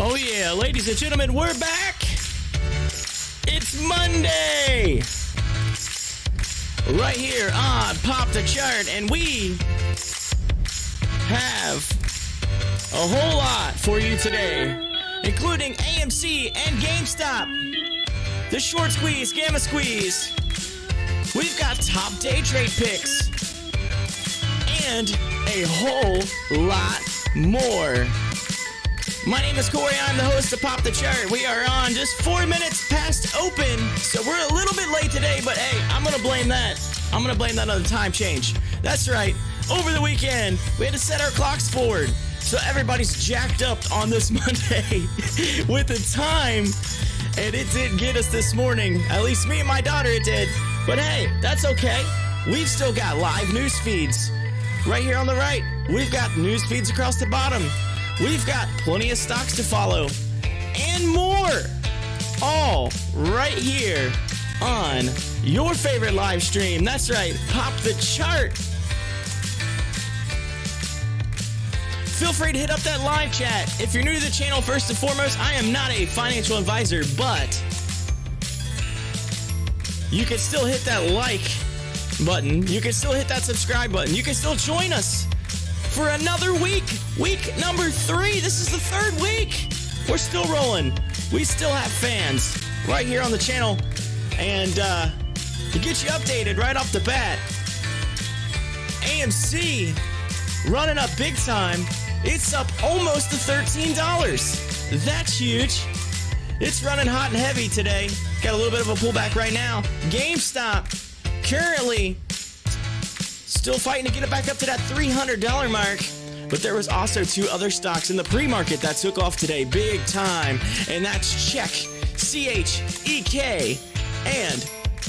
Oh yeah, ladies and gentlemen, we're back. It's Monday. Right here on Pop the Chart, and we have a whole lot for you today, including AMC and GameStop, the short squeeze, gamma squeeze. We've got top day trade picks, and a whole lot more. My name is Corey. I'm the host of Pop the Chart. We are on just 4 minutes past open, so we're a little bit late today, but hey, I'm going to blame that. I'm going to blame that on the time change. That's right. Over the weekend, we had to set our clocks forward, so everybody's jacked up on this Monday with the time, and it did get us this morning. At least me and my daughter, it did. But hey, that's okay. We've still got live news feeds. Right here on the right, we've got news feeds across the bottom. We've got plenty of stocks to follow and more, all right here on your favorite live stream. That's right, Pop the Chart. Feel free to hit up that live chat. If you're new to the channel, first and foremost, I am not a financial advisor, but you can still hit that like button. You can still hit that subscribe button. You can still join us for another week. Week number 3. This is the 3rd week. We're still rolling. We still have fans right here on the channel. And to get you updated right off the bat, AMC running up big time. It's up almost to $13. That's huge. It's running hot and heavy today. Got a little bit of a pullback right now. GameStop currently still fighting to get it back up to that $300 mark. But there was also 2 other stocks in the pre-market that took off today big time. And that's Check, CHEK, and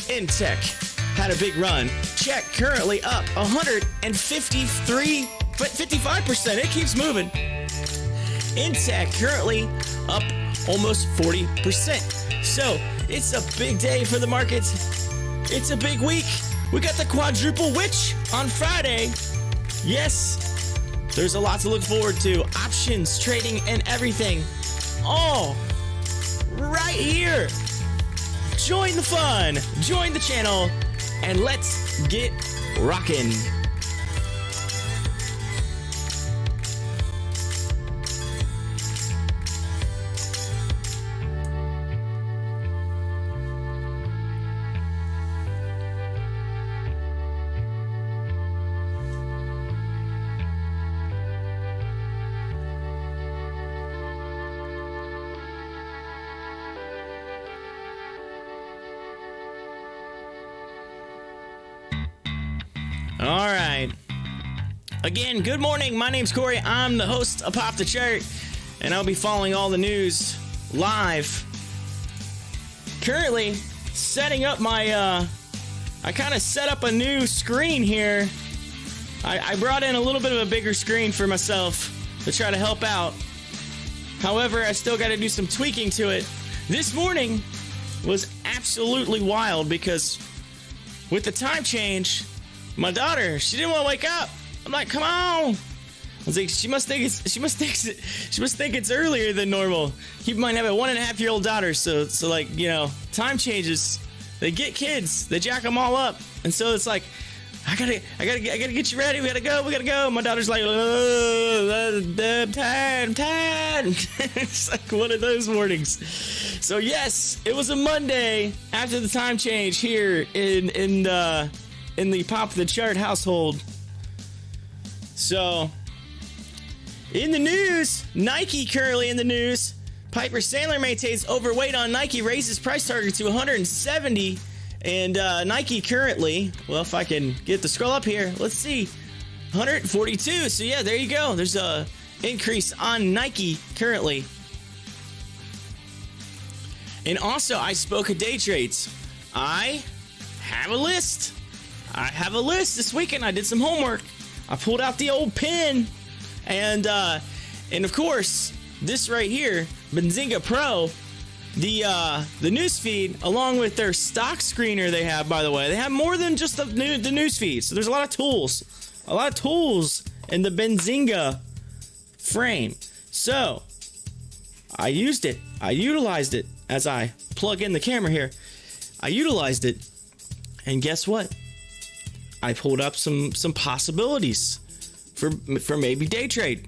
Intech. Had a big run. Check currently up 55%. It keeps moving. Intech currently up almost 40%. So it's a big day for the markets. It's a big week. We got the quadruple witch on Friday. Yes, there's a lot to look forward to. Options, trading, and everything. All right here. Join the fun. Join the channel. And let's get rockin'. All right. Again, good morning. My name's Corey. I'm the host of Pop the Chart, and I'll be following all the news live. Currently, setting up my, I kind of set up a new screen here. I brought in a little bit of a bigger screen for myself to try to help out. However, I still got to do some tweaking to it. This morning was absolutely wild because with the time change, my daughter, she didn't want to wake up. I'm like, come on. I was like, she must think it's earlier than normal. Keep in mind, I have a 1.5-year-old daughter, so like, you know, time changes. They get kids, they jack them all up, and so it's like, I gotta get you ready. We gotta go. My daughter's like, I'm tired. It's like one of those mornings. So yes, it was a Monday after the time change here in the Pop the Chart household. So, in the news, Nike currently in the news. Piper Sandler maintains overweight on Nike, raises price target to 170. And Nike currently, well, if I can get the scroll up here, let's see, 142. So yeah, there you go. There's a increase on Nike currently. And also, I spoke of day trades. I have a list this weekend. I did some homework. I pulled out the old pen, and of course, this right here, Benzinga Pro, the news feed, along with their stock screener they have, by the way. They have more than just the news feed, so there's a lot of tools in the Benzinga frame. So, I used it. I utilized it as I plug in the camera here. I utilized it. And guess what? I pulled up some possibilities for maybe day trade.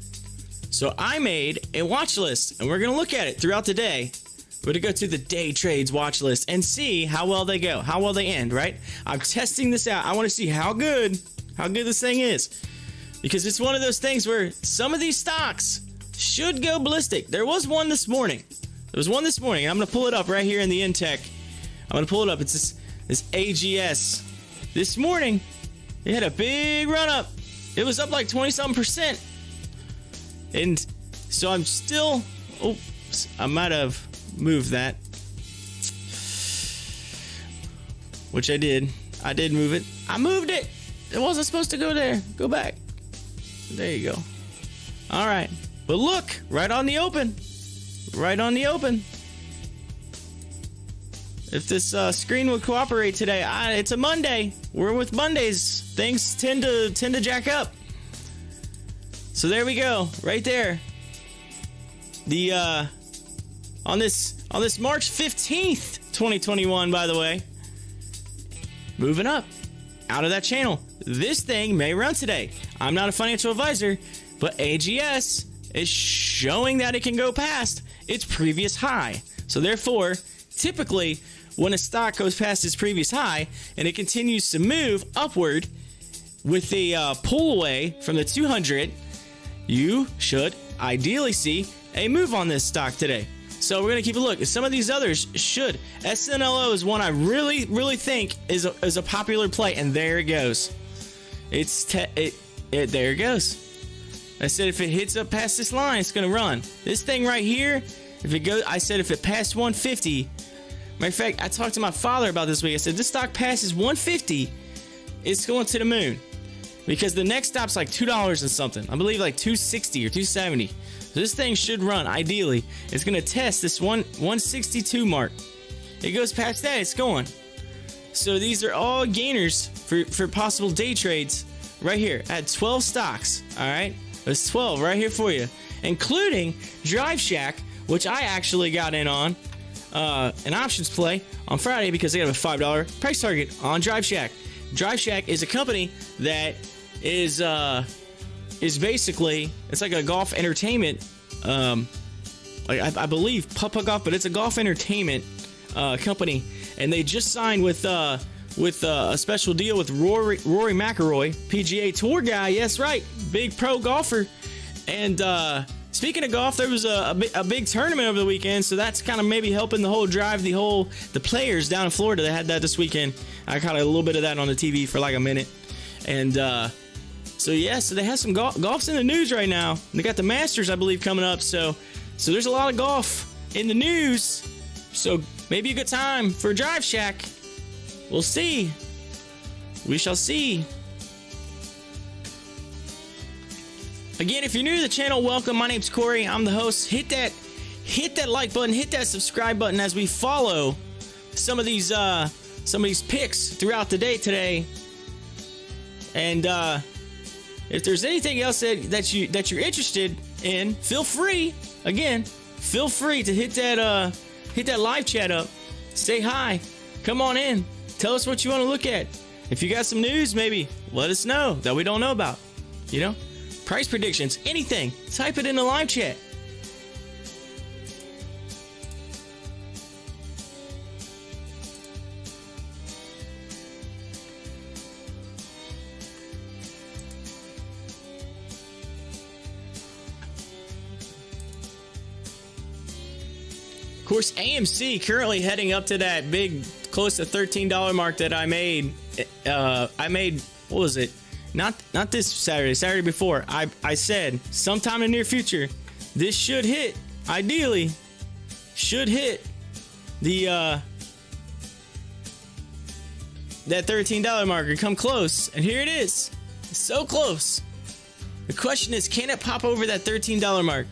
So I made a watch list, and we're going to look at it throughout the day. We're going to go through the day trades watch list and see how well they go, how well they end, right? I'm testing this out. I want to see how good this thing is, because it's one of those things where some of these stocks should go ballistic. There was one this morning. I'm going to pull it up right here in the Intech. I'm going to pull it up. It's this AGS. This morning, it had a big run up. It was up like 20-something%. And so I'm still, oops, I might have moved that, which I did. I did move it. I moved it. It wasn't supposed to go there. Go back. There you go. All right. But look, right on the open. Right on the open. If this screen would cooperate today, it's a Monday. We're with Mondays. Things tend to jack up. So there we go, right there. The on this March 15th, 2021, by the way, moving up out of that channel. This thing may run today. I'm not a financial advisor, but AGS is showing that it can go past its previous high. So therefore, typically, when a stock goes past its previous high and it continues to move upward with a pull away from the 200, you should ideally see a move on this stock today. So we're going to keep a look. Some of these others should. SNLO is one I really think is a popular play, and there it goes. There it goes. I said if it hits up past this line, it's going to run. This thing right here, if it goes, I said if it passed 150, matter of fact, I talked to my father about this week. I said this stock passes 150, it's going to the moon. Because the next stop's like $2 and something. I believe like $2.60 or $2.70. So this thing should run, ideally. It's going to test this 162 mark. It goes past that, it's going. So these are all gainers for possible day trades right here. I had 12 stocks, all right? There's 12 right here for you, including Drive Shack, which I actually got in on an options play on Friday because they have a $5 price target on Drive Shack. Drive Shack is a company that is basically, it's like a golf entertainment, I believe Papa Golf, but it's a golf entertainment company, and they just signed with a special deal with Rory McIlroy, PGA Tour guy. Yes, right, big pro golfer. And speaking of golf, there was a big tournament over the weekend, so that's kind of maybe helping the players down in Florida. They had that this weekend. I caught a little bit of that on the TV for like a minute. And so they have some golf's in the news right now. They got the Masters, I believe, coming up. So there's a lot of golf in the news. So maybe a good time for Drive Shack. We'll see. We shall see. Again, if you're new to the channel, welcome. My name's Corey. I'm the host. Hit that like button, hit that subscribe button as we follow some of these picks throughout the day today. And if there's anything else that you're interested in, feel free to hit that live chat up. Say hi. Come on in. Tell us what you want to look at. If you got some news, maybe let us know that we don't know about. Price predictions, anything. Type it in the live chat. Of course, AMC currently heading up to that big, close to $13 mark that I made. What was it? Not this Saturday before. I said sometime in the near future, this should hit, ideally, should hit the that $13 marker, come close, and here it is. It's so close. The question is, can it pop over that $13 mark?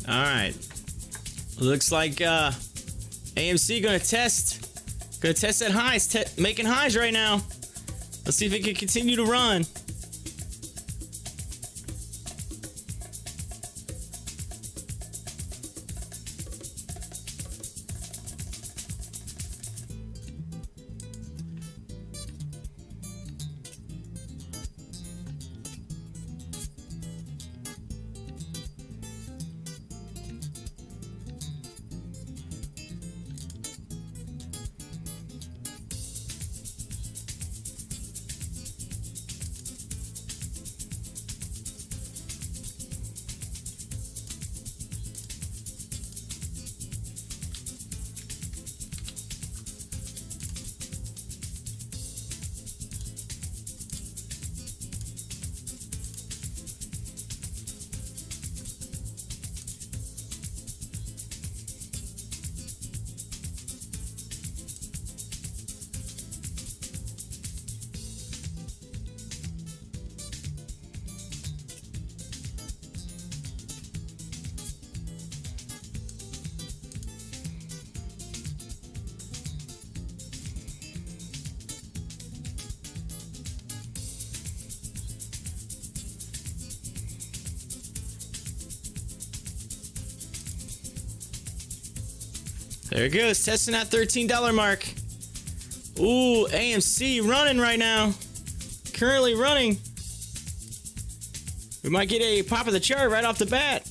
All right. Looks like AMC gonna test that highs, making highs right now. Let's see if it can continue to run. There it goes, testing that $13 mark. Ooh, AMC running right now. Currently running. We might get a pop of the chart right off the bat.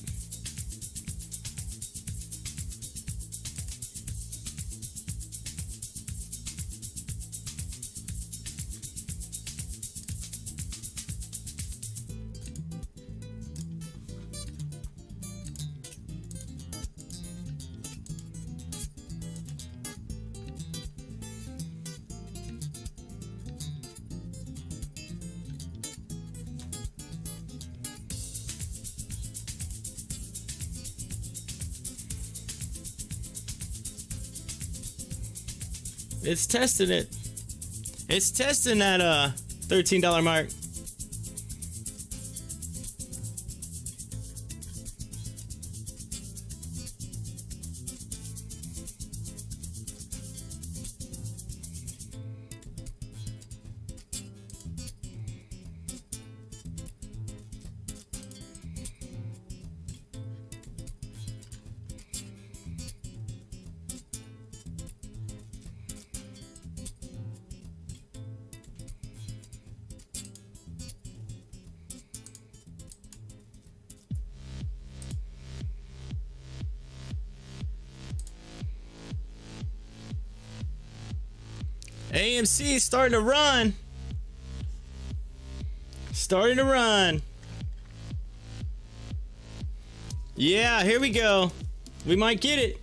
It's testing it. It's testing that $13 mark. AMC is starting to run. Starting to run. Yeah, here we go. We might get it.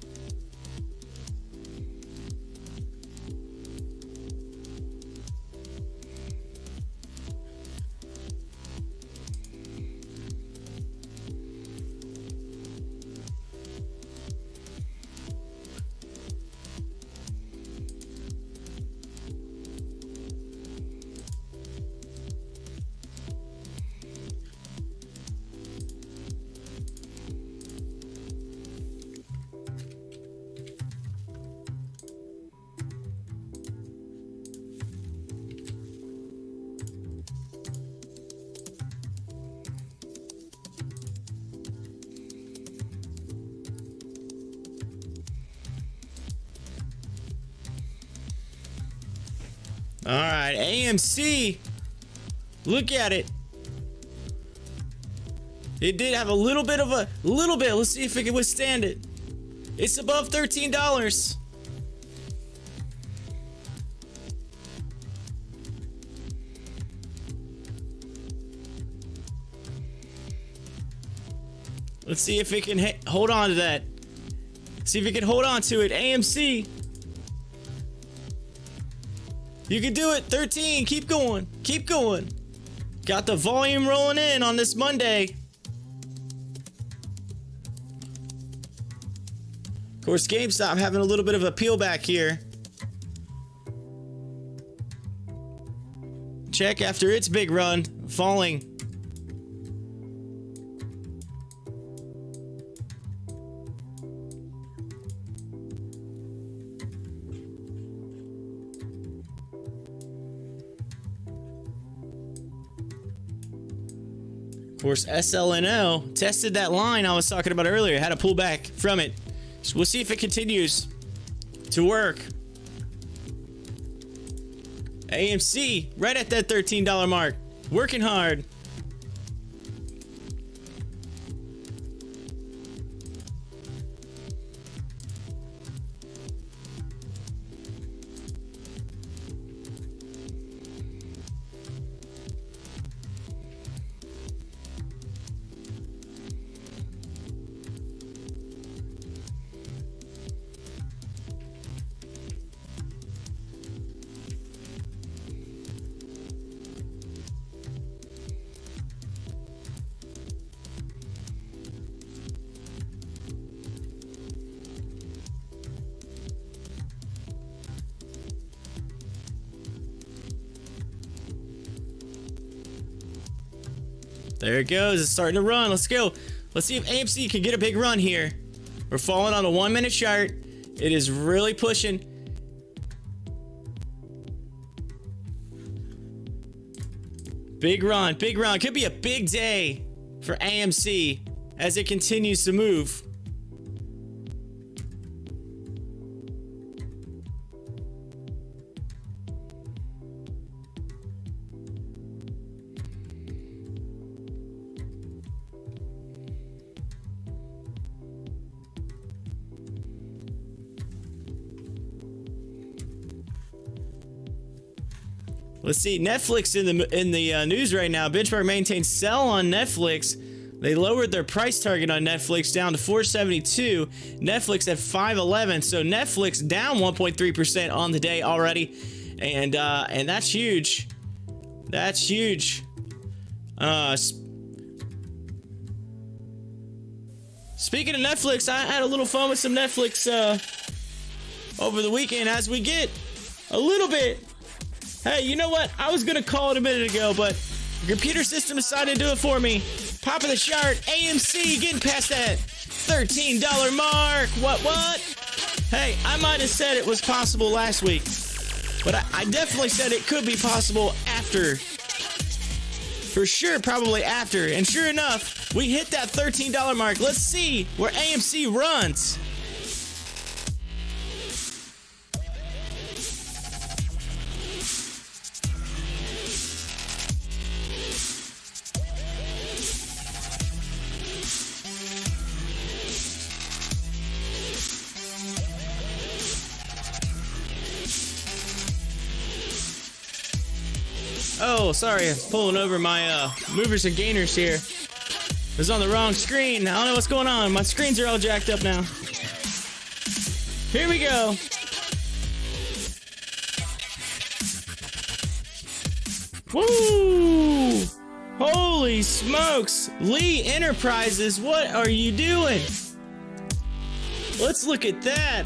All right, AMC. Look at it. It did have a little bit. Let's see if it can withstand it. It's above $13. Let's see if it can hold on to that. See if it can hold on to it. AMC. You can do it. 13. Keep going. Keep going. Got the volume rolling in on this Monday. Of course, GameStop having a little bit of a peel back here. Check after its big run, falling. course, SLNO tested that line I was talking about earlier. Had to pull back from it. So we'll see if it continues to work. AMC right at that $13 mark. Working hard. There it goes. It's starting to run. Let's go. Let's see if AMC can get a big run here. We're falling on a 1 minute chart. It is really pushing. Big run. Big run. Could be a big day for AMC as it continues to move. Let's see, Netflix in the news right now. Benchmark maintains sell on Netflix. They lowered their price target on Netflix down to $4.72. Netflix at $5.11. So Netflix down 1.3% on the day already, and that's huge. That's huge. Speaking of Netflix, I had a little fun with some Netflix over the weekend as we get a little bit. Hey, you know what? I was going to call it a minute ago, but the computer system decided to do it for me. Pop of the chart, AMC getting past that $13 mark. What? Hey, I might have said it was possible last week, but I definitely said it could be possible after. For sure, probably after. And sure enough, we hit that $13 mark. Let's see where AMC runs. Oh, sorry, I'm pulling over my movers and gainers here. It was on the wrong screen. I don't know what's going on. My screens are all jacked up now. Here we go. Woo! Holy smokes! Lee Enterprises, what are you doing? Let's look at that.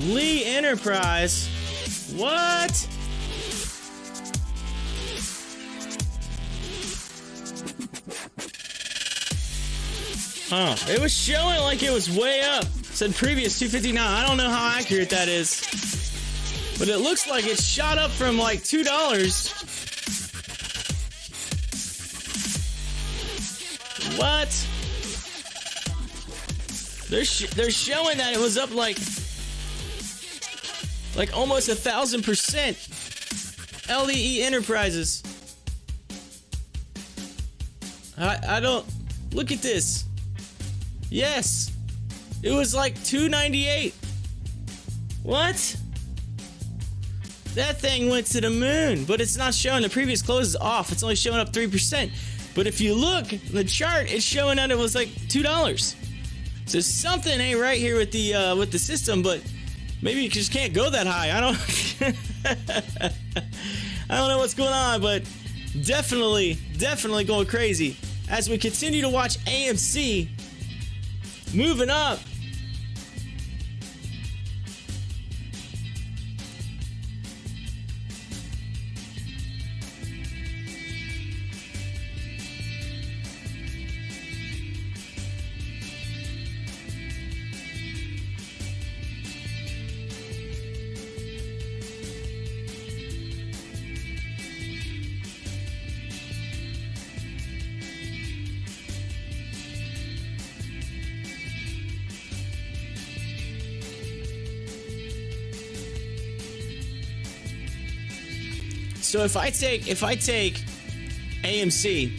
Lee Enterprise. What? Huh. It was showing like it was way up. It said previous 259. I don't know how accurate that is. But it looks like it shot up from like $2. What? They're showing that it was up like almost 1,000%. LEE Enterprises. I don't look at this. Yes, it was like 298. What? That thing went to the moon, but it's not showing. The previous close is off. It's only showing up 3%. But if you look at the chart, it's showing that it was like $2. So something ain't right here with the system, but maybe you just can't go that high. I don't know what's going on, but definitely going crazy as we continue to watch AMC moving up. So if I take AMC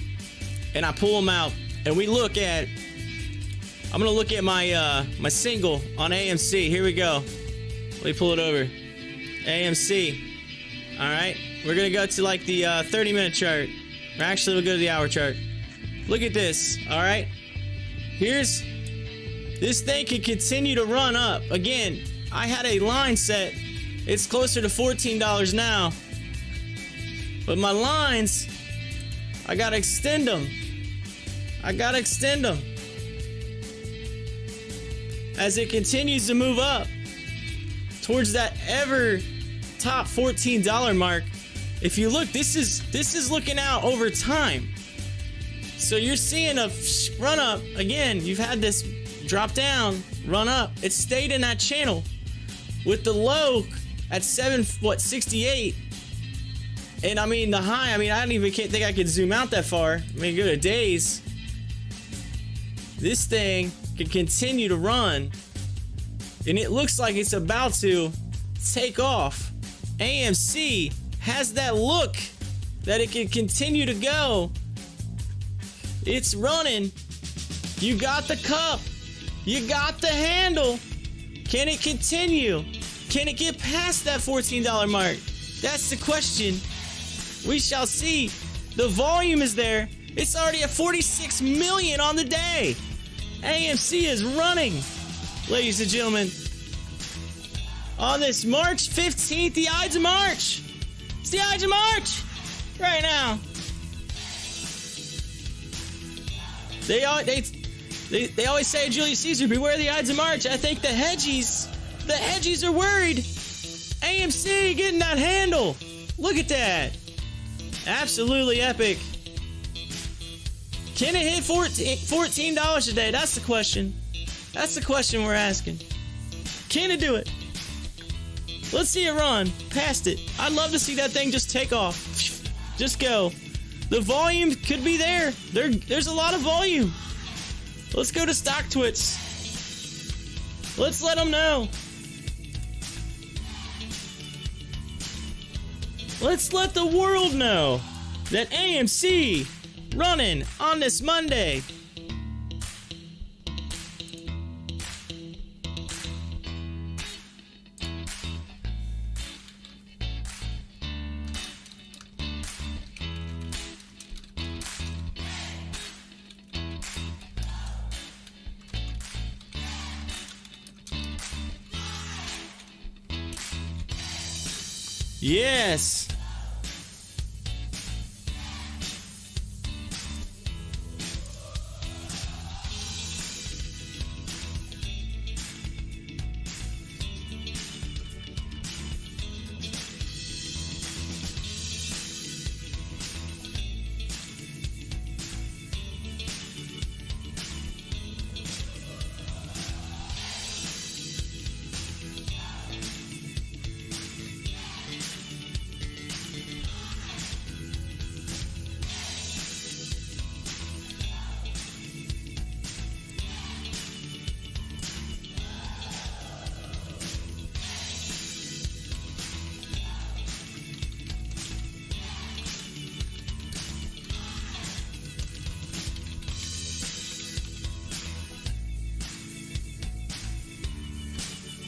and I pull them out and we look at, I'm gonna look at my my single on AMC. Here we go. Let me pull it over. AMC. All right, we're gonna go to like the 30-minute chart. Or actually, we'll go to the hour chart. Look at this. All right, here's this thing can continue to run up. Again, I had a line set. It's closer to $14 now, but my lines, I gotta extend them. As it continues to move up towards that ever top $14 mark. If you look, this is looking out over time. So you're seeing a run up. Again, you've had this drop down, run up. It stayed in that channel with the low at 68. And I mean the high, I mean, can't think I could zoom out that far. I mean, go to days. This thing can continue to run, and it looks like it's about to take off. AMC has that look that it can continue to go. It's running. You got the cup. You got the handle. Can it continue? Can it get past that $14 mark? That's the question. We shall see. The volume is there. It's already at 46 million on the day. AMC is running, ladies and gentlemen. On this March 15th, the Ides of March. It's the Ides of March right now. They always say, Julius Caesar, beware the Ides of March. I think the hedgies are worried. AMC getting that handle. Look at that. Absolutely epic. Can it hit $14 today? That's the question. That's the question we're asking. Can it do it? Let's see it run past it. I'd love to see that thing just take off. Just go. The volume could be there. There's a lot of volume. Let's go to Stocktwits. Let's let them know. Let's let the world know that AMC running on this Monday. Yes.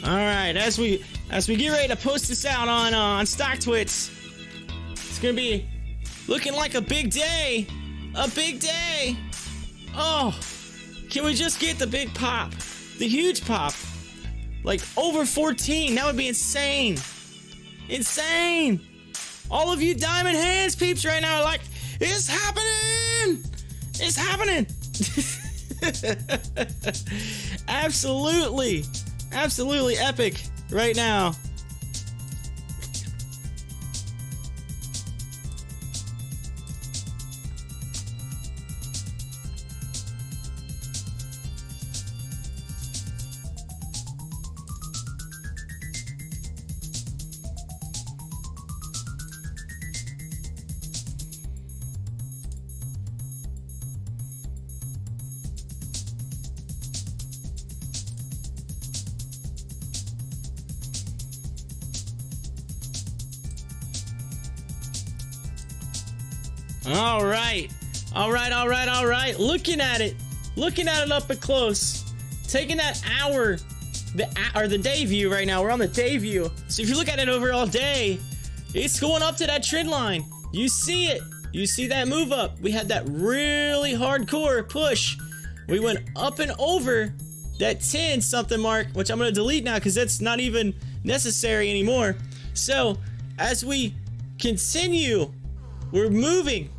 All right, as we get ready to post this out on Stocktwits, it's gonna be looking like a big day, Oh, can we just get the big pop, the huge pop, like over 14? That would be insane. All of you diamond hands peeps right now are like, it's happening. Absolutely epic right now. All right. Looking at it up and close. Taking that hour, the day view right now. We're on the day view. So if you look at it over all day, it's going up to that trend line. You see it. You see that move up. We had that really hardcore push. We went up and over that 10 something mark, which I'm going to delete now because that's not even necessary anymore. So as we continue, we're moving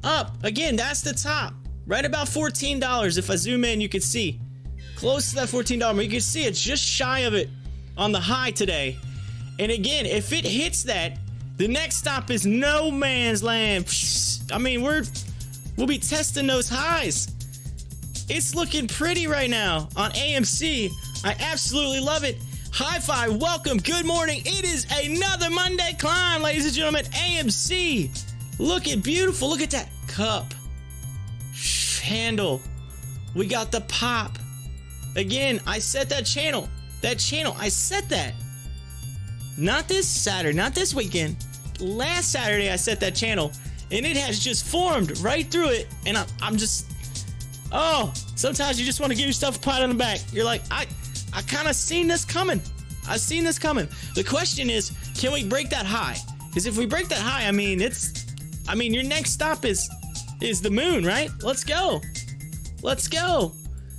up. Again, that's the top. Right about $14. If I zoom in, you can see. Close to that $14 mark. You can see it's just shy of it on the high today. And again, if it hits that, the next stop is no man's land. I mean, we'll be testing those highs. It's looking pretty right now on AMC. I absolutely love it. High five, welcome, good morning. It is another Monday climb, ladies and gentlemen. AMC, looking beautiful. Look at that cup handle. We got the pop. Again, I set that channel. I set that. Not this Saturday, not this weekend. Last Saturday, I set that channel, and it has just formed right through it. And I'm just, oh, sometimes you just want to give yourself a pat on the back. You're like, I kind of seen this coming. I've seen this coming. The question is, can we break that high? Because if we break that high, I mean, your next stop is the moon, right? Let's go. Let's go.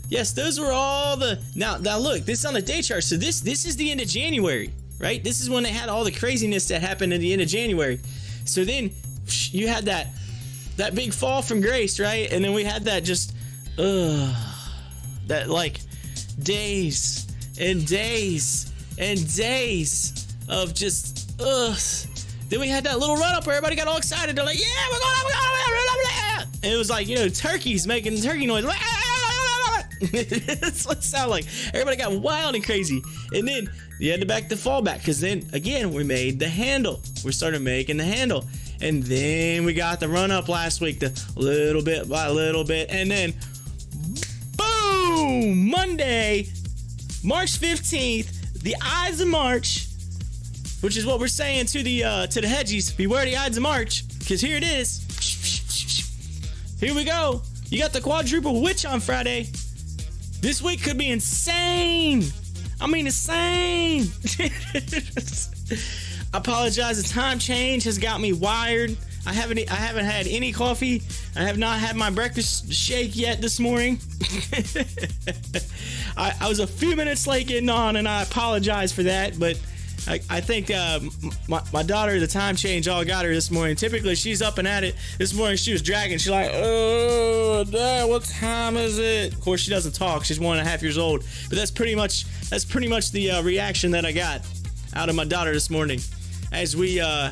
Yes, those were all the, now look, this is on the day chart. So this is the end of January, right? This is when they had all the craziness that happened at the end of January. So then you had that big fall from grace, right? And then we had that just, that like days and days and days of just, Then we had that little run up where everybody got all excited. They're like, yeah, we're going up. And it was like, turkeys making turkey noise. That's what it sounded like. Everybody got wild and crazy. And then you had to back the fall back, because then again we made the handle. We started making the handle, and then we got the run up last week, the little bit by little bit, and then boom, Monday, March 15th, the Ides of March, which is what we're saying to the hedgies. Beware the Ides of March, because here it is. Here we go. You got the quadruple witch on Friday. This week could be insane. I mean, insane. I apologize. The time change has got me wired. I haven't had any coffee. I have not had my breakfast shake yet this morning. I was a few minutes late getting on, and I apologize for that. But I think my daughter, the time change all got her this morning. Typically, she's up and at it. This morning, she was dragging. She's like, oh, Dad, what time is it? Of course, she doesn't talk. She's 1.5 years old. But that's pretty much the reaction that I got out of my daughter this morning. As we go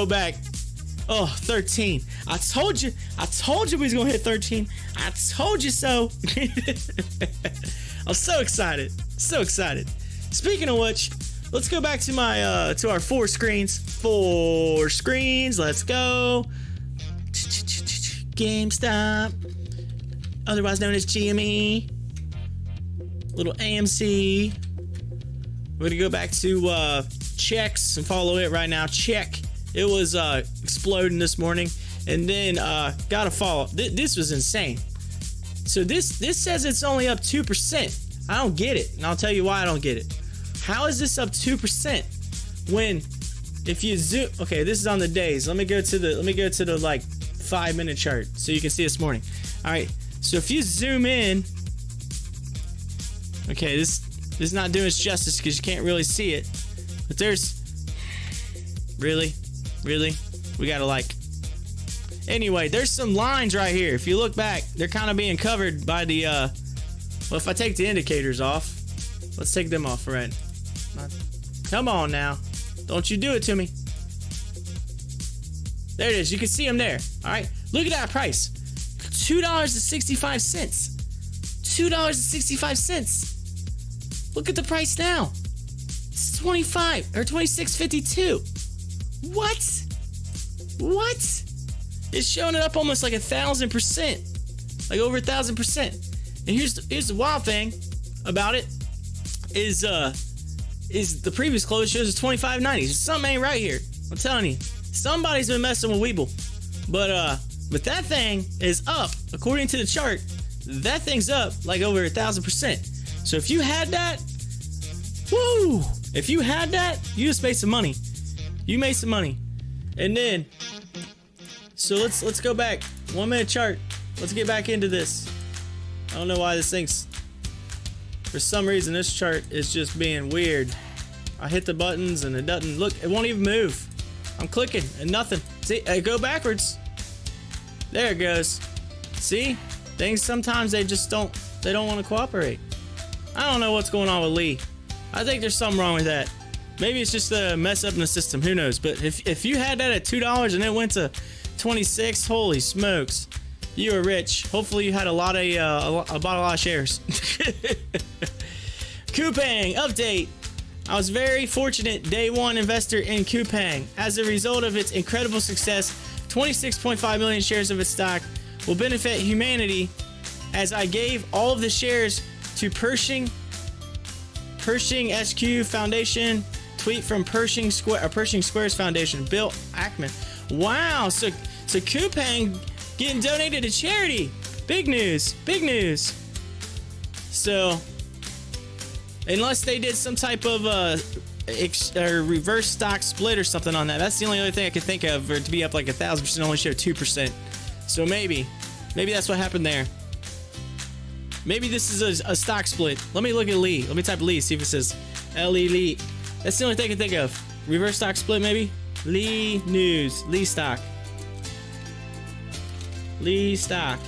back, 13. I told you we was gonna hit 13. I told you so. I'm so excited. Speaking of which, let's go back to my to our 4 screens. 4 screens. Let's go. GameStop, otherwise known as GME. Little AMC. We're gonna go back to checks and follow it right now. Check. It was exploding this morning, and then gotta follow. This was insane. So this says it's only up 2%. I don't get it, and I'll tell you why I don't get it. How is this up 2% when, if you zoom? Okay, this is on the days. Let me go to the like 5-minute chart so you can see this morning. All right, so if you zoom in, okay, this is not doing its justice because you can't really see it. But there's really, we gotta like. Anyway, there's some lines right here. If you look back, they're kind of being covered by the. Well, if I take the indicators off, let's take them off, right? Come on now, don't you do it to me. There it is. You can see them there. All right, look at that price. $2.65. $2.65. Look at the price now. It's 25 or 26.52. What? It's showing it up almost like 1,000%, like over 1,000%. And here's the wild thing about it is the previous close shows is 25.90. Something ain't right here. I'm telling you, somebody's been messing with WEBULL. But that thing is up. According to the chart, that thing's up like over 1,000%. So if you had that, woo! If you had that, you just made some money. You made some money. And then, so let's go back. 1 minute chart. Let's get back into this. I don't know why this thing's, for some reason this chart is just being weird. I hit the buttons and it doesn't look, it won't even move. I'm clicking and nothing. See, I go backwards. There it goes. See? Things sometimes they just don't want to cooperate. I don't know what's going on with Lee. I think there's something wrong with that. Maybe it's just a mess up in the system. Who knows? But if you had that at $2 and it went to 26, holy smokes, you were rich. Hopefully you had a lot of shares. Coupang update. I was very fortunate day one investor in Coupang. As a result of its incredible success, 26.5 million shares of its stock will benefit humanity, as I gave all of the shares to Pershing SQ Foundation. Tweet from Pershing Squares Foundation, Bill Ackman. Wow, so Coupang getting donated to charity. Big news, big news. So, unless they did some type of reverse stock split or something on that, that's the only other thing I could think of, for it to be up like 1,000%, only show 2%. So maybe that's what happened there. Maybe this is a stock split. Let me look at Lee. Let me type Lee, see if it says L-E Lee. That's the only thing I can think of. Reverse stock split, maybe? Lee News. Lee stock. Lee stock.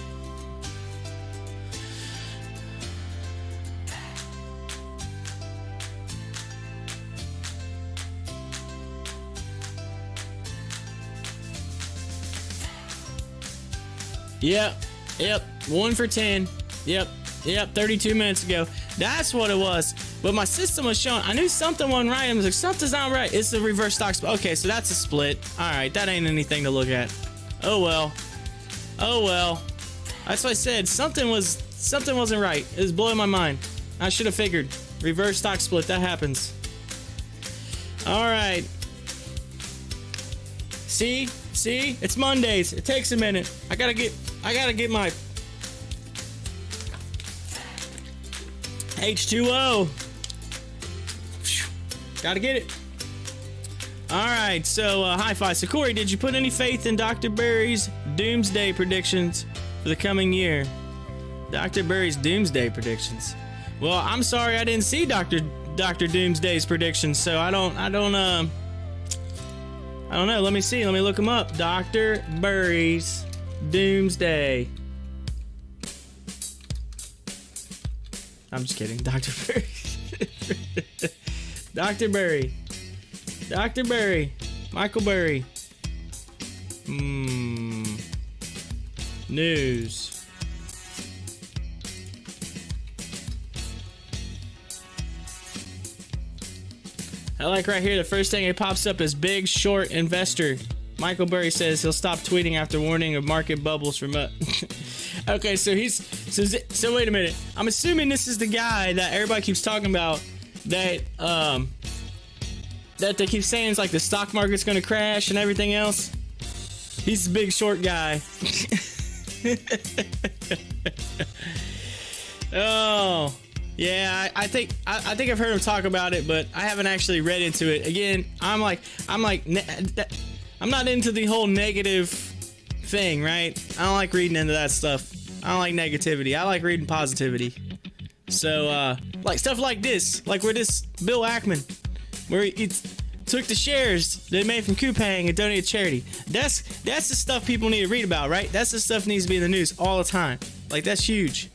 Yep. 1 for 10. Yep. 32 minutes ago. That's what it was. But my system was showing, I knew something wasn't right. I was like, something's not right. It's the reverse stock split. Okay, so that's a split. All right, that ain't anything to look at. Oh well. That's what I said. Something wasn't right. It was blowing my mind. I should have figured. Reverse stock split. That happens. All right. See, it's Mondays. It takes a minute. I gotta get my H2O. Gotta get it. Alright, so hi-fi. So Corey, did you put any faith in Dr. Berry's doomsday predictions for the coming year? Dr. Berry's doomsday predictions. Well, I'm sorry I didn't see Dr. Doomsday's predictions, so I don't know. Let me see. Let me look them up. Dr. Berry's doomsday. I'm just kidding. Dr. Berry. Dr. Berry. Dr. Berry. Michael Berry. News. I like right here, the first thing it pops up is big short investor. Michael Berry says he'll stop tweeting after warning of market bubbles from Okay, so so wait a minute. I'm assuming this is the guy that everybody keeps talking about, that they keep saying it's like the stock market's gonna crash and everything else. He's the big short guy. Oh, yeah, I think I've heard him talk about it, but I haven't actually read into it. Again, I'm not into the whole negative thing, right? I don't like reading into that stuff. I don't like negativity. I like reading positivity. So, like stuff like this, like where this Bill Ackman, where he took the shares they made from Coupang and donated to charity. That's the stuff people need to read about, right? That's the stuff that needs to be in the news all the time. Like, that's huge.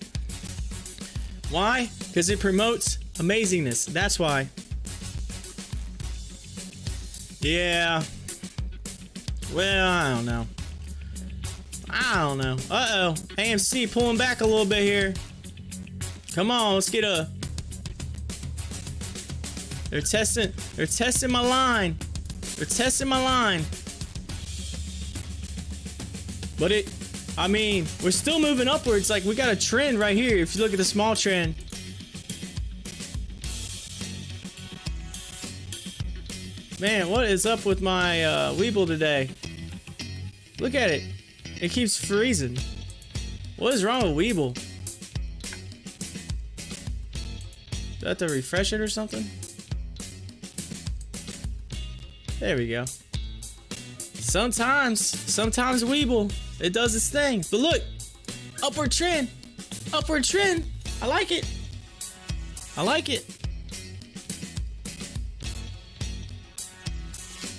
Why? Because it promotes amazingness. That's why. Yeah. Well, I don't know. Uh-oh. AMC pulling back a little bit here. Come on, let's get a... They're testing my line. They're testing my line. But we're still moving upwards. Like, we got a trend right here. If you look at the small trend. Man, what is up with my WEBULL today? Look at it. It keeps freezing. What is wrong with WEBULL? Do I have to refresh it or something? There we go. Sometimes WEBULL, it does its thing. But look, upward trend. Upward trend. I like it. I like it.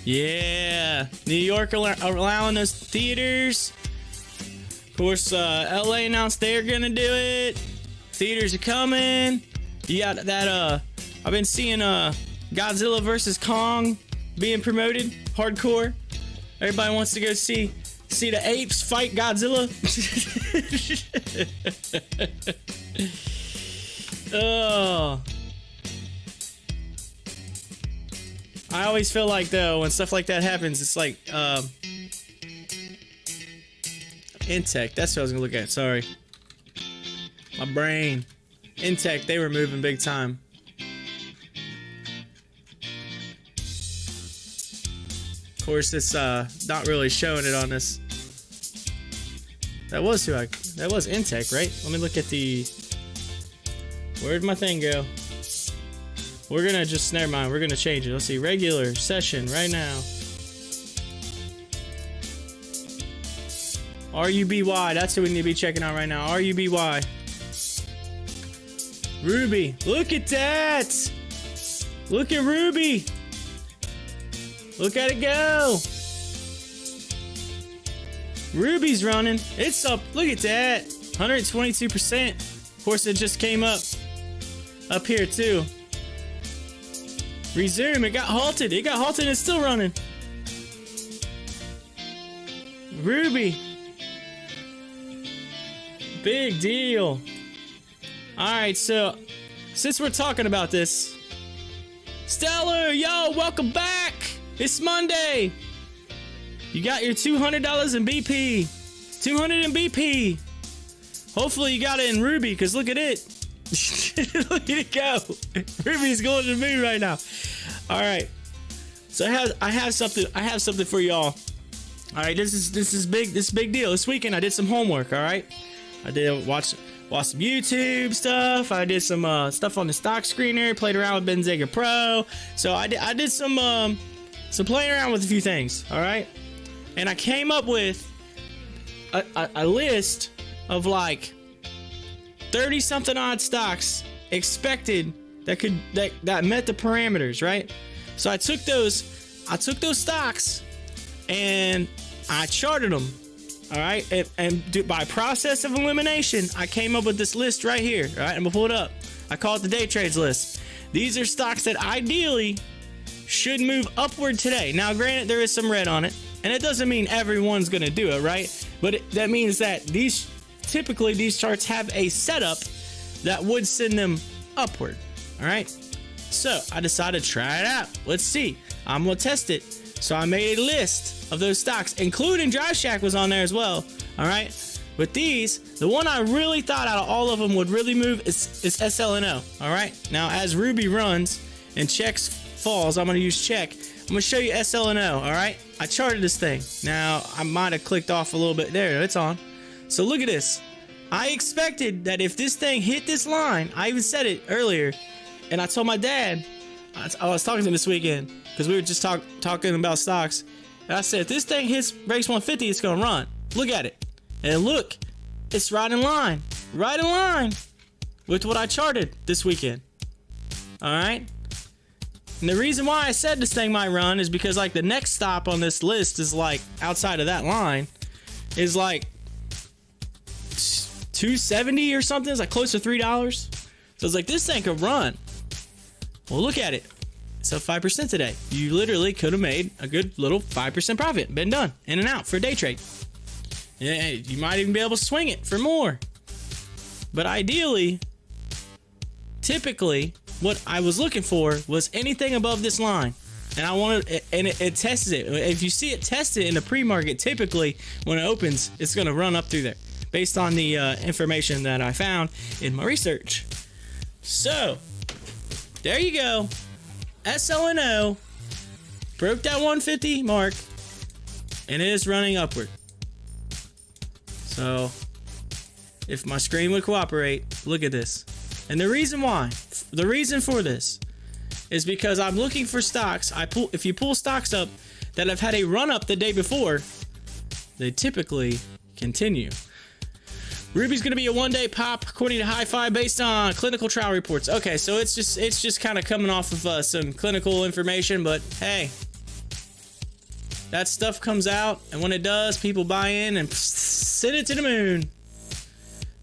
Yeah, New York allowing those theaters. Of course, LA announced they're gonna do it. Theaters are coming. You got that, I've been seeing Godzilla vs. Kong being promoted hardcore. Everybody wants to go see the apes fight Godzilla. Oh. I always feel like, though, when stuff like that happens, it's like, Intech, that's what I was gonna look at, sorry. My brain. Intech, they were moving big time. Of course, it's, not really showing it on this. That was Intech, right? Let me look at the, where'd my thing go? We're gonna just, never mind, we're gonna change it. Let's see, regular session right now. RUBY, that's who we need to be checking out right now. RUBY. Ruby, look at that! Look at Ruby! Look at it go! Ruby's running. It's up, look at that! 122%. Of course, it just came up here too. Resume, it got halted. It got halted and it's still running. Ruby. Big deal. Alright, so since we're talking about this, Stellar, yo, welcome back. It's Monday. You got your $200 in BP. 200 in BP. Hopefully you got it in Ruby, because look at it. Look at it go. Ruby's going to the moon right now. All right. So I have something for y'all. All right, this is big. This is a big deal. This weekend I did some homework. All right, I did watch some YouTube stuff. I did some stuff on the stock screener. Played around with Benzinga Pro. So I did some playing around with a few things. All right, and I came up with a list of like 30 something odd stocks expected that met the parameters, right? So I took those stocks and I charted them, all right? And by process of elimination, I came up with this list right here, all right? I'm gonna pull it up. I call it the day trades list. These are stocks that ideally should move upward today. Now, granted, there is some red on it, and it doesn't mean everyone's gonna do it, right? But that means that typically these charts have a setup that would send them upward, all right? So I decided to try it out. Let's see. I'm gonna test it. So I made a list of those stocks, including Drive Shack was on there as well, all right? With these, the one I really thought out of all of them would really move is SLNO, all right? Now, as Ruby runs and checks falls, I'm gonna use check. I'm gonna show you SLNO, all right? I charted this thing. Now, I might have clicked off a little bit. There, it's on. So look at this. I expected that if this thing hit this line, I even said it earlier, and I told my dad, I was talking to him this weekend, because we were just talking about stocks, and I said, if this thing breaks 150, it's gonna run. Look at it. And look, it's right in line with what I charted this weekend. All right? And the reason why I said this thing might run is because like the next stop on this list is like outside of that line is like 270 or something. It's like close to $3. So it's like this thing could run. Well, look at it. It's up 5% today. You literally could have made a good little 5% profit. Been done. In and out for a day trade. Yeah, you might even be able to swing it for more. But ideally, typically, what I was looking for was anything above this line. And I wanted, and it tests it. If you see it tested in the pre-market, typically when it opens, it's going to run up through there based on the information that I found in my research. So, there you go. SLNO broke that 150 mark, and it is running upward. So if my screen would cooperate, look at this. And the reason for this is because I'm looking for stocks. If you pull stocks up that have had a run up the day before, they typically continue. Ruby's gonna be a one-day pop according to Hi-Fi based on clinical trial reports. Okay, so it's just kind of coming off of some clinical information, but hey, that stuff comes out, and when it does, people buy in and send it to the moon.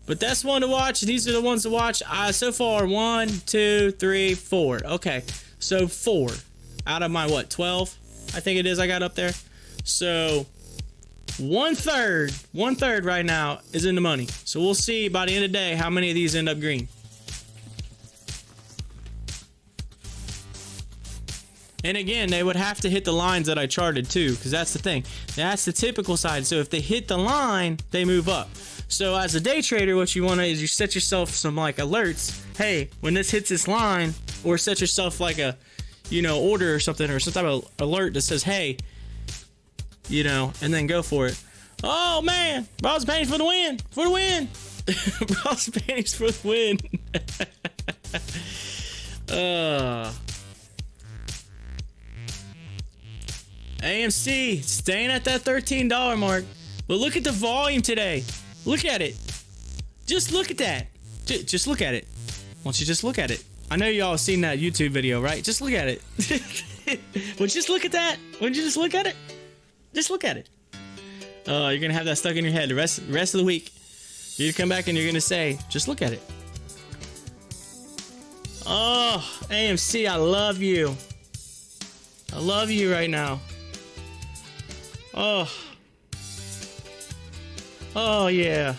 But that's one to watch. These are the ones to watch. So far, 1, 2, 3, 4. Okay, so 4 out of my what, 12? I think it is. I got up there. So one third right now is in the money. So we'll see by the end of the day how many of these end up green. And again, they would have to hit the lines that I charted too, because that's the thing. That's the typical side. So if they hit the line, they move up. So as a day trader, what you want to is you set yourself some like alerts. Hey, when this hits this line, or set yourself like a, order or something, or some type of alert that says, hey, and then go for it. Oh man, Bros Panties for the win! For the win! Bros Panties for the win! AMC staying at that $13 mark. But look at the volume today. Look at it. Just look at that. Just look at it. Why don't you just look at it? I know y'all have seen that YouTube video, right? Just look at it. Well, just look at that. Wouldn't you just look at it? Just look at it. You're gonna have that stuck in your head the rest of the week. You're gonna come back and you're gonna say, just look at it. Oh, AMC, I love you. I love you right now. Oh. Oh yeah.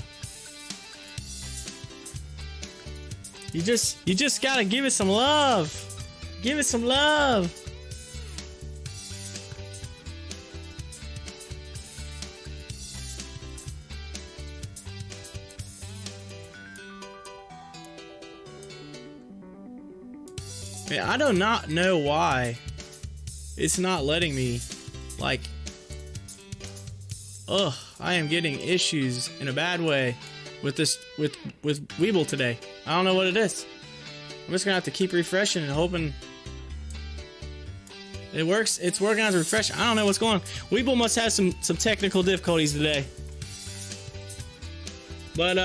You just gotta give it some love. Give it some love. Yeah, I do not know why it's not letting me, like, I am getting issues in a bad way with this, with WEBULL today. I don't know what it is. I'm just gonna have to keep refreshing and hoping it works. It's working as a refresh. I don't know what's going on. WEBULL must have some technical difficulties today. But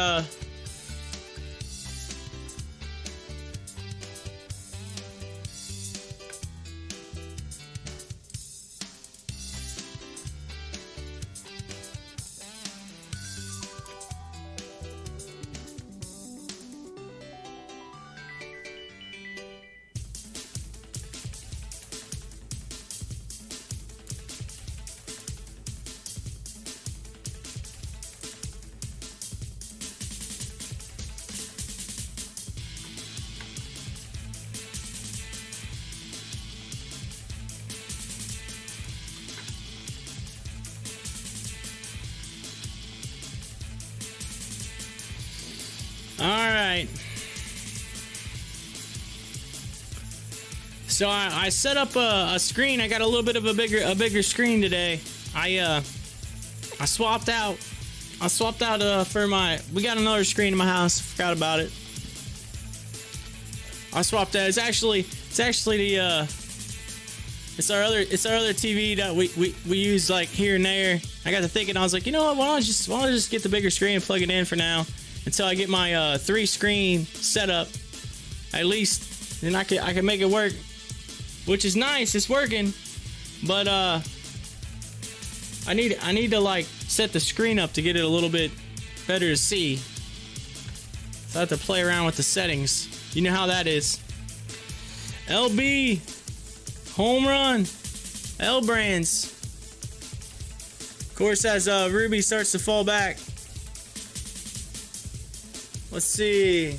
alright. So I set up a screen. I got a little bit of a bigger screen today. I swapped out for we got another screen in my house. Forgot about it. I swapped out. It's our other TV that we use like here and there. I got to thinking, I was like, you know what? Why don't I just get the bigger screen and plug it in for now until I get my 3-screen setup. At least then I can make it work, which is nice. It's working, but I need to like set the screen up to get it a little bit better to see. So I have to play around with the settings. You know how that is. LB, home run, L Brands. Of course, as Ruby starts to fall back. Let's see.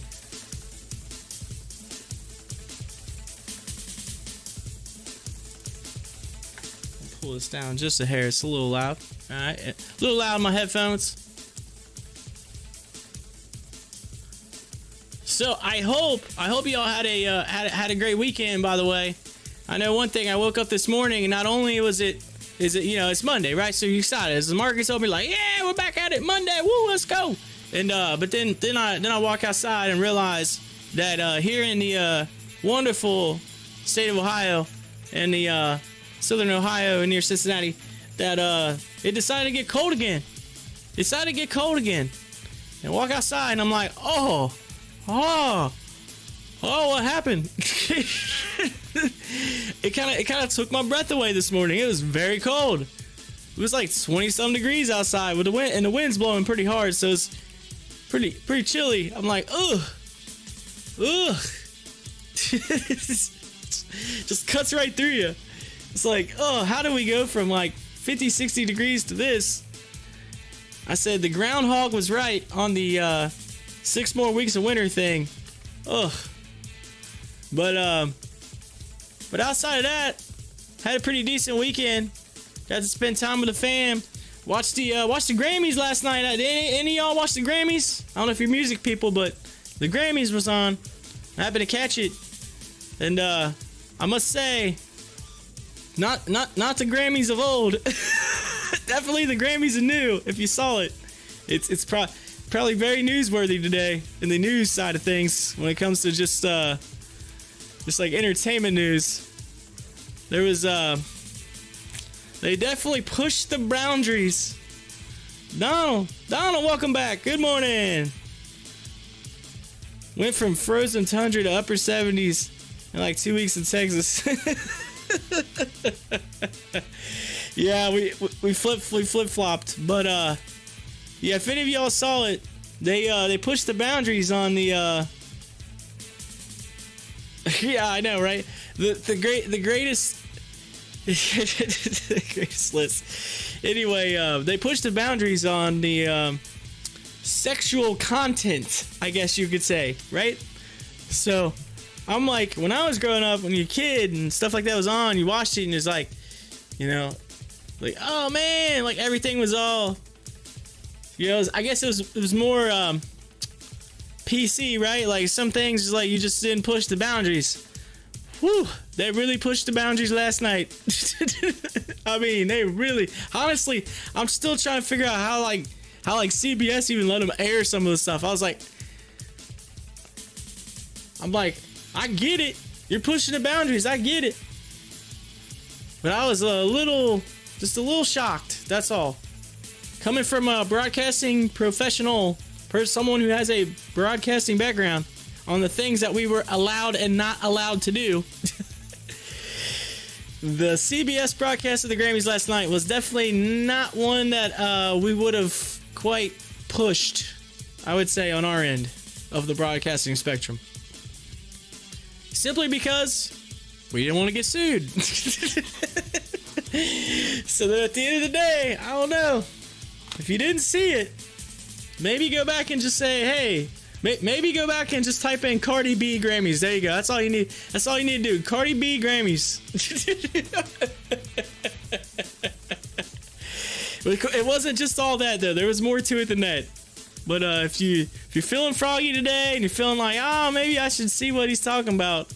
I'll pull this down just a hair. It's a little loud. All right, a little loud in my headphones. So I hope y'all had a great weekend. By the way, I know one thing. I woke up this morning and not only is it it's Monday, right? So you're excited as the market's open, like, yeah, we're back at it Monday. Woo, let's go. And but then I walk outside and realize that here in the wonderful state of Ohio and the southern Ohio near Cincinnati, that it decided to get cold again. And walk outside and I'm like, oh, what happened? It kind of took my breath away this morning. It was very cold. It was like 20-some degrees outside with the wind, and the wind's blowing pretty hard, so it's pretty chilly. I'm like, ugh. Just cuts right through you. It's like, oh, how do we go from like 50, 60 degrees to this? I said the groundhog was right on the 6 more weeks of winter thing. Ugh. But outside of that, had a pretty decent weekend. Got to spend time with the fam. Watched the Grammys last night. Any of y'all watch the Grammys? I don't know if you're music people, but the Grammys was on. I happened to catch it, and I must say, not the Grammys of old. Definitely the Grammys of new. If you saw it, it's probably very newsworthy today in the news side of things when it comes to just like entertainment news. There was they definitely pushed the boundaries. Donald, welcome back. Good morning. Went from frozen tundra to upper 70s in like 2 weeks in Texas. Yeah, we flip-flopped, but yeah, if any of y'all saw it, they pushed the boundaries on the yeah, I know, right? The greatest the greatest list. Anyway, they pushed the boundaries on the sexual content, I guess you could say, right? So I'm like, when I was growing up, when you're a kid and stuff like that was on, you watched it and it's like, you know, like, oh man, like everything was all, you know, I guess it was more PC, right? Like some things, like you just didn't push the boundaries. Whew, they really pushed the boundaries last night. I mean, they really, honestly, I'm still trying to figure out how CBS even let them air some of the stuff. I'm like, I get it. You're pushing the boundaries. I get it. But I was just a little shocked. That's all. Coming from a broadcasting professional, someone who has a broadcasting background on the things that we were allowed and not allowed to do. The CBS broadcast of the Grammys last night was definitely not one that we would have quite pushed, I would say, on our end of the broadcasting spectrum. Simply because we didn't want to get sued. So that at the end of the day, I don't know. If you didn't see it, maybe go back and just say, hey, maybe go back and just type in Cardi B Grammys. There you go. That's all you need. That's all you need to do. Cardi B Grammys. It wasn't just all that though. There was more to it than that. But if you're feeling froggy today and you're feeling like, oh, maybe I should see what he's talking about,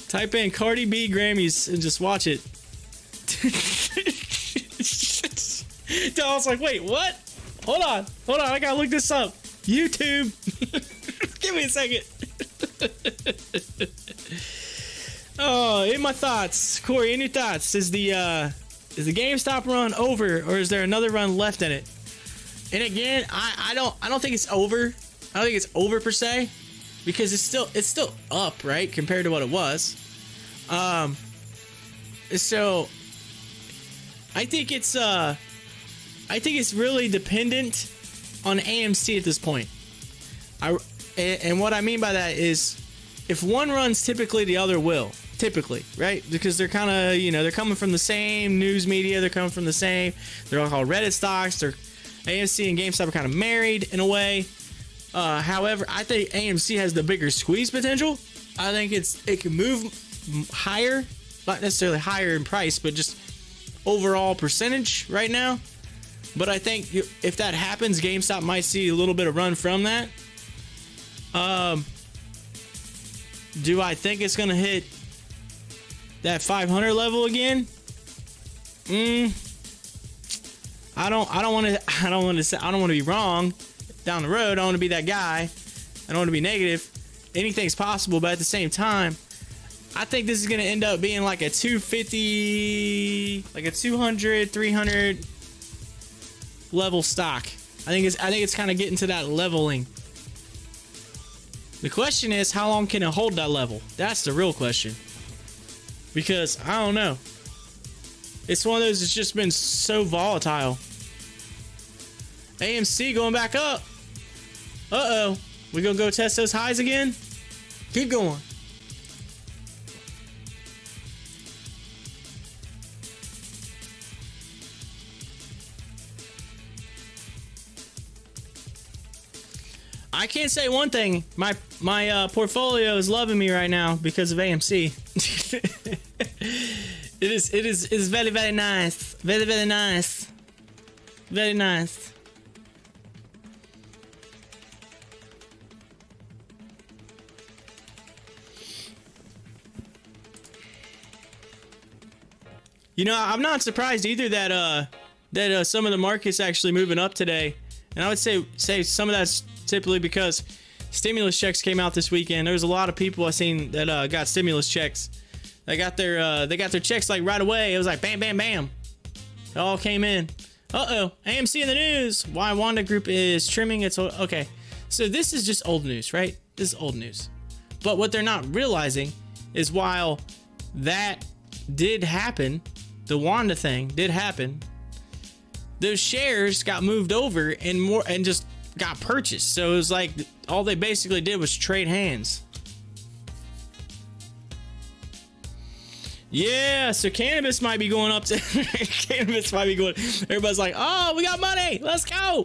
type in Cardi B Grammys and just watch it. I was like, wait, what? Hold on, I gotta look this up. YouTube. Give me a second. Oh, in my thoughts, Corey, in your thoughts, is the GameStop run over, or is there another run left in it? And again, I don't think it's over. I don't think it's over per se, because it's still up, right, compared to what it was. So I think it's really dependent on AMC at this point. And what I mean by that is, if one runs, typically the other will. Typically, right? Because they're kind of, they're coming from the same news media. They're coming from the same. They're all called Reddit stocks. AMC and GameStop are kind of married in a way. However, I think AMC has the bigger squeeze potential. I think it can move higher, not necessarily higher in price, but just overall percentage right now. But I think if that happens, GameStop might see a little bit of run from that. Do I think it's going to hit that 500 level again? I don't want to be wrong down the road. I don't want to be that guy. I don't want to be negative. Anything's possible, but at the same time, I think this is going to end up being like a 250, like a 200, 300 level stock. I think it's kind of getting to that leveling. The question is, how long can it hold that level? That's the real question. Because I don't know. It's one of those that's just been so volatile. AMC going back up. Uh-oh. We gonna go test those highs again? Keep going. I can't say one thing. My portfolio is loving me right now because of AMC. It is very, very nice. Very, very nice. Very nice. You know, I'm not surprised either that some of the market's actually moving up today. And I would say some of that's typically because stimulus checks came out this weekend. There was a lot of people I seen that got stimulus checks. They got their checks like right away. It was like bam, bam, bam. It all came in. Uh-oh. AMC in the news. Why Wanda Group is trimming its... Okay. So this is just old news, right? This is old news. But what they're not realizing is while that did happen, the Wanda thing did happen, those shares got moved over and just got purchased. So it was like all they basically did was trade hands. Yeah, so cannabis might be going up to cannabis might be going. Everybody's like, oh, we got money. Let's go.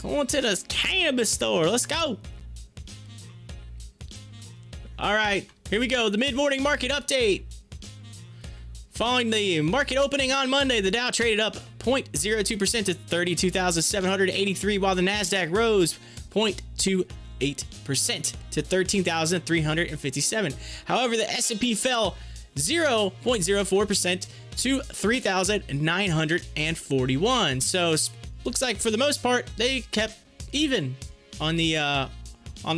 Going to the cannabis store. Let's go. All right, here we go. The mid-morning market update. Following the market opening on Monday, the Dow traded up 0.02% to 32,783, while the Nasdaq rose 0.28% to 13,357. However, the S&P fell 0.04% to 3,941. So looks like for the most part they kept even on the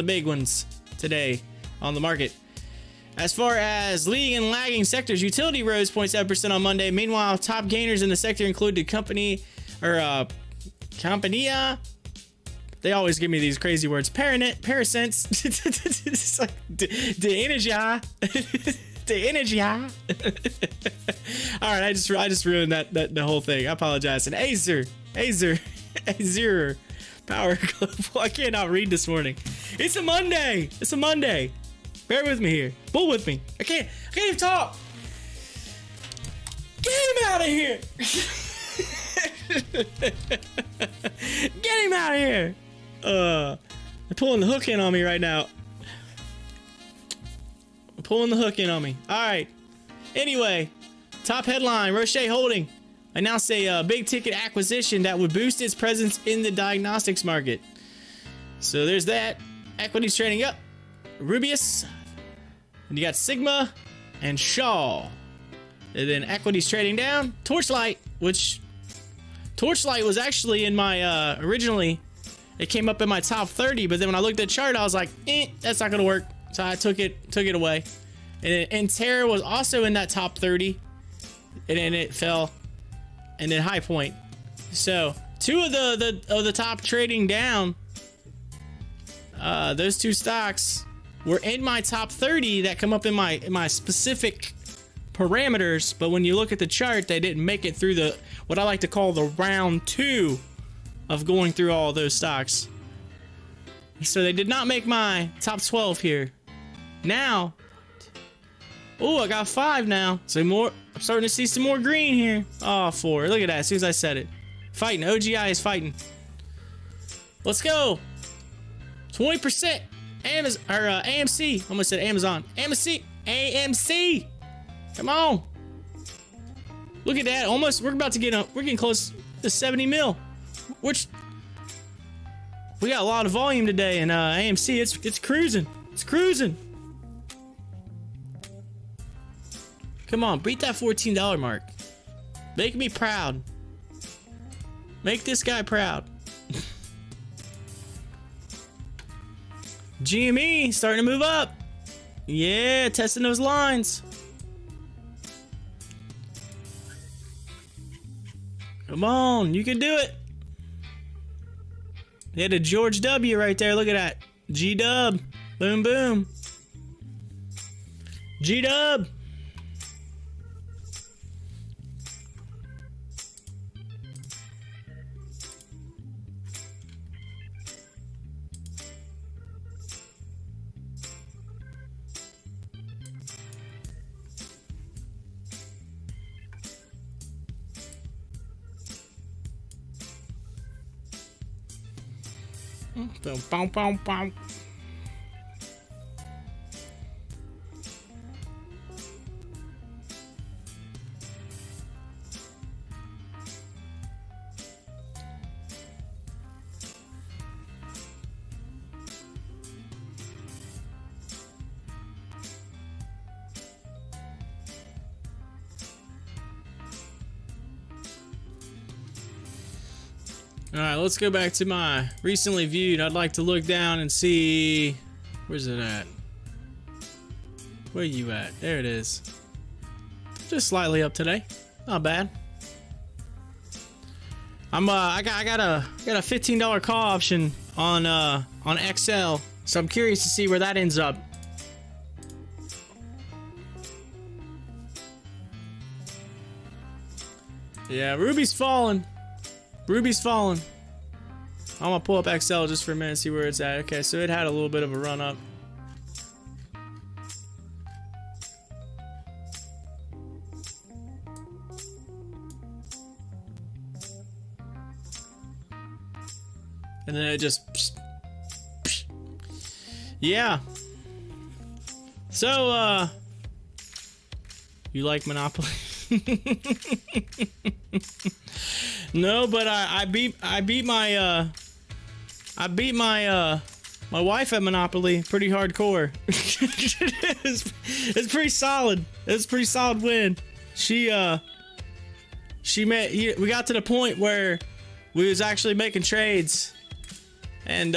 big ones today on the market. As far as leading and lagging sectors, utility rose 0.7% on Monday. Meanwhile, top gainers in the sector included Compania. They always give me these crazy words. Parasense. It's like the energy. The energy. All right, I just ruined the whole thing. I apologize. And Azer Power Global. I cannot read this morning. It's a Monday. Bear with me here. Bull with me. I can't even talk. Get him out of here. Get him out of here. They're pulling the hook in on me right now. All right. Anyway, top headline. Roche Holding announced a big ticket acquisition that would boost its presence in the diagnostics market. So there's that. Equities trading up. Rubius, and you got Sigma and Shaw. And then equities trading down. Torchlight, which Torchlight was actually in my originally it came up in my top 30, but then when I looked at the chart I was like, that's not gonna work, so I took it away. And Terra was also in that top 30, and then it fell, and then High Point. So two of the top trading down, those two stocks were in my top 30 that come up in my specific parameters, but when you look at the chart, they didn't make it through the what I like to call the round 2 of going through all those stocks. So they did not make my top 12 here. Now, oh, I got 5 now. So more, I'm starting to see some more green here. Oh, 4. Look at that. As soon as I said it, fighting. OGI is fighting. Let's go. 20%. AMC. I almost said Amazon. AMC. Come on. Look at that. Almost. We're about to get up. We're getting close to 70 mil. Which we got a lot of volume today, and AMC. It's cruising. It's cruising. Come on, beat that $14 mark. Make me proud. Make this guy proud. GME starting to move up. Yeah, testing those lines. Come on, you can do it. They had a George W right there. Look at that. G-Dub. Boom, boom. G-Dub. Boom, boom, boom. All right, let's go back to my recently viewed. I'd like to look down and see, where's it at? Where are you at? There it is. Just slightly up today. Not bad. I got a $15 call option on XL, so I'm curious to see where that ends up. Yeah, Ruby's falling. Ruby's falling. I'm gonna pull up XL just for a minute, see where it's at. Okay, so it had a little bit of a run up. And then it just... Yeah. So, you like Monopoly? No, but I beat my my wife at Monopoly pretty hardcore. It's pretty solid. It's a pretty solid win. We got to the point where we was actually making trades, and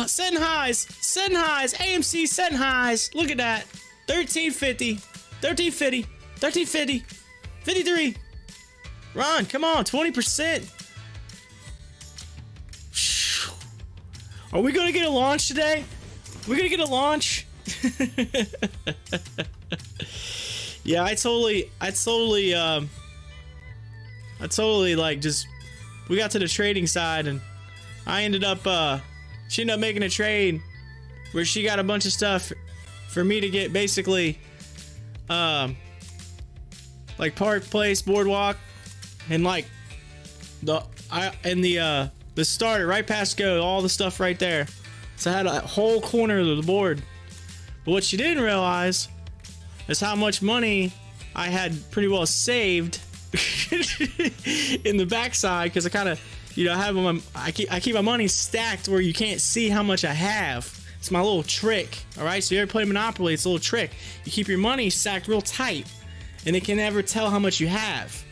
setting highs, AMC setting highs. Look at that, 1350, 53. Ron, come on, 20%. Are we gonna get a launch today? We're gonna get a launch. Yeah, I totally like just, we got to the trading side and I ended up, she ended up making a trade where she got a bunch of stuff for me to get, basically, like Park Place, Boardwalk, and like the starter right past go, all the stuff right there. So I had a whole corner of the board. But what she didn't realize is how much money I had pretty well saved in the backside, because I kind of, I keep my money stacked where you can't see how much I have. It's my little trick. All right, so you ever play Monopoly? It's a little trick. You keep your money stacked real tight, and it can never tell how much you have.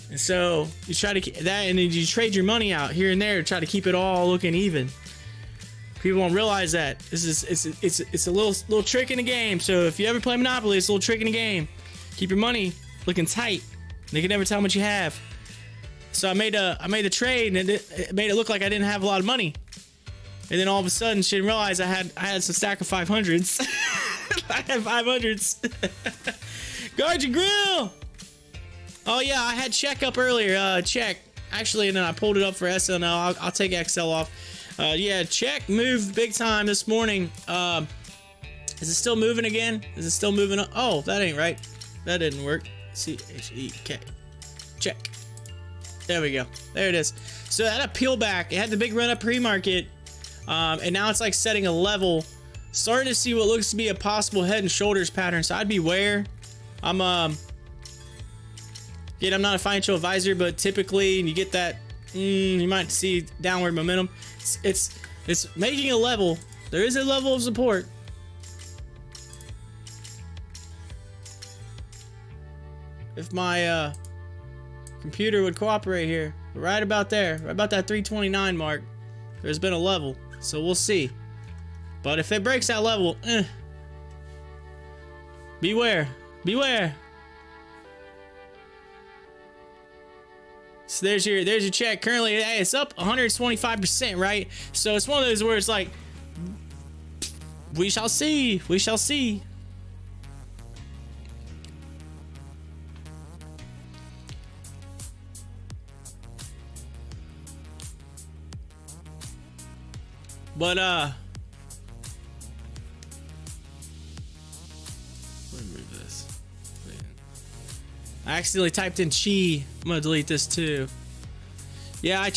And so you try to that, and then you trade your money out here and there to try to keep it all looking even. People won't realize that it's a little trick in the game. So if you ever play Monopoly, it's a little trick in the game. Keep your money looking tight. They can never tell how much you have. So I made a trade, and it made it look like I didn't have a lot of money. And then all of a sudden, she didn't realize I had some stack of 500s. I had 500s. Guard your grill. Oh yeah, I had check up earlier. Check actually, and then I pulled it up for SNL. I'll take XL off. Yeah, check moved big time this morning. Is it still moving again? Is it still moving up? Oh, that ain't right. That didn't work. CHEK. Check. There we go. There it is. So that had a peel back. It had the big run up pre-market, and now it's like setting a level. Starting to see what looks to be a possible head and shoulders pattern. So I'd beware. Again, I'm not a financial advisor, but typically you get that, you might see downward momentum. It's making a level. There is a level of support. if my computer would cooperate here. Right about there, right about that 329 mark, there's been a level, so we'll see. But if it breaks that level, beware, beware. So there's your check. Currently, hey, it's up 125%, right? So it's one of those where it's like, we shall see, we shall see. But let me move this. I accidentally typed in chi. I'm gonna delete this too. Yeah, I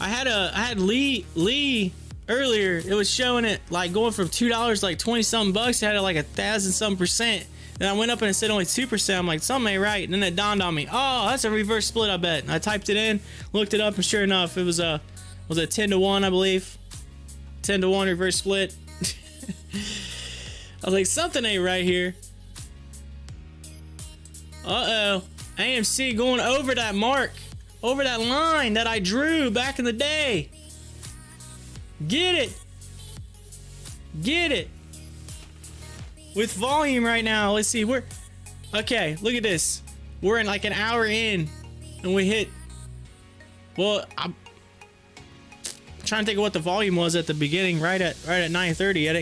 had Lee earlier. It was showing it like going from $2 like 20 something bucks. It had like 1,000 something percent. Then I went up and it said only 2%. I'm like, something ain't right. And then it dawned on me, oh, that's a reverse split, I bet. And I typed it in, looked it up, and sure enough, it was a 10-to-1, I believe. 10-to-1 reverse split. I was like, something ain't right here. Uh-oh. AMC going over that mark. Over that line that I drew back in the day. Get it. Get it. With volume right now. Let's see. Okay, look at this. We're in like an hour in. And we hit... Well, I'm trying to think of what the volume was at the beginning, right at 9:30. I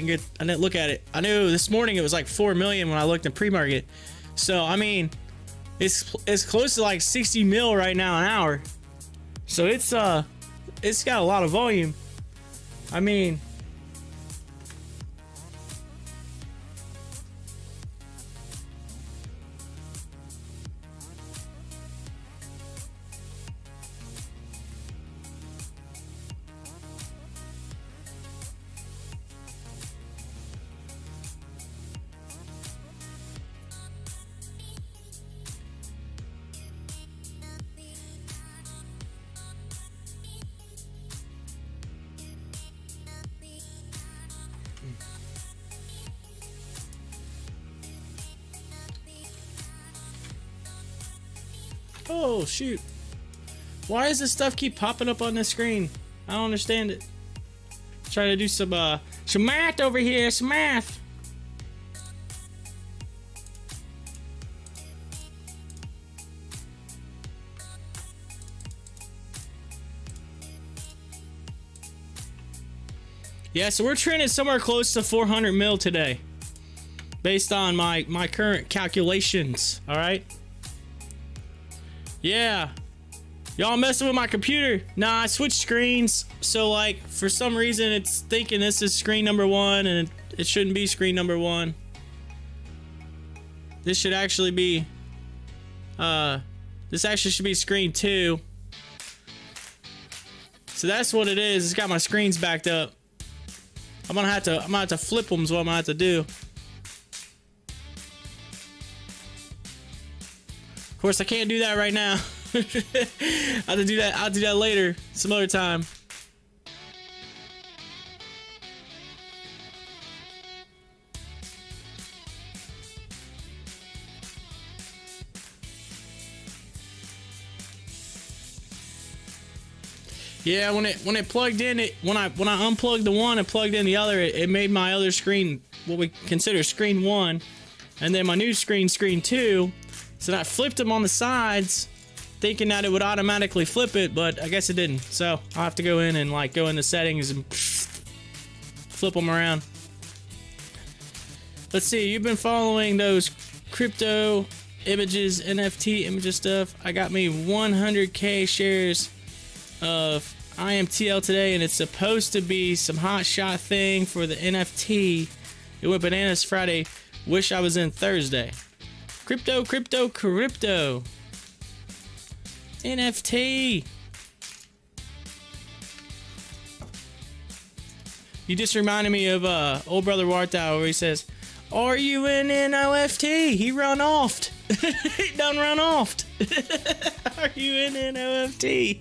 didn't look at it. I knew this morning it was like 4 million when I looked in pre-market. So I mean, it's close to like 60 mil right now an hour. So it's got a lot of volume. I mean, oh shoot, why does this stuff keep popping up on the screen? I don't understand it. Try to do some math over here, some math. Yeah, so we're trending somewhere close to 400 mil today, based on my current calculations. All right. Yeah, y'all messing with my computer? Nah, I switched screens. So like, for some reason, it's thinking this is screen number 1, and it shouldn't be screen number 1. This should actually be, this actually should be screen 2. So that's what it is. It's got my screens backed up. I'm gonna have to flip them. Is what I'm gonna have to do. Of course, I can't do that right now. I'll do that. I'll do that later, some other time. Yeah, when it plugged in, when I unplugged the one and plugged in the other, it made my other screen what we consider screen 1, and then my new screen 2. So I flipped them on the sides, thinking that it would automatically flip it, but I guess it didn't. So I'll have to go in and like go into settings and flip them around. Let's see. You've been following those crypto images, NFT images stuff. I got me 100K shares of IMTL today, and it's supposed to be some hot shot thing for the NFT. It went bananas Friday. Wish I was in Thursday. Crypto. NFT. You just reminded me of old brother Warthow, where he says, "Are you in NOFT?" He run off. He done run off. Are you in NOFT?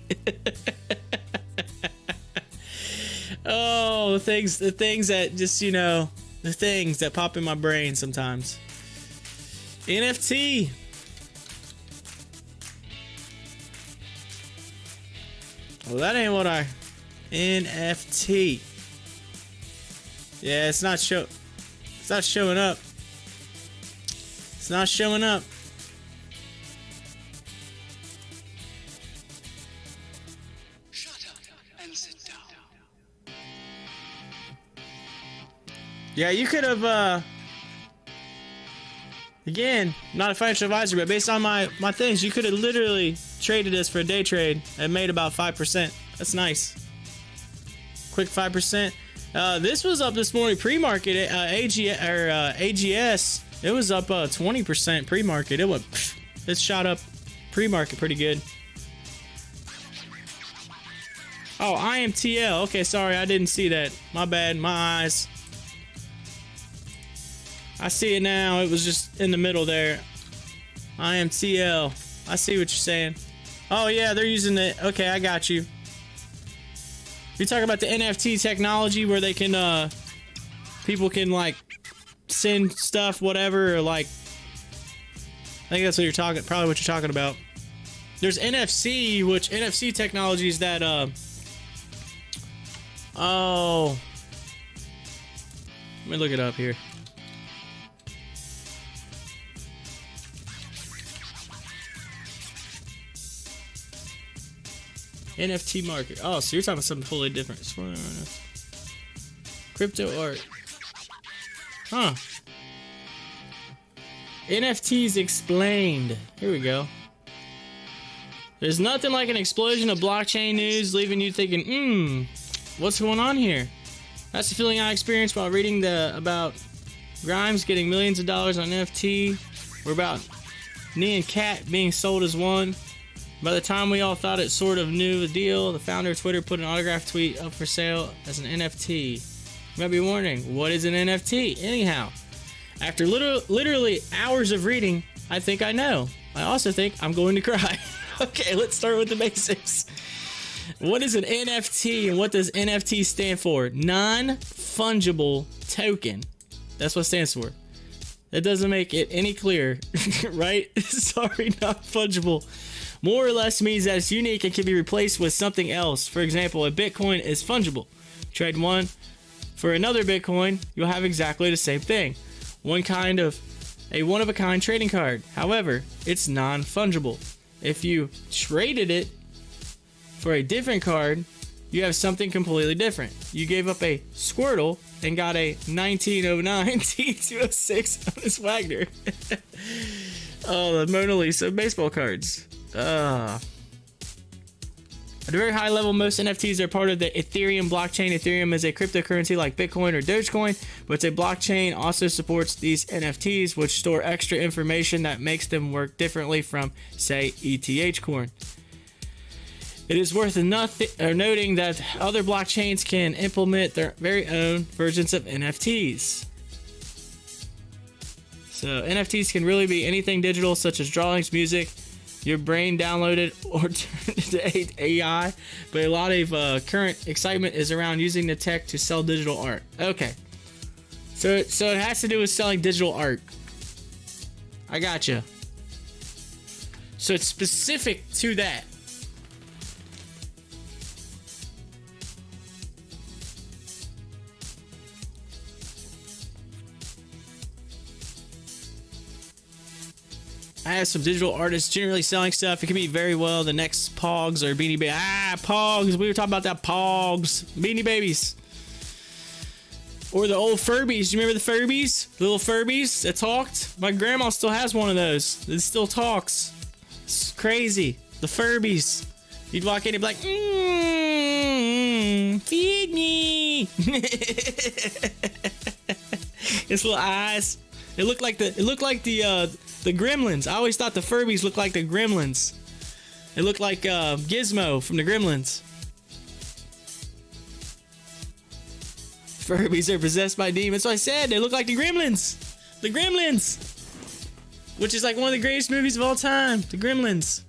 Oh, the things that just, you know, the things that pop in my brain sometimes. NFT. Well, that ain't what I... NFT. Yeah, it's not showing up. It's not showing up. Shut up and sit down. Yeah, you could have, again, not a financial advisor, but based on my things, you could have literally traded this for a day trade and made about 5%. That's nice. Quick 5%. This was up this morning pre-market. AGS, it was up 20% pre-market. It shot up pre-market pretty good. Oh, IMTL. Okay, sorry, I didn't see that. My bad, my eyes. I see it now. It was just in the middle there. IMTL. I see what you're saying. Oh yeah, they're using it. Okay, I got you. You're talking about the NFT technology where they can, people can like send stuff, whatever, or like, I think that's what you're talking, probably what you're talking about. There's NFC, which NFC technology is that, oh, let me look it up here. NFT market. Oh, so you're talking about something totally different. Crypto art. Huh. NFTs explained. Here we go. There's nothing like an explosion of blockchain news leaving you thinking, what's going on here? That's the feeling I experienced while reading about Grimes getting millions of dollars on NFT. We're about Knee and Cat being sold as one. By the time we all thought it sort of knew the deal, the founder of Twitter put an autographed tweet up for sale as an NFT. You might be wondering, what is an NFT? Anyhow, after literally hours of reading, I think I know. I also think I'm going to cry. Okay, let's start with the basics. What is an NFT and what does NFT stand for? Non-fungible token. That's what it stands for. That doesn't make it any clearer, right? Sorry, not fungible. More or less means that it's unique and can be replaced with something else. For example, a Bitcoin is fungible. Trade one for another Bitcoin, you'll have exactly the same thing. A one-of-a-kind trading card. However, it's non-fungible. If you traded it for a different card, you have something completely different. You gave up a Squirtle and got a 1909 T206 on his Wagner. Oh, the Mona Lisa of baseball cards. At a very high level, most NFTs are part of the Ethereum blockchain. Ethereum is a cryptocurrency like Bitcoin or Dogecoin, but the blockchain also supports these NFTs, which store extra information that makes them work differently from, say, ETH coin. It is worth noting that other blockchains can implement their very own versions of NFTs. So NFTs can really be anything digital, such as drawings, music, your brain downloaded or turned into AI, but a lot of current excitement is around using the tech to sell digital art. Okay, so it has to do with selling digital art. I gotcha. So it's specific to that. I have some digital artists generally selling stuff. It can be very well the next Pogs or Beanie Babies. Pogs. We were talking about that Pogs. Beanie Babies. Or the old Furbies. You remember the Furbies? The little Furbies that talked? My grandma still has one of those. It still talks. It's crazy. The Furbies. You'd walk in and be like, feed me. Its little eyes. It looked like the Gremlins. I always thought the Furbies looked like the Gremlins. It looked like Gizmo from the Gremlins. Furbies are possessed by demons. So I said they look like the Gremlins. The Gremlins. Which is like one of the greatest movies of all time. The Gremlins.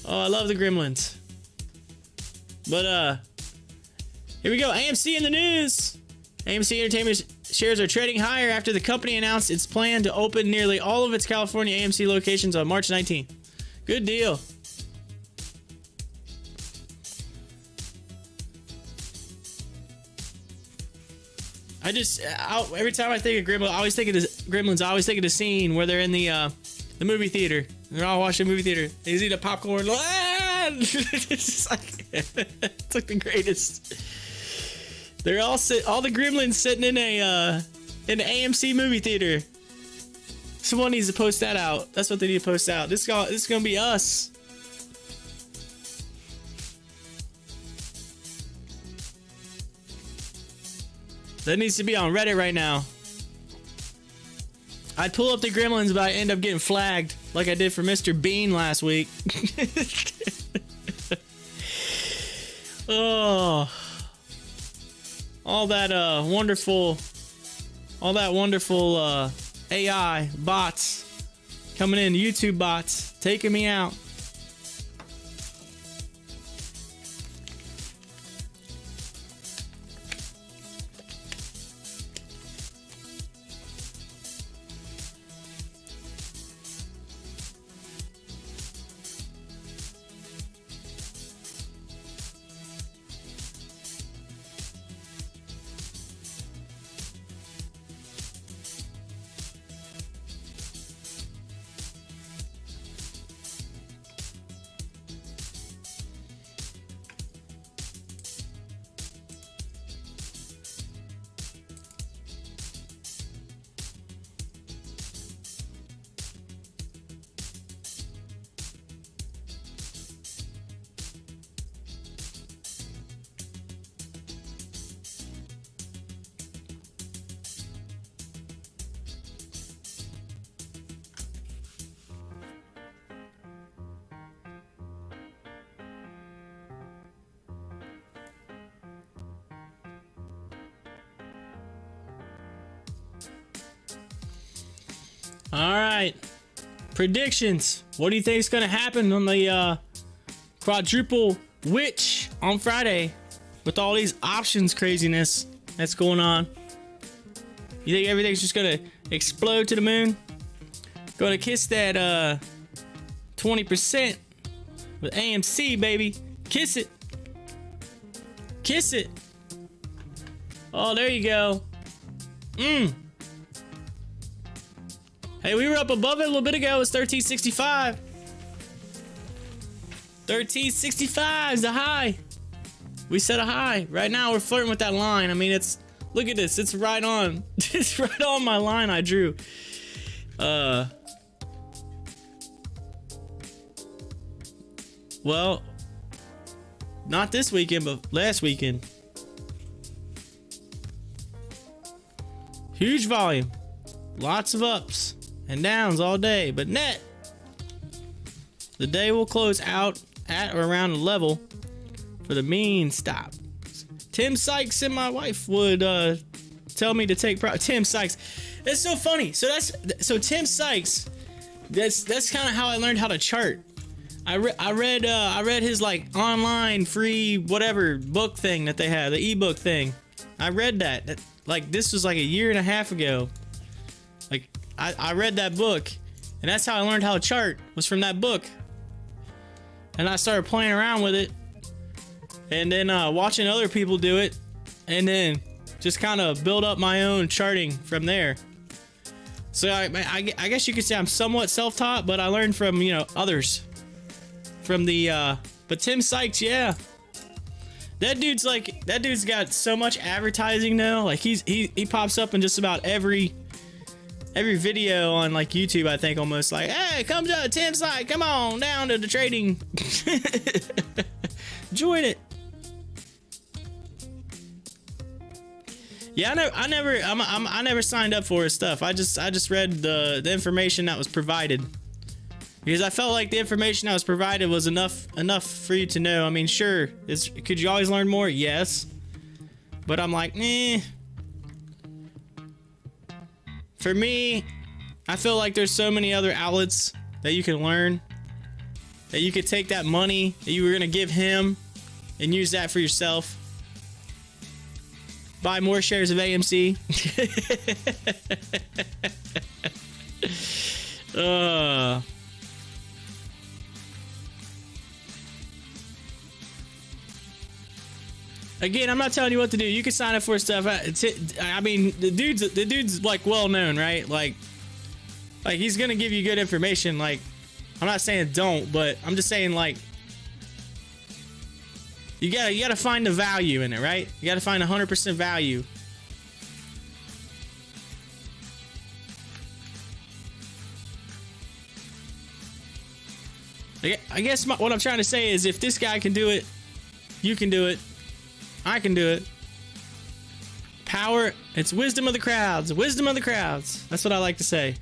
Oh, I love the Gremlins. But here we go. AMC in the news. AMC Entertainment shares are trading higher after the company announced its plan to open nearly all of its California AMC locations on March 19th. Good deal. every time I think of Gremlins, I always think of Gremlins. I always think of the scene where they're in the movie theater. They're all watching the movie theater. They eat the popcorn. It's just like it's like the greatest. They're all the Gremlins sitting in the AMC movie theater. Someone needs to post that out. That's what they need to post out. This is gonna be us. That needs to be on Reddit right now. I'd pull up the Gremlins, but I end up getting flagged like I did for Mr. Bean last week. Oh, all that wonderful AI bots coming in, YouTube bots taking me out. All right, predictions. What do you think is going to happen on the quadruple witch on Friday with all these options craziness that's going on? You think everything's just going to explode to the moon? Going to kiss that 20% with AMC, baby. Kiss it. Kiss it. Oh, there you go. Hey, we were up above it a little bit ago. It was 1365. 1365 is the high. We set a high. Right now, we're flirting with that line. I mean, look at this. It's right on. It's right on my line I drew. Well, not this weekend, but last weekend. Huge volume. Lots of ups and downs all day, but net, the day will close out at or around the level for the mean stop. Tim Sykes and my wife would tell me to take Tim Sykes. It's so funny. So Tim Sykes. That's kind of how I learned how to chart. I read his like online free whatever book thing that they had, the ebook thing. I read that. Like this was like a year and a half ago. Like I read that book, and that's how I learned how to chart, was from that book. And I started playing around with it, and then watching other people do it, and then just kind of build up my own charting from there. So I guess you could say I'm somewhat self-taught, but I learned from others. From the but Tim Sykes, yeah, that dude's got so much advertising now. Like he pops up in just about every video on like YouTube, I think, almost like, hey, come to Tim Sykes, come on down to the trading. Join it. Yeah, I never signed up for his stuff. I just read the information that was provided, because I felt like the information that was provided was enough for you to know. I mean, sure, could you always learn more? Yes, but I'm like, for me, I feel like there's so many other outlets that you can learn, that you could take that money that you were gonna give him and use that for yourself. Buy more shares of AMC. Again, I'm not telling you what to do. You can sign up for stuff. I mean, the dude's like well known, right? Like he's gonna give you good information. Like, I'm not saying don't, but I'm just saying like you gotta find the value in it, right? You gotta find 100% value. I guess what I'm trying to say is if this guy can do it, you can do it. I can do it. Power, it's wisdom of the crowds. Wisdom of the crowds. That's what I like to say.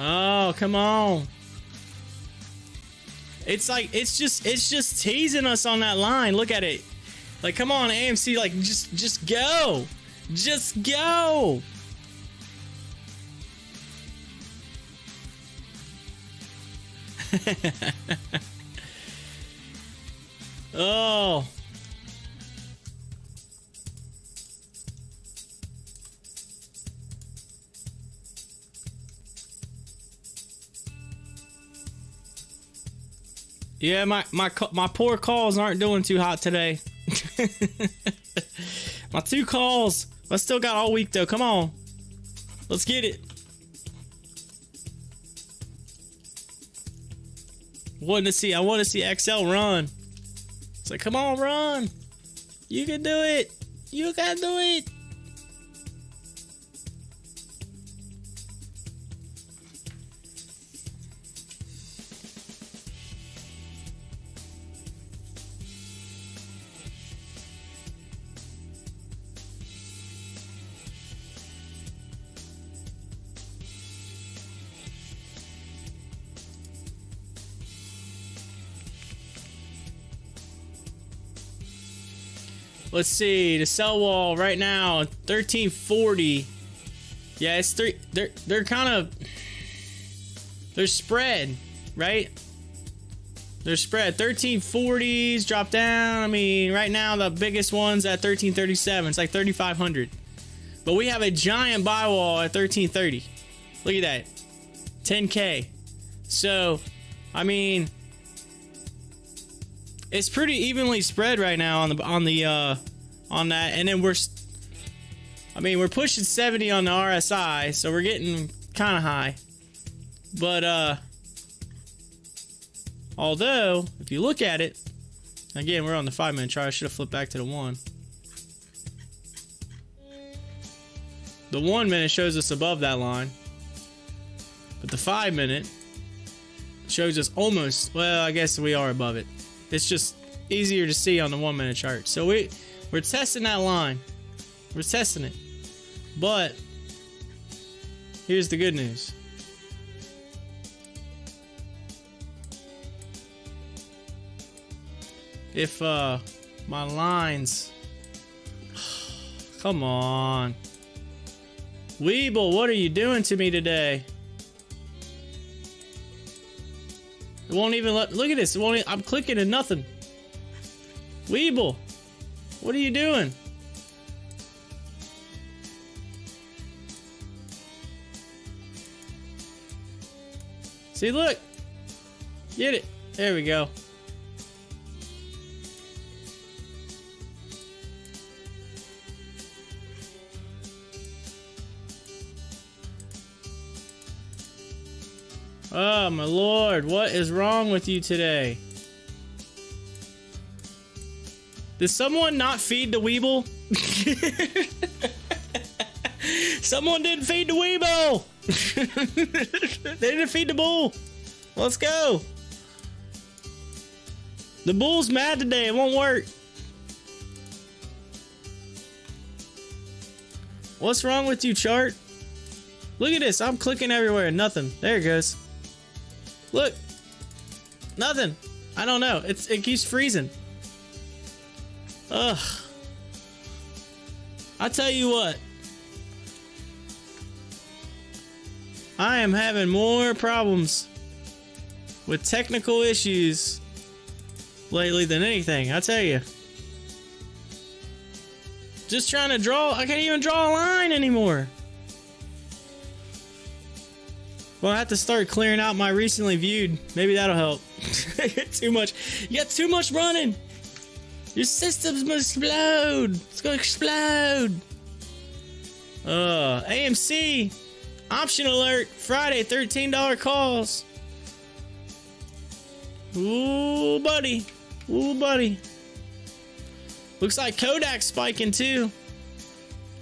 Oh, come on. It's like it's just teasing us on that line. Look at it. Like, come on, AMC, like just go. Just go. Oh. Yeah, my poor calls aren't doing too hot today. My 2 calls. I still got all week though. Come on. Let's get it. I want to see XL run. It's like, come on, run. You can do it. You can do it. Let's see, the sell wall right now 1340. Yeah, it's they're kind of, they're spread, right? They're spread. 1340s drop down. I mean, right now the biggest one's at 1337. It's like 3500. But we have a giant buy wall at 1330. Look at that. 10K. So, I mean, it's pretty evenly spread right now on that, and then we're pushing 70 on the RSI, so we're getting kind of high. But although if you look at it, again, we're on the 5-minute chart. I should have flipped back to the 1. The 1 minute shows us above that line, but the 5-minute shows us almost. Well, I guess we are above it. It's just easier to see on the 1 minute chart. So we're testing that line. We're testing it. But here's the good news. If my lines, come on, WEBULL, what are you doing to me today? It won't even look at this. It won't. I'm clicking and nothing. WEBULL, what are you doing? See, look. Get it. There we go. Oh my lord, what is wrong with you today? Did someone not feed the WEBULL? Someone didn't feed the WEBULL! They didn't feed the bull. Let's go. The bull's mad today, it won't work. What's wrong with you, chart? Look at this, I'm clicking everywhere, nothing. There it goes. Look, nothing. I don't know. It keeps freezing. Ugh. I tell you what. I am having more problems with technical issues lately than anything, I tell you. Just trying to draw, I can't even draw a line anymore. Well, I have to start clearing out my recently viewed. Maybe that'll help. Too much. You got too much running. Your system's gonna explode. It's gonna explode. AMC. Option alert. Friday, $13 calls. Ooh, buddy. Ooh, buddy. Looks like Kodak spiking too.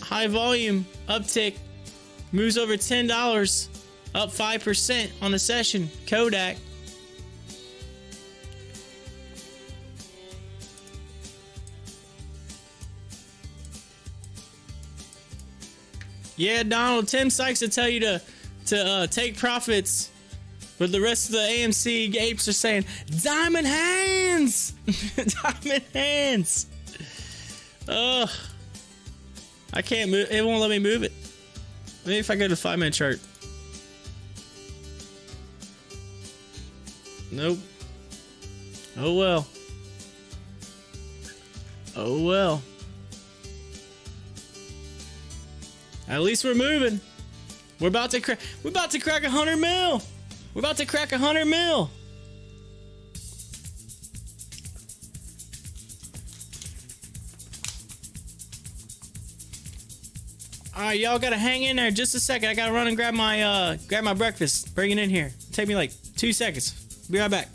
High volume uptick. Moves over $10. Up 5% on the session. Kodak. Yeah, Donald. Tim Sykes will tell you to take profits, but the rest of the AMC apes are saying diamond hands. Diamond hands. Ugh. I can't move. It won't let me move it. Maybe if I go to the 5-minute chart. Nope. Oh well. Oh well. At least we're moving. We're about to crack 100 mil. We're about to crack 100 mil. All right, y'all gotta hang in there just a second. I gotta run and grab my breakfast. Bring it in here. Take me like 2 seconds. Be right back.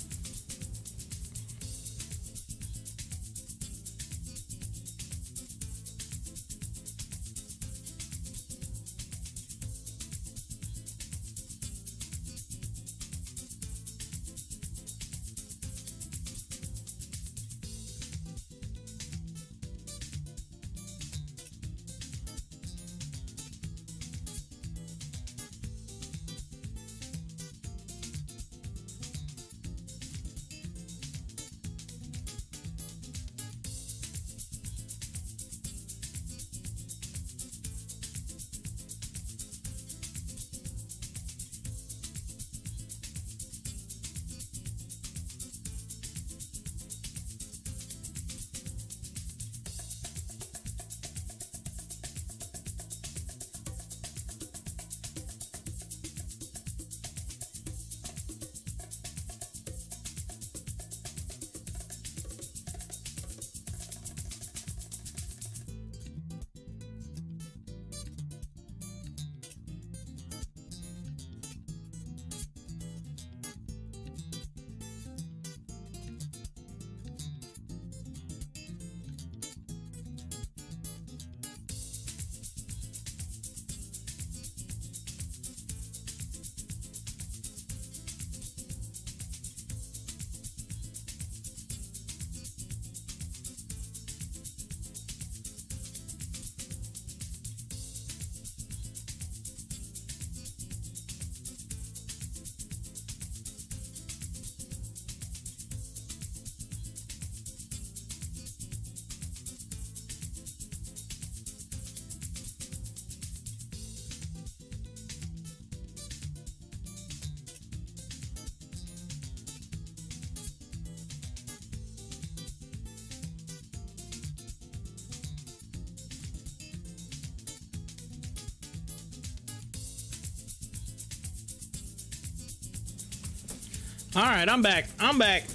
All right, I'm back. I'm back.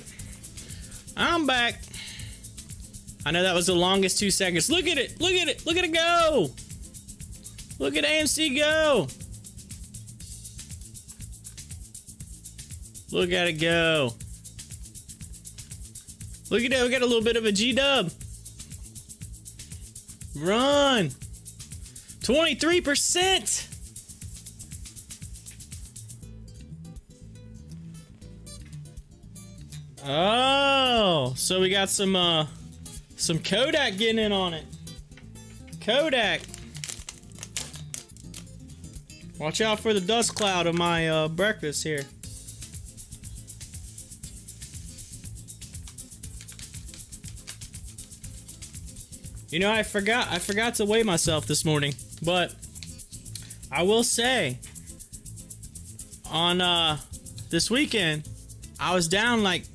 I know that was the longest 2 seconds. Look at it. Look at it. Look at it go. Look at AMC go. Look at it go. Look at that. We got a little bit of a G-dub. Run. 23%. Oh, so we got some Kodak getting in on it. Kodak. Watch out for the dust cloud of my breakfast here. You know, I forgot to weigh myself this morning, but I will say on this weekend I was down like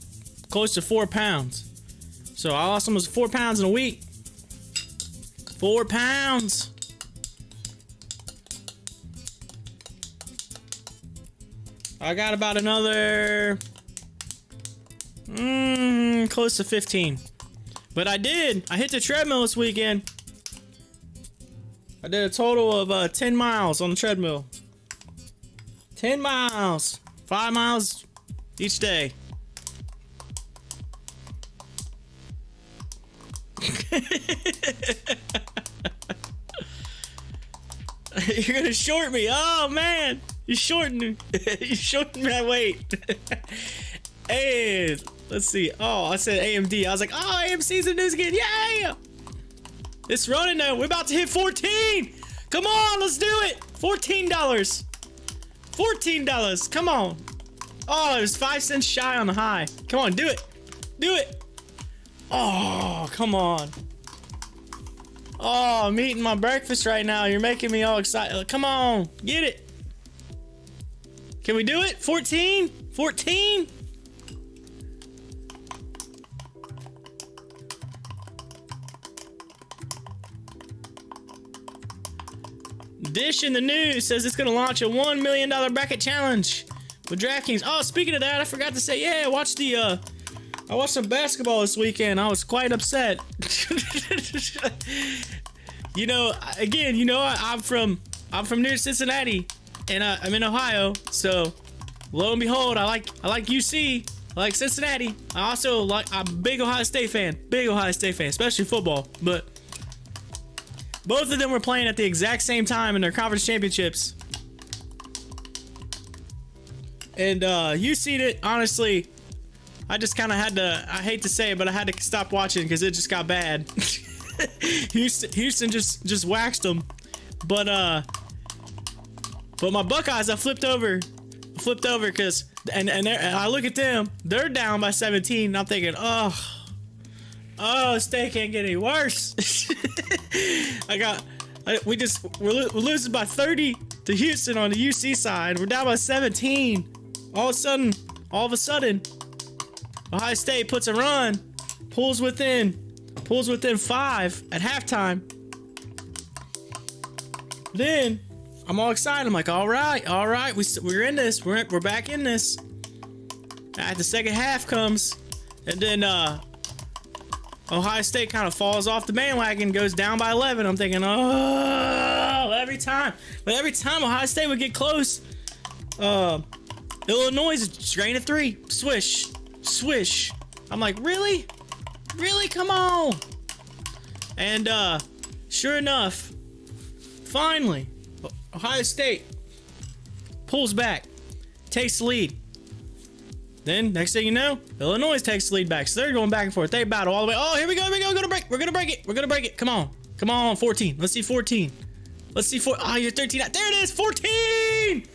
close to 4 pounds. So I lost almost 4 pounds in a week. 4 pounds. I got about another close to 15. But I hit the treadmill this weekend. I did a total of 10 miles on the treadmill. 10 miles. 5 miles each day. You're gonna short me. Oh man, you shortened my weight. Hey, let's see. Oh, I said AMD. I was like, oh, AMC's in the news again. Yeah, it's running now. We're about to hit 14. Come on, let's do it. $14. $14. Come on. Oh, it was 5 cents shy on the high. Come on, do it. Do it. Oh, come on. Oh, I'm eating my breakfast right now. You're making me all excited. Come on, get it. Can we do it? 14? 14? Dish in the news says it's going to launch a $1 million bracket challenge with DraftKings. Oh, speaking of that, I forgot to say, yeah, I watched some basketball this weekend. I was quite upset. You know, again, you know, I'm from near Cincinnati, and I'm in Ohio. So, lo and behold, I like UC, I like Cincinnati. I also I'm a big Ohio State fan, especially football. But both of them were playing at the exact same time in their conference championships, and UC did, honestly. I just kind of had to, I hate to say it, but I had to stop watching because it just got bad. Houston just waxed them. But my Buckeyes, I flipped over because, and I look at them, they're down by 17, and I'm thinking, oh, this day can't get any worse. We're losing by 30 to Houston on the UC side. We're down by 17. All of a sudden, Ohio State puts a run, pulls within 5 at halftime. Then I'm all excited. I'm like, all right, we're in this. We're back in this. At the second half comes, and then Ohio State kind of falls off the bandwagon, goes down by 11. I'm thinking, oh, every time Ohio State would get close, Illinois is drain a 3, swish. I'm like, really? Come on. And sure enough, finally, Ohio State pulls back, takes the lead. Then next thing you know, Illinois takes the lead back. So they're going back and forth. They battle all the way. Oh, here we go. We're gonna break it. Come on, 14. Let's see 14. Let's see 4. Oh, you're 13. There it is, 14.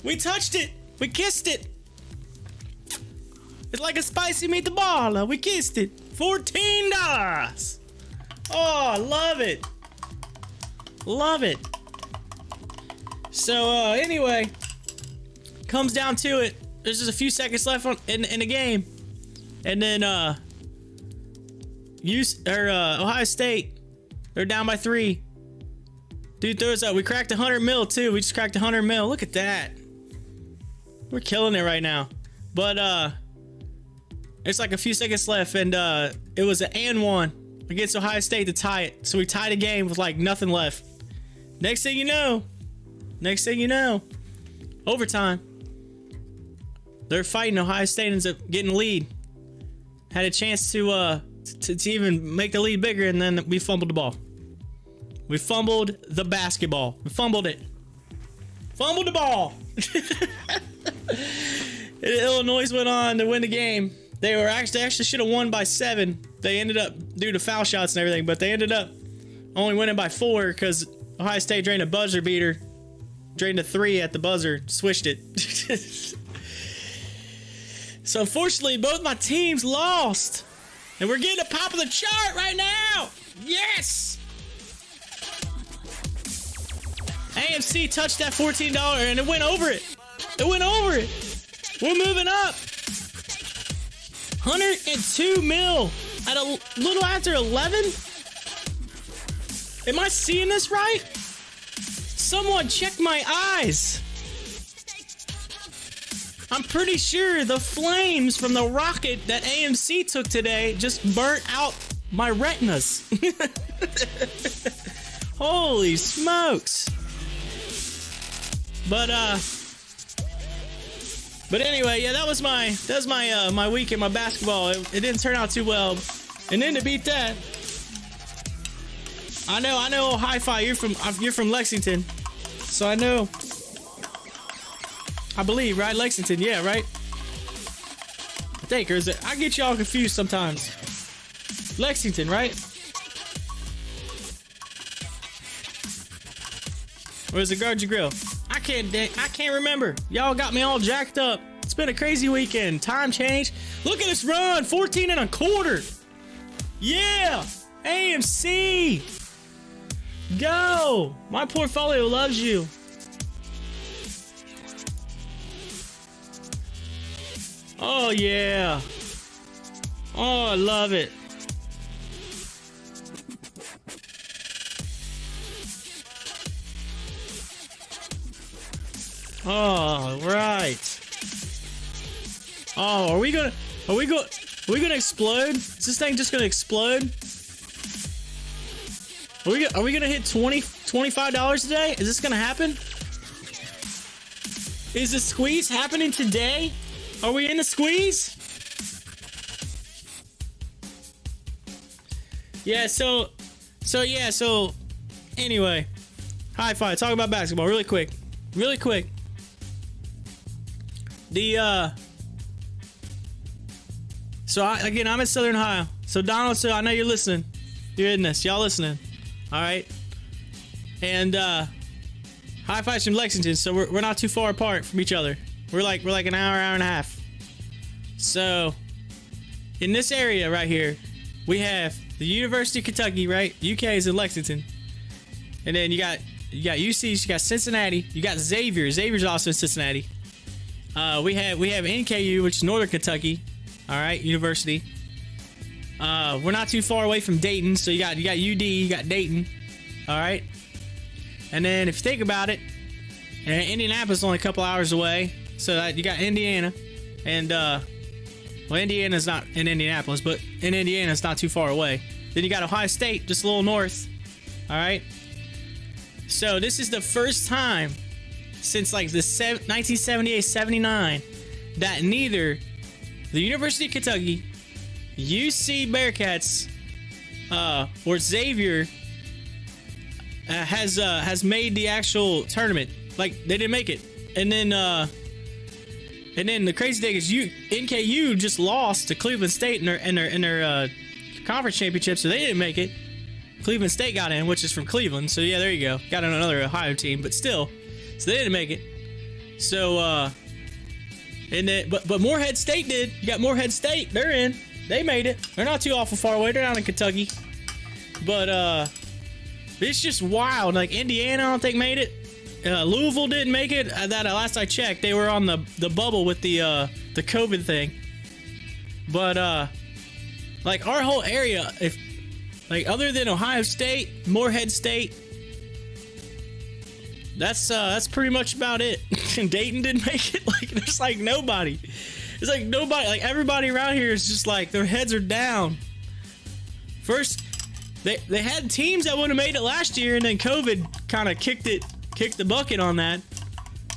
We touched it. We kissed it. It's like a spicy meatball. We kissed it. $14. Oh, love it. So anyway, comes down to it. There's just a few seconds left in the game, and then Ohio State, they're down by 3. Dude throws up. We cracked 100 mil too. We just cracked 100 mil. Look at that. We're killing it right now. But it's like a few seconds left, and it was an and 1 against Ohio State to tie it. So we tied a game with like nothing left. Next thing you know, overtime. They're fighting. Ohio State ends up getting the lead. Had a chance to even make the lead bigger, and then we fumbled the ball. We fumbled the basketball. We fumbled it. Fumbled the ball. Illinois went on to win the game. They actually should have won by 7. They ended up, due to foul shots and everything, but they ended up only winning by 4 because Ohio State drained a buzzer beater, drained a 3 at the buzzer, swished it. So unfortunately, both my teams lost, and we're getting the pop of the chart right now. Yes. AMC touched that $14 and it went over it. We're moving up. 102 mil at a little after 11? Am I seeing this right? Someone check my eyes. I'm pretty sure the flames from the rocket that AMC took today just burnt out my retinas. Holy smokes. But anyway, yeah, that was my my week in my basketball. It didn't turn out too well. And then to beat that, I know Hi-Fi, you're from Lexington. So I know, I believe, right? Lexington, yeah, right? I think, or is it? I get y'all confused sometimes. Lexington, right? Or is it Guard Your Grill? I can't remember. Y'all got me all jacked up. It's been a crazy weekend. Time change. Look at us run, 14 and a quarter. Yeah, AMC. Go. My portfolio loves you. Oh yeah. Oh, I love it. Oh, right. Oh, are we gonna explode? Is this thing just gonna explode? Are we gonna hit $25 today? Is this gonna happen? Is the squeeze happening today? Are we in the squeeze? Yeah, so anyway, Hi-Fi, talk about basketball really quick. I'm in Southern Ohio. So Donald, so I know you're listening. You're in this. Y'all listening. All right. And Hi-Fi's from Lexington, so we're not too far apart from each other. We're like an hour and a half. So in this area right here, we have the University of Kentucky, right? UK is in Lexington. And then you got UC, you got Cincinnati, you got Xavier. Xavier's also in Cincinnati. We have NKU, which is Northern Kentucky. All right, University. We're not too far away from Dayton, so you got UD, you got Dayton. All right. And then if you think about it, Indianapolis is only a couple hours away, so you got Indiana, and well, Indiana's not in Indianapolis, but in Indiana it's not too far away. Then you got Ohio State, just a little north. All right. So this is the first time since like the 1978-79 that neither the University of Kentucky, UC Bearcats, or Xavier has made the actual tournament. Like, they didn't make it. And then the crazy thing is NKU just lost to Cleveland State in their conference championship, so they didn't make it. Cleveland State got in, which is from Cleveland. So yeah, there you go. Got another Ohio team, but still, so they didn't make it. So and then but Morehead State did. You got Morehead State. They're in. They made it. They're not too awful far away. They're down in Kentucky. But it's just wild. Like Indiana, I don't think made it. Louisville didn't make it. That last I checked, they were on the bubble with the COVID thing. But like our whole area, if like other than Ohio State, Morehead State, that's pretty much about it. And Dayton didn't make it. Like there's like nobody. It's like nobody. Like everybody around here is just like their heads are down. First, they had teams that would have made it last year, and then COVID kind of kicked the bucket on that.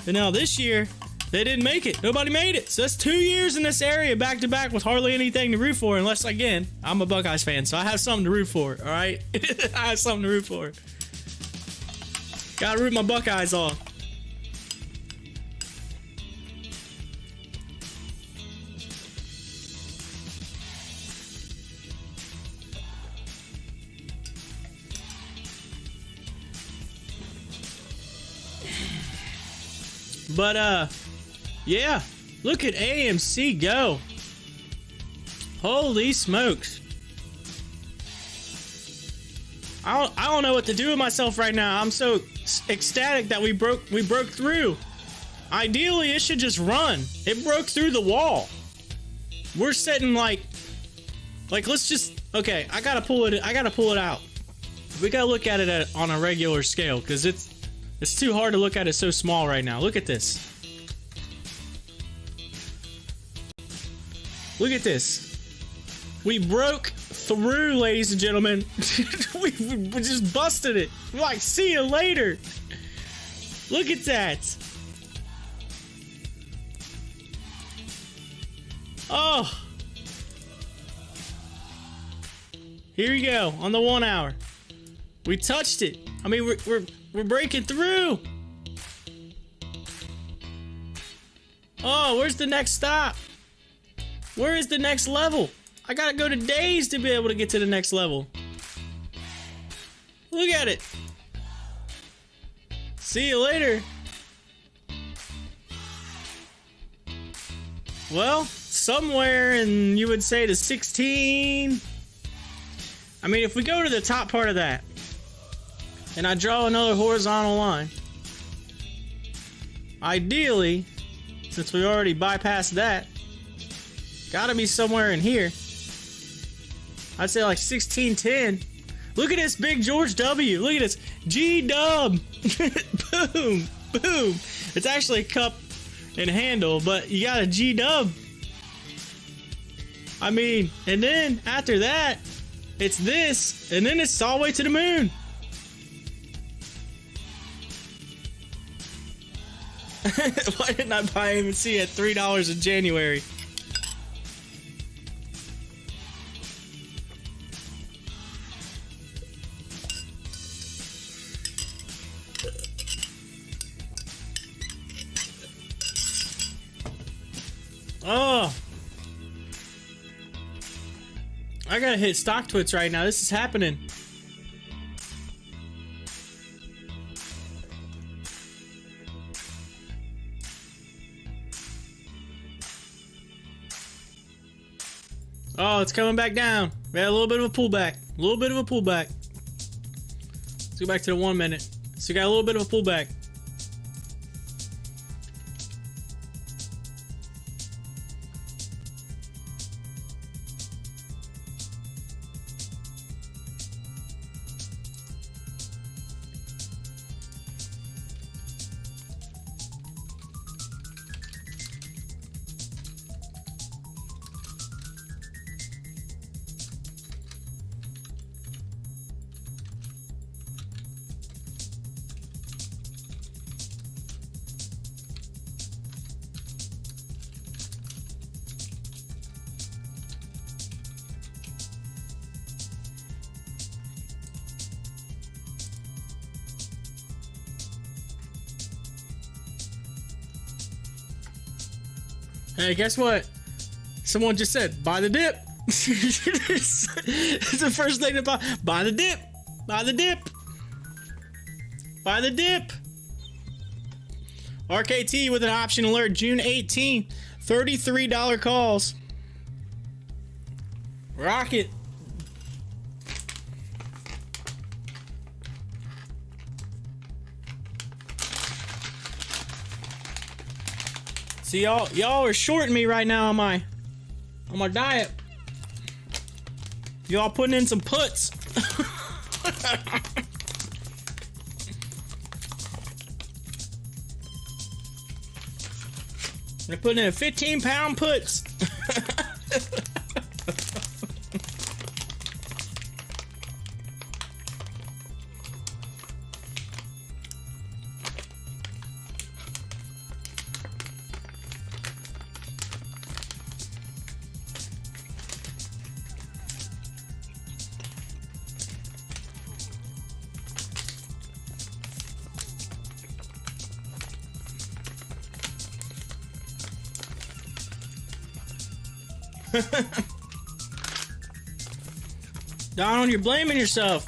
And now this year, they didn't make it. Nobody made it. So that's 2 years in this area back to back with hardly anything to root for, unless, again, I'm a Buckeyes fan, so I have something to root for, all right? I have something to root for. Gotta root my Buckeyes on. But, yeah, look at AMC go. Holy smokes. I don't know what to do with myself right now. I'm so ecstatic that we broke through. Ideally, it should just run. It broke through the wall. we're sitting like let's just, okay, I gotta pull it out. We gotta look at it on a regular scale, because it's too hard to look at it so small right now. Look at this. Look at this. We broke through, ladies and gentlemen. we just busted it. We're like, see you later. Look at that. Oh. Here we go on the 1 hour. We touched it. I mean, we're breaking through. Oh, where's the next stop? Where is the next level? I gotta go to days to be able to get to the next level. Look at it. See you later. Well, somewhere in, you would say, the 16. I mean, if we go to the top part of that, and I draw another horizontal line, ideally, since we already bypassed that, gotta be somewhere in here. I'd say like 1610. Look at this big George W. Look at this G-dub. Boom, boom. It's actually a cup and handle, but you got a G-dub. I mean, and then after that, it's this, and then it's all the way to the moon. Why didn't I buy AMC at $3 in January? Oh, I gotta hit Stocktwits right now. This is happening. Oh, it's coming back down. We had a little bit of a pullback. A little bit of a pullback. Let's go back to the 1 minute. So we got a little bit of a pullback. Hey, guess what? Someone just said, buy the dip. It's the first thing to buy. Buy the dip. Buy the dip. Buy the dip. RKT with an option alert June 18th. $33 calls. Rocket. See, y'all are shorting me right now on my diet. Y'all putting in some puts. They're putting in 15-pound puts. Donald, you're blaming yourself.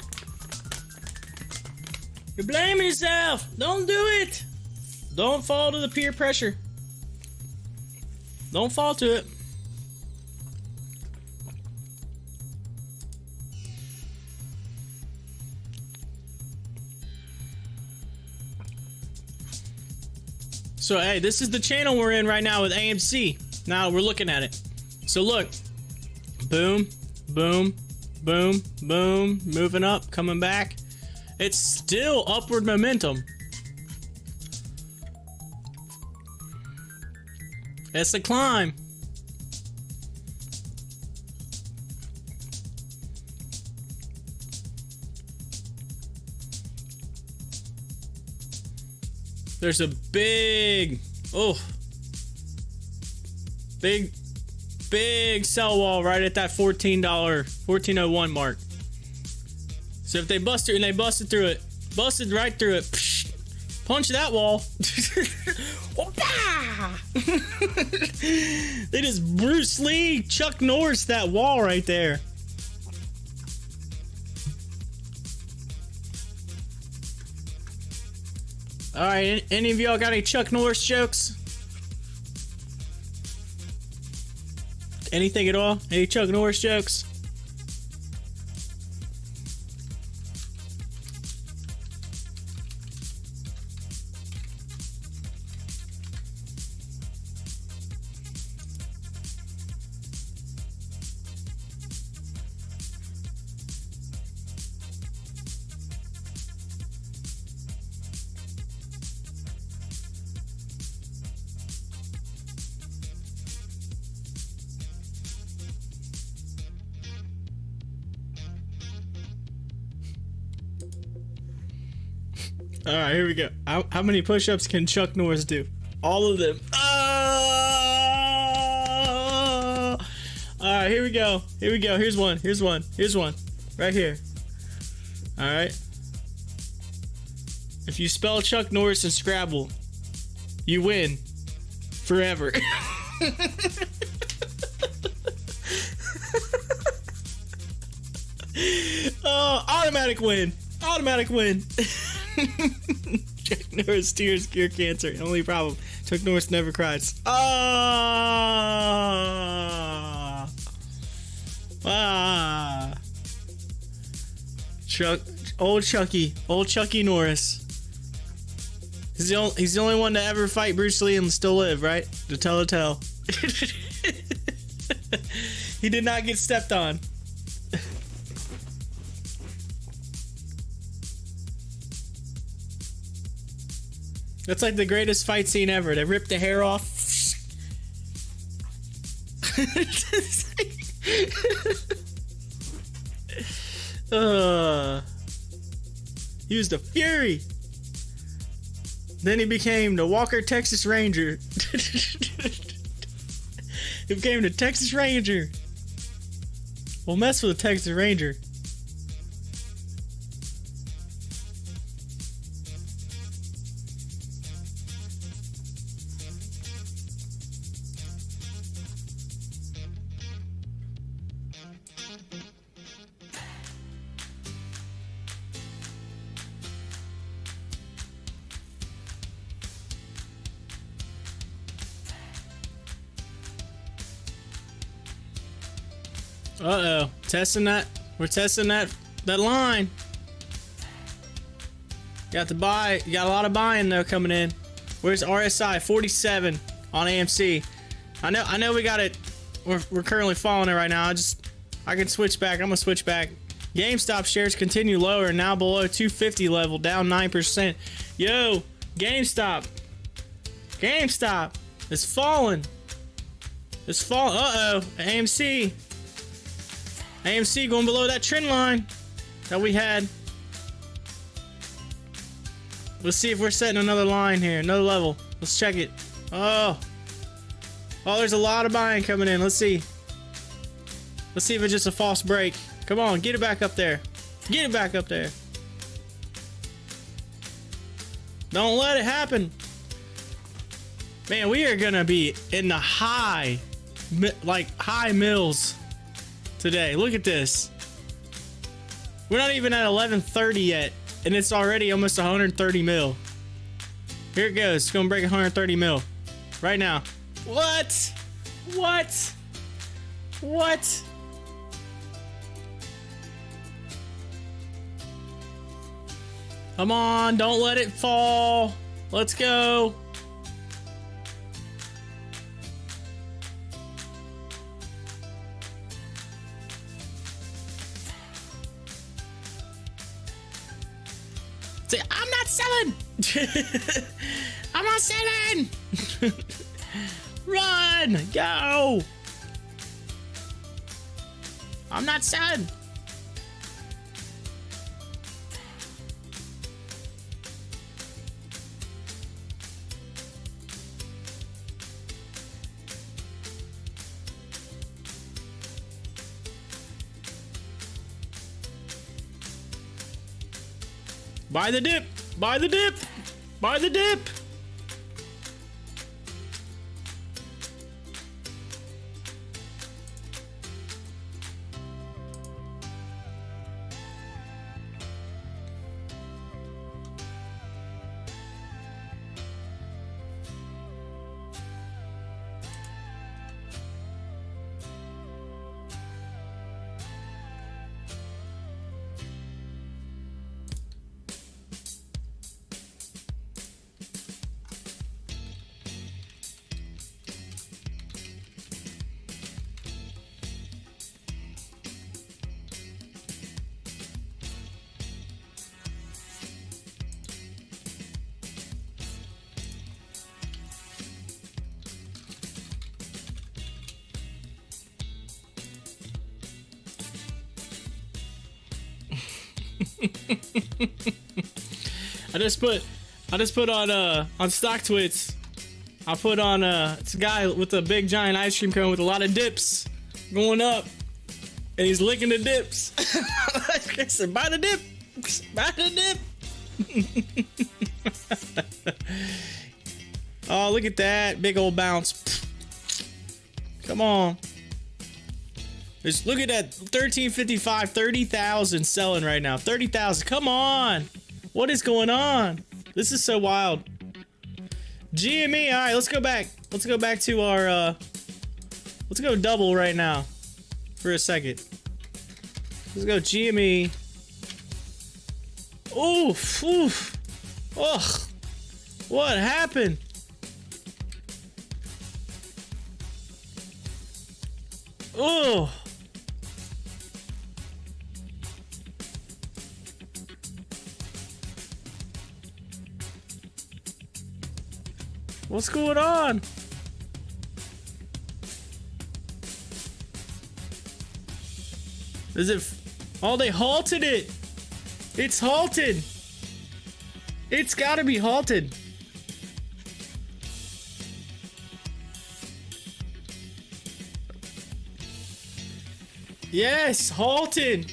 You're blaming yourself. Don't do it. Don't fall to the peer pressure. Don't fall to it. So, hey, this is the channel we're in right now with AMC. Now we're looking at it. So look, boom, boom, boom, boom, moving up, coming back. It's still upward momentum. It's a climb. There's a big sell wall right at that $14.01 mark. So if they bust through, and they busted through it, busted right through it, punch that wall. They just Bruce Lee, Chuck Norris that wall right there. All right, any of y'all got any Chuck Norris jokes? Anything at all? Any Chuck Norris jokes? All right, here we go. How many push-ups can Chuck Norris do? All of them. All right, here we go. Here we go. Here's one. Here's one. Here's one. Right here. All right. If you spell Chuck Norris in Scrabble, you win forever. Automatic win. Automatic win. Chuck Norris tears cure cancer. Only problem, Chuck Norris never cries. Old Chucky Norris. He's the only one to ever fight Bruce Lee and still live, right? To tell a tale. He did not get stepped on. That's like the greatest fight scene ever. They ripped the hair off. He was the Fury. Then he became the Walker Texas Ranger. He became the Texas Ranger. We'll mess with the Texas Ranger. Uh-oh. Testing that. We're testing that line. Got to buy. You got a lot of buying though coming in. Where's RSI? 47 on AMC. I know we got it. We're currently following it right now. I can switch back. I'm gonna switch back. GameStop shares continue lower, now below 250 level, down 9%. Yo, GameStop. GameStop is falling. It's falling. Uh-oh. AMC going below that trend line that we had. Let's see if we're setting another line here, another level. Let's check it. Oh, there's a lot of buying coming in. Let's see. Let's see if it's just a false break. Come on, get it back up there. Get it back up there. Don't let it happen. Man, we are gonna be in the high mills today. Look at this. We're not even at 11:30 yet, and it's already almost 130 mil. Here it goes. It's gonna break 130 mil right now. What? Come on, don't let it fall. Let's go. Say, I'm not selling. I'm not selling. Run, go. I'm not selling. Buy the dip! Buy the dip! Buy the dip! I just put on Stocktwits. I put on it's a guy with a big giant ice cream cone with a lot of dips going up, and he's licking the dips. I said, buy the dip, buy the dip. Oh, look at that big old bounce. Come on. Just look at that, 1355, 30,000 selling right now. 30,000, come on. What is going on? This is so wild. GME, all right, let's go back. Let's go back to our, let's go double right now for a second. Let's go GME. Oof, oof. Ugh. What happened? Oh. What's going on? Is it? Oh, they halted it. It's halted. It's gotta be halted. Yes, halted.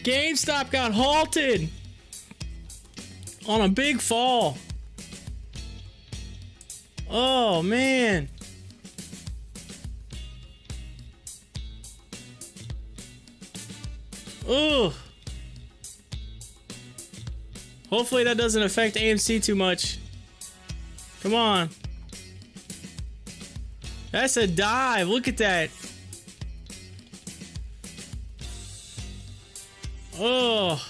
GameStop got halted on a big fall. Oh, man. Ugh. Hopefully that doesn't affect AMC too much. Come on. That's a dive. Look at that. Oh.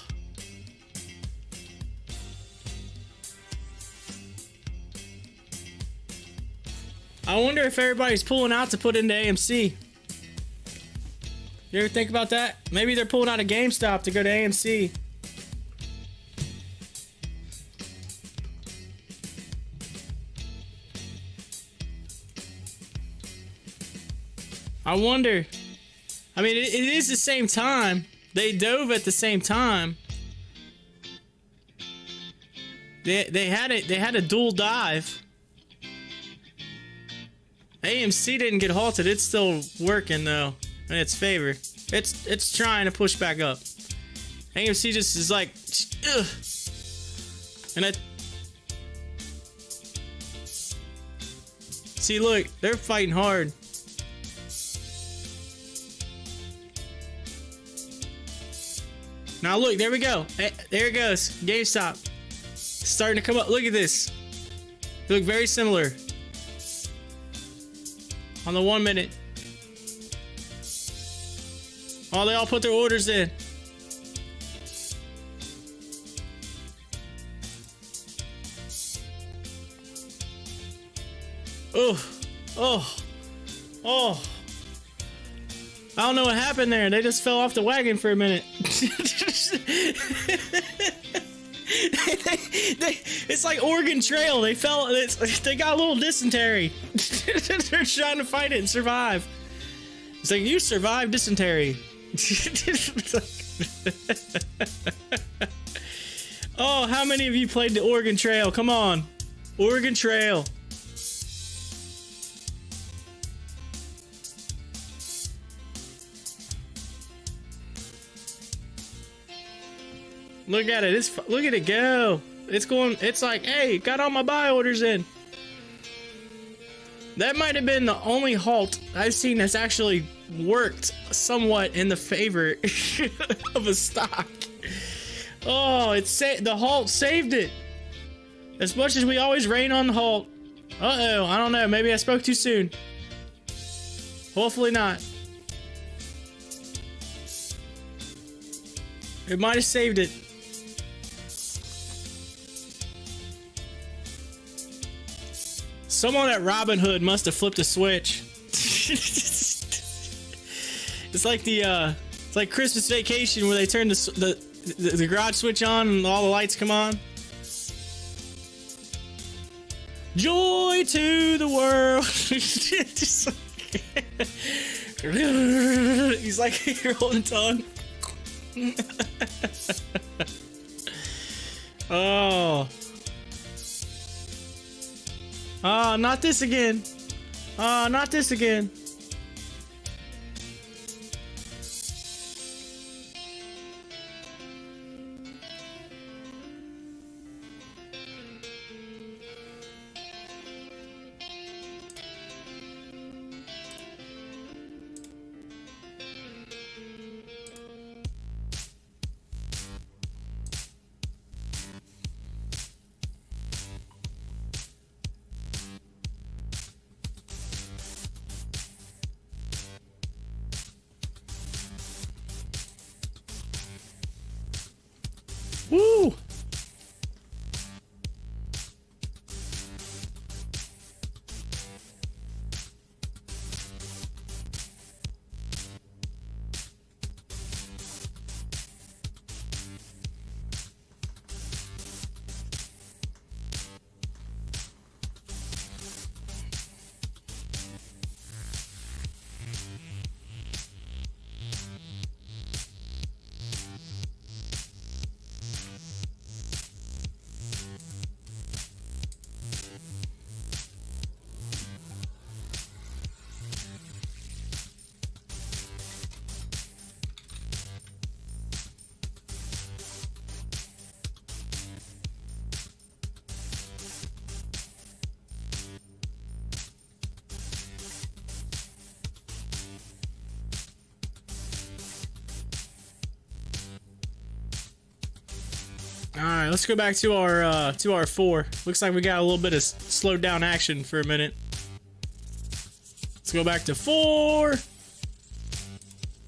I wonder if everybody's pulling out to put into AMC. You ever think about that? Maybe they're pulling out of GameStop to go to AMC. I wonder. I mean, it is the same time. They dove at the same time. They had a dual dive. AMC didn't get halted. It's still working though in its favor. It's trying to push back up. AMC just is like, ugh. And see, look, they're fighting hard. Now look, there we go. There it goes. GameStop starting to come up. Look at this. They look very similar. On the 1 minute. Oh, they all put their orders in. Oh, oh, oh. I don't know what happened there. They just fell off the wagon for a minute. They It's like Oregon Trail. They got a little dysentery. They're trying to fight it and survive. It's like, you survived dysentery. Oh, how many of you played the Oregon Trail? Come on. Oregon Trail. Look at it. Look at it go. It's going. It's like, hey, got all my buy orders in. That might have been the only halt I've seen that's actually worked somewhat in the favor of a stock. Oh, the halt saved it. As much as we always rain on the halt. Uh-oh, I don't know. Maybe I spoke too soon. Hopefully not. It might have saved it. Someone at Robinhood must have flipped a switch. It's like it's like Christmas Vacation where they turn the garage switch on and all the lights come on. Joy to the world. He's like you're holding tongue. Oh. Oh, not this again. Oh, not this again. Woo! All right, let's go back to our 4. Looks like we got a little bit of slowed down action for a minute. Let's go back to 4. All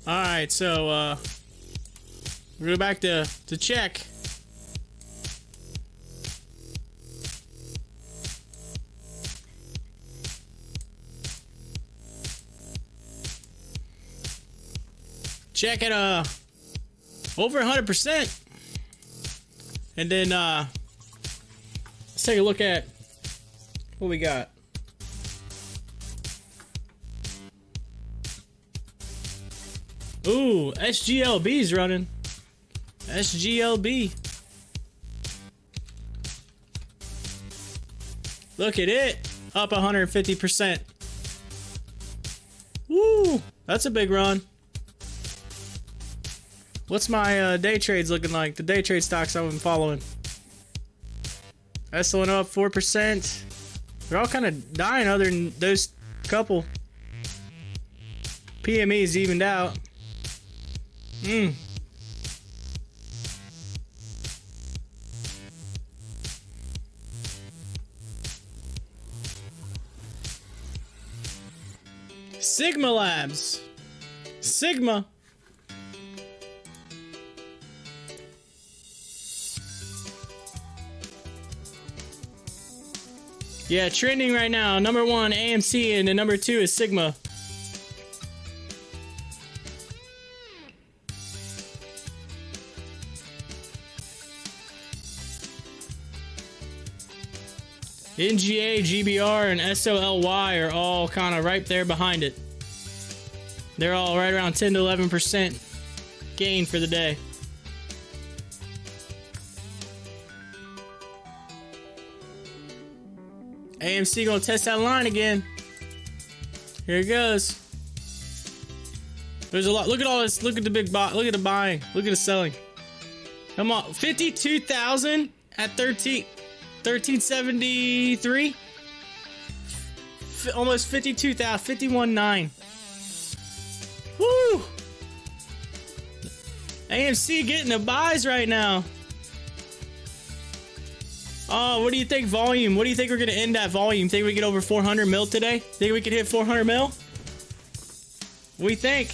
right, so we're go back to check. Check it over 100%. And then let's take a look at what we got. Ooh, SGLB's running. SGLB. Look at it. Up 150%. Woo! That's a big run. What's my day trades looking like? The day trade stocks I've been following. SLN up 4%. They're all kind of dying other than those couple. PME's evened out. Sigma Labs. Sigma. Yeah, trending right now. Number 1, AMC, and then number 2 is Sigma. NGA, GBR, and SOLY are all kind of right there behind it. They're all right around 10 to 11% gain for the day. AMC gonna test that line again. Here it goes. There's a lot. Look at all this. Look at the big buy. Look at the buying. Look at the selling. Come on, 52,000 at 1373. Almost 52,000. 51.9. Woo! AMC getting the buys right now. Oh, what do you think volume? What do you think we're gonna end at volume? Think we get over 400 mil today? Think we could hit 400 mil? What do you think?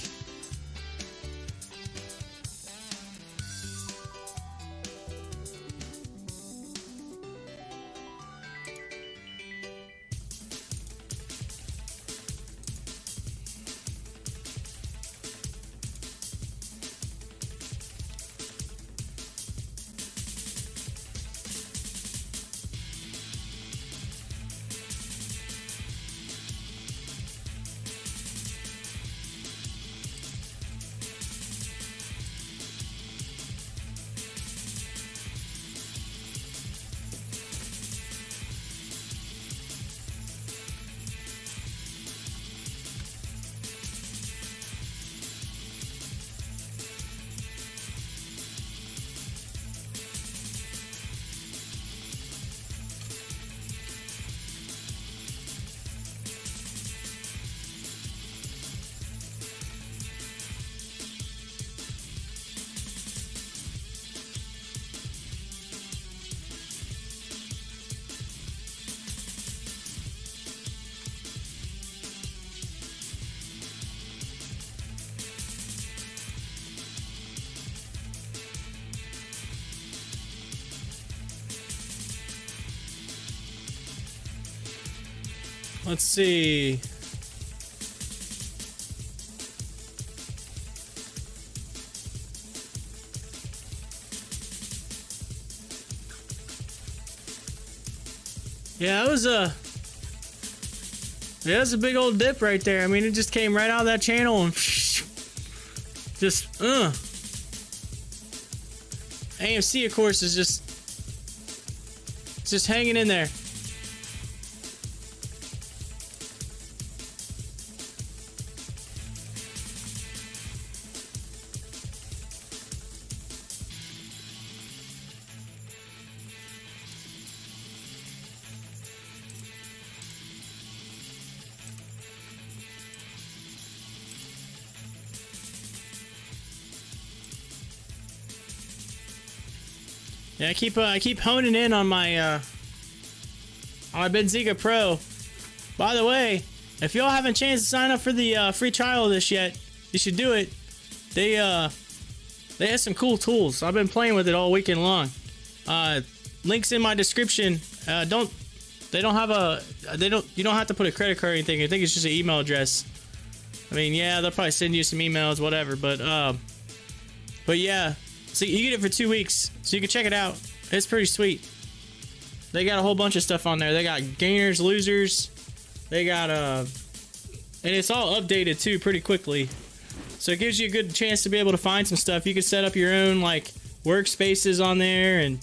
Let's see. Yeah, it was a big old dip right there. I mean, it just came right out of that channel and just AMC, of course, is just hanging in there. Yeah, I keep honing in on my Benzinga Pro. By the way, if y'all haven't a chance to sign up for the free trial of this yet, you should do it. They have some cool tools. I've been playing with it all weekend long. Links in my description. You don't have to put a credit card or anything. I think it's just an email address. I mean, yeah, they'll probably send you some emails, whatever. But yeah. So you get it for 2 weeks, so you can check it out. It's pretty sweet. They got a whole bunch of stuff on there. They got gainers, losers. They got and it's all updated too pretty quickly. So it gives you a good chance to be able to find some stuff. You can set up your own like workspaces on there, and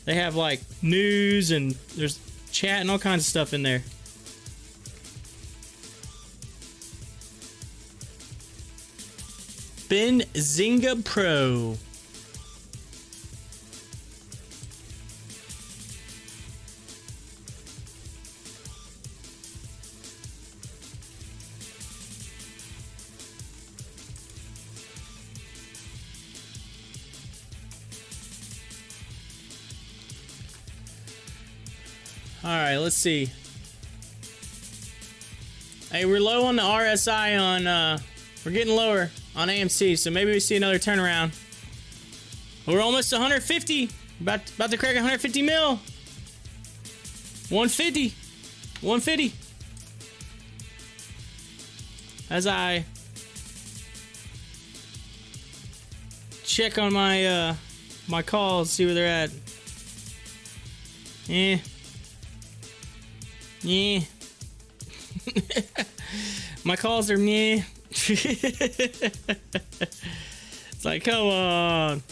they have like news and there's chat and all kinds of stuff in there. Benzinga Pro. Alright, let's see. Hey, we're low on the RSI on, we're getting lower on AMC, so maybe we see another turnaround. We're almost 150. About to crack 150 mil. 150. 150. As I check on my, my calls, see where they're at. Yeah. My calls are meh. It's like, come on.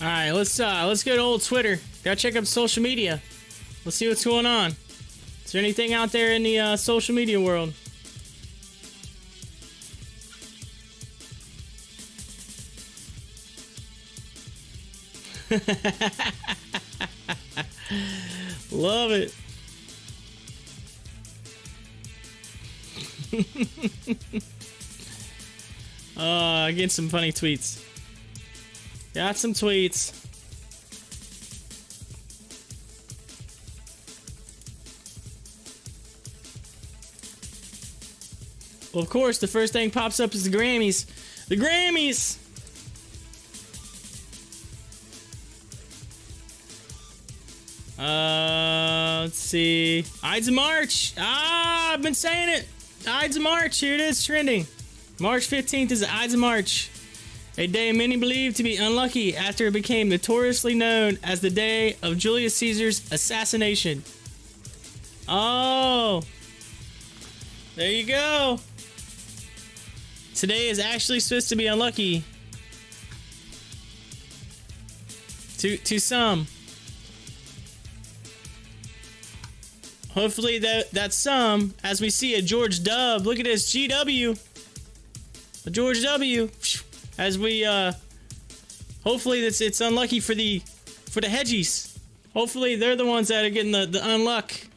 All right, let's go to old Twitter. Gotta check up social media. Let's see what's going on. Is there anything out there in the social media world? Love it. Get some funny tweets. Got some tweets. Well, of course, the first thing pops up is the Grammys. The Grammys! Let's see. Ides of March. I've been saying it. Ides of March. Here it is, trending. March 15th is the Ides of March. A day many believe to be unlucky after it became notoriously known as the day of Julius Caesar's assassination. Oh. There you go. Today is actually supposed to be unlucky. To some. Hopefully that some, as we see a George W. Look at this, GW. A George W. As we hopefully it's unlucky for the hedgies. Hopefully they're the ones that are getting the unluck.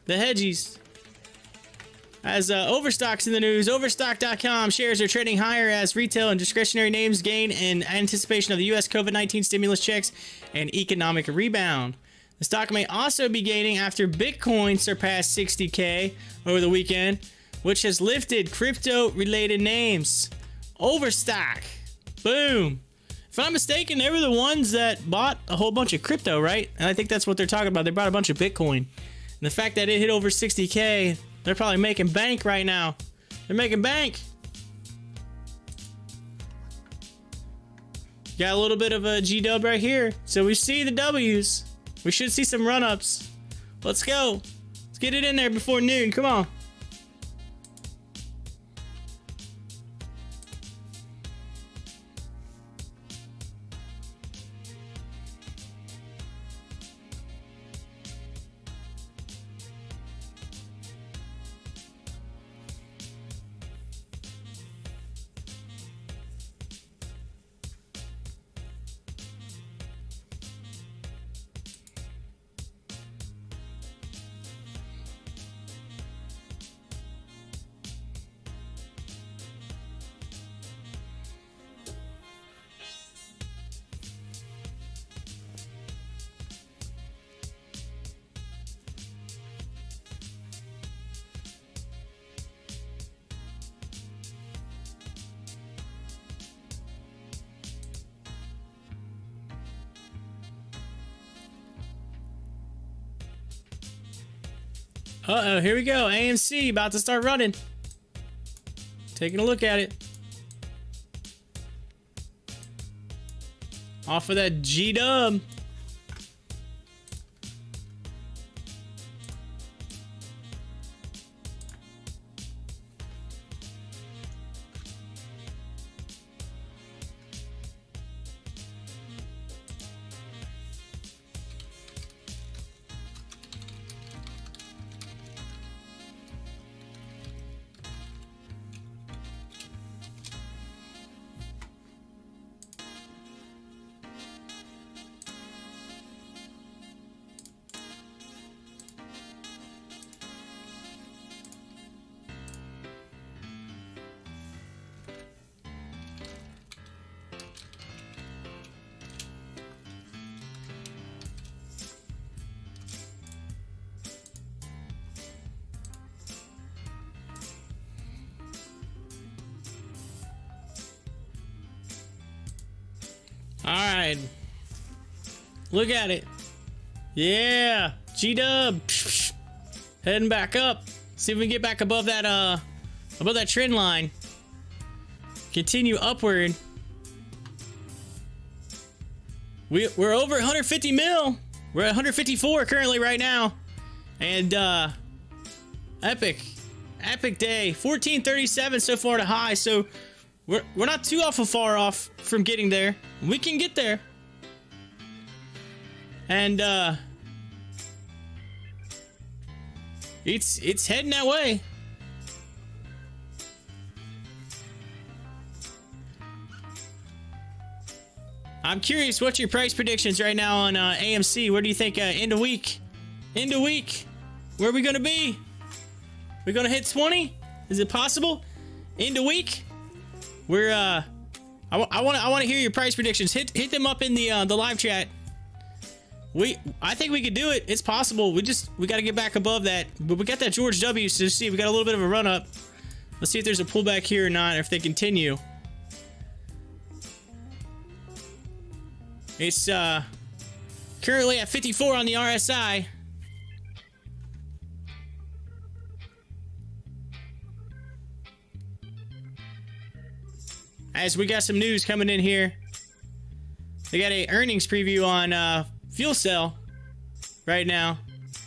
The hedgies. As Overstock's in the news, Overstock.com shares are trading higher as retail and discretionary names gain in anticipation of the U.S. COVID-19 stimulus checks and economic rebound. The stock may also be gaining after Bitcoin surpassed 60K over the weekend, which has lifted crypto-related names. Overstock. Boom. If I'm not mistaken, they were the ones that bought a whole bunch of crypto, right? And I think that's what they're talking about. They bought a bunch of Bitcoin. And the fact that it hit over 60K, they're probably making bank right now. They're making bank. Got a little bit of a G-dub right here. So we see the W's. We should see some run-ups. Let's go. Let's get it in there before noon. Come on. Uh-oh, here we go. AMC about to start running. Taking a look at it. Off of that G-dub. All right, look at it. Yeah, G-dub heading back up. See if we can get back above that trend line. Continue upward. We're over 150 mil. We're at 154 currently right now, and epic day. 1437 so far to high. So we're not too far off from getting there. We can get there. And it's heading that way. I'm curious, what's your price predictions right now on AMC? Where do you think end of week? End of week. Where are we gonna be? We gonna hit 20? Is it possible? End of week? We're I want to hear your price predictions. Hit them up in the live chat. I think we could do it. It's possible. We got to get back above that. But we got that George W. So see, we got a little bit of a run up. Let's see if there's a pullback here or not, or if they continue. It's currently at 54 on the RSI. As we got some news coming in here. They got a earnings preview on Fuel Cell right now.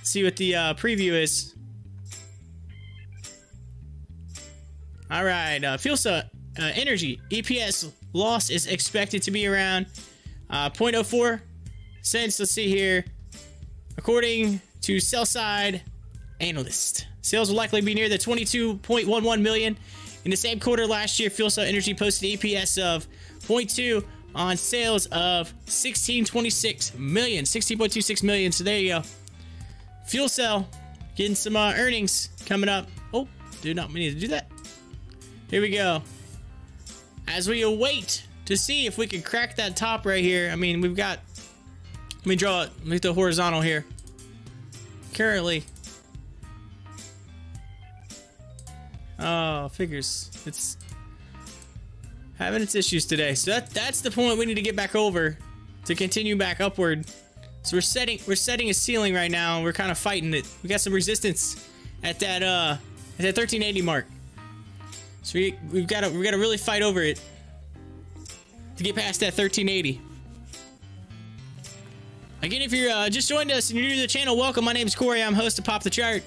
See what the preview is. All right, Fuel Cell Energy EPS loss is expected to be around 0.04 cents. Let's see here. According to sell side analyst, sales will likely be near the 22.11 million. In the same quarter last year, Fuel Cell Energy posted EPS of 0.2 on sales of 16.26 million. So there you go. Fuel Cell getting some earnings coming up. Oh, do not need to do that. Here we go. As we await to see if we can crack that top right here. I mean, we've got. Let me draw it. Let me do horizontal here. Currently. Oh, figures. It's having its issues today. So that's the point we need to get back over to continue back upward. So we're setting a ceiling right now, and we're kind of fighting it. We got some resistance at that 1380 mark. So we've got to really fight over it to get past that 1380. Again, if you're just joined us and you're new to the channel, welcome. My name is Corey. I'm host of Pop the Chart.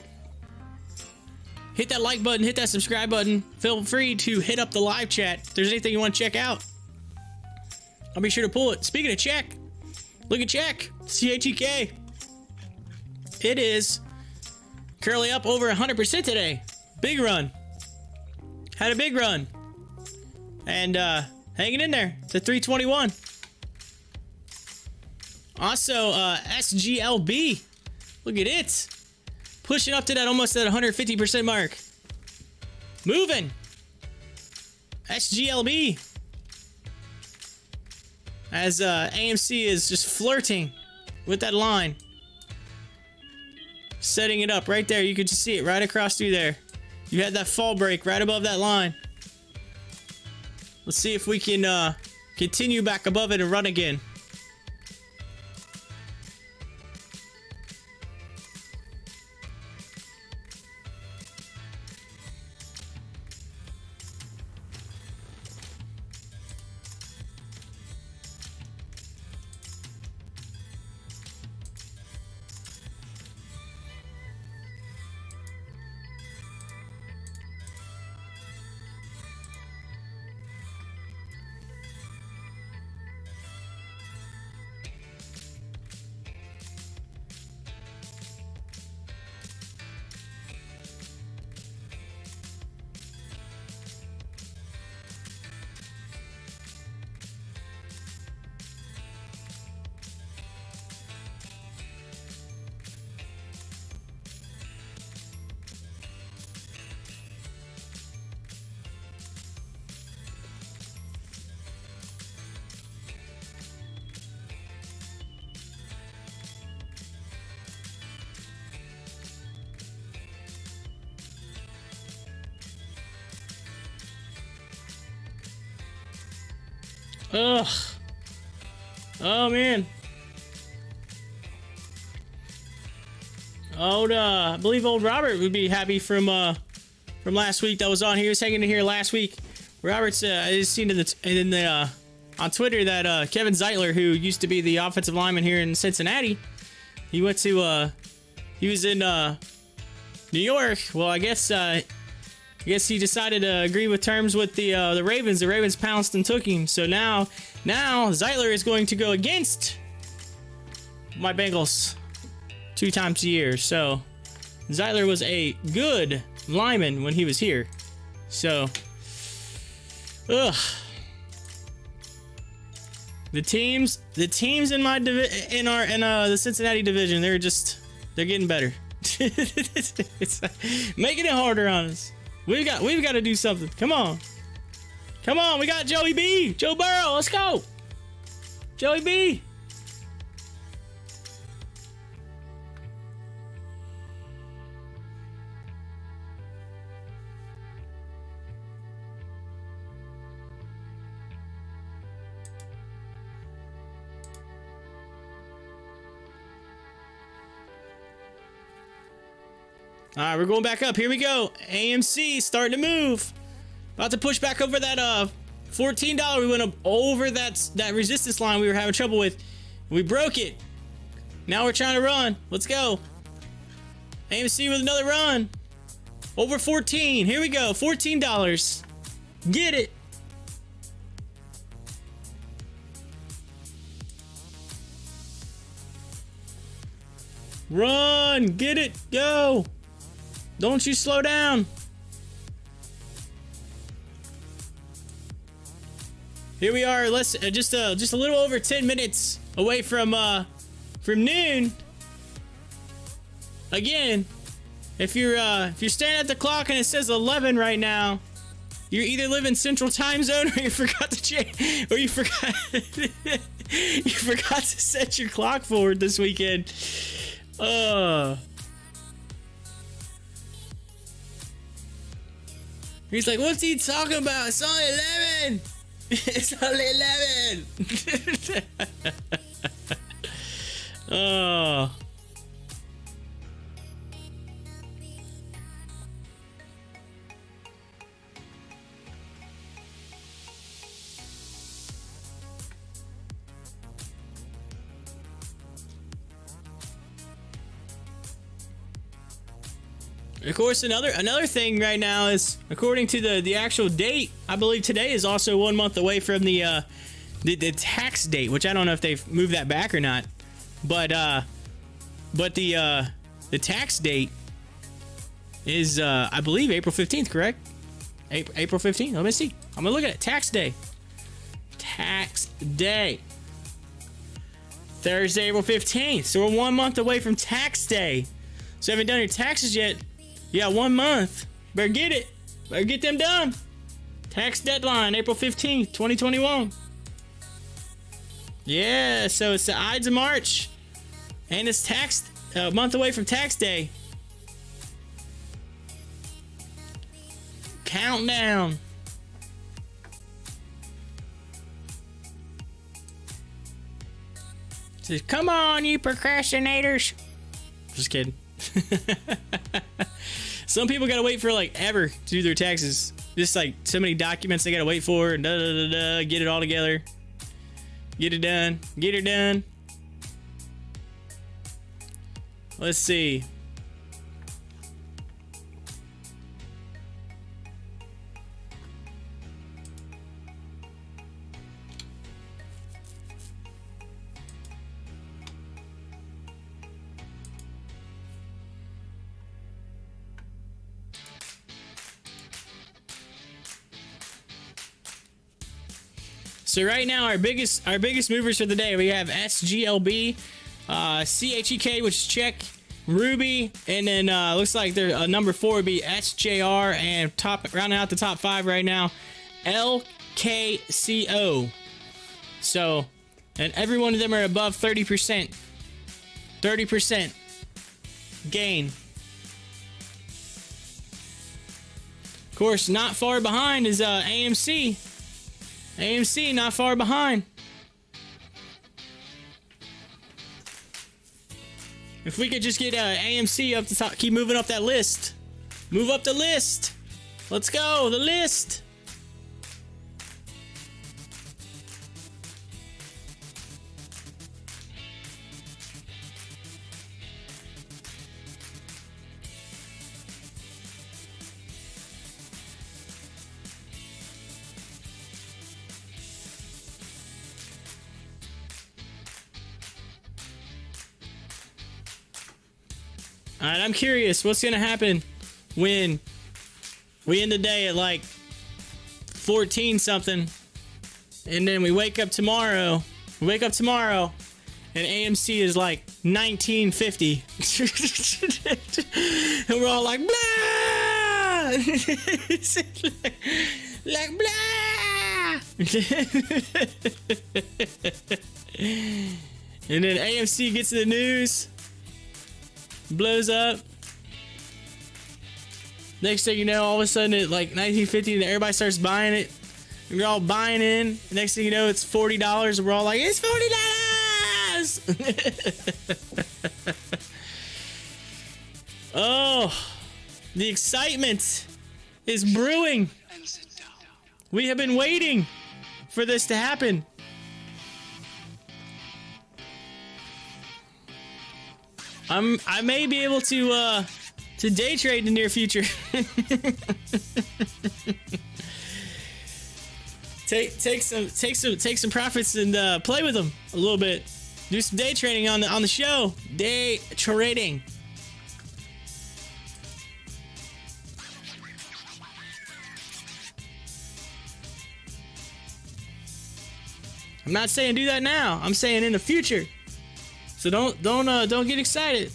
Hit that like button, hit that subscribe button. Feel free to hit up the live chat. If there's anything you want to check out, I'll be sure to pull it. Speaking of check, look at check. CHEK. It is currently up over 100% today. Big run. Had a big run. And hanging in there to 321. Also, SGLB. Look at it. Pushing up to that almost at 150% mark. Moving. SGLB. As AMC is just flirting with that line. Setting it up right there. You could just see it right across through there. You had that fall break right above that line. Let's see if we can continue back above it and run again. Ugh. Oh man. I believe old Robert would be happy from last week that was on. He was hanging in here last week. Robert's I just seen on Twitter that Kevin Zeitler, who used to be the offensive lineman here in Cincinnati, he was in New York. Well, I guess he decided to agree with terms with the Ravens. The Ravens pounced and took him. So now Zeitler is going to go against my Bengals 2 times a year. So Zeitler was a good lineman when he was here. So, ugh. The teams in my in the Cincinnati division, they're getting better. It's making it harder on us. We've got to do something. Come on, we got Joey B, Joe Burrow. Let's go, Joey B. All right, we're going back up. Here we go. AMC starting to move. About to push back over that $14. We went up over that resistance line we were having trouble with. We broke it. Now we're trying to run. Let's go. AMC with another run. Over 14. Here we go. $14. Get it. Run. Get it. Go. Don't you slow down. Here we are. Let's just a little over 10 minutes away from noon. Again, if you're staring at the clock and it says 11 right now, you're either living Central Time Zone or you forgot to change, or you forgot to set your clock forward this weekend. He's like, what's he talking about? It's only 11. It's only 11. Oh. Of course, another thing right now is, according to the actual date, I believe today is also 1 month away from the tax date, which I don't know if they've moved that back or not. But the tax date is I believe April 15th, correct? April 15th. Let me see. I'm gonna look at it. Tax day. Tax day. Thursday, April 15th. So we're 1 month away from tax day. So you haven't done your taxes yet. You got 1 month. Better get it. Better get them done. Tax deadline, April 15th, 2021. Yeah, so it's the Ides of March. And it's a month away from tax day. Countdown. Says, come on, you procrastinators. Just kidding. Some people gotta wait for like ever to do their taxes. Just like so many documents they gotta wait for and get it all together. Get it done. Get it done. Let's see. So right now, our biggest movers for the day, we have SGLB, CHEK, which is check, Ruby, and then looks like their number 4 would be SJR, and rounding out the top 5 right now, LKCO. So, and every one of them are above 30%. 30% gain. Of course, not far behind is AMC. AMC not far behind. If we could just get AMC up the top, keep moving up that list. Move up the list. Let's go, the list. All right, I'm curious what's gonna happen when we end the day at like 14 something, and then we wake up tomorrow. And AMC is like 1950, and we're all like blah, like blah, and then AMC gets to the news. Blows up. Next thing you know, all of a sudden it like 1950 and everybody starts buying it. And we're all buying in. Next thing you know, it's $40 and we're all like, it's $40. Oh, the excitement is brewing. And sit down. We have been waiting for this to happen. I may be able to day trade in the near future. take some profits and play with them a little bit. Do some day trading on the show. Day trading. I'm not saying do that now. I'm saying in the future. So don't get excited.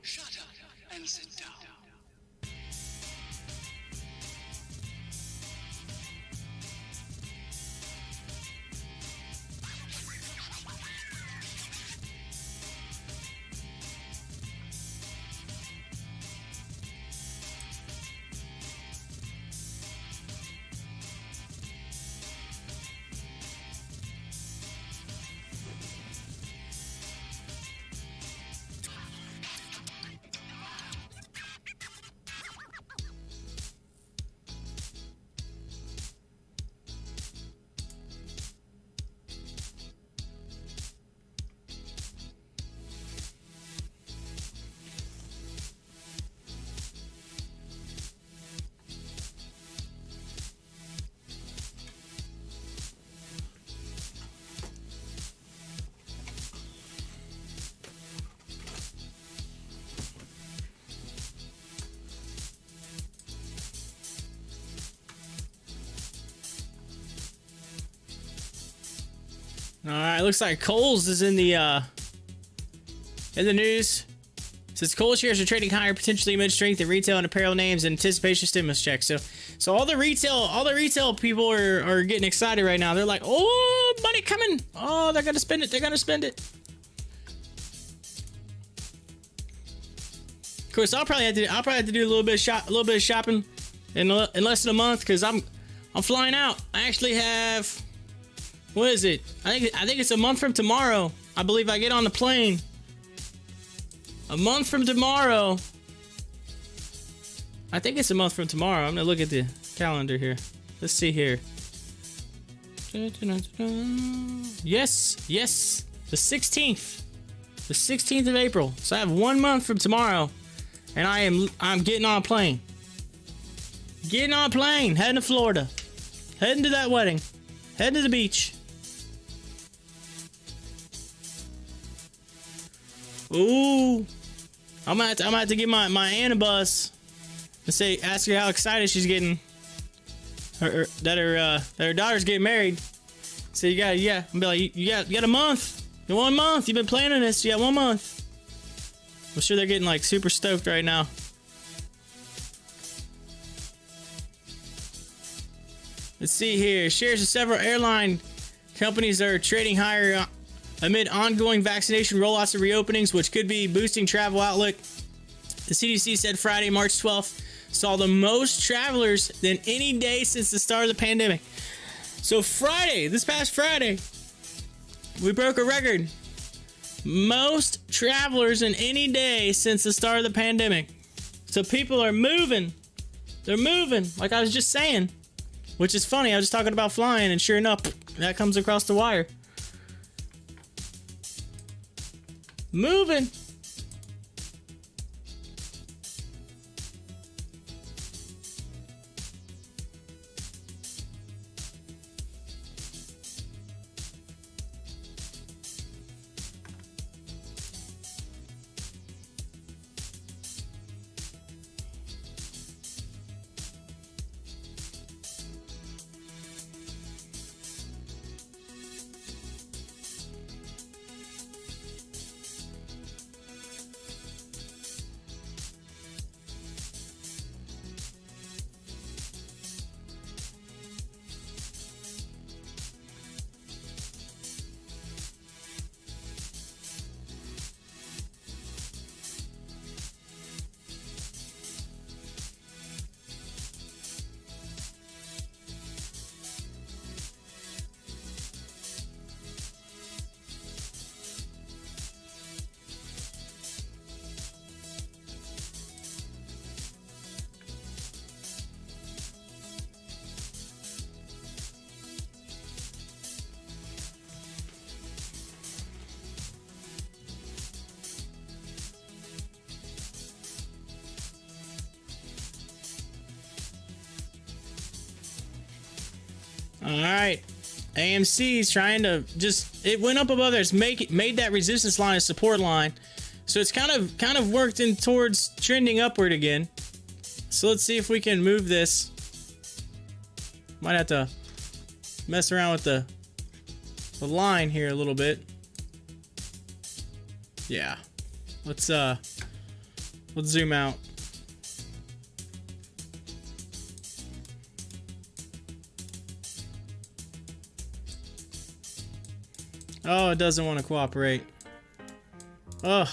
Shut up and sit down. All right, looks like Kohl's is in the news. Since Kohl's shares are trading higher, potentially amid strength in retail and apparel names in anticipation of stimulus checks. So all the retail people are getting excited right now. They're like, oh, money coming. Oh, they're gonna spend it. They're gonna spend it. Of course, I'll probably have to do a little bit of shopping in less than a month because I'm flying out. I actually have. What is it? I think it's a month from tomorrow. I believe I get on the plane. A month from tomorrow. I think it's a month from tomorrow. I'm gonna look at the calendar here. Let's see here. Yes. The 16th. The 16th of April. So I have 1 month from tomorrow. And I'm getting on a plane. Getting on a plane, heading to Florida. Heading to that wedding. Heading to the beach. Ooh. I'm gonna have to get my Anna bus and say, ask her how excited she's getting. That her daughter's getting married. So you got, yeah. I'm be like, you got a month. You got 1 month. You've been planning this. You got 1 month. I'm sure they're getting like super stoked right now. Let's see here. Shares of several airline companies are trading higher amid ongoing vaccination rollouts and reopenings, which could be boosting travel outlook. The CDC said Friday, March 12th, saw the most travelers than any day since the start of the pandemic. So Friday, this past Friday, we broke a record. Most travelers in any day since the start of the pandemic. So people are moving. They're moving, like I was just saying. Which is funny, I was just talking about flying, and sure enough, that comes across the wire. Moving. All right, AMC's trying to just, it went up above there. It's made that resistance line a support line, so it's kind of worked in towards trending upward again. So let's see if we can move this. Might have to mess around with the line here a little bit. Yeah, let's zoom out. Oh, it doesn't want to cooperate. Ugh.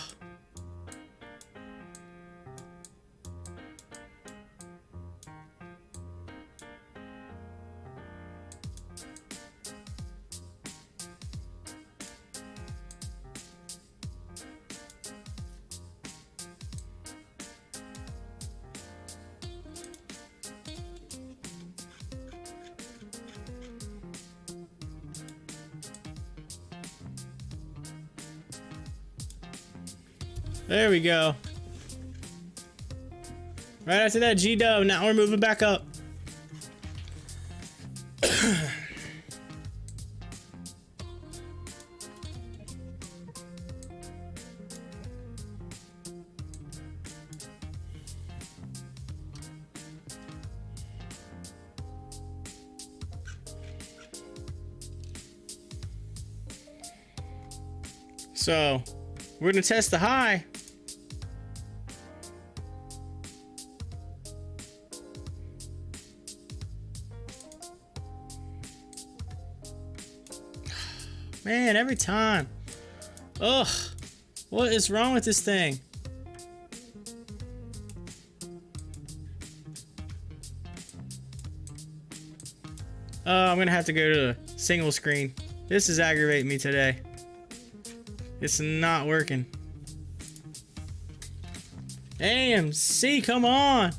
There we go. Right after that G-dub, now we're moving back up. So, we're gonna test the high. Man, every time. Ugh. What is wrong with this thing? I'm gonna have to go to the single screen. This is aggravating me today. It's not working. AMC, come on.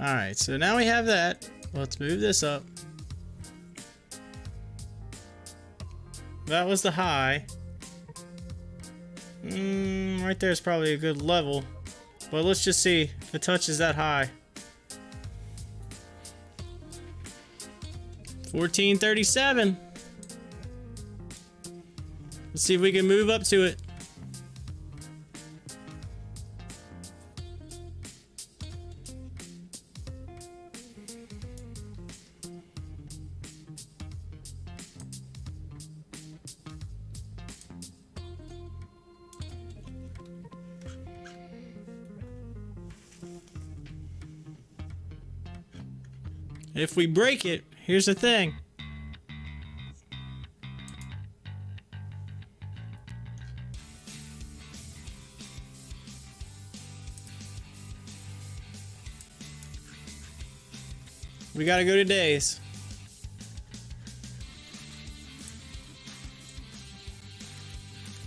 Alright, so now we have that. Let's move this up. That was the high. Right there is probably a good level. But let's just see if it touches that high. 1437. Let's see if we can move up to it. If we break it, here's the thing. We gotta go to days.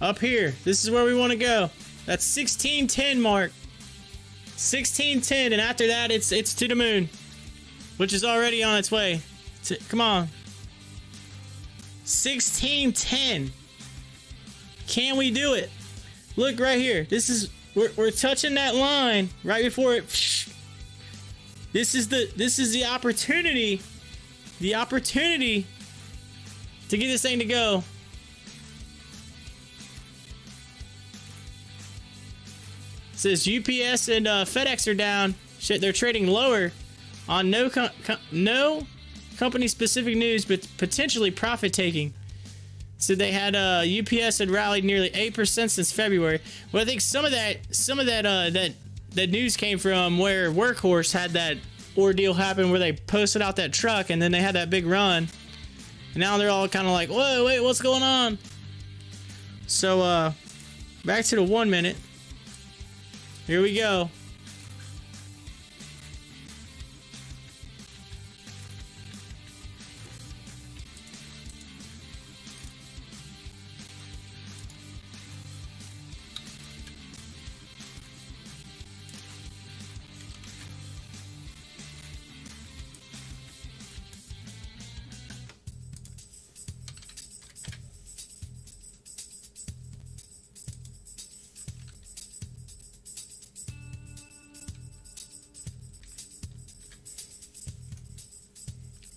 Up here, this is where we want to go. That's 1610 mark. 1610, and after that, it's to the moon, which is already on its way. Come on. 1610. Can we do it? Look right here. This is we're touching that line right before it. This is the opportunity. The opportunity to get this thing to go. It says UPS and FedEx are down. Shit, they're trading lower on no company specific news, but potentially profit taking. So they had UPS had rallied nearly 8% since February. Well, I think some of that news came from where Workhorse had that ordeal happen where they posted out that truck and then they had that big run. And now they're all kind of like, whoa, wait, what's going on? So back to the 1 minute. Here we go.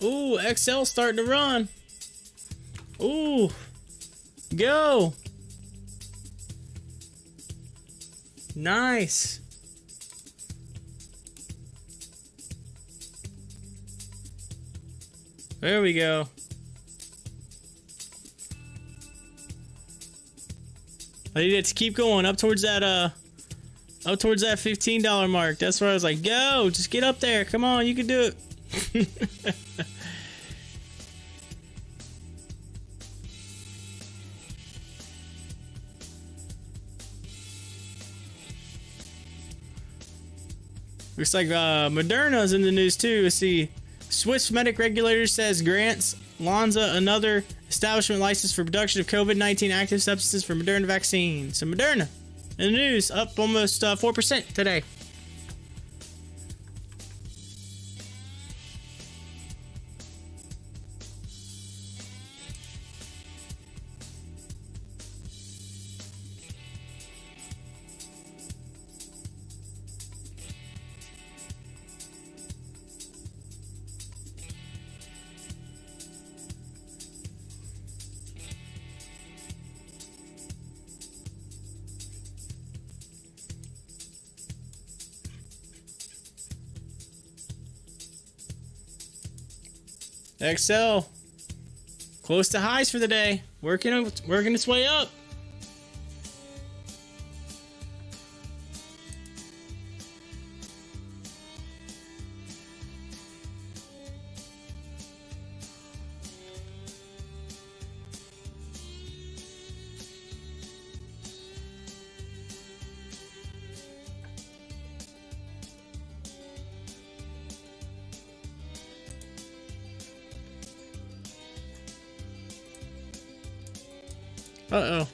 Ooh, XL starting to run. Ooh, go. Nice. There we go. I need it to keep going up towards that $15 mark. That's where I was like, go, just get up there. Come on, you can do it. Looks like Moderna's in the news too. Let's see. Swiss medic regulator says grants Lonza another establishment license for production of COVID-19 active substances for Moderna vaccine. So Moderna in the news, up almost 4% today. XL close to highs for the day, working its way up. Uh-oh.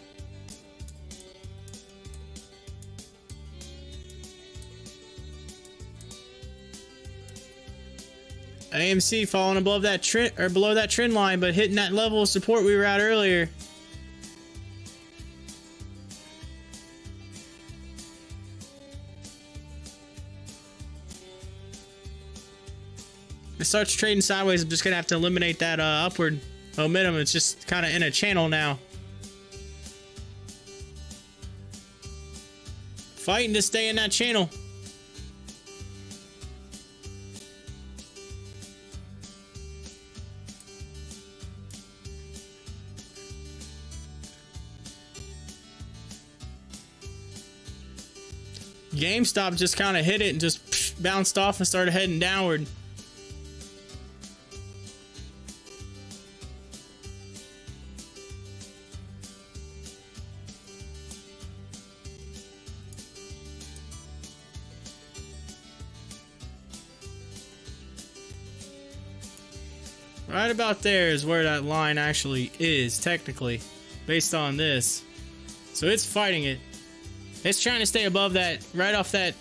AMC falling above that trend or below that trend line, but hitting that level of support we were at earlier. If it starts trading sideways, I'm just gonna have to eliminate that upward momentum. It's just kind of in a channel now. Fighting to stay in that channel. GameStop just kind of hit it and just bounced off and started heading downward. Right about there is where that line actually is, technically, based on this. So it's fighting it. It's trying to stay above that, right off that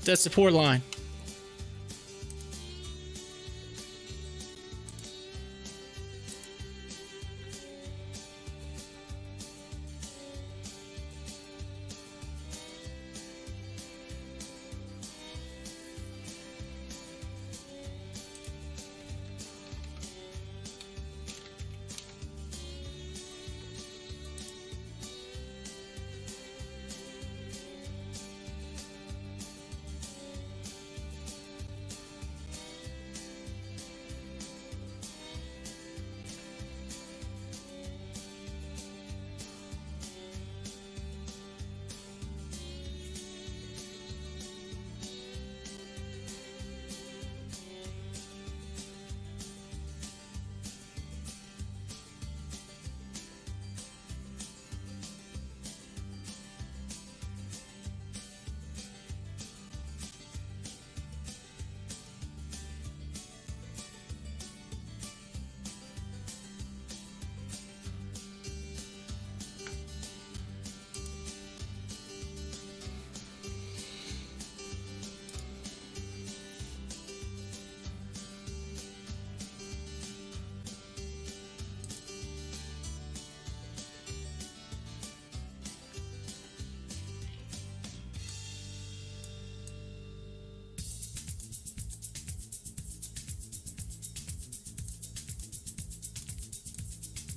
support line.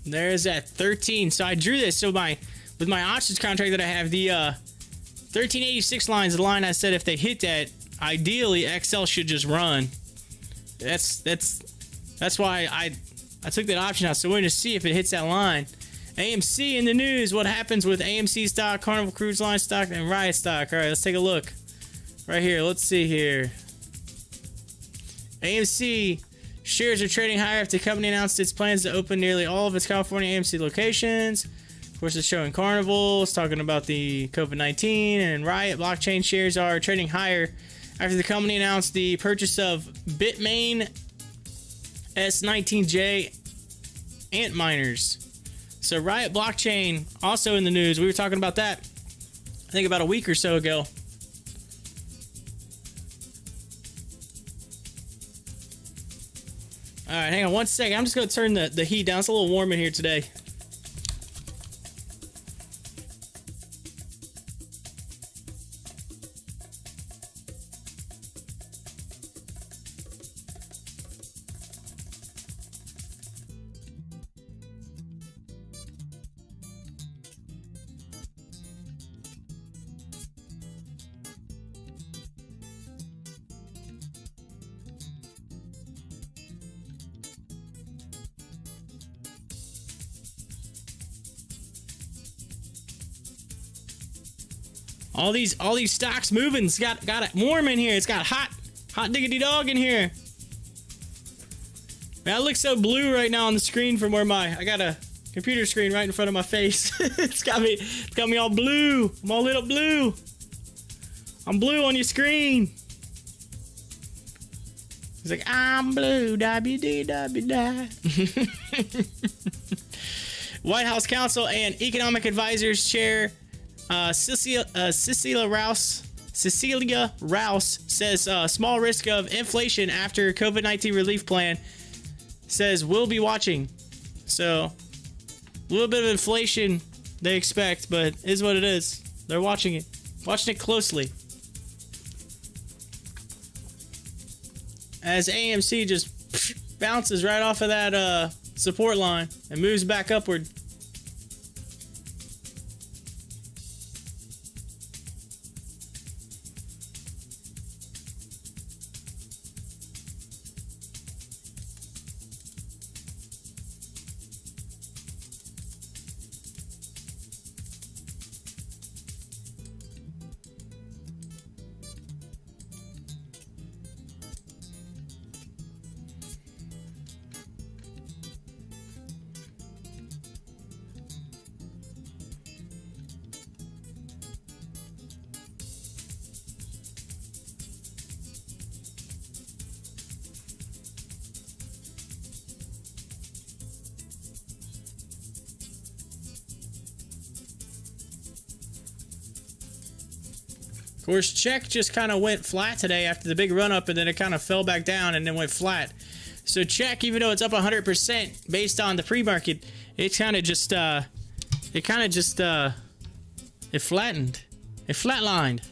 There's that 13. So I drew this. So with my options contract that I have, the 1386 line is the line I said if they hit that, ideally XL should just run. That's why I took that option out. So we're going to see if it hits that line. AMC in the news. What happens with AMC stock, Carnival Cruise Line stock, and Riot stock? All right, let's take a look. Right here. Let's see here. AMC shares are trading higher after the company announced its plans to open nearly all of its California AMC locations. Of course, it's showing Carnival. It's talking about the COVID-19 and Riot. Blockchain shares are trading higher after the company announced the purchase of Bitmain S19J ant miners. So Riot Blockchain also in the news. We were talking about that, I think, about a week or so ago. All right, hang on one second. I'm just going to turn the heat down. It's a little warm in here today. All these stocks moving. It's got it warm in here. It's got hot diggity dog in here. Man, I look so blue right now on the screen from where I got a computer screen right in front of my face. It's got me all blue. I'm all lit up blue. I'm blue on your screen. He's like, I'm blue, WDW. White House Counsel and Economic Advisors Chair Cecilia Rouse Cecilia Rouse says small risk of inflation after COVID-19 relief plan. Says we'll be watching. So a little bit of inflation they expect, but is what it is. They're watching it. Watching it closely. As AMC just bounces right off of that support line and moves back upward. Of course, check just kind of went flat today after the big run up, and then it kind of fell back down and then went flat. So check, even though it's up 100% based on the pre-market, it kind of just it flattened, it flatlined.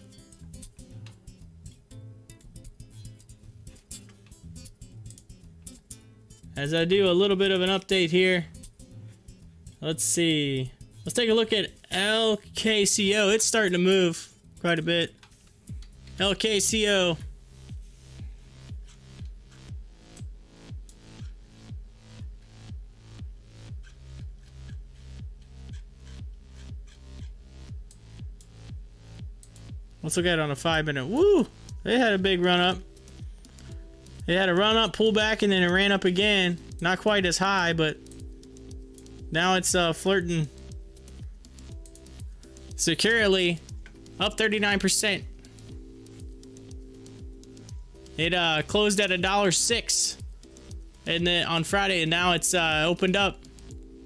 As I do a little bit of an update here, let's see. Let's take a look at LKCO. It's starting to move quite a bit. LKCO. Let's look at it on a 5-minute. Woo! They had a big run up. They had a run up, pull back, and then it ran up again. Not quite as high, but now it's flirting securely up 39%. It closed at $1.06 and then on Friday, and now it's opened up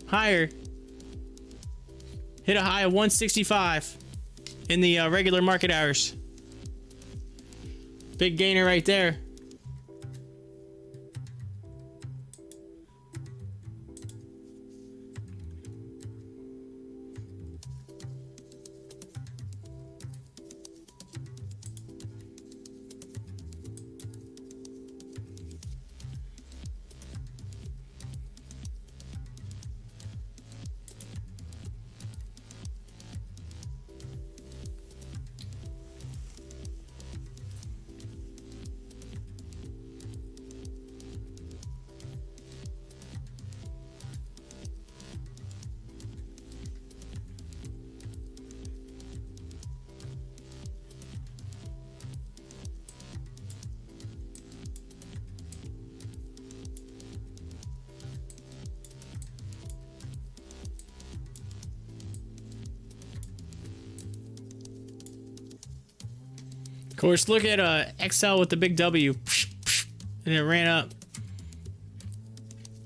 higher. Hit a high of 165 in the regular market hours. Big gainer right there. Of course, look at XL with the big W, and it ran up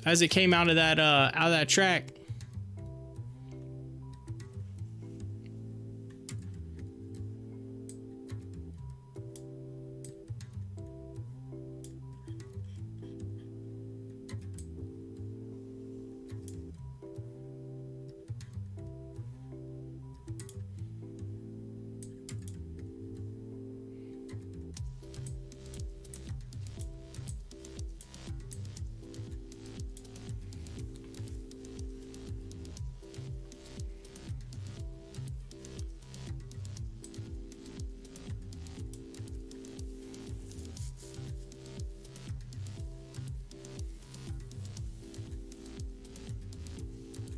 as it came out of that track.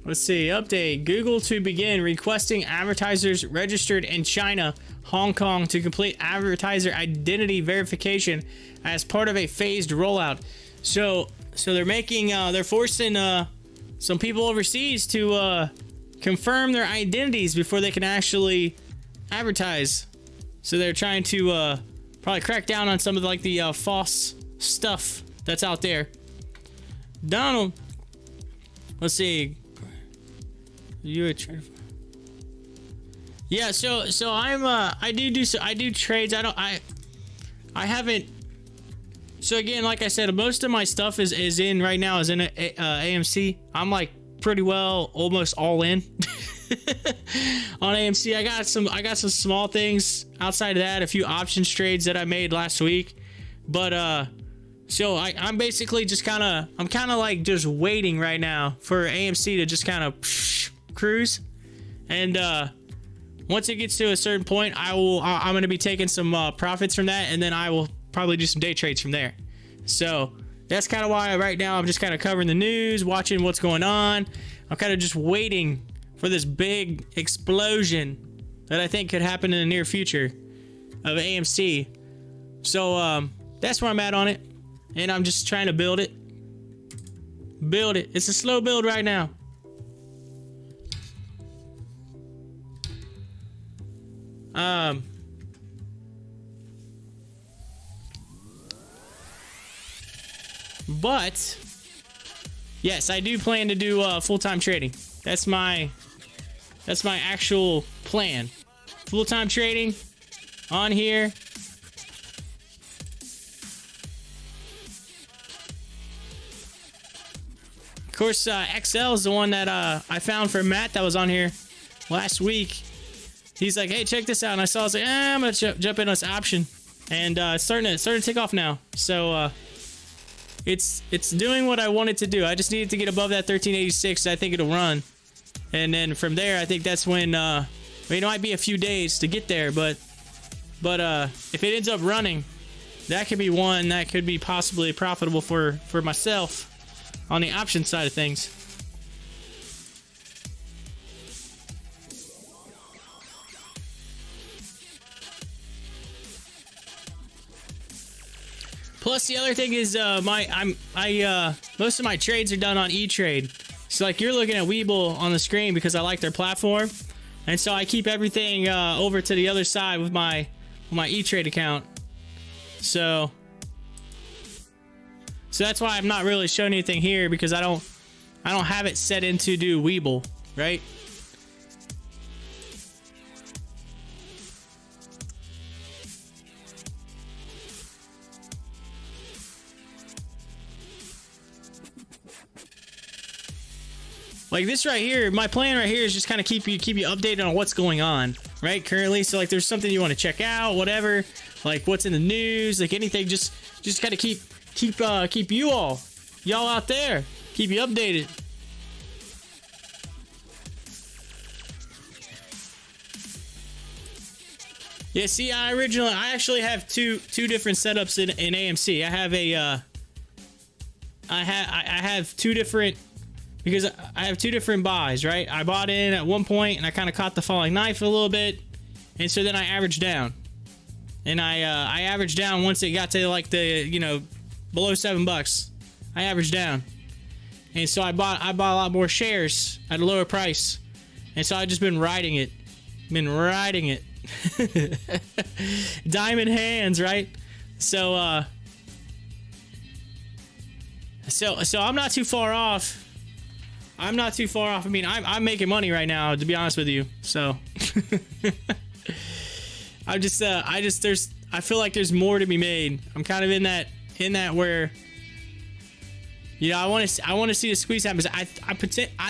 Let's see, update. Google to begin requesting advertisers registered in China, Hong Kong to complete advertiser identity verification as part of a phased rollout. So they're making, they're forcing some people overseas to confirm their identities before they can actually advertise. So they're trying to probably crack down on some of the false stuff that's out there. Donald, let's see. Yeah, so I do trades. I haven't. So again, like I said, most of my stuff is in right now is in AMC. I'm like pretty well almost all in on AMC. I got some small things outside of that, a few options trades that I made last week, but so I'm basically just I'm kind of like just waiting right now for AMC to just kind of cruise, and once it gets to a certain point, I'm going to be taking some profits from that, and then I will probably do some day trades from there. So that's kind of why right now I'm just kind of covering the news, watching what's going on. I'm kind of just waiting for this big explosion that I think could happen in the near future of AMC. So that's where I'm at on it, and I'm just trying to build it. It's a slow build right now. But yes, I do plan to do full-time trading. That's my actual plan. Full-time trading on here. Of course, XL is the one that I found for Matt that was on here last week. He's like, hey, check this out. And I saw, I was like, I'm going to jump in on this option. And it's starting to take off now. So it's doing what I want it to do. I just needed to get above that 1386. I think it'll run. And then from there, I think that's when, I mean, it might be a few days to get there. But if it ends up running, that could be one that could be possibly profitable for myself on the option side of things. Plus, the other thing is, most of my trades are done on E-Trade. So, like, you're looking at WEBULL on the screen because I like their platform, and so I keep everything over to the other side with my E-Trade account. So that's why I'm not really showing anything here, because I don't have it set into do WEBULL, right? Like this right here, my plan right here is just kind of keep you updated on what's going on, right? Currently, so like there's something you want to check out, whatever, like what's in the news, like anything, just kind of keep y'all out there, keep you updated. Yeah, see, I actually have two different setups in AMC. I have two different. Because I have two different buys, right? I bought in at one point and I kind of caught the falling knife a little bit, and so then I averaged down, and I averaged down once it got to like the below $7. I averaged down, and so I bought a lot more shares at a lower price, and so I've just been riding it, diamond hands, right? So I'm not too far off. I mean, I'm making money right now, to be honest with you. So I feel like there's more to be made. I'm kind of in that where, I want to see the squeeze happen. I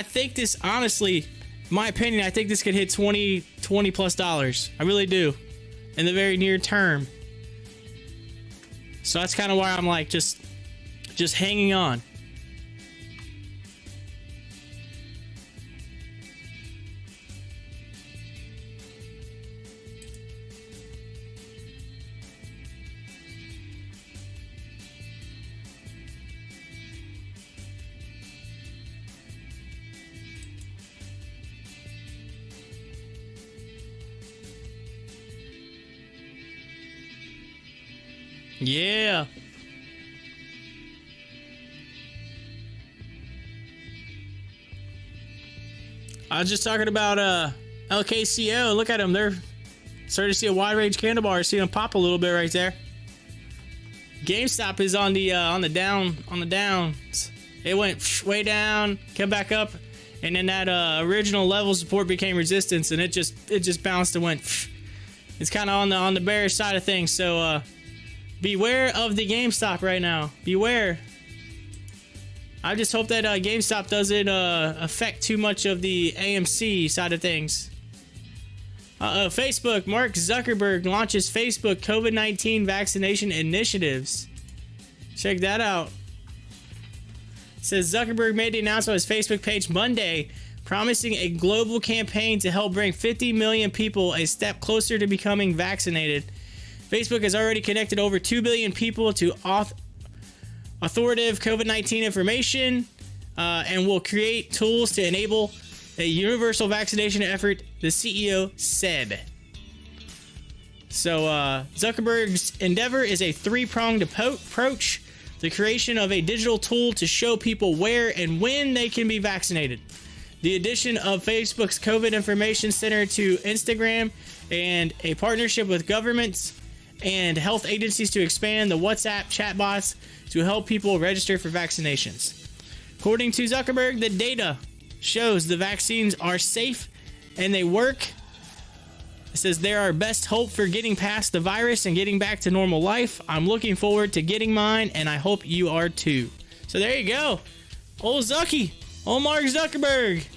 think this, honestly, my opinion, I think this could hit $20 plus. I really do, in the very near term. So that's kind of why I'm like just hanging on. Yeah. I was just talking about LKCO. Look at them. They're starting to see a wide range candle bar. See them pop a little bit right there. GameStop is on the downs. It went way down, come back up, and then that original level support became resistance, and it just bounced and went. It's kind of on the bearish side of things. So beware of the GameStop right now. Beware. I just hope that GameStop doesn't affect too much of the AMC side of things. Facebook. Mark Zuckerberg launches Facebook COVID-19 vaccination initiatives. Check that out. It says Zuckerberg made the announcement on his Facebook page Monday, promising a global campaign to help bring 50 million people a step closer to becoming vaccinated. Facebook has already connected over 2 billion people to authoritative COVID-19 information and will create tools to enable a universal vaccination effort, the CEO said. So Zuckerberg's endeavor is a three-pronged approach: the creation of a digital tool to show people where and when they can be vaccinated, the addition of Facebook's COVID information center to Instagram, and a partnership with governments and health agencies to expand the WhatsApp chatbots to help people register for vaccinations. According to Zuckerberg, the data shows the vaccines are safe and they work. It says they're our best hope for getting past the virus and getting back to normal life. I'm looking forward to getting mine, and I hope you are too. So there you go. Old Zucky, old Mark Zuckerberg,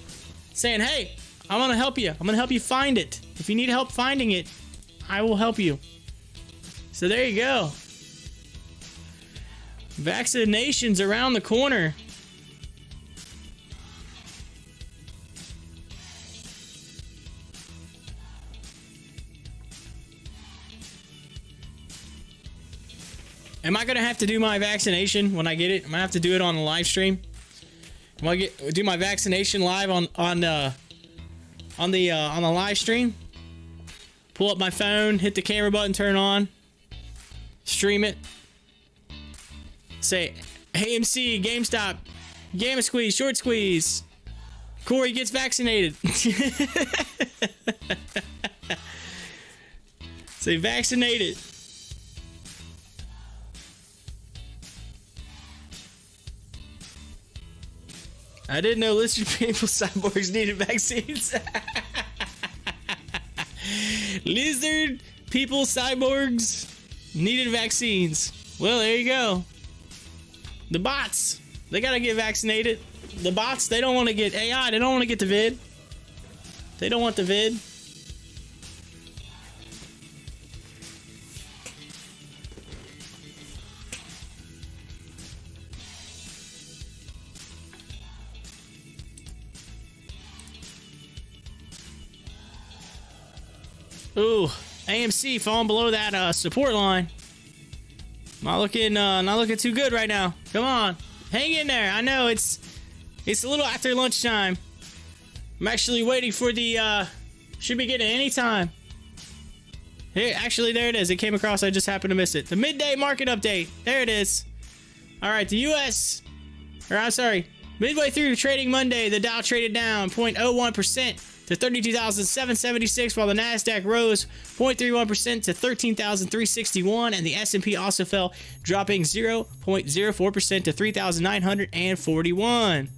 saying, hey, I'm going to help you. I'm going to help you find it. If you need help finding it, I will help you. So there you go. Vaccinations around the corner. Am I gonna have to do my vaccination when I get it? I'm gonna have to do it on the live stream. I'm gonna do my vaccination live on the live stream. Pull up my phone, hit the camera button, turn on, stream it. Say AMC, GameStop, Gamma Squeeze, Short Squeeze. Corey gets vaccinated. Say vaccinated. I didn't know lizard people cyborgs needed vaccines. Lizard people cyborgs needed vaccines. Well, there you go. The bots, they gotta get vaccinated. The bots, they don't want to get AI. They don't want to get the vid. They don't want the vid. Ooh, AMC falling below that support line. Not looking too good right now. Come on, hang in there. I know it's a little after lunchtime. I'm actually waiting for the should be getting any time. Here, actually, there it is. It came across. I just happened to miss it. The midday market update. There it is. All right, the U.S. Midway through trading Monday, the Dow traded down 0.01%. to 32,776, while the Nasdaq rose 0.31% to 13,361, and the S&P also fell, dropping 0.04% to 3,941.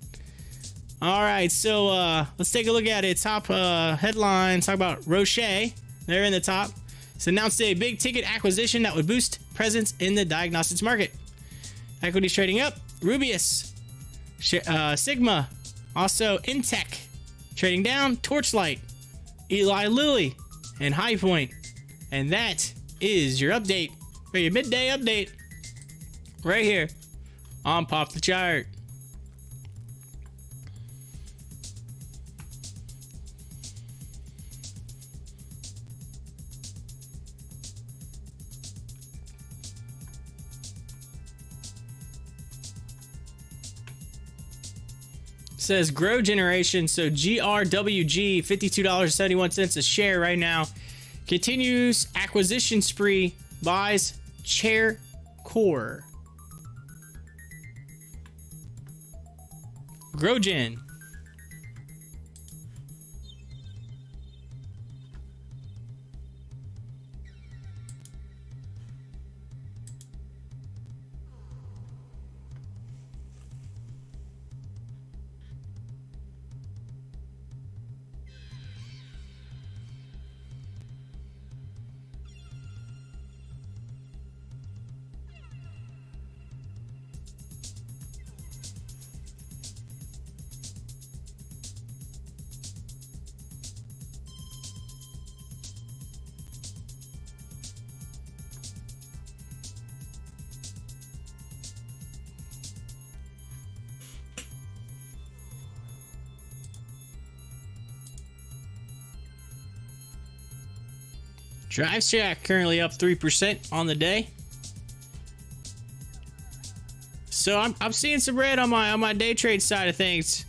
All right, so let's take a look at it. Top headlines talk about Roche. They're in the top. It's announced a big ticket acquisition that would boost presence in the diagnostics market. Equities trading up. Rubius, Sigma, also Intech. Trading down, Torchlight, Eli Lilly, and High Point. And that is your update, or your midday update, right here on Pop the Chart. Says Grow Generation, so GRWG, $52.71 a share right now. Continues acquisition spree, buys Chair Core. GrowGen. Drive Shack currently up 3% on the day. So I'm seeing some red on my day trade side of things,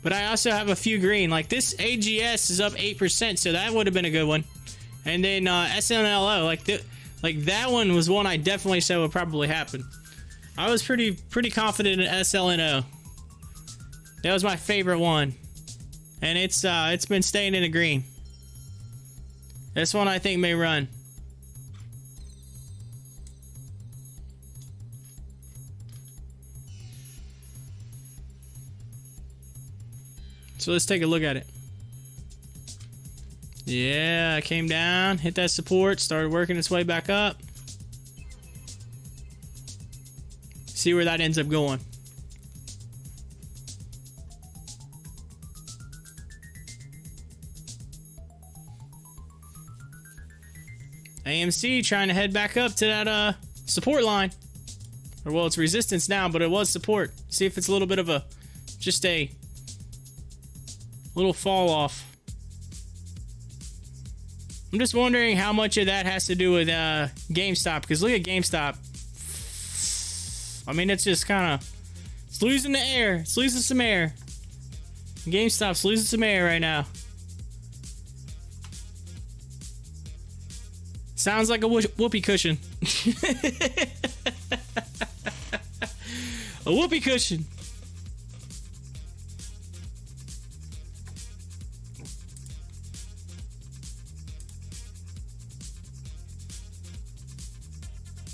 but I also have a few green. Like this AGS is up 8%, so that would have been a good one. And then SNLO, like that one was one I definitely said would probably happen. I was pretty confident in SLNO. That was my favorite one, and it's been staying in the green. This one I think may run. So let's take a look at it. Yeah, it came down, hit that support, started working its way back up. See where that ends up going. AMC trying to head back up to that support line. Or well, it's resistance now, but it was support. See if it's a little bit of just a little fall off. I'm just wondering how much of that has to do with GameStop, because look at GameStop. I mean, it's just kind of, it's losing the air. It's losing some air. GameStop's losing some air right now. Sounds like a whoopee cushion. A whoopee cushion.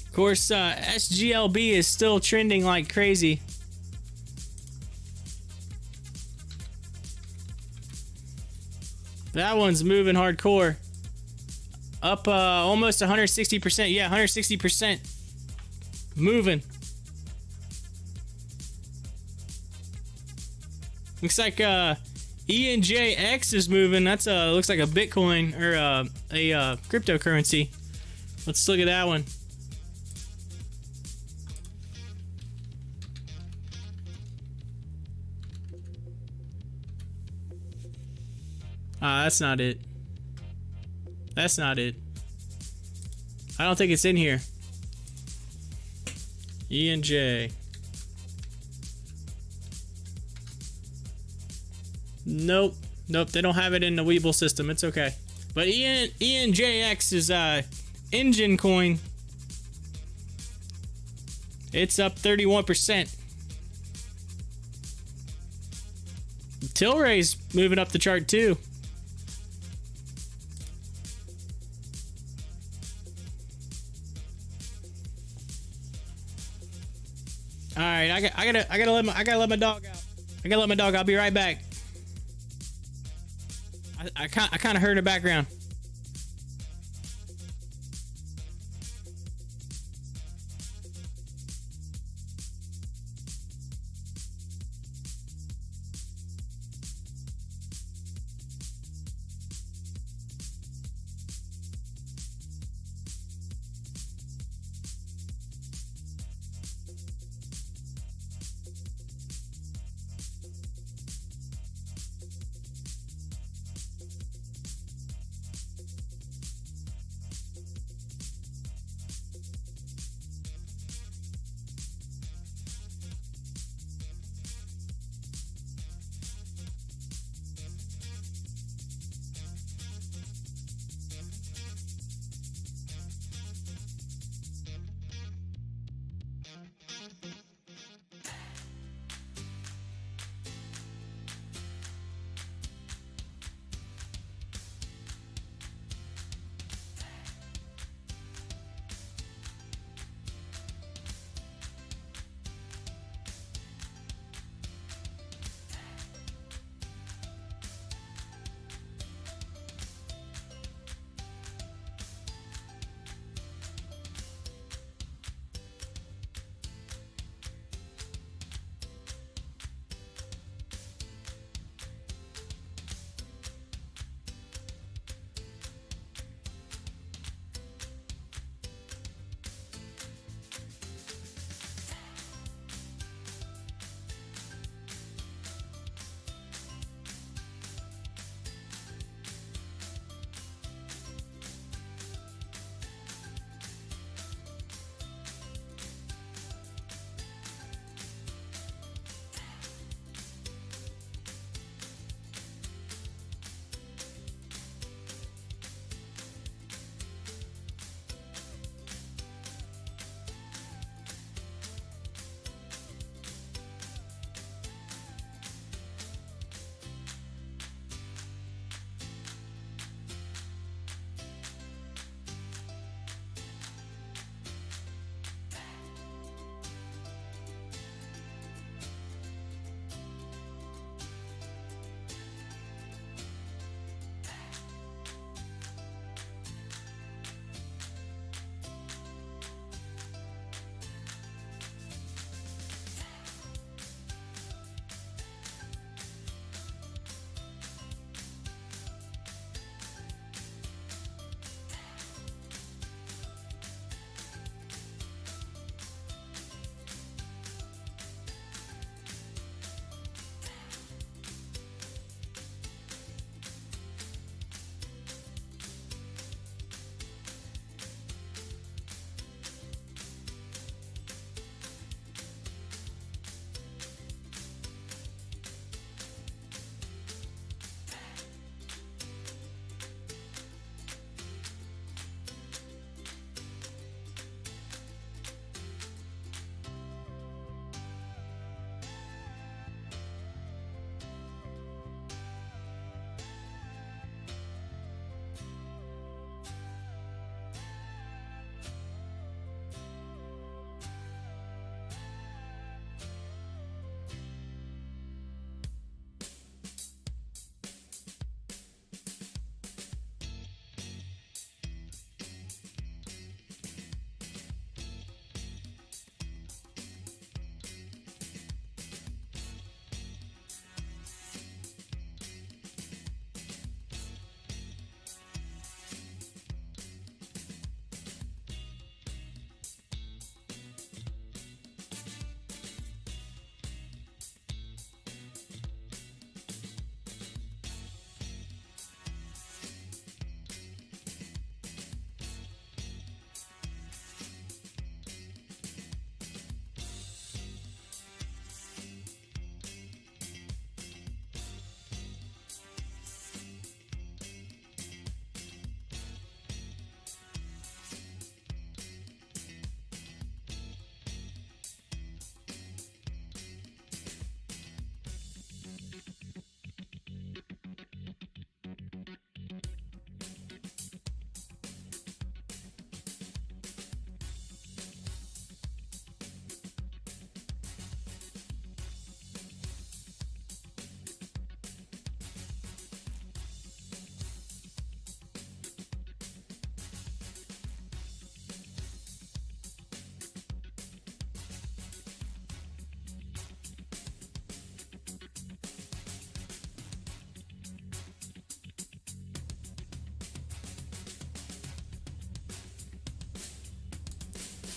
Of course, SGLB is still trending like crazy. That one's moving hardcore. Up almost 160%. Yeah, 160%. Moving. Looks like ENJX is moving. That's looks like a Bitcoin or a cryptocurrency. Let's look at that one. That's not it. That's not it. I don't think it's in here. ENJ. Nope. Nope, they don't have it in the WEBULL system. It's okay. But ENJX is engine coin. It's up 31%. Tilray's moving up the chart too. All right, I gotta let my dog out. I gotta let my dog out. I'll be right back. I kind of heard in the background.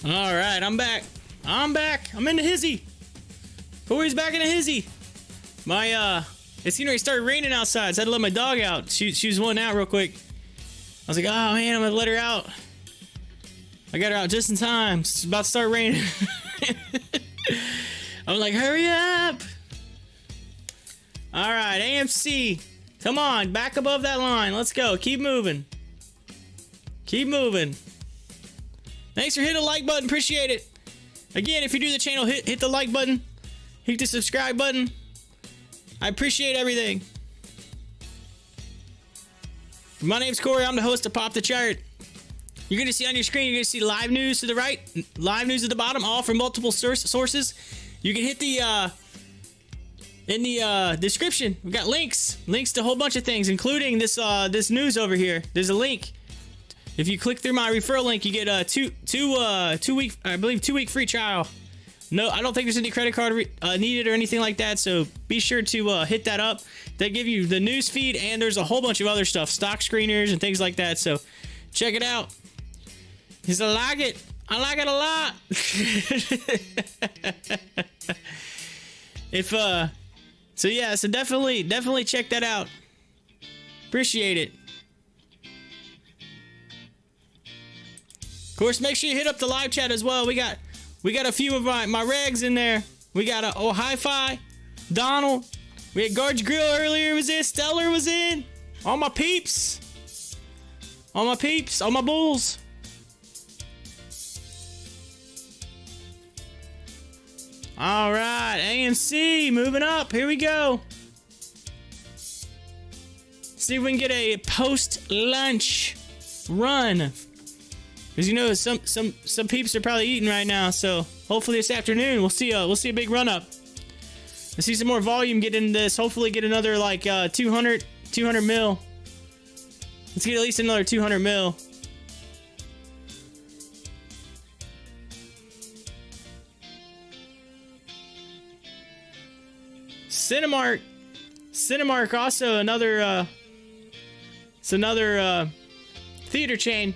All right, I'm back. I'm back. I'm in the hizzy. Corey's back in the hizzy. It seemed like it started raining outside, so I had to let my dog out. She was wanting out real quick. I was like, oh man, I'm gonna let her out. I got her out just in time. It's about to start raining. I'm like, hurry up. All right, AMC. Come on, back above that line. Let's go. Keep moving. Keep moving. Thanks for hitting the like button. Appreciate it. Again, if you're new to the channel, hit the like button. Hit the subscribe button. I appreciate everything. My name's Corey. I'm the host of Pop the Chart. You're going to see on your screen, you're going to see live news to the right, live news at the bottom, all from multiple sources. You can hit the, in the description, we've got links to a whole bunch of things, including this news over here. There's a link. If you click through my referral link, you get a two week free trial. No, I don't think there's any credit card needed or anything like that, so be sure to hit that up. They give you the news feed, and there's a whole bunch of other stuff, stock screeners and things like that, so check it out. Because I like it. I like it a lot. So definitely check that out. Appreciate it. Of course, make sure you hit up the live chat as well. We got a few of my regs in there. We got Hi-Fi, Donald. We had Guards Grill earlier was in. Stellar was in. All my peeps. All my bulls. All right, AMC moving up. Here we go. See if we can get a post-lunch run. Because you know some peeps are probably eating right now, so hopefully this afternoon we'll see a big run up. Let's see some more volume get in this. Hopefully get another like 200 mil. Let's get at least another 200 mil. Cinemark also another theater chain.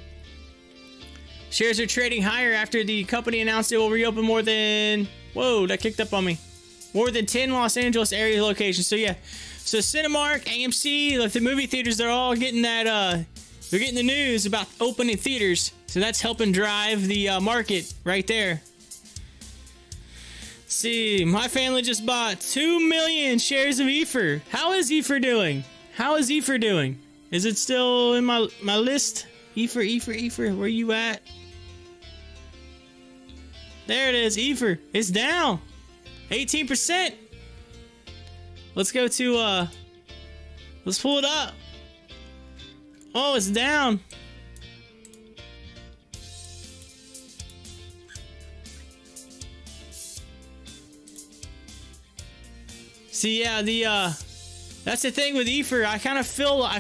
Shares are trading higher after the company announced it will reopen more than... Whoa, that kicked up on me. More than 10 Los Angeles area locations. So yeah, so Cinemark, AMC, like the movie theaters, they're all getting that, they're getting the news about opening theaters. So that's helping drive the market right there. Let's see, my family just bought 2 million shares of EFR. How is EFR doing? How is EFR doing? Is it still in my list? EFR, where you at? There it is, EFR. It's down 18%. Let's go to let's pull it up. Oh, it's down. See, yeah, that's the thing with EFR. I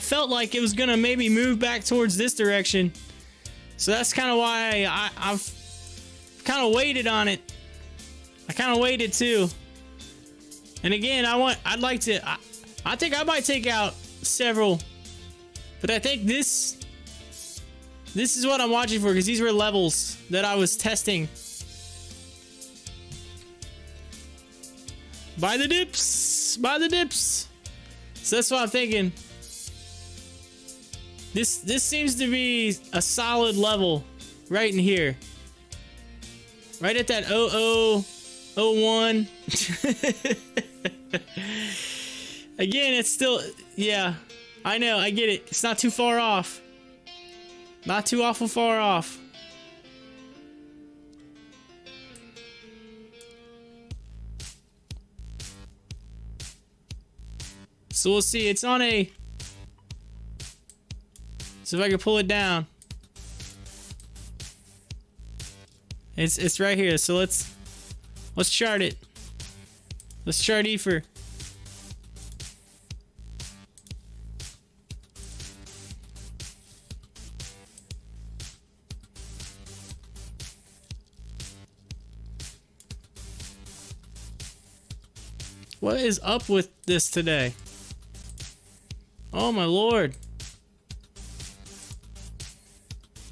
felt like it was gonna maybe move back towards this direction. So that's kind of why I've kind of waited on it. I kind of waited too. And again, I think I might take out several, but I think this is what I'm watching for, because these were levels that I was testing. Buy the dips, buy the dips. So that's what I'm thinking. This seems to be a solid level right in here. Right at that 0001. Again, it's still, yeah, I know, I get it. It's not too far off. Not too awful far off. So we'll see. It's on a... So if I can pull it down. It's right here. So let's chart it. Let's chart EFR. What is up with this today? Oh my lord.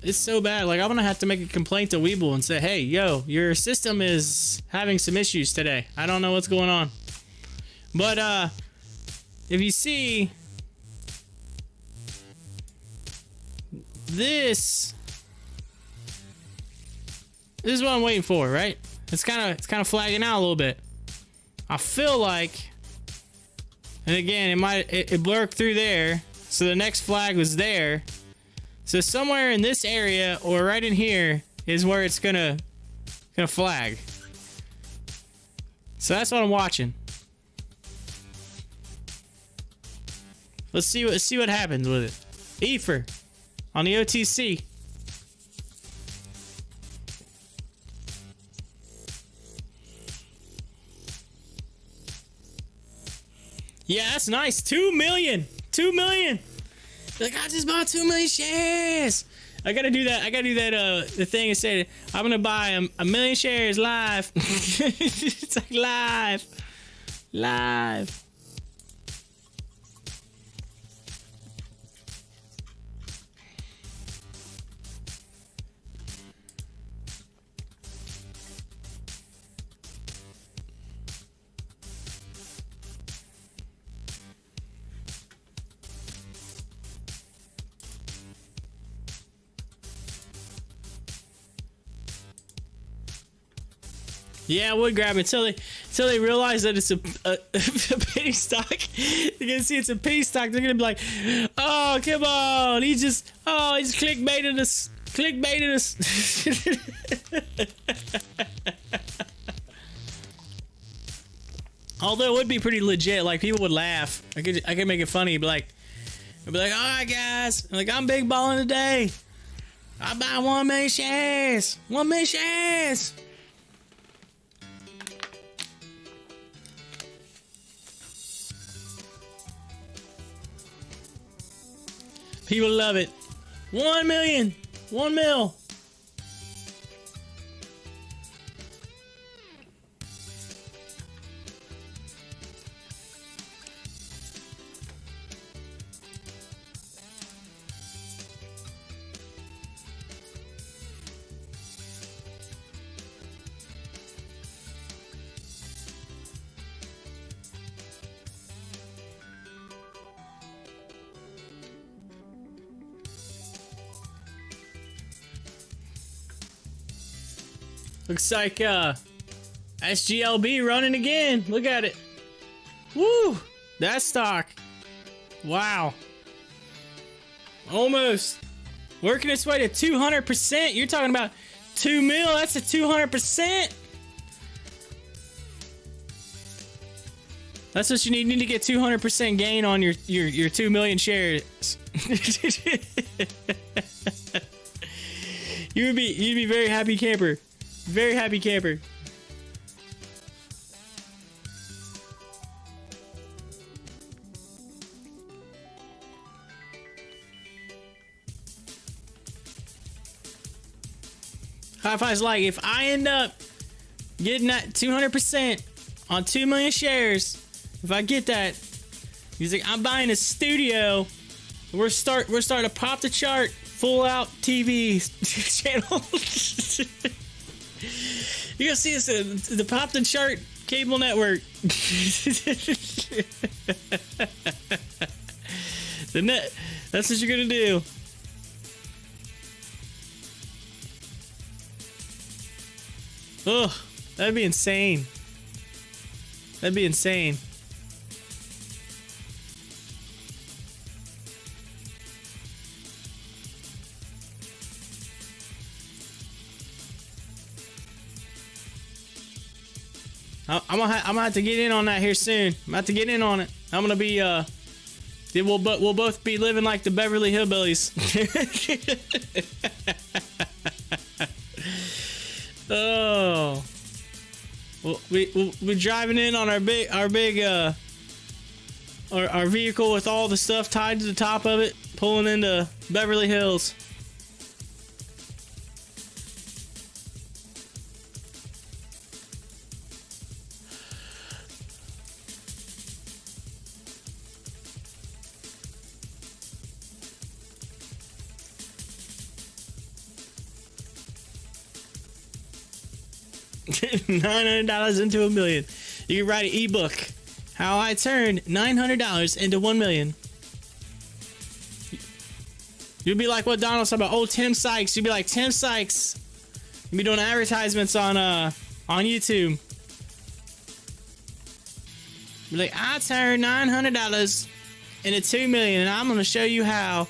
It's so bad. Like, I'm gonna have to make a complaint to WEBULL and say, hey, yo, your system is having some issues today. I don't know what's going on. But, if you see... This is what I'm waiting for, right? It's kind of flagging out a little bit. I feel like... And again, it blurred through there. So the next flag was there. So somewhere in this area or right in here is where it's gonna flag. So that's what I'm watching. Let's see what happens with it. Ether on the OTC. Yeah, that's nice. 2 million. 2 million. Like, I just bought 2 million shares. I gotta do that. The thing and say, I'm gonna buy a million shares live. It's like live. Yeah, I would grab it until they realize that it's a penny stock. They're gonna see it's a penny stock. They're gonna be like, "Oh, come on! He just clickbaited us. Clickbaited us." Although it would be pretty legit. Like, people would laugh. I could make it funny. I'd be like, "All right, guys. I'm big balling today. I buy 1 million shares. 1 million shares." People love it. 1 million. 1 mil. Looks like SGLB running again. Look at it. Woo! That stock. Wow. Almost. Working its way to 200%. You're talking about 2 mil. That's a 200%. That's what you need. You need to get 200% gain on your 2 million shares. You'd be very happy camper. Very happy camper. Hi-Fi's like, if I end up getting that 200% on 2 million shares, if I get that, he's like, I'm buying a studio. We're starting to pop the chart, full out TV channel. You gonna see us the Pop the Chart cable network. The net. That's what you're gonna do. Ugh, that'd be insane. That'd be insane. I'm gonna have to get in on that here soon. I'm about to get in on it. I'm gonna be we'll both be living like the Beverly Hillbillies. Oh, well, we're driving in on our vehicle with all the stuff tied to the top of it, pulling into Beverly Hills. $900 into $1 million. You can write an ebook. How I turned $900 into $1 million. You'd be like what Donald's talking about. Oh, Tim Sykes. You'd be like Tim Sykes. You'd be doing advertisements on YouTube. Be like, I turned $900 into $2 million, and I'm gonna show you how.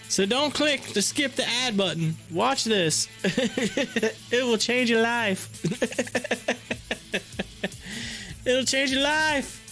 So don't click the skip the ad button. Watch this. It will change your life. It'll change your life.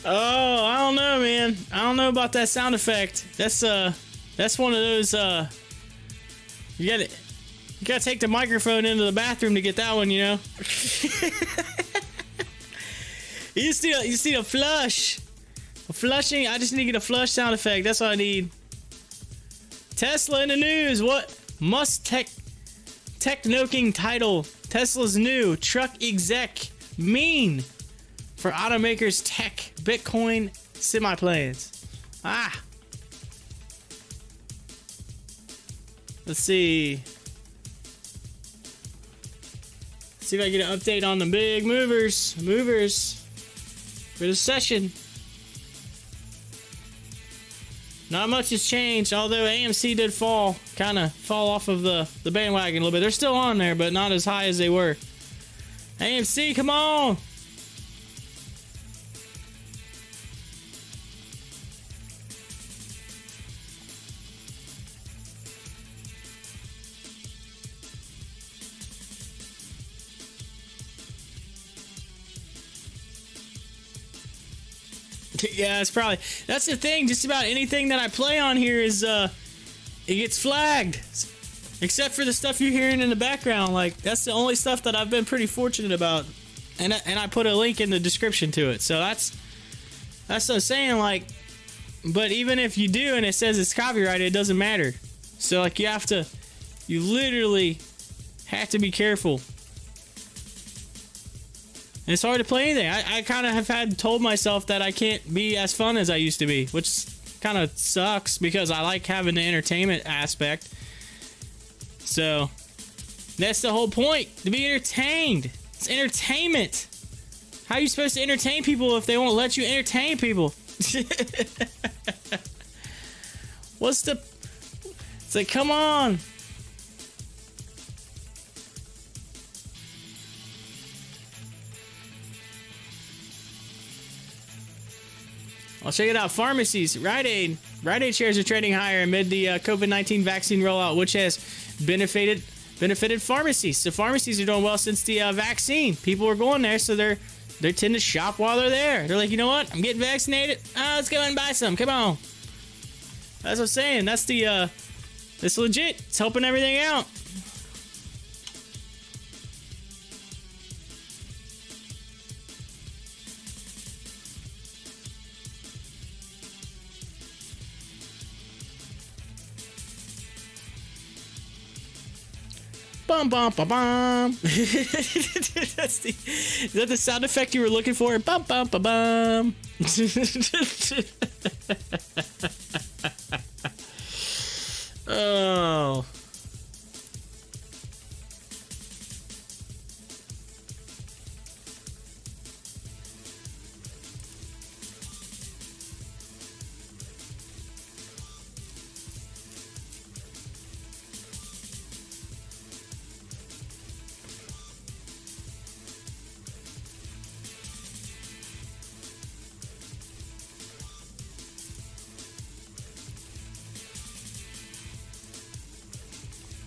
Oh, I don't know, man. I don't know about that sound effect. That's one of those you gotta take the microphone into the bathroom to get that one, you know. You see a flush. A flushing. I just need to get a flush sound effect. That's what I need. Tesla in the news. What must tech-noking title? Tesla's new truck exec mean for automakers' tech Bitcoin semi-plans. Let's see. See if I get an update on the big movers for the session. Not much has changed, although AMC did fall off of the bandwagon a little bit. They're still on there, but not as high as they were. AMC, come on! Yeah, that's the thing. Just about anything that I play on here is it gets flagged, except for the stuff you're hearing in the background. Like, that's the only stuff that I've been pretty fortunate about, and I put a link in the description to it. So that's what I'm saying. Like, but even if you do and it says it's copyrighted, it doesn't matter. So like, you literally have to be careful. And it's hard to play anything. I kind of have told myself that I can't be as fun as I used to be, which kind of sucks because I like having the entertainment aspect. So that's the whole point, to be entertained. It's entertainment. How are you supposed to entertain people if they won't let you entertain people? It's like, come on. Well, check it out. Pharmacies. Rite Aid shares are trading higher amid the COVID-19 vaccine rollout, which has benefited pharmacies. So pharmacies are doing well since the vaccine. People are going there, so they tend to shop while they're there. They're like, you know what? I'm getting vaccinated. Let's go and buy some. Come on. That's what I'm saying. That's it's legit. It's helping everything out. Bum bum bum bum. Is that the sound effect you were looking for? Bum bum bum bum. Oh.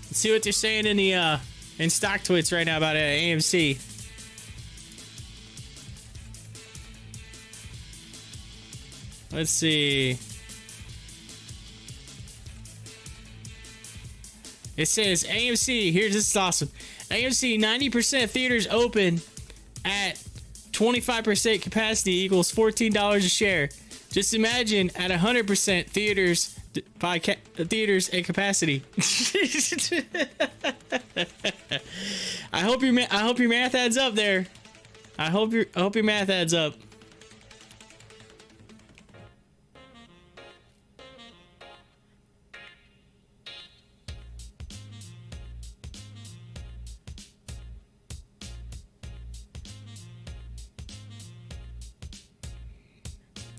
Let's see what they're saying in the in Stocktwits right now about AMC. Let's see. It says AMC. Here's this is awesome. AMC 90% theaters open at 25% capacity equals $14 a share. Just imagine at 100% theaters by theaters and capacity. I hope your math adds up there. I hope your math adds up.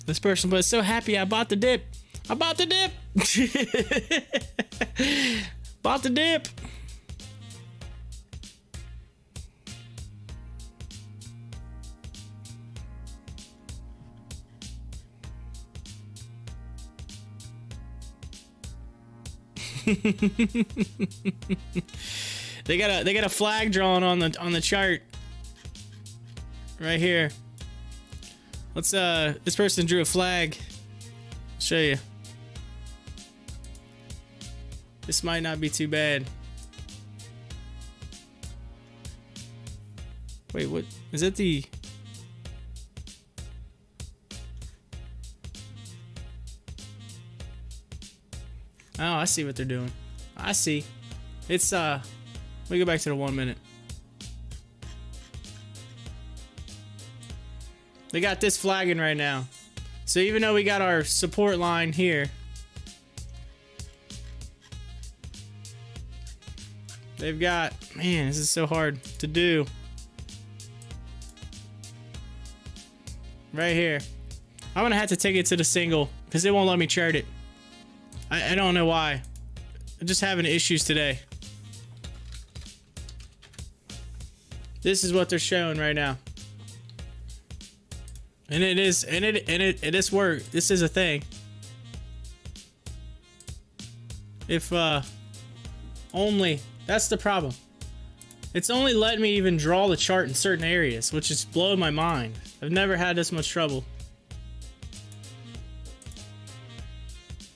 This person was so happy I bought the dip. I bought the dip. Bought the dip. They got a flag drawn on the chart right here. Let's this person drew a flag. I'll show you. This might not be too bad. Wait, what is that the Oh, I see what they're doing. I see. It's let me go back to the 1 minute. They got this flagging right now. So even though we got our support line here, they've got, man, this is so hard to do. Right here. I'm gonna have to take it to the single because it won't let me chart it. I don't know why. I'm just having issues today. This is what they're showing right now. And it is, and it is work. This is a thing. If only, that's the problem. It's only letting me even draw the chart in certain areas, which is blowing my mind. I've never had this much trouble.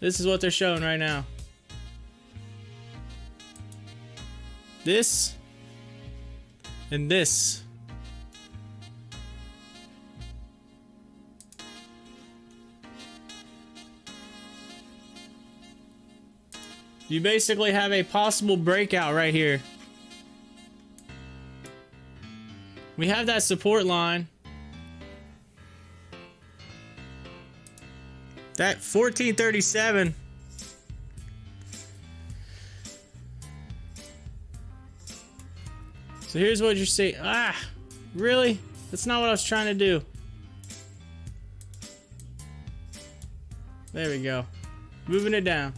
This is what they're showing right now. This and this. You basically have a possible breakout right here. We have that support line. That 1437. So here's what you see. Ah, really? That's not what I was trying to do. There we go. Moving it down.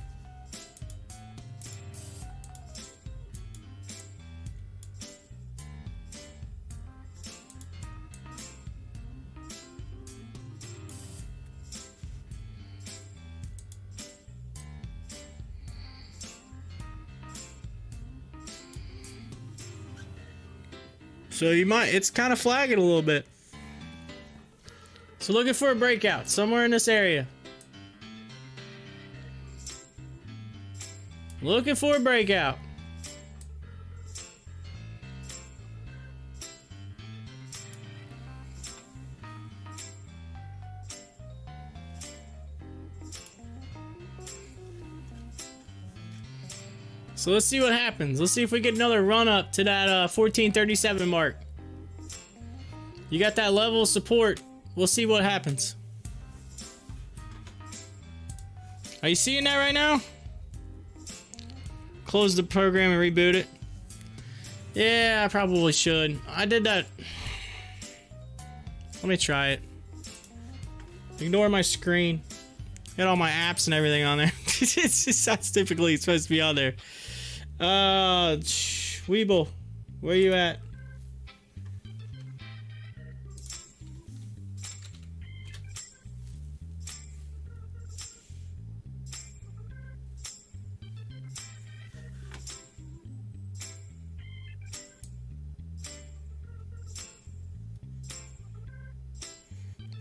So you might, it's kind of flagging a little bit. So looking for a breakout somewhere in this area. Looking for a breakout. So let's see what happens. Let's see if we get another run up to that 1437 mark. You got that level of support. We'll see what happens. Are you seeing that right now? Close the program and reboot it. Yeah, I probably should. I did that. Let me try it. Ignore my screen. Got all my apps and everything on there. It's just that's typically supposed to be on there. WEBULL, where you at?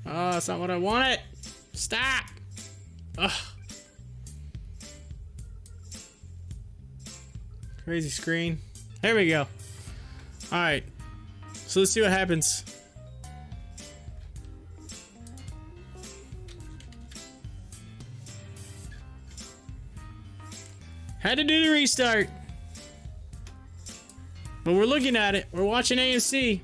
Oh, that's not what I wanted. Stop. Ugh. Crazy screen. There we go. Alright. So let's see what happens. Had to do the restart. But we're looking at it. We're watching AMC.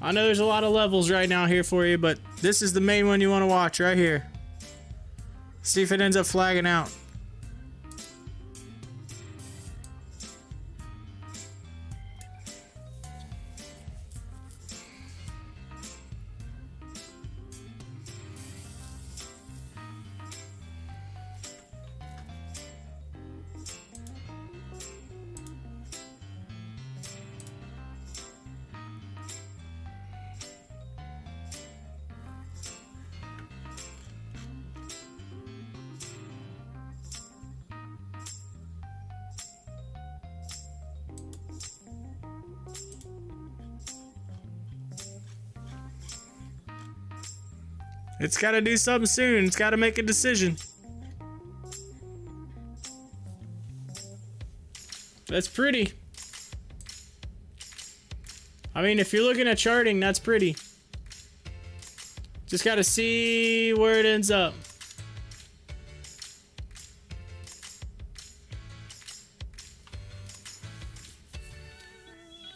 I know there's a lot of levels right now here for you, but this is the main one you want to watch right here. See if it ends up flagging out. It's got to do something soon. It's got to make a decision. That's pretty. I mean, if you're looking at charting, that's pretty. Just got to see where it ends up.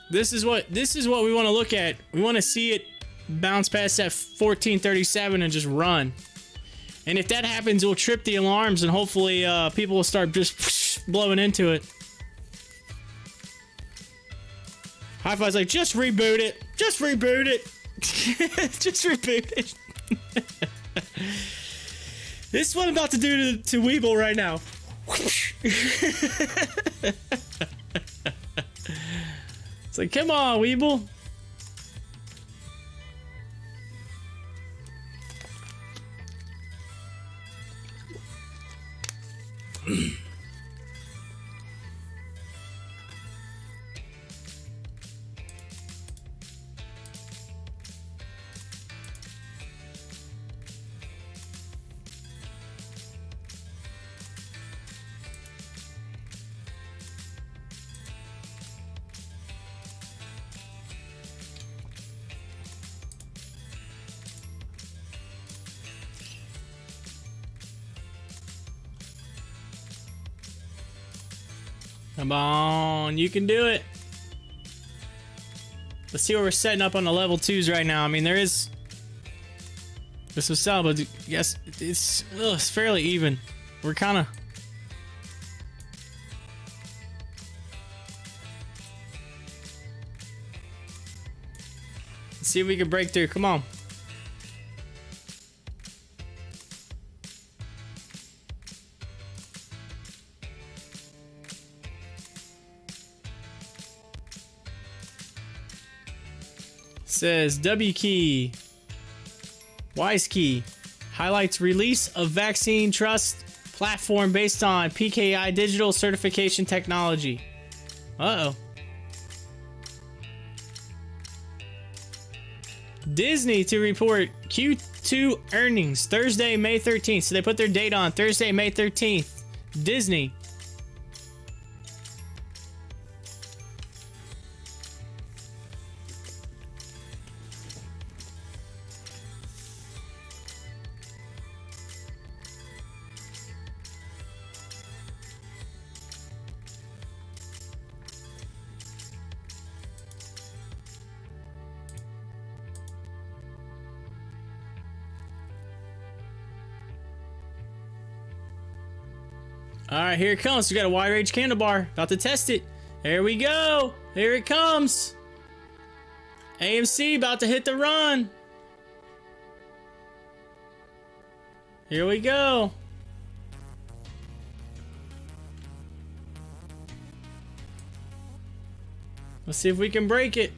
This is what we want to look at. We want to see it bounce past that 1437 and just run. And if that happens, it will trip the alarms and hopefully people will start just blowing into it. Hi-Fi's like, just reboot it. Just reboot it. Just reboot it. This is what I'm about to do to WEBULL right now. It's like, come on, WEBULL. Come on, you can do it. Let's see what we're setting up on the level 2s right now. I mean, there is this was sell, but yes, it's fairly even. We're kind of let's see if we can break through. Come on. Says W key, Wise key, highlights release of vaccine trust platform based on PKI digital certification technology. Uh-oh. Disney to report Q2 earnings Thursday, May 13th. So they put their date on Thursday, May 13th. Disney. All right, here it comes. We got a wide range candle bar. About to test it. There we go. Here it comes. AMC about to hit the run. Here we go. Let's see if we can break it.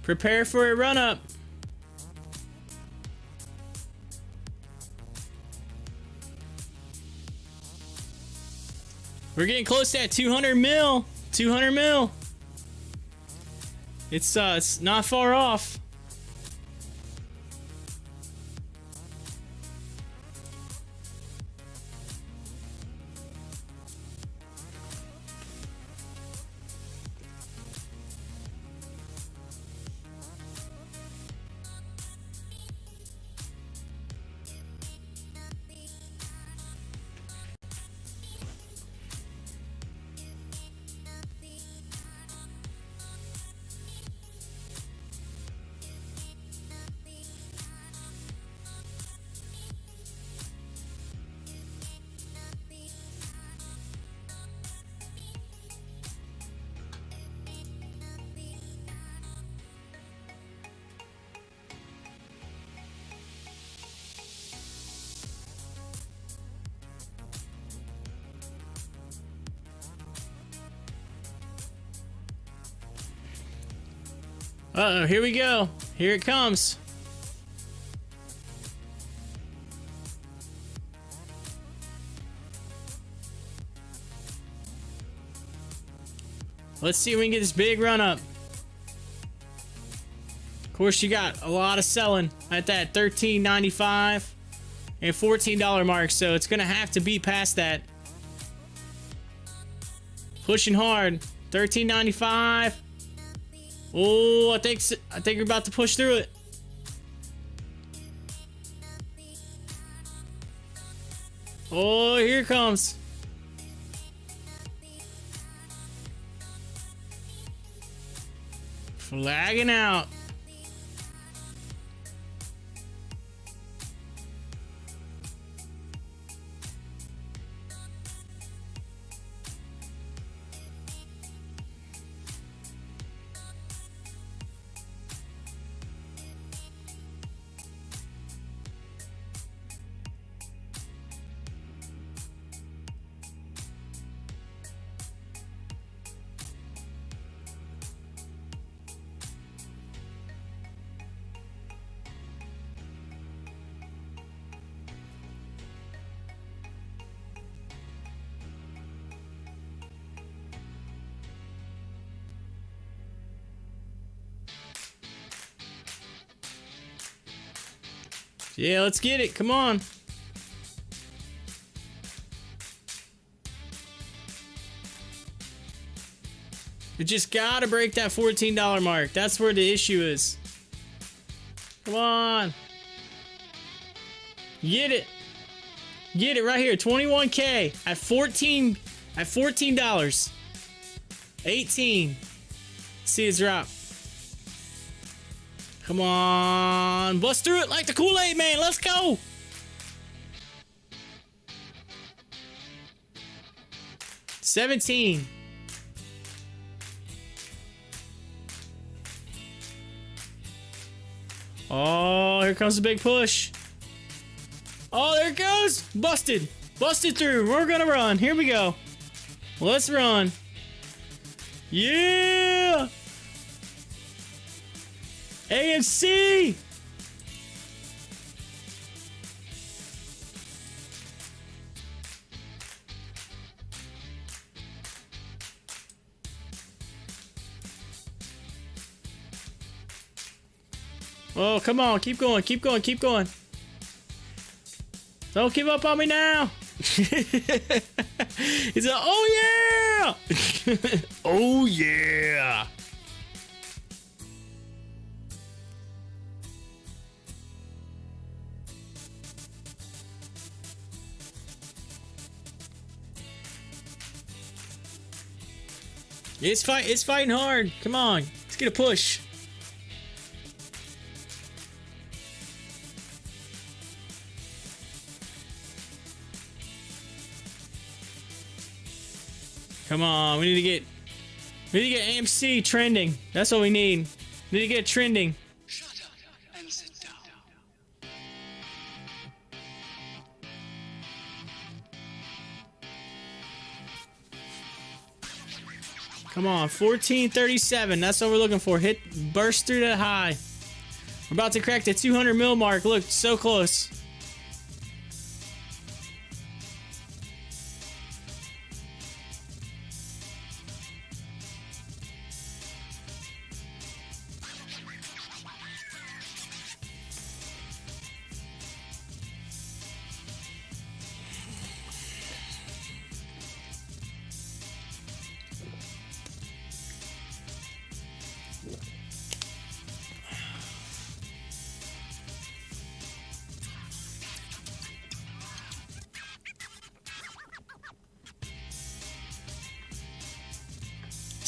Prepare for a run up. We're getting close to that 200 mil. 200 mil. It's not far off. Uh-oh, here we go. Here it comes. Let's see if we can get this big run up. Of course, you got a lot of selling at that $13.95 and $14 mark, so it's gonna have to be past that. Pushing hard. $13.95. Oh, I think we're about to push through it. Oh, here it comes. Flagging out. Yeah, let's get it. Come on. You just gotta break that $14 mark. That's where the issue is. Come on. Get it. Get it right here. 21K at $14. At $14. 18. See it drop. Come on. Bust through it like the Kool-Aid man. Let's go. $17. Oh, here comes the big push. Oh, there it goes. Busted. Busted through. We're gonna run. Here we go. Let's run. Yeah. AMC. Oh, come on. Keep going. Keep going. Keep going. Don't give up on me now. He's like, oh yeah. Oh yeah. It's fighting hard. Come on. Let's get a push. Come on, we need to get AMC trending. That's what we need. We need to get it trending. Shut up and sit down. Come on, 1437. That's what we're looking for. Burst through that high. We're about to crack the 200 mil mark. Look, so close.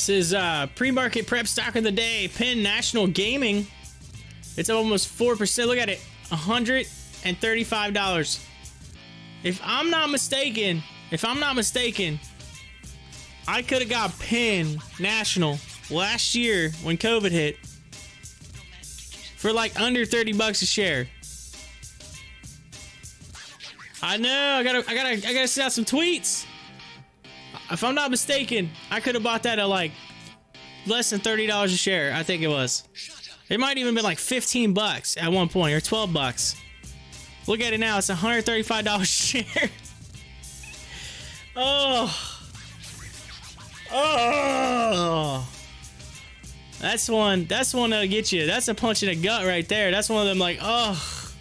This is pre-market prep stock of the day. Penn National Gaming. It's up almost 4%. Look at it, $135. If I'm not mistaken, I could have got Penn National last year when COVID hit for like under $30 a share. I know. I gotta send out some tweets. If I'm not mistaken, I could have bought that at like less than $30 a share. I think it was. It might even been like $15 at one point, or $12. Look at it now. It's $135 a share. Oh. That's one that'll get you. That's a punch in the gut right there. That's one of them like, oh.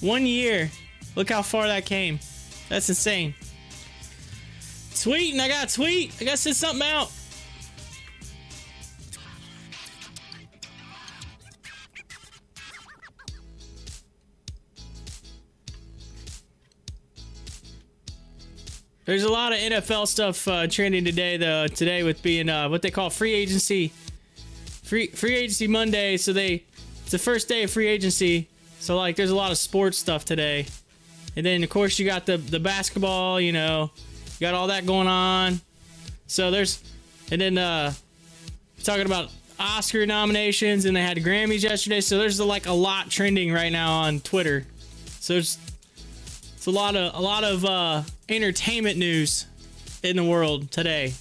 1 year. Look how far that came. That's insane. Tweeting, I gotta tweet. I gotta send something out. There's a lot of NFL stuff trending today, though. Today with being what they call free agency Monday. So it's the first day of free agency. So like, there's a lot of sports stuff today. And then of course you got the basketball. You know. Got all that going on. So talking about Oscar nominations, and they had Grammys yesterday. So there's like a lot trending right now on Twitter. So it's a lot of entertainment news in the world today.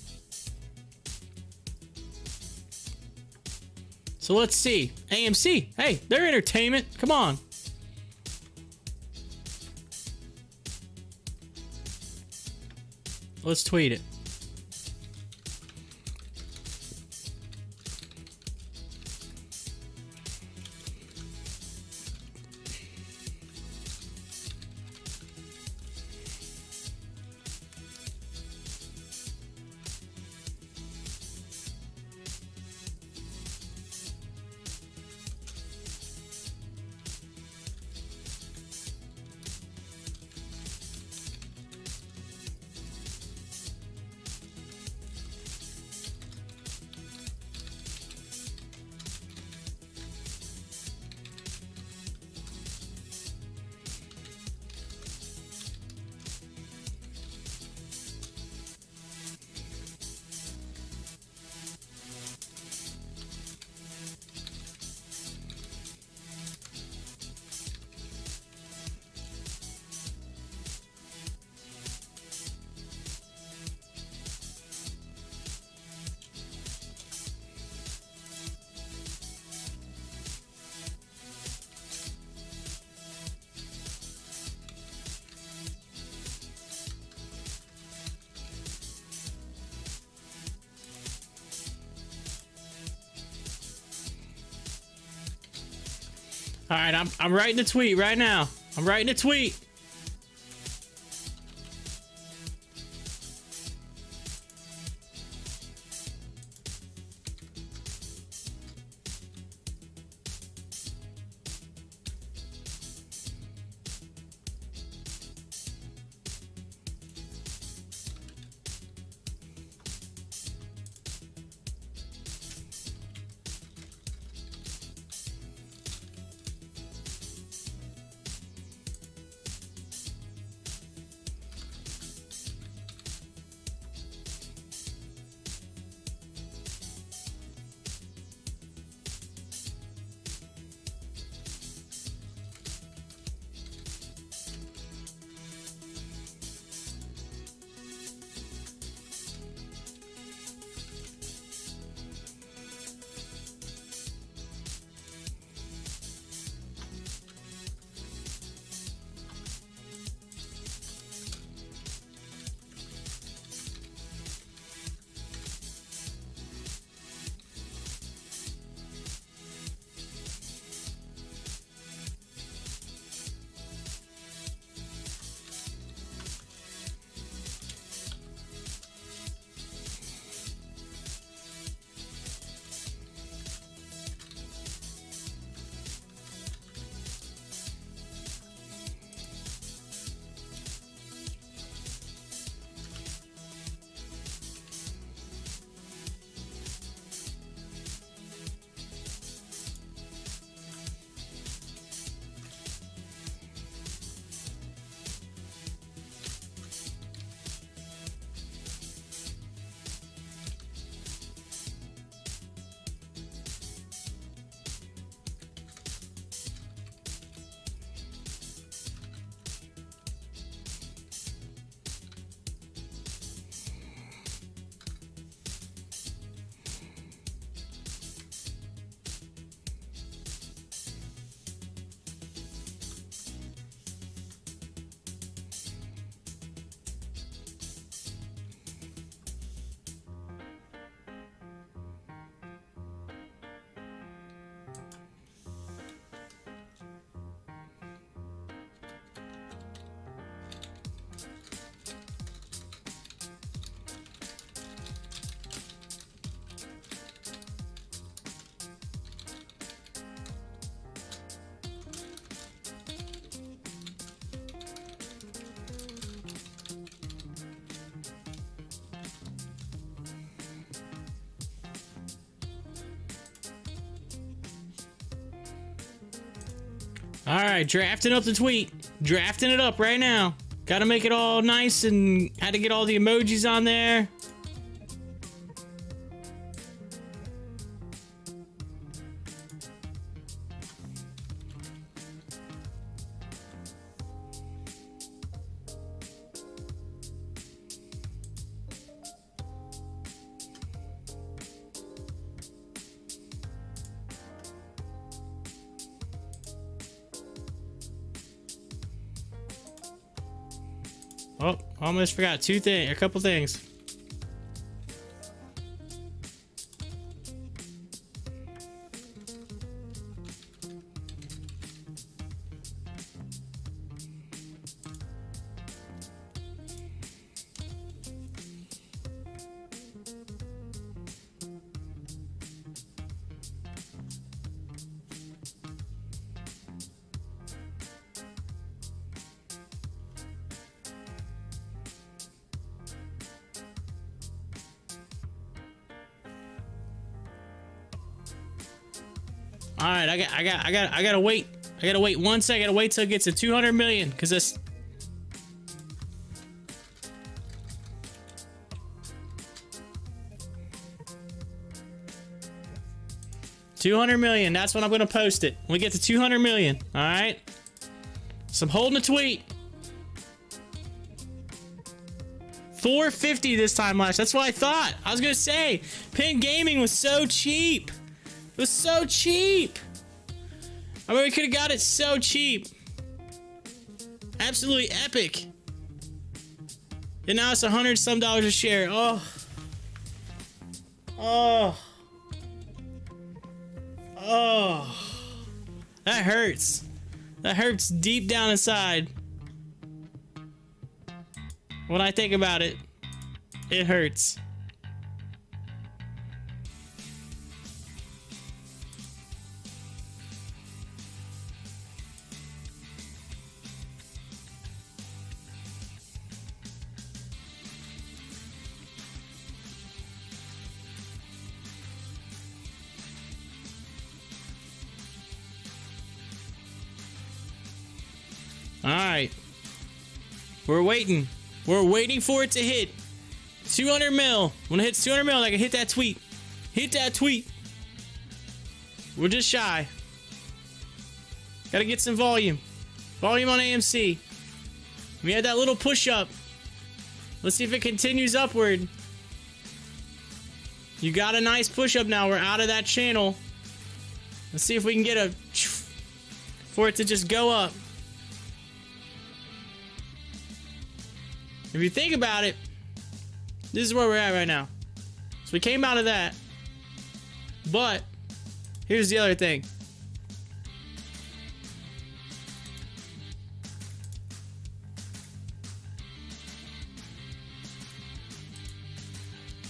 So let's see. AMC, hey, they're entertainment. Come on. Let's tweet it. All right, I'm writing a tweet right now. I'm writing a tweet. All right, drafting up the tweet. Drafting it up right now. Got to make it all nice and had to get all the emojis on there. Oh, almost forgot a couple things. All right, I gotta wait. I gotta wait 1 second. I gotta wait till it gets to 200 million, because this. $200 million. That's when I'm gonna post it. When we get to 200 million. All right. So I'm holding a tweet. 450 this time last. That's what I thought. I was gonna say, Pin Gaming was so cheap. It was so cheap. I mean, we could have got it so cheap. Absolutely epic. And now it's $100 some a share. Oh. Oh. Oh. That hurts. That hurts deep down inside. When I think about it, it hurts. All right. We're waiting. We're waiting for it to hit 200 mil. When it hits 200 mil, I can hit that tweet. Hit that tweet. We're just shy. Gotta get some volume. Volume on AMC. We had that little push up. Let's see if it continues upward. You got a nice push up now. We're out of that channel. Let's see if we can get for it to just go up. If you think about it, this is where we're at right now. So we came out of that. But here's the other thing.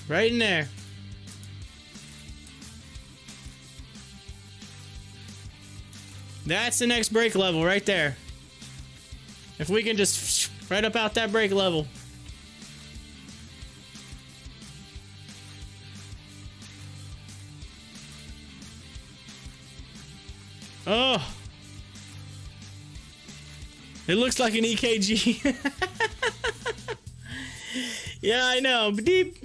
Right in there. That's the next break level right there. If we can just right up out that break level. Oh. It looks like an EKG. Yeah, I know. Deep.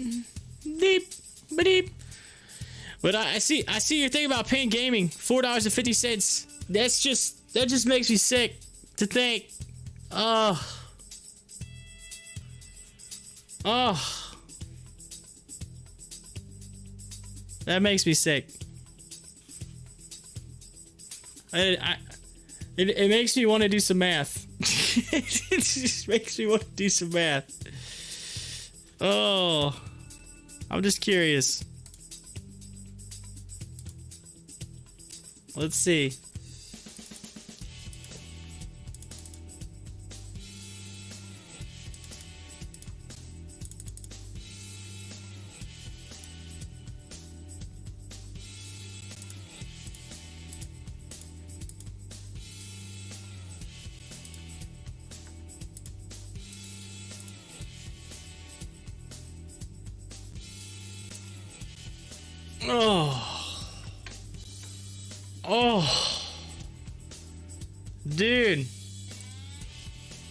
But I see your thing about Pin Gaming. $4.50. That just makes me sick to think. Oh. That makes me sick. It makes me want to do some math. It just makes me want to do some math. Oh. I'm just curious. Let's see. Oh. Dude.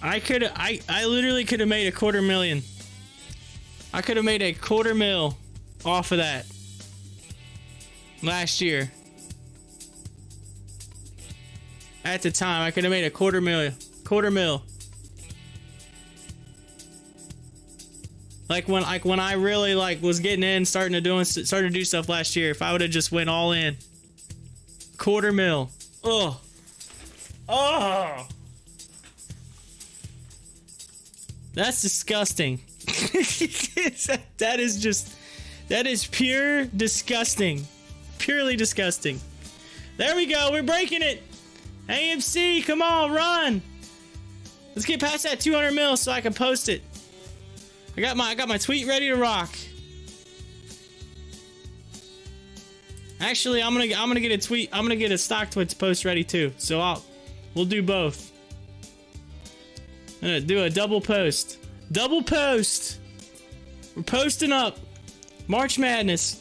I literally could have made $250,000. I could have made $250,000 off of that last year. At the time, I could have made $250,000. Like when I really was getting in, starting to do stuff last year. If I would have just went all in, $250,000. Oh, that's disgusting. That is pure disgusting. Purely disgusting. There we go. We're breaking it. AMC, come on, run. Let's get past that 200 mil so I can post it. I got my tweet ready to rock. Actually, I'm gonna get a tweet. I'm gonna get a Stocktwits post ready too. So we'll do both. I'm gonna do a double post. Double post. We're posting up. March Madness.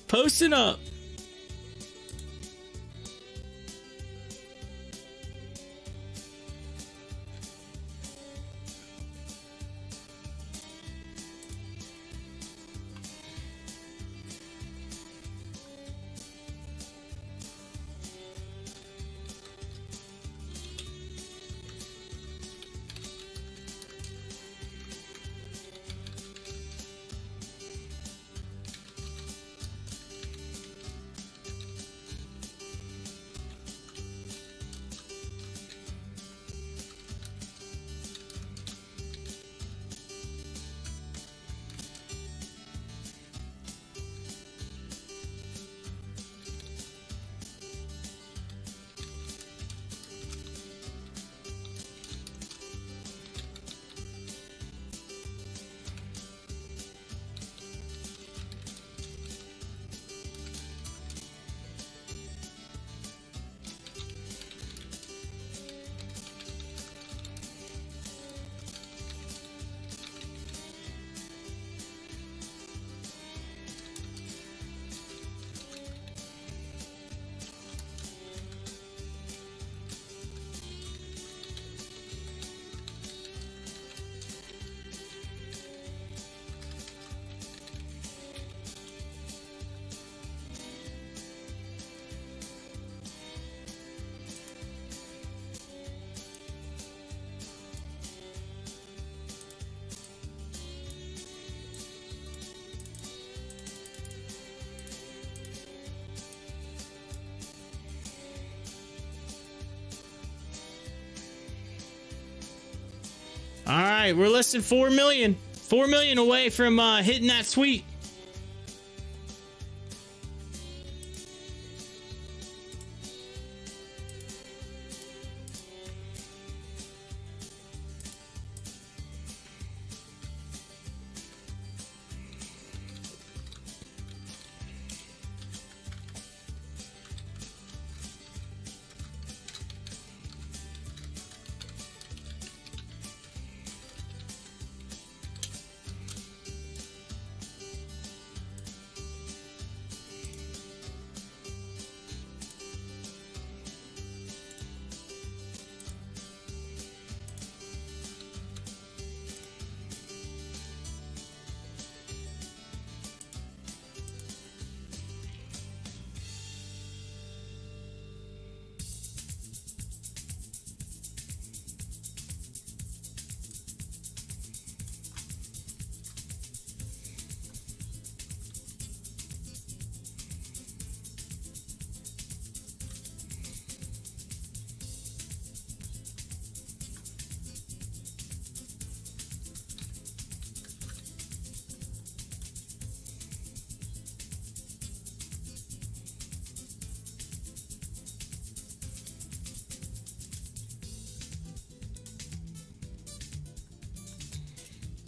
Posting up. All right, we're less than 4 million. 4 million away from hitting that tweet.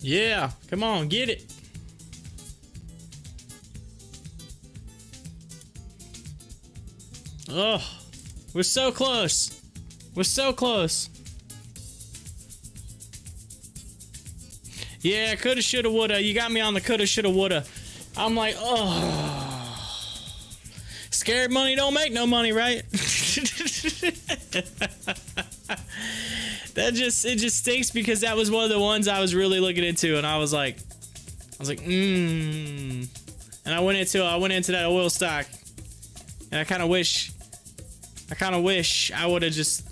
Yeah, come on, get it. Oh, we're so close. We're so close. Yeah, coulda, shoulda, woulda. You got me on the coulda, shoulda, woulda. I'm like, oh. Scared money don't make no money, right? It just stinks because that was one of the ones I was really looking into, and I was like, and I went into that oil stock, and I kind of wish I would have just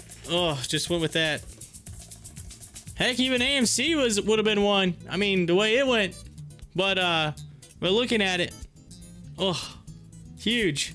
went with that. Heck, even AMC would have been one. I mean, the way it went, but looking at it, huge.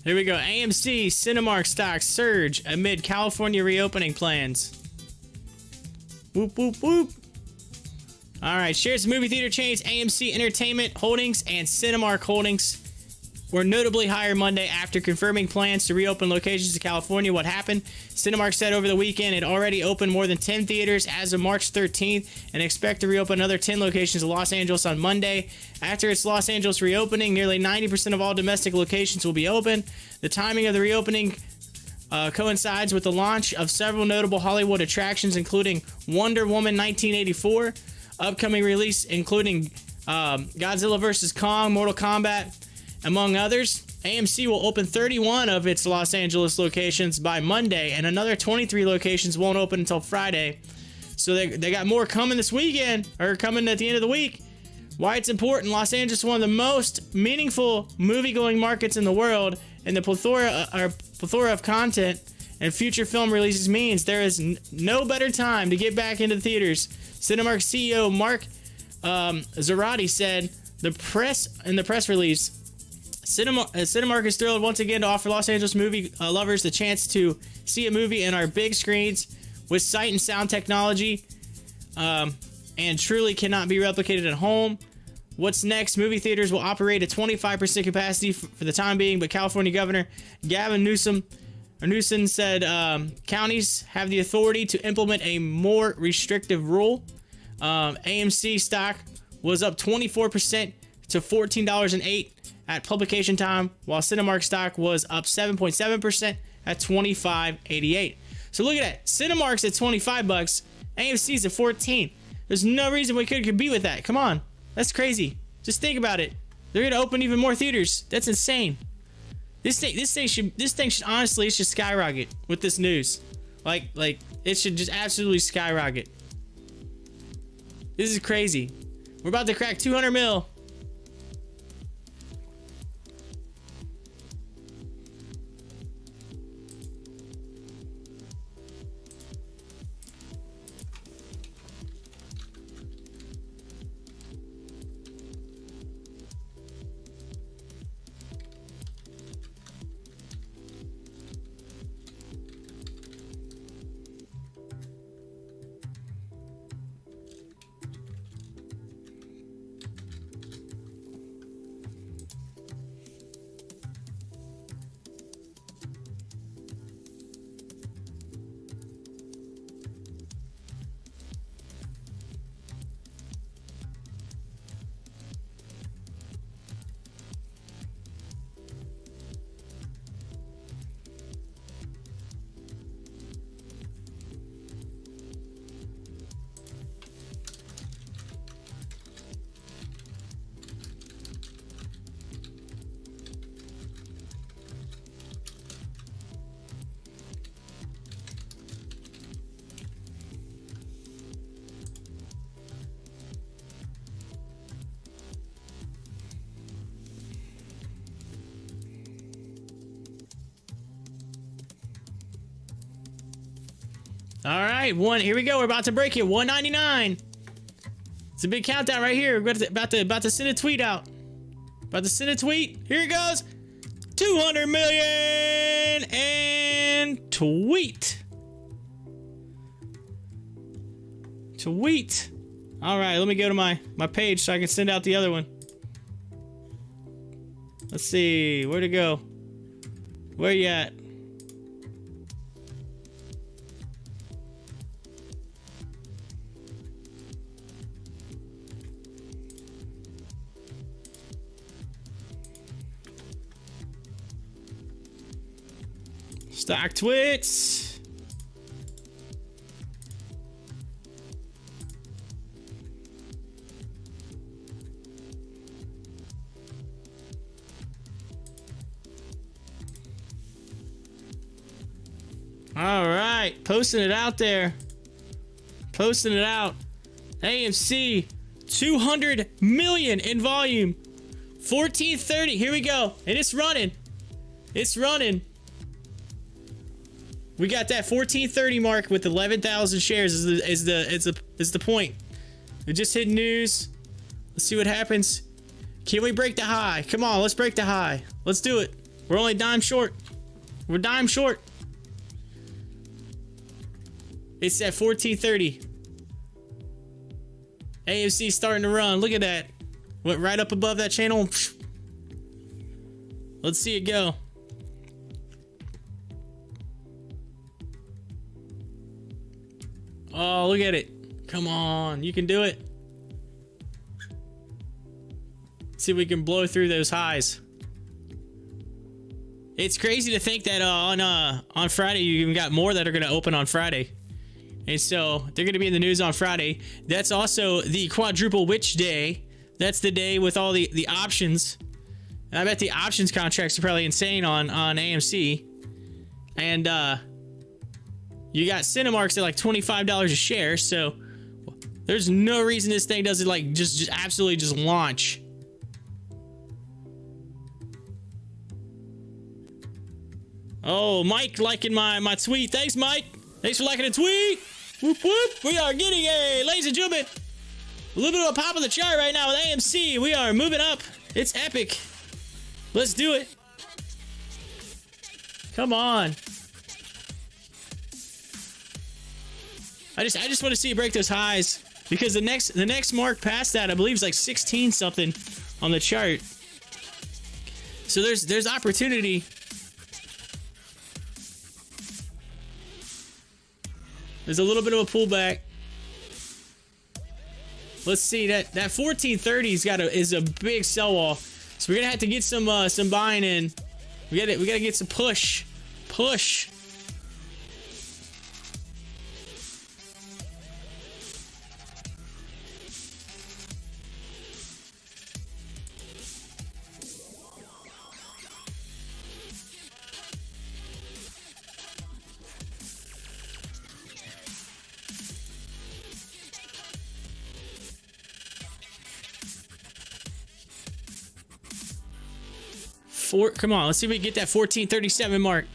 Here we go. AMC Cinemark stock surge amid California reopening plans. Whoop, whoop, whoop. All right. Shares of movie theater chains AMC Entertainment Holdings and Cinemark Holdings were notably higher Monday after confirming plans to reopen locations in California. What happened? Cinemark said over the weekend it already opened more than 10 theaters as of March 13th and expect to reopen another 10 locations in Los Angeles on Monday. After its Los Angeles reopening, nearly 90% of all domestic locations will be open. The timing of the reopening coincides with the launch of several notable Hollywood attractions, including Wonder Woman 1984, upcoming release including Godzilla vs. Kong, Mortal Kombat, among others. AMC will open 31 of its Los Angeles locations by Monday, and another 23 locations won't open until Friday. So they got more coming this weekend, or coming at the end of the week. Why it's important: Los Angeles is one of the most meaningful movie-going markets in the world, and the plethora of content and future film releases means there is no better time to get back into the theaters. Cinemark CEO Mark Zarate said in the press release. Cinemark is thrilled once again to offer Los Angeles movie lovers the chance to see a movie in our big screens with sight and sound technology, and truly cannot be replicated at home. What's next? Movie theaters will operate at 25% capacity for the time being, but California Governor Gavin Newsom said counties have the authority to implement a more restrictive rule. AMC stock was up 24% to $14.08 at publication time, while Cinemark stock was up 7.7% at $25.88. So look at that. Cinemark's at $25, AMC's at $14. There's no reason we couldn't compete with that. Come on. That's crazy. Just think about it. They're gonna open even more theaters. That's insane. This thing should honestly, it should skyrocket with this news. Like it should just absolutely skyrocket. This is crazy. We're about to crack 200 mil. All right, here we go. We're about to break it. 199. It's a big countdown right here. We're about to send a tweet out. About to send a tweet. Here it goes. 200 million and tweet. Sweet. All right, let me go to my page so I can send out the other one. Let's see, where to go? Where you at? Stocktwits. All right, posting it out there. Posting it out. AMC, 200 million in volume. 1430. Here we go, and it's running. It's running. We got that 1430 mark with 11,000 shares is the point. We just hit news. Let's see what happens. Can we break the high? Come on, let's break the high. Let's do it. We're only dime short. We're dime short. It's at 1430. AMC starting to run. Look at that. Went right up above that channel. Let's see it go. Oh, look at it. Come on. You can do it. See if we can blow through those highs. It's crazy to think that on Friday you even got more that are going to open on Friday. And so they're going to be in the news on Friday. That's also the quadruple witch day. That's the day with all the options. And I bet the options contracts are probably insane on AMC. And you got Cinemarks at like $25 a share. So there's no reason this thing doesn't like just absolutely just launch. Oh, Mike liking my tweet. Thanks, Mike. Thanks for liking the tweet. Whoop, whoop. We are getting a, ladies and gentlemen, a little bit of a pop of the chart right now with AMC. We are moving up. It's epic. Let's do it. Come on. I just want to see it break those highs because the next mark past that I believe is like 16 something on the chart. So there's opportunity. There's a little bit of a pullback. Let's see that 1430 is a big sell off. So we're gonna have to get some buying in. We gotta get some push. Come on, let's see if we can get that 1437 mark.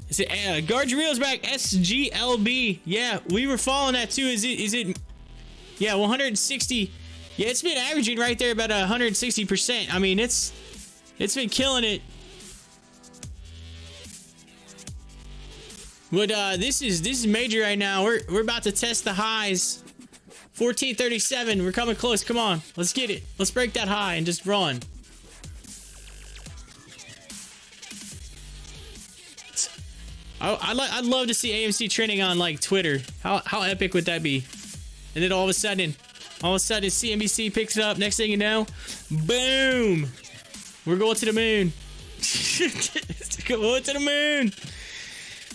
Is it guard your wheels back? SGLB. Yeah, we were following that too. Is it? Yeah, 160. Yeah, it's been averaging right there about 160%. I mean, it's been killing it. But this is major right now. We're about to test the highs. 1437. We're coming close. Come on, let's get it. Let's break that high and just run. I'd love to see AMC trending on like Twitter. How epic would that be? And then all of a sudden CNBC picks it up. Next thing you know, boom, we're going to the moon. Going to the moon.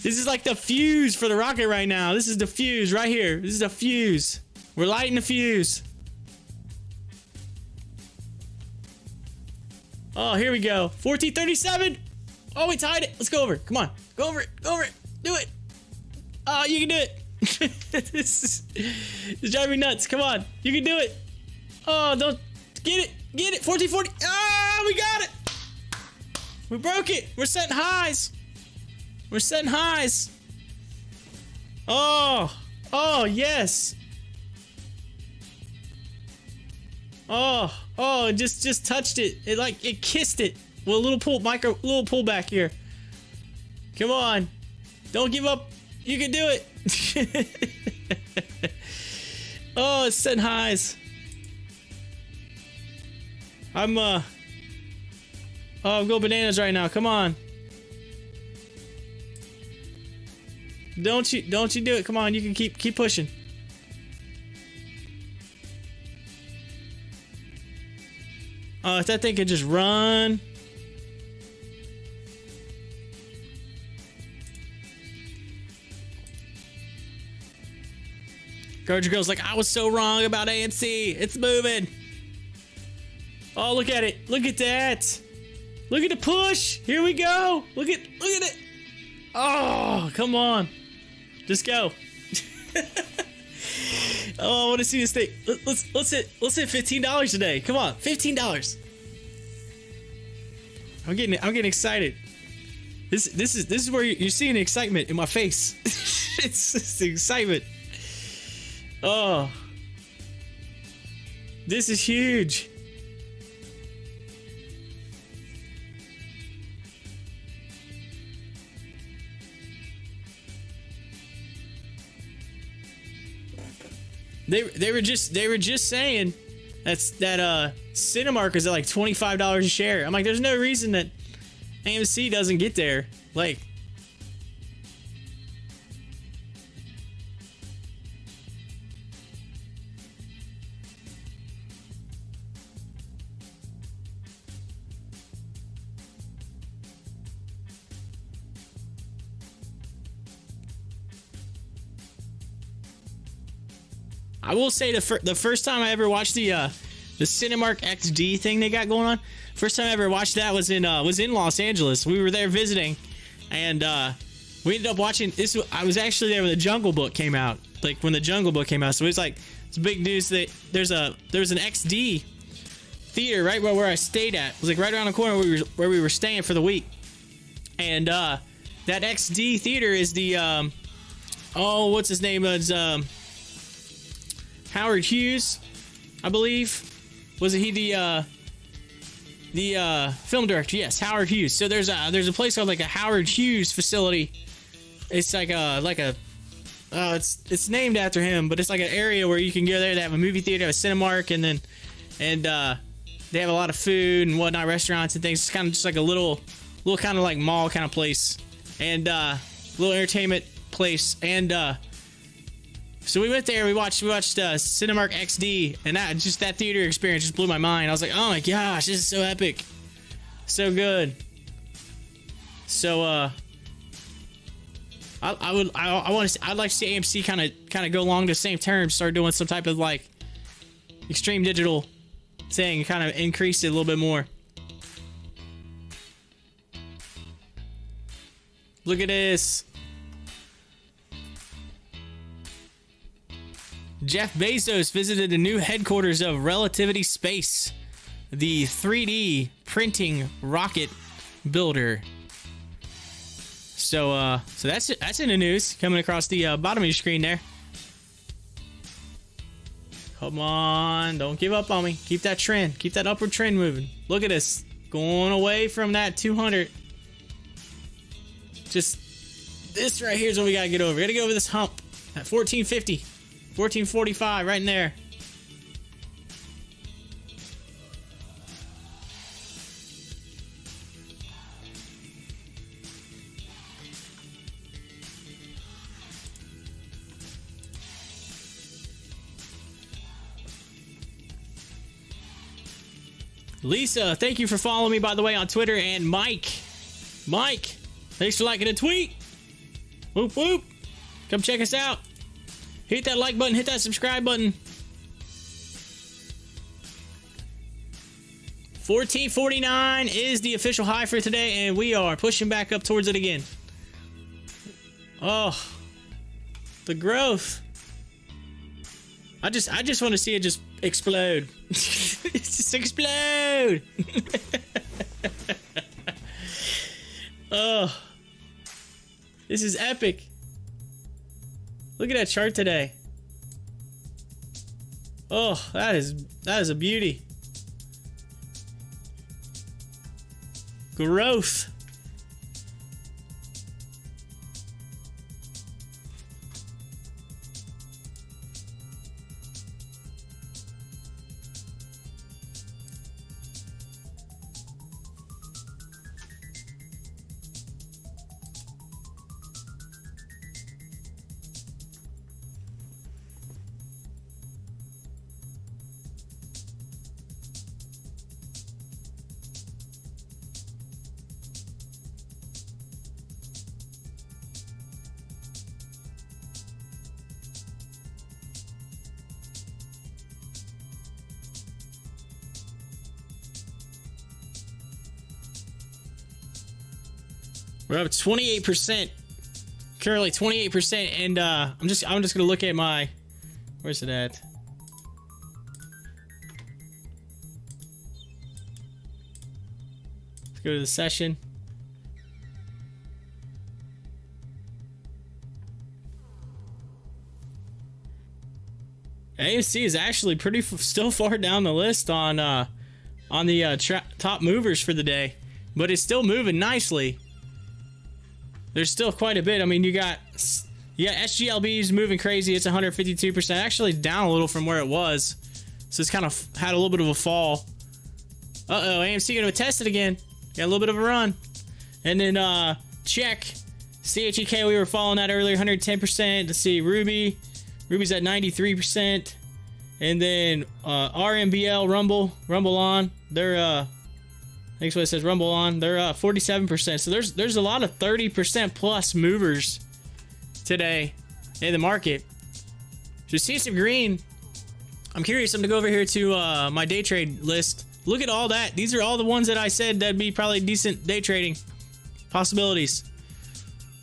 This is like the fuse for the rocket right now. This is the fuse right here. This is the fuse. We're lighting the fuse. Oh, here we go. 1437. Oh, we tied it. Let's go over it. Come on. Go over it. Go over it. Do it. Oh, you can do it. This is driving me nuts. Come on. You can do it. Oh, don't. Get it. Get it. 1440. Ah, we got it. We broke it. We're setting highs. We're setting highs. Oh. Oh, yes. Oh, just touched it. It kissed it. Well, a little pullback here. Come on. Don't give up. You can do it. Oh, it's setting highs. I'm going bananas right now. Come on. Don't you do it. Come on, you can keep pushing. Oh, if that thing could just run. Gardner Girl's like, I was so wrong about AMC. It's moving. Oh, look at it. Look at that. Look at the push. Here we go. Look at it. Oh, come on. Just go. Oh, I want to see this thing. Let's hit $15 today. Come on, $15. I'm getting excited. This is where you're seeing the excitement in my face. It's the excitement. Oh, this is huge. They were just saying that Cinemark is at like $25 a share. I'm like, there's no reason that AMC doesn't get there. Like, I will say the first time I ever watched the Cinemark XD thing they got going on, first time I ever watched that was in Los Angeles. We were there visiting, and we ended up watching this. I was actually there when the Jungle Book came out, like when the Jungle Book came out. So it was like it's big news that there's an XD theater right where I stayed at. It was like right around the corner where we were staying for the week, and that XD theater is the what's his name? It's Howard Hughes, I believe. Wasn't he the film director? Yes, Howard Hughes. So there's a place called like a Howard Hughes facility. It's like it's named after him, but it's like an area where you can go there. They have a movie theater, a Cinemark, and they have a lot of food and whatnot, restaurants and things. It's kind of just like a little kind of like mall kind of place, and little entertainment place. And so we went there. We watched Cinemark XD, and that theater experience just blew my mind. I was like, oh my gosh, this is so epic, so good. So I'd like to see AMC kind of go along the same terms, start doing some type of like extreme digital thing, kind of increase it a little bit more. Look at this. Jeff Bezos visited the new headquarters of Relativity Space, the 3D printing rocket builder. So that's in the news, coming across the bottom of your screen there. Come on, don't give up on me. Keep that trend, keep that upward trend moving. Look at this, going away from that 200. Just this right here is what we gotta get over. We gotta get over this hump at 1450. 1445, right in there. Lisa, thank you for following me, by the way, on Twitter. And Mike, thanks for liking the tweet. Whoop, whoop. Come check us out. Hit that like button, hit that subscribe button. 1449 is the official high for today, and we are pushing back up towards it again. Oh, the growth. I just want to see it just explode. Just explode. Oh, this is epic. Look at that chart today. Oh, that is a beauty. Growth. We're up 28%. Currently 28%, and I'm just gonna look at my, where's it at? Let's go to the session. AMC is actually pretty still far down the list on the top movers for the day, but it's still moving nicely. There's still quite a bit. I mean, you got SGLB's moving crazy. It's 152%. Actually down a little from where it was, so it's kind of had a little bit of a fall. Uh-oh, AMC gonna test it again. Got a little bit of a run. And then check CHEK, we were following that earlier, 110%. Let's see, Ruby's at 93%. And then RMBL, Rumble on. They're I think that's what it says, Rumble on. They're 47%. So there's a lot of 30% plus movers today in the market. So see some green. I'm curious. I'm gonna go over here to my day trade list. Look at all that. These are all the ones that I said that'd be probably decent day trading possibilities.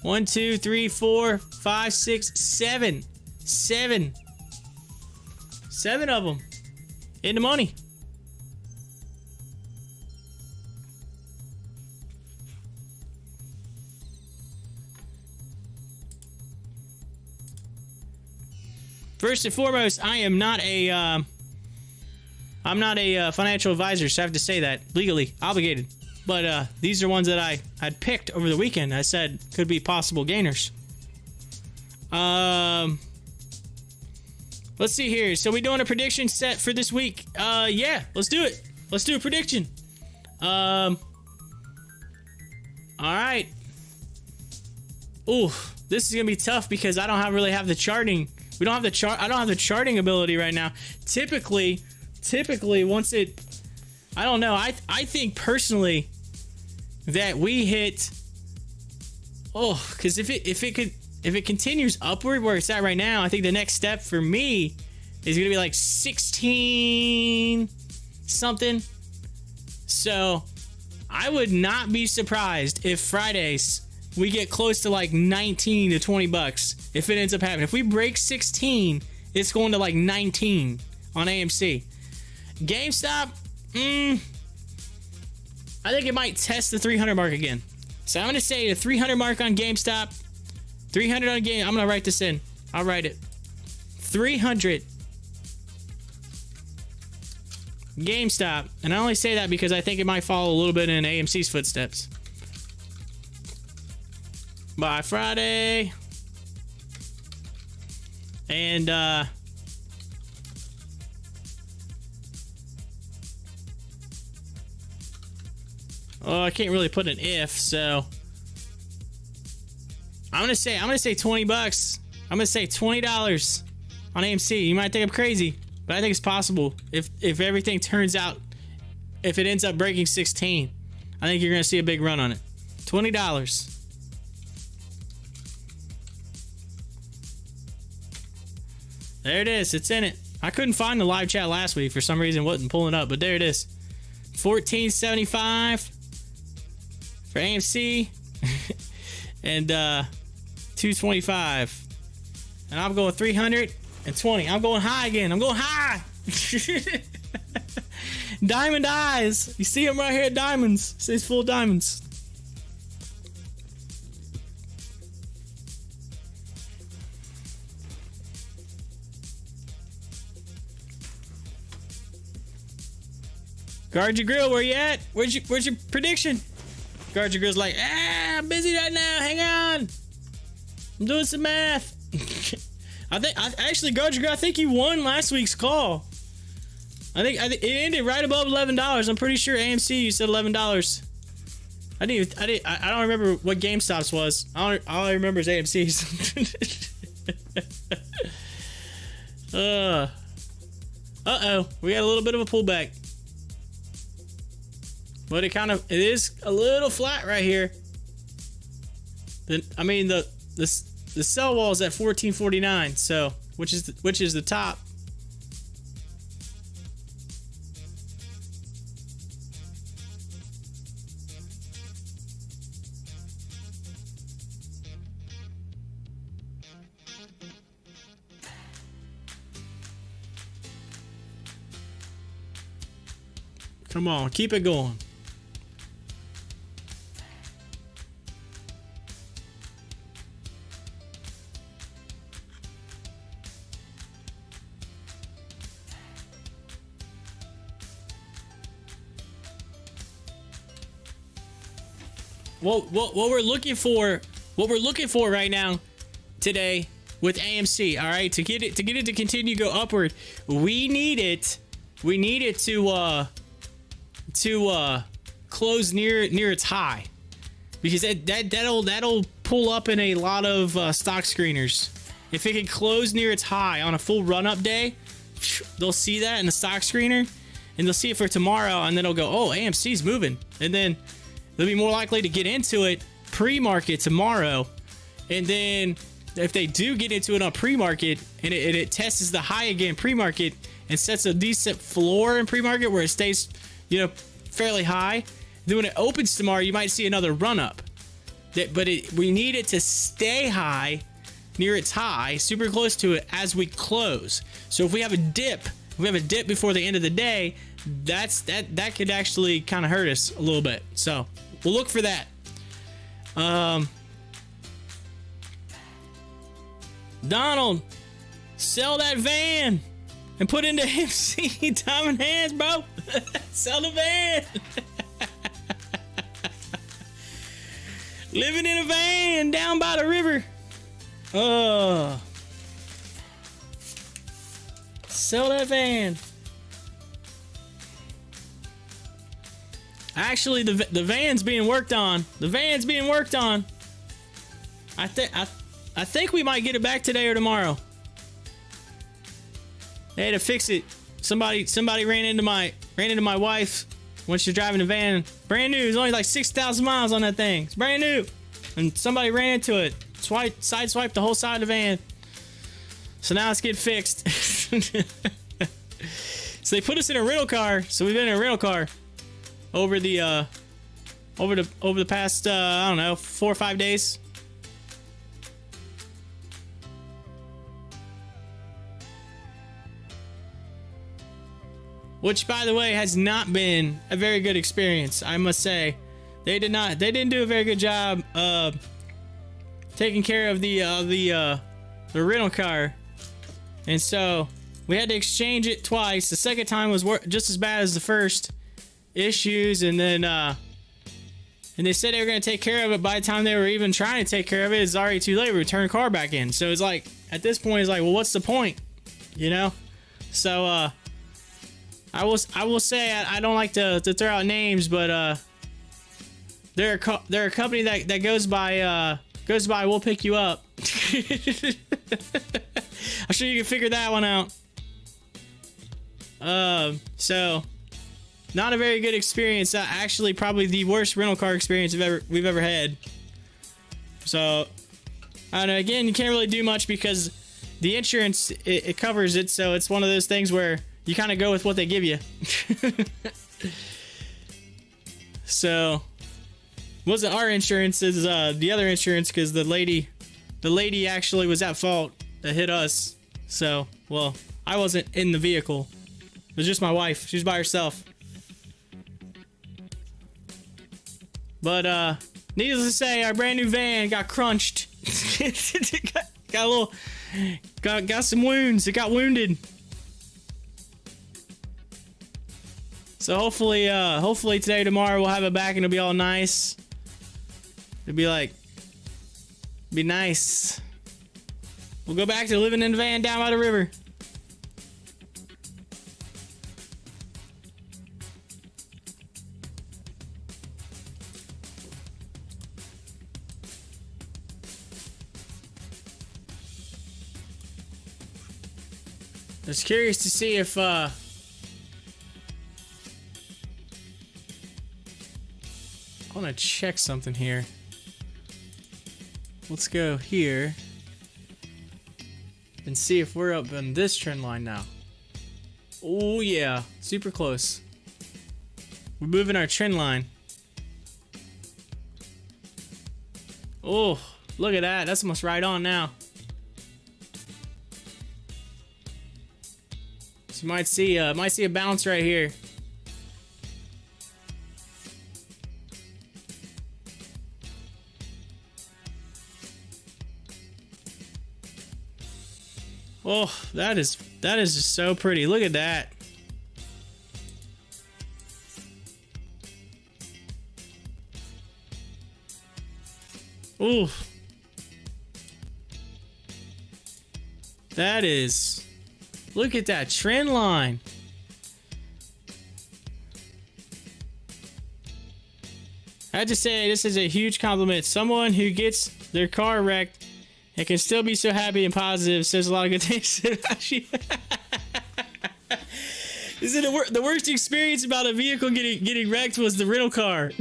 1, 2, 3, 4, 5, 6, 7. 7 of them in the money. First and foremost, I'm not a financial advisor, so I have to say that legally obligated. But these are ones that I had picked over the weekend. I said could be possible gainers. Let's see here. So we doing a prediction set for this week? Yeah, let's do it. Let's do a prediction. All right. Ooh, this is gonna be tough because I don't really have the charting. We don't have the chart. I don't have the charting ability right now. Typically, once it, I don't know. I think personally that we hit. Oh, because if it continues upward where it's at right now, I think the next step for me is gonna be like 16 something. So I would not be surprised if Fridays we get close to like 19 to 20 bucks if it ends up happening. If we break 16, it's going to like 19 on AMC. GameStop, I think it might test the 300 mark again. So I'm going to say the 300 mark on GameStop. 300 on game. I'm going to write this in. I'll write it. 300 GameStop. And I only say that because I think it might follow a little bit in AMC's footsteps. By Friday. And oh, I can't really put an if, so I'm gonna say 20 bucks. I'm gonna say $20 on AMC. You might think I'm crazy, but I think it's possible if everything turns out, if it ends up breaking 16, I think you're gonna see a big run on it. $20. There it is. It's in it. I couldn't find the live chat last week for some reason. It wasn't pulling up, but there it is. $14.75 for AMC and $2.25. And I'm going 320. I'm going high again. I'm going high. Diamond eyes. You see them right here at diamonds. It says full diamonds. Guard your grill, where you at? Where's your prediction? Guard your grill's like, I'm busy right now. Hang on, I'm doing some math. Actually, Guard your grill, I think you won last week's call. I think it ended right above $11. I'm pretty sure AMC you said $11. I don't remember what GameStop's was. All I remember is AMC's. Uh-oh, we got a little bit of a pullback. But it is a little flat right here. I mean the sell wall is at 1449, so which is the top. Come on, keep it going. What we're looking for, right now, today with AMC, all right, to get it to continue to go upward, we need it to close near its high, because that'll pull up in a lot of stock screeners. If it can close near its high on a full run up day, they'll see that in the stock screener, and they'll see it for tomorrow, and then they'll go, oh, AMC's moving, and then they'll be more likely to get into it pre-market tomorrow. And then if they do get into it on pre-market and it tests the high again pre-market and sets a decent floor in pre-market where it stays, fairly high, then when it opens tomorrow, you might see another run up. But we need it to stay high, near its high, super close to it as we close. So if we have a dip, before the end of the day, that could actually kind of hurt us a little bit. So we'll look for that. Donald, sell that van and put into AMC. Time in hands, bro. Sell the van. Living in a van down by the river. Sell that van. Actually, the van's being worked on. I think we might get it back today or tomorrow. They had to fix it. Somebody ran into my wife when she was driving the van. Brand new. It's only like 6,000 miles on that thing. It's brand new. And somebody ran into it. Sideswiped the whole side of the van. So now it's getting fixed. So they put us in a rental car. So we've been in a rental car over the past I don't know, 4 or 5 days. Which, by the way, has not been a very good experience, I must say. They didn't do a very good job taking care of the rental car. And so we had to exchange it twice. The second time was just as bad as the first. Issues, and then and they said they were going to take care of it. By the time they were even trying to take care of it, it's already too late. We returned the car back in. So it's like, at this point, it's like, well, what's the point? So I will say, I don't like to throw out names, but they're a company that goes by we'll pick you up. I'm sure you can figure that one out. So not a very good experience. Actually, probably the worst rental car experience we've ever had. So I don't know. Again, you can't really do much because the insurance it covers it. So it's one of those things where you kind of go with what they give you. So wasn't our insurance, is the other insurance, because the lady actually was at fault that hit us. So, well, I wasn't in the vehicle. It was just my wife. She was by herself. But needless to say, our brand new van got crunched. got some wounds. It got wounded. So hopefully today, tomorrow we'll have it back and it'll be all nice. It'll be nice. We'll go back to living in the van down by the river. I was curious to see if I want to check something here. Let's go here and see if we're up on this trend line now. Oh yeah, super close. We're moving our trend line. Oh, look at that. That's almost right on now. So you might see a bounce right here. Oh, that is just so pretty. Look at that. Ooh. That is. Look at that trend line. I have to say, this is a huge compliment. Someone who gets their car wrecked and can still be so happy and positive says a lot of good things about you. Is it the worst experience about a vehicle getting wrecked was the rental car?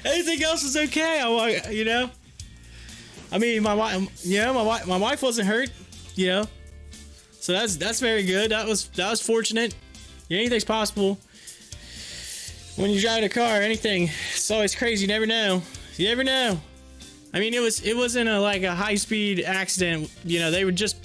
Anything else was okay. You know. I mean, my wife wasn't hurt. You know. So that's very good. That was fortunate. Yeah, anything's possible when you're driving a car. Anything. It's always crazy. You never know. You never know. I mean, it wasn't like a high speed accident. You know, they were just.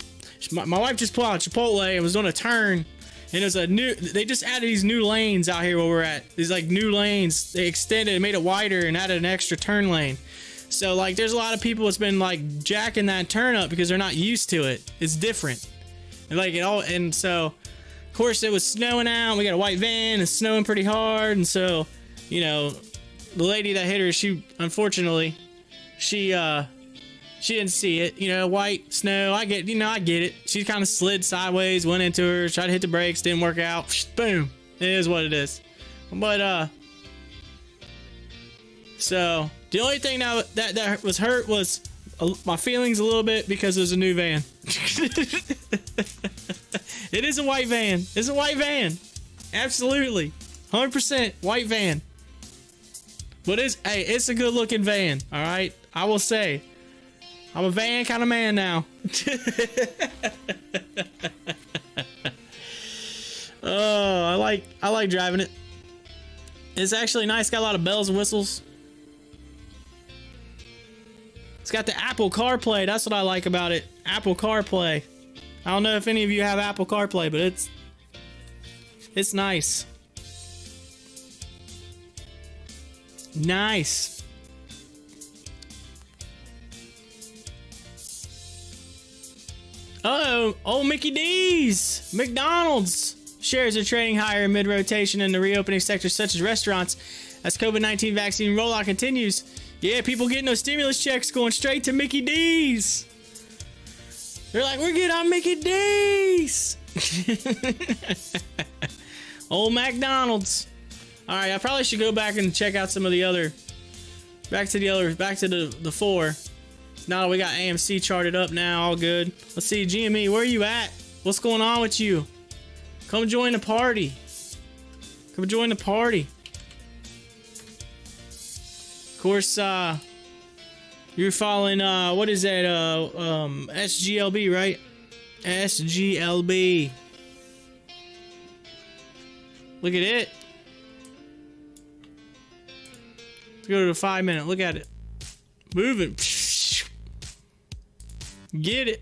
My wife just pulled out Chipotle and was on a turn, and it was they just added these new lanes out here where we're at. These like new lanes. They extended and made it wider and added an extra turn lane. So like, there's a lot of people that's been like jacking that turn up because they're not used to it. It's different. And so, of course, it was snowing out. We got a white van. It's snowing pretty hard, and so, you know, the lady that hit her, she unfortunately, she didn't see it. You know, white snow. I get it. She kind of slid sideways, went into her, tried to hit the brakes, didn't work out. Boom. It is what it is. But so the only thing that was hurt was my feelings a little bit because it was a new van. It is a white van. It's a white van. Absolutely. 100% white van. But it's a good looking van. All right. I will say, I'm a van kind of man now. Oh, I like driving it. It's actually nice. Got a lot of bells and whistles. It's got the Apple CarPlay. That's what I like about it. Apple CarPlay. I don't know if any of you have Apple CarPlay, but it's nice. Nice. Uh-oh. Oh, Mickey D's. McDonald's. Shares are trading higher in mid-rotation in the reopening sectors such as restaurants as COVID-19 vaccine rollout continues. Yeah, people getting those stimulus checks going straight to Mickey D's. They're like, we're getting on Mickey D's. Old McDonald's. All right, I probably should go back and check out some of the other. Back to the four. Now we got AMC charted up now, all good. Let's see, GME, where are you at? What's going on with you? Come join the party. Come join the party. Of course, you're following, what is that, SGLB, right? SGLB. Look at it. Let's go to the 5 minute. Look at it. Moving. Get it.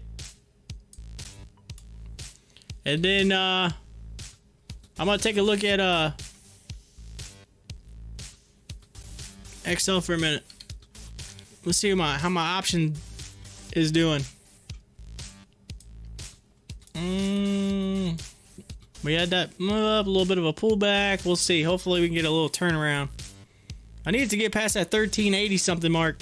And then, I'm gonna take a look at, Excel for a minute. Let's see how my option is doing. We had that up, a little bit of a pullback. We'll see. Hopefully we can get a little turnaround. I need to get past that 1380 something mark.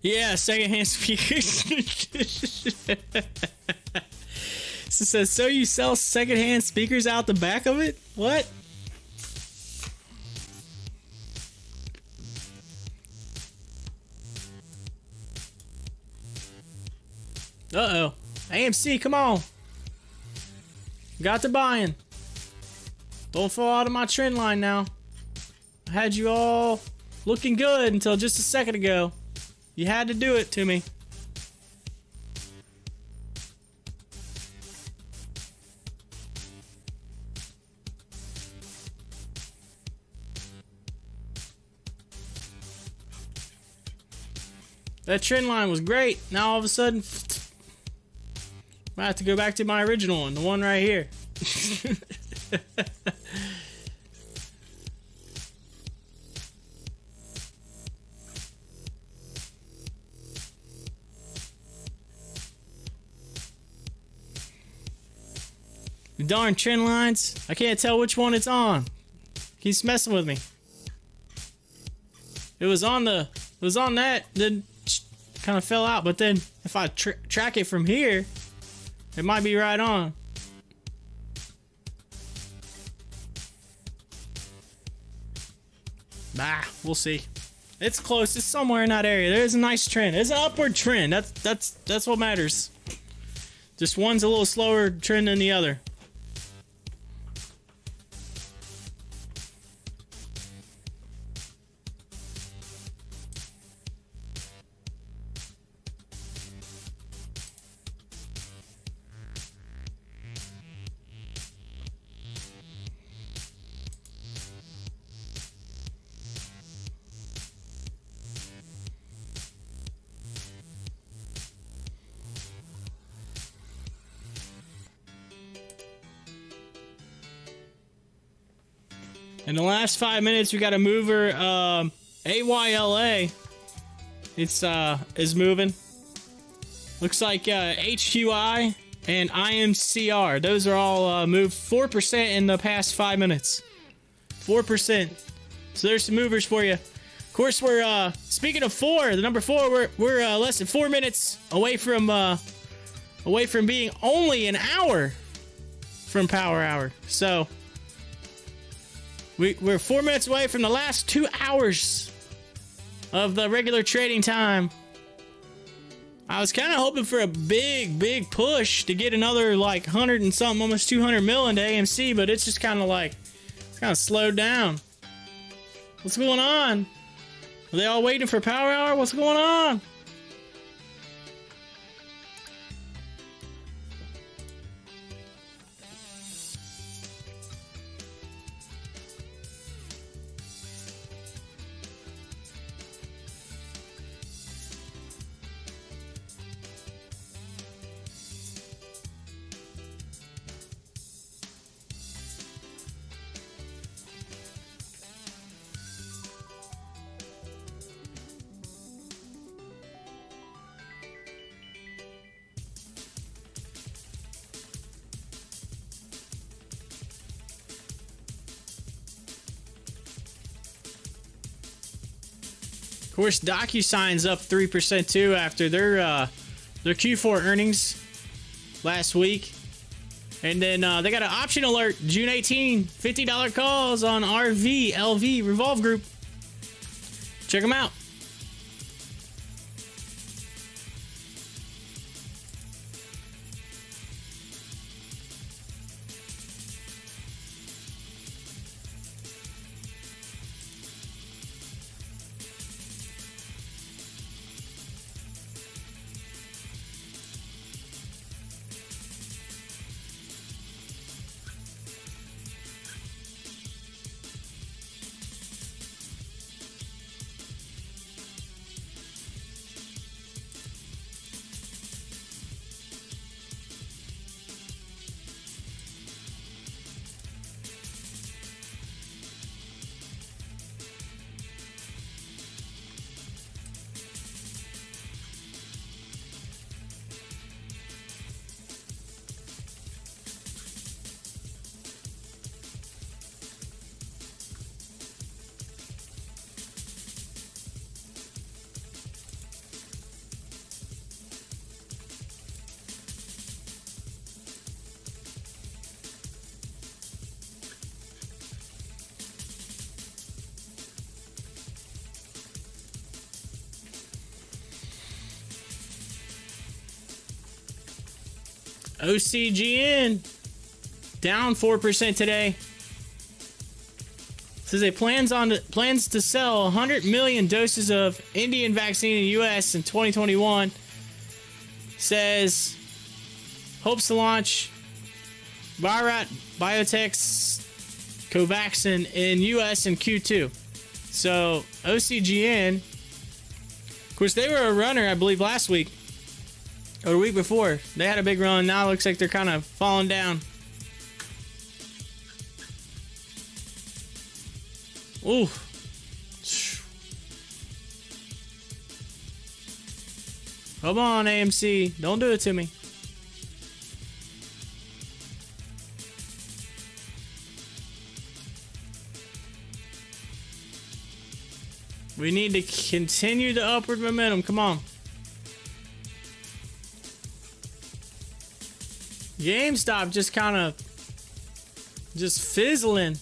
Yeah, secondhand speakers. So it says, so you sell secondhand speakers out the back of it? What? Uh-oh. AMC, come on. Got to buying. Don't fall out of my trend line now. I had you all looking good until just a second ago. You had to do it to me. That trend line was great. Now all of a sudden, I have to go back to my original one, the one right here. darn trend lines. I can't tell which one it's on. Keeps messing with me. It was on that, then kind of fell out. But then if I track it from here, it might be right on. Bah, we'll see. It's close. It's somewhere in that area. There's a nice trend. There's an upward trend. That's what matters. Just one's a little slower trend than the other. In the last 5 minutes, we got a mover. AYLA. It's is moving. Looks like HQI and IMCR. Those are all moved 4% in the past 5 minutes. 4%. So there's some movers for you. Of course, we're speaking of four. The number four. We're less than 4 minutes away from being only an hour from Power Hour. So. We're 4 minutes away from the last 2 hours of the regular trading time. I was kind of hoping for a big push to get another like 100 and something, almost 200 mil into AMC, but it's just kind of slowed down. What's going on? Are they all waiting for Power Hour? What's going on? Of course, DocuSign's up 3% too after their Q4 earnings last week. And then they got an option alert, June 18, $50 calls on RVLV Revolve Group. Check them out. OCGN down 4% today. Says it plans to sell 100 million doses of Indian vaccine in the U.S. in 2021. Says hopes to launch Bharat Biotech's Covaxin in U.S. in Q2. So OCGN, of course, they were a runner, I believe, last week. Or the week before. They had a big run. Now it looks like they're kind of falling down. Ooh. Come on, AMC. Don't do it to me. We need to continue the upward momentum. Come on. GameStop just kind of just fizzling.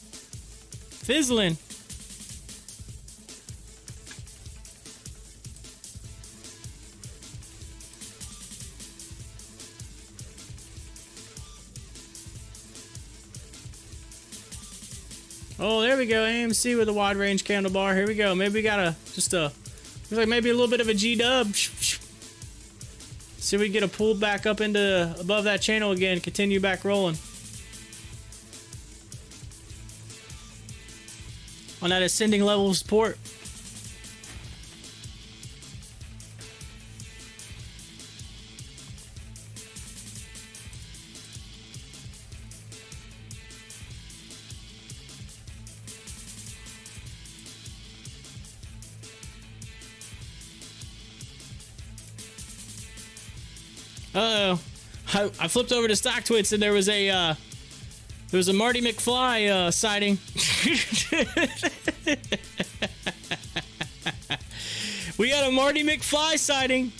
Oh, there we go. AMC with a wide range candle bar. Here we go. Maybe we got looks like maybe a little bit of a G-dub. See if we get a pull back up into above that channel again. Continue back rolling. On that ascending level of support. Uh-oh. I flipped over to Stocktwits and there was a Marty McFly sighting. We got a Marty McFly sighting.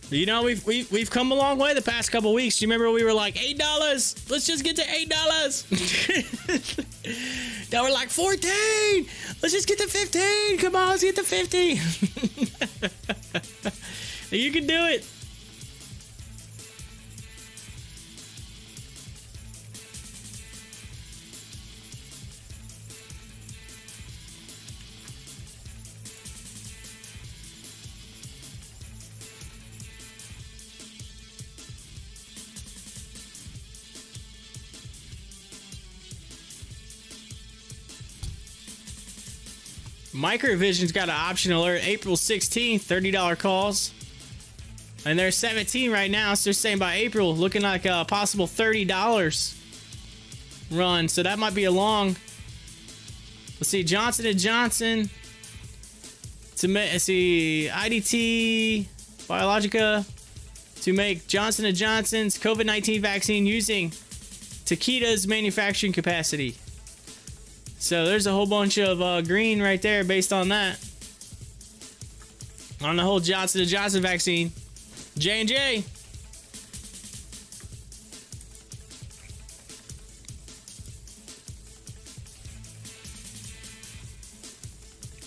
You know, we've come a long way the past couple weeks. Do you remember we were like $8? Let's just get to $8. Now we're like 14. Let's just get to 15. Come on, let's get to 15. You can do it. Microvision's got an option alert April 16th, $30 calls. And they're 17 right now, so they're saying by April, looking like a possible $30 run. So that might be a long. Let's see, Johnson & Johnson. Let's see, IDT, Biologica, to make Johnson & Johnson's COVID-19 vaccine using Takeda's manufacturing capacity. So there's a whole bunch of green right there based on that. On the whole Johnson & Johnson vaccine. J&J.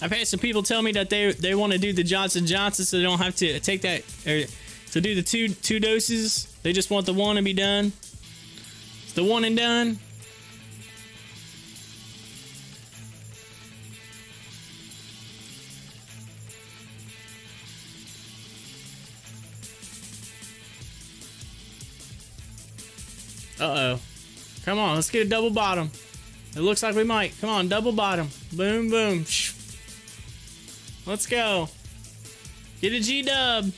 I've had some people tell me that they want to do the Johnson & Johnson so they don't have to take that, or to do the two doses. They just want the one and be done. It's the one and done. Uh-oh. Come on, let's get a double bottom. It looks like we might. Come on, double bottom. Boom, boom. Let's go. Get a G-dub.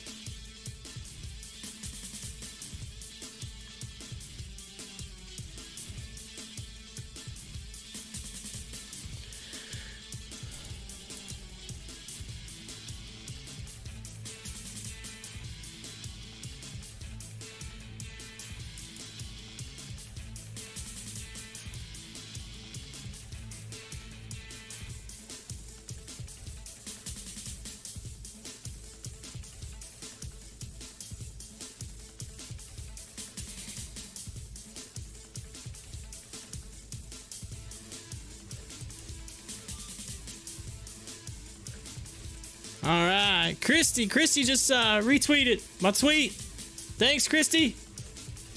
All right, Christy just retweeted my tweet. Thanks, Christy.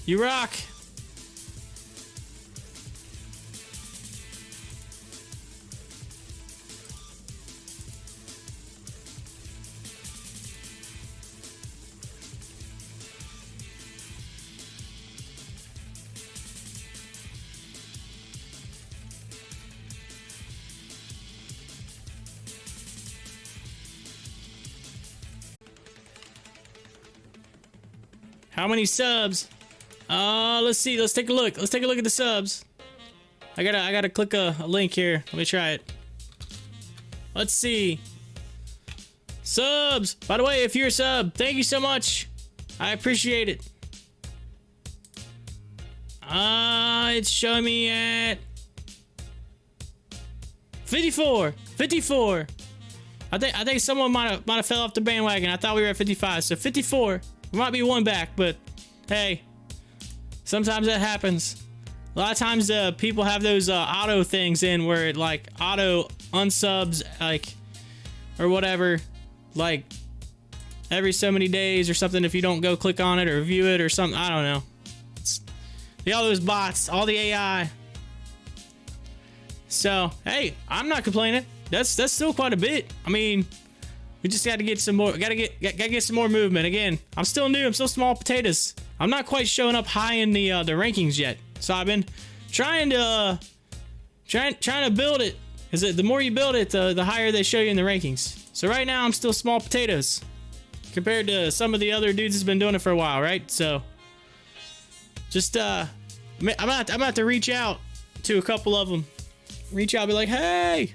You rock. How many subs? Let's see. Let's take a look. Let's take a look at the subs. I gotta click a link here. Let me try it. Let's see. Subs. By the way, if you're a sub, thank you so much. I appreciate it. It's showing me at 54. 54. I think someone might have fell off the bandwagon. I thought we were at 55. So 54. We might be one back, but hey, sometimes that happens. A lot of times people have those auto things in where it like auto unsubs like or whatever, like every so many days or something if you don't go click on it or view it or something. I don't know. All those bots, all the AI. So hey, I'm not complaining. That's still quite a bit. I mean, we just got to get some more. Gotta get some more movement. Again, I'm still new. I'm still small potatoes. I'm not quite showing up high in the rankings yet. So I've been trying to build it. Because the more you build it, the higher they show you in the rankings. So right now I'm still small potatoes compared to some of the other dudes that's been doing it for a while, right? So just I'm about to reach out to a couple of them. Reach out, be like, hey,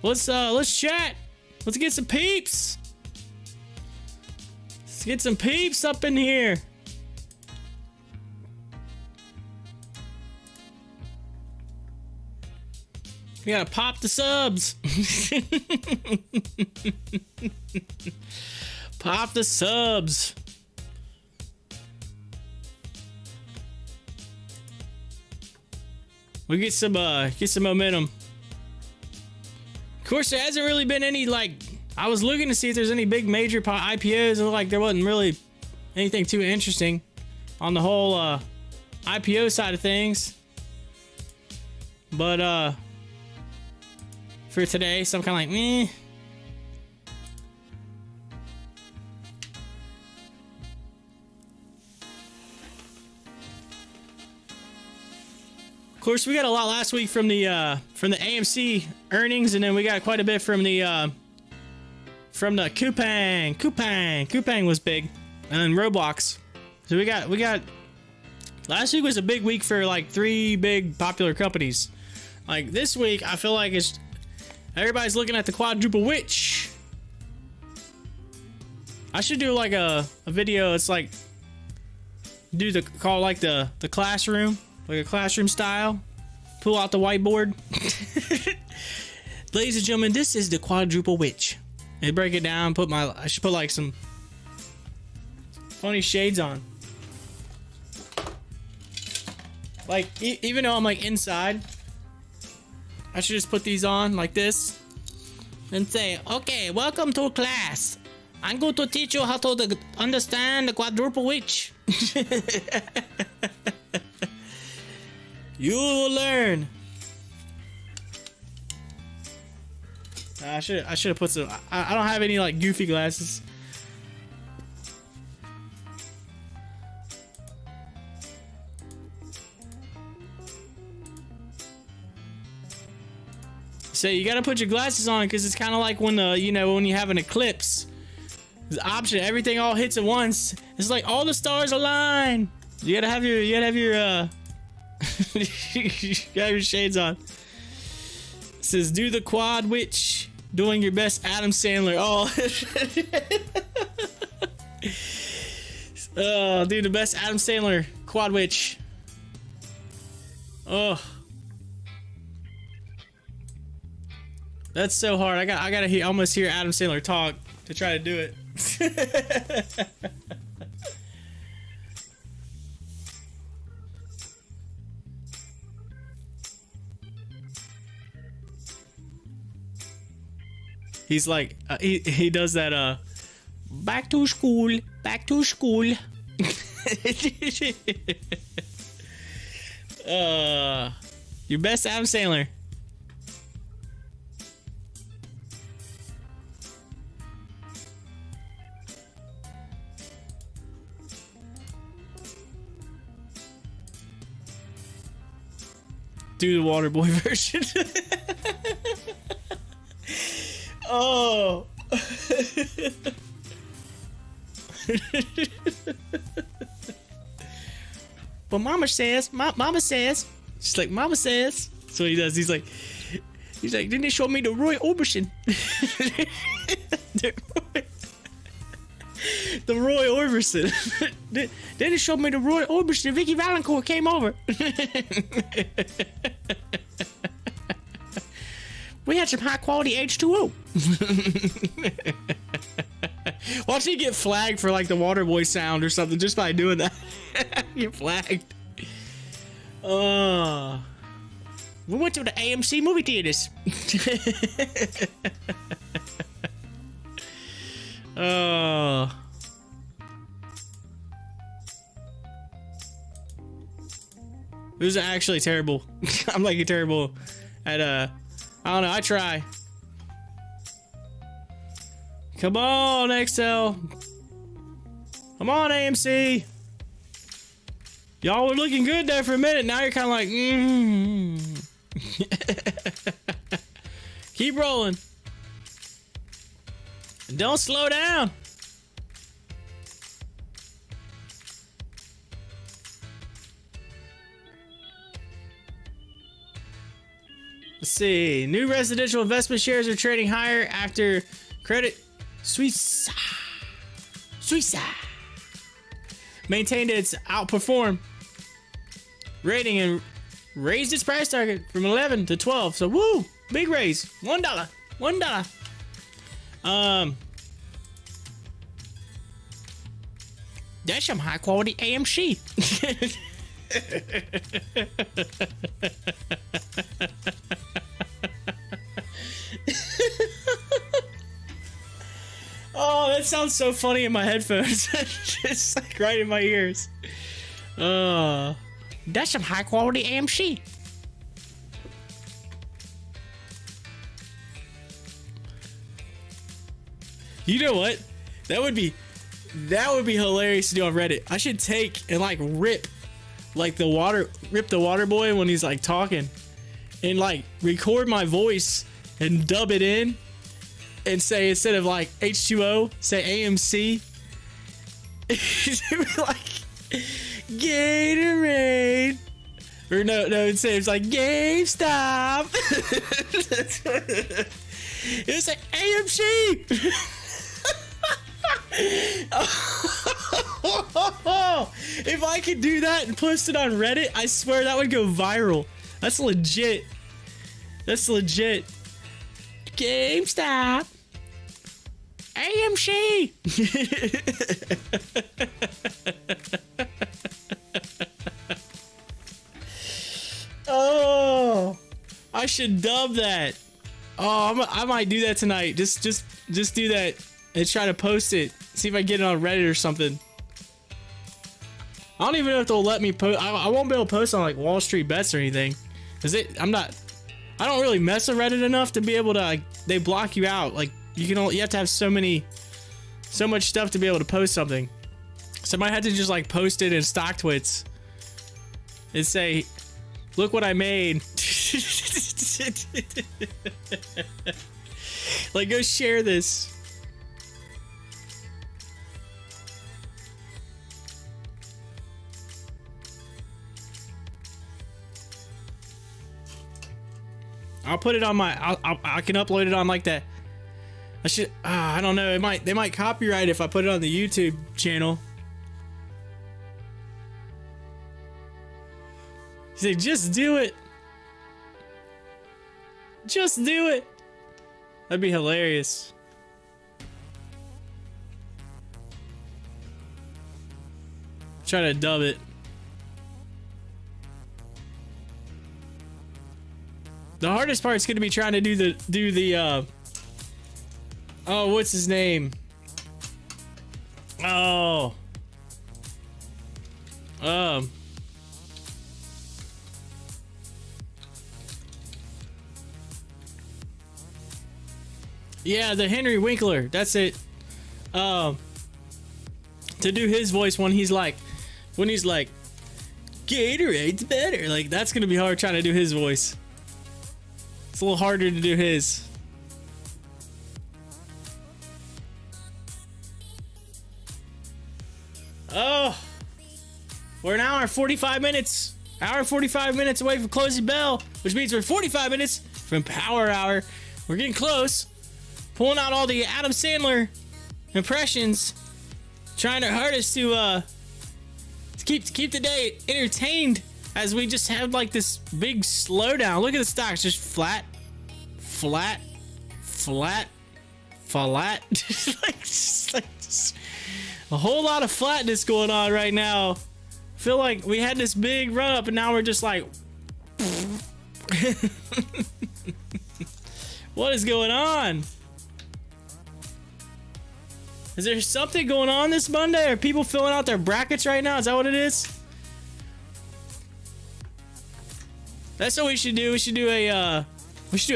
let's chat. Let's get some peeps. Let's get some peeps up in here. We gotta pop the subs. Pop the subs. We get some momentum. Of course, there hasn't really been any like. I was looking to see if there's any big major IPOs, and like there wasn't really anything too interesting on the whole IPO side of things. But for today, so I'm kind of like, meh. Of course, we got a lot last week from the AMC earnings, and then we got quite a bit from the Coupang. Coupang was big, and then ROBLOX. So we got. Last week was a big week for like 3 big popular companies. Like this week, I feel like it's everybody's looking at the quadruple witch. I should do like a video. It's like do the classroom. Like a classroom style. Pull out the whiteboard. Ladies and gentlemen, this is the quadruple witch. And break it down. I should put like some funny shades on. Like even though I'm like inside, I should just put these on like this and say, okay, welcome to class. I'm going to teach you how to understand the quadruple witch. You will learn. I should have put some. I don't have any like goofy glasses. So you gotta put your glasses on because it's kind of like when when you have an eclipse. The option, everything all hits at once. It's like all the stars align. You gotta have your you got your shades on. It says do the quad witch, doing your best Adam Sandler. Oh, dude, the best Adam Sandler quad witch. Oh, that's so hard. I gotta almost hear Adam Sandler talk to try to do it. He's like, he does that, back to school. Your best Adam Sandler. Do the Waterboy version. Oh. But mama says, mama says. She's like, mama says. So he does. He's like, didn't they show me the Roy Orbison? The Roy Orbison. They didn't show me the Roy Orbison. Vicky Valancourt came over. We had some high quality H2O. Watch he get flagged for like the water boy sound or something just by doing that. Get flagged. We went to the AMC movie theaters. It was actually terrible. I'm like terrible at I don't know, I try. Come on, XL. Come on, AMC. Y'all were looking good there for a minute. Now you're kind of like, Keep rolling. And don't slow down. Let's see. New residential investment shares are trading higher after Credit Suisse maintained its outperform rating and raised its price target from 11 to 12. So woo, big raise. $1. That's some high quality AMC. Oh, that sounds so funny in my headphones. Just like right in my ears. That's some high quality AMC. You know what? That would be hilarious to do on Reddit. I should take and like rip the water boy when he's like talking, and like record my voice and dub it in, and say instead of like H2O, say AMC. Like Gatorade. Or no, it's like GameStop. It was like AMC. If I could do that and post it on Reddit, I swear that would go viral. That's legit. GameStop. AMC. Oh, I should dub that. Oh, I might do that tonight. Just do that and try to post it. See if I get it on Reddit or something. I don't even know if they'll let me post. I won't be able to post on like Wall Street Bets or anything. I don't really mess with Reddit enough to be able to, like, they block you out. Like you have to have so much stuff to be able to post something. So I might have to just like post it in Stocktwits and say, look what I made. Like, go share this. I'll put it on my. I can upload it on like that. I should. I don't know. They might copyright if I put it on the YouTube channel. He's like, just do it. Just do it. That'd be hilarious. Try to dub it. The hardest part is going to be trying to do the oh, what's his name? Oh. Yeah, the Henry Winkler. That's it. To do his voice when he's like Gatorade's better. Like, that's going to be hard trying to do his voice. It's a little harder to do his. hour 45 minutes. Hour 45 minutes away from closing bell, which means we're 45 minutes from Power Hour. We're getting close. Pulling out all the Adam Sandler impressions. Trying our hardest to keep the day entertained as we just have like this big slowdown. Look at the stocks, just flat, flat, flat, flat. like a whole lot of flatness going on right now. Feel like we had this big run up and now we're just like what is going on? Is there something going on this Monday? Are people filling out their brackets right now? Is that what it is? That's what we should do. We should do a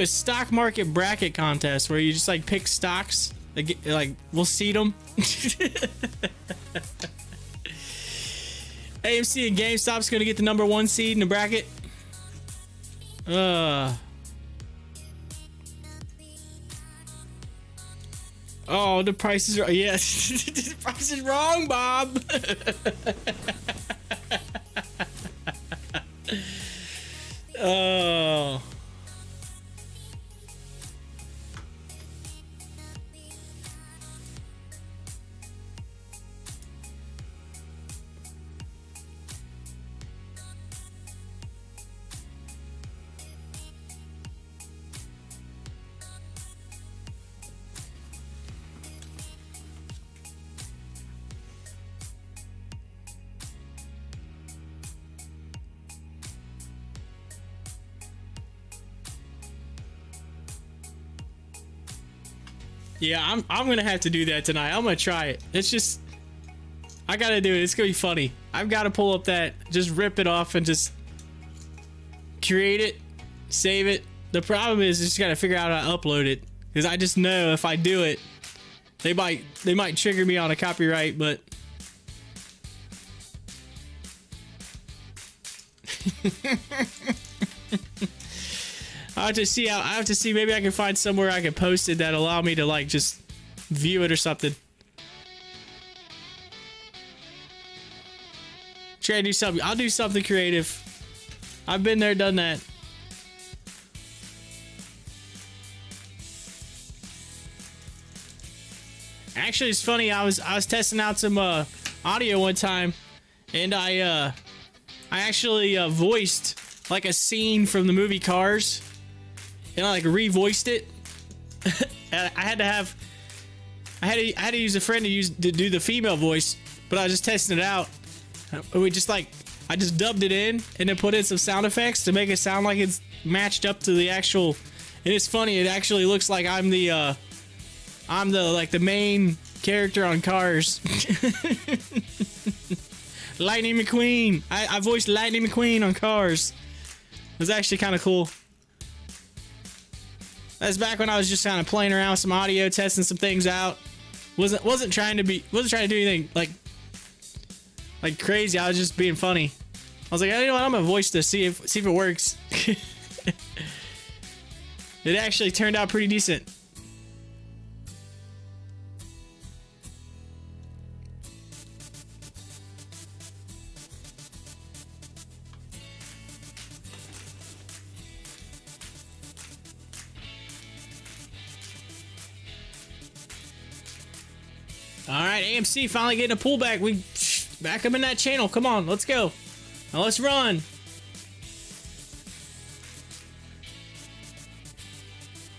stock market bracket contest where you just like pick stocks. Like we'll seed them. AMC and GameStop's gonna get the #1 seed in the bracket. Oh, the price is wrong. Yes, the price is wrong, Bob. Oh. Yeah, I'm gonna have to do that tonight. I'm gonna try it. It's just, I gotta do it. It's gonna be funny. I've got to pull up that, just rip it off and just create it, save it. The problem is, I just gotta figure out how to upload it, because I just know if I do it, they might trigger me on a copyright, but. I have to see. Maybe I can find somewhere I can post it that allow me to like just view it or something. Try to do something. I'll do something creative. I've been there, done that. Actually, it's funny. I was testing out some audio one time, and I actually voiced like a scene from the movie Cars. And I like revoiced it. I had to use a friend to do the female voice, but I was just testing it out. I just dubbed it in and then put in some sound effects to make it sound like it's matched up to the actual. And it's funny. It actually looks like I'm the main character on Cars. Lightning McQueen. I voiced Lightning McQueen on Cars. It was actually kind of cool. That's back when I was just kind of playing around with some audio, testing some things out. Wasn't trying to do anything like crazy. I was just being funny. I was like, you know what? I'm gonna voice this, see if it works. It actually turned out pretty decent. All right, AMC finally getting a pullback. We back up in that channel. Come on, let's go. Now let's run.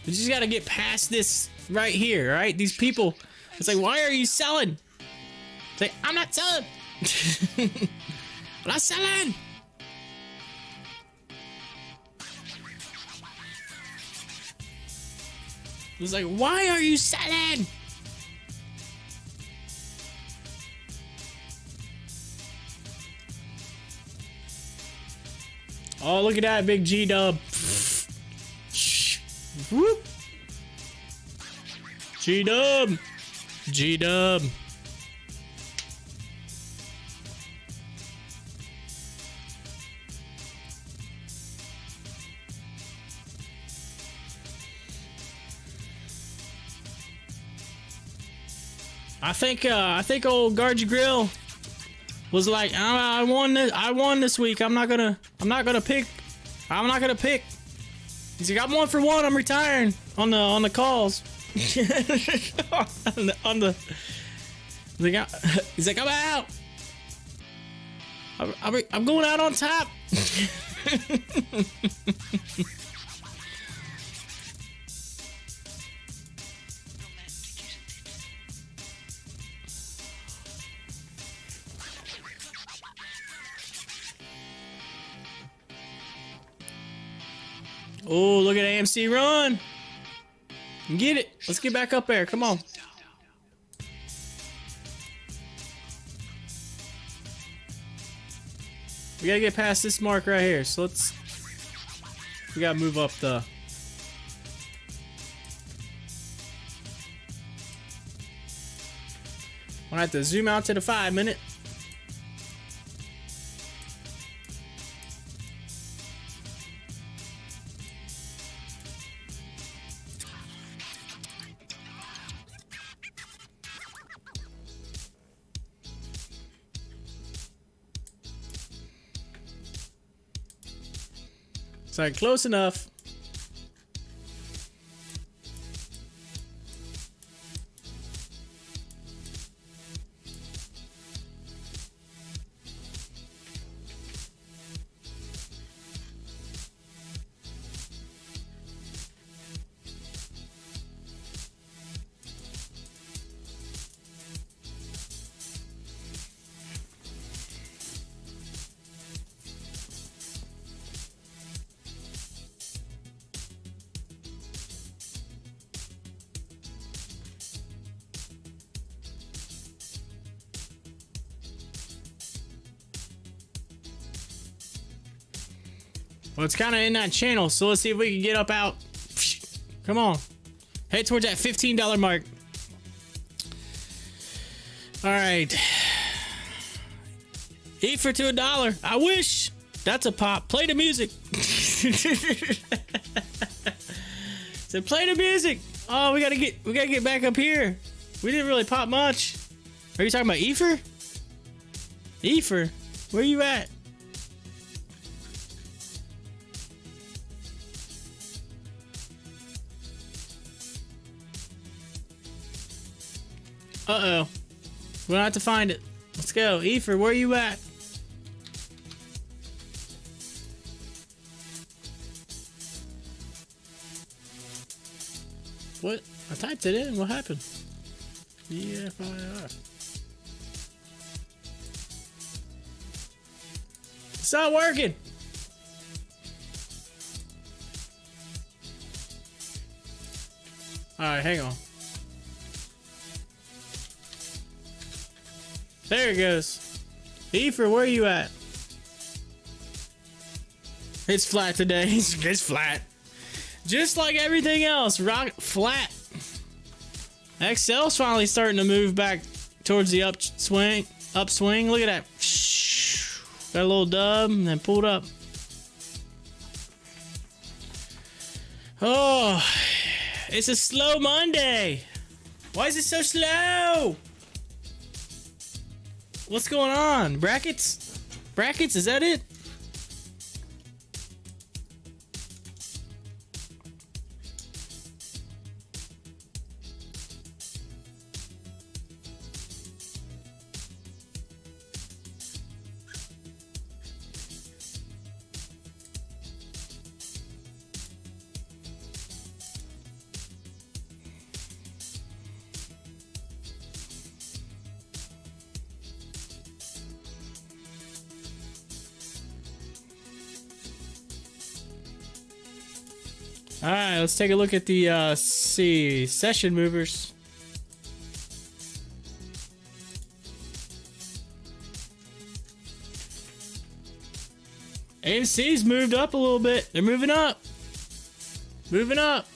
We just got to get past this right here, right? These people. It's like, why are you selling? It's like, I'm not selling. I'm not selling. It's like, why are you selling? Oh, look at that big G-dub. Whoop. G-dub. G-dub. I think old Guard Your Grill was like, I won this. I won this week. I'm not gonna pick. He's like, I'm 1-for-1. I'm retiring on the calls. on the. He's like, I'm out. I'm going out on top. Oh, look at AMC run. Get it. Let's get back up there. Come on. We gotta get past this mark right here. So we gotta move up the. I'm gonna have to zoom out to the 5-minute. Sorry, close enough. Well, it's kind of in that channel, so let's see if we can get up out. Come on. Head towards that $15 mark. All right. Eat for to $1. I wish. That's a pop. Play the music. So play the music. Oh, we gotta get back up here. We didn't really pop much. Are you talking about Efer? Efer, where you at? Uh-oh. We're gonna have to find it. Let's go. Efer, where you at? What? I typed it in. What happened? EFIR. It's not working. Alright, hang on. There it goes. Efer, where you at? It's flat today. It's flat. Just like everything else. Rock flat. XL's finally starting to move back towards the upswing. Look at that. Got a little dub and then pulled up. Oh, it's a slow Monday. Why is it so slow? What's going on? Brackets? Brackets, is that it? All right, let's take a look at the session movers. AMC's moved up a little bit. They're moving up. Moving up.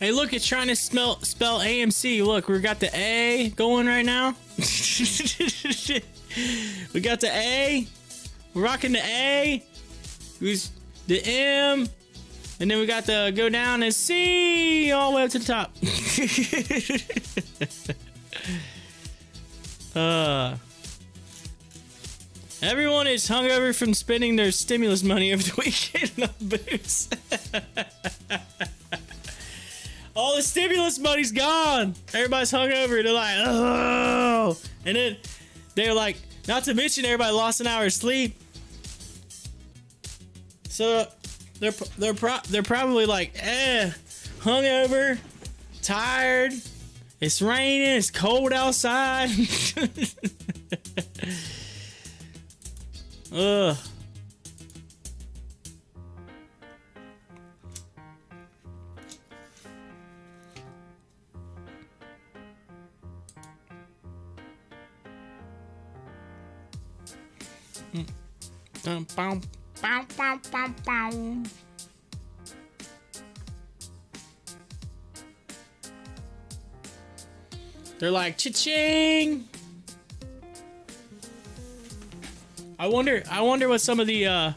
Hey, look, it's trying to spell AMC. Look, we got the A going right now. We got the A. We're rocking the A. Who's the M? And then we got the go down and C all the way up to the top. Everyone is hungover from spending their stimulus money over the weekend on booze. All the stimulus money's gone. Everybody's hungover. They're like, oh. And then they're like, not to mention everybody lost an hour of sleep. So they're probably like, hungover, tired. It's raining. It's cold outside. Ugh. Bow, bow, bow, bow, bow. They're like cha-ching. I wonder what some of the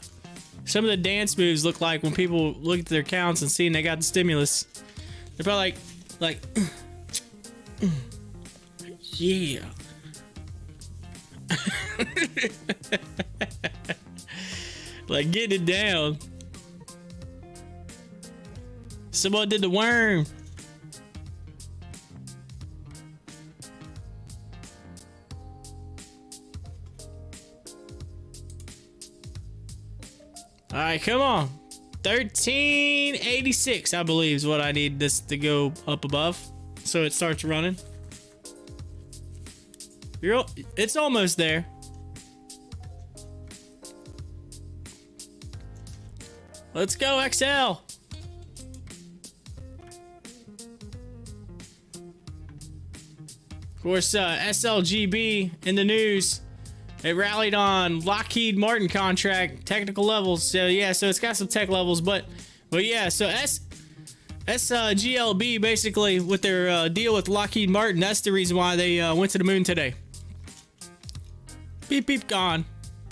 dance moves look like when people look at their accounts and seeing they got the stimulus. They're probably like yeah. Like getting it down. Someone did the worm. All right, come on. 1386, I believe, is what I need this to go up above, so it starts running. It's almost there. Let's go, XL. Of course, SLGB in the news. It rallied on Lockheed Martin contract technical levels. So yeah, so it's got some tech levels, but yeah, so SGLB basically with their deal with Lockheed Martin, that's the reason why they went to the moon today. Beep beep gone.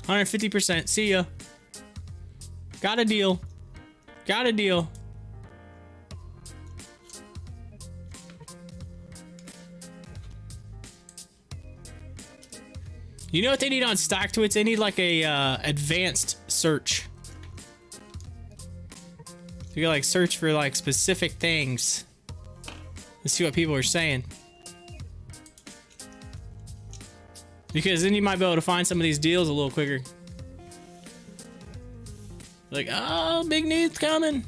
150%. See ya. Got a deal. Got a deal. You know what they need on Stocktwits? They need like a advanced search. You can like search for like specific things. Let's see what people are saying. Because then you might be able to find some of these deals a little quicker. Like, oh, big news coming.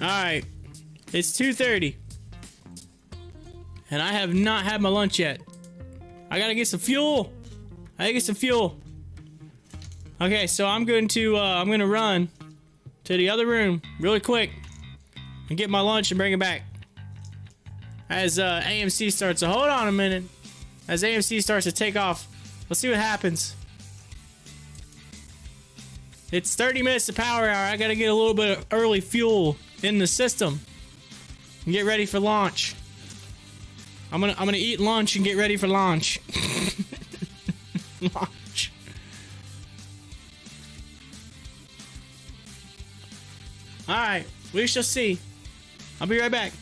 Alright, it's 2:30. And I have not had my lunch yet. I gotta get some fuel. I gotta get some fuel. Okay, so I'm gonna run to the other room really quick and get my lunch and bring it back. As AMC starts to hold on a minute. As AMC starts to take off, let's see what happens. It's 30 minutes to power hour. I gotta get a little bit of early fuel in the system and get ready for launch. I'm gonna eat lunch and get ready for launch. Launch. All right, we shall see. I'll be right back.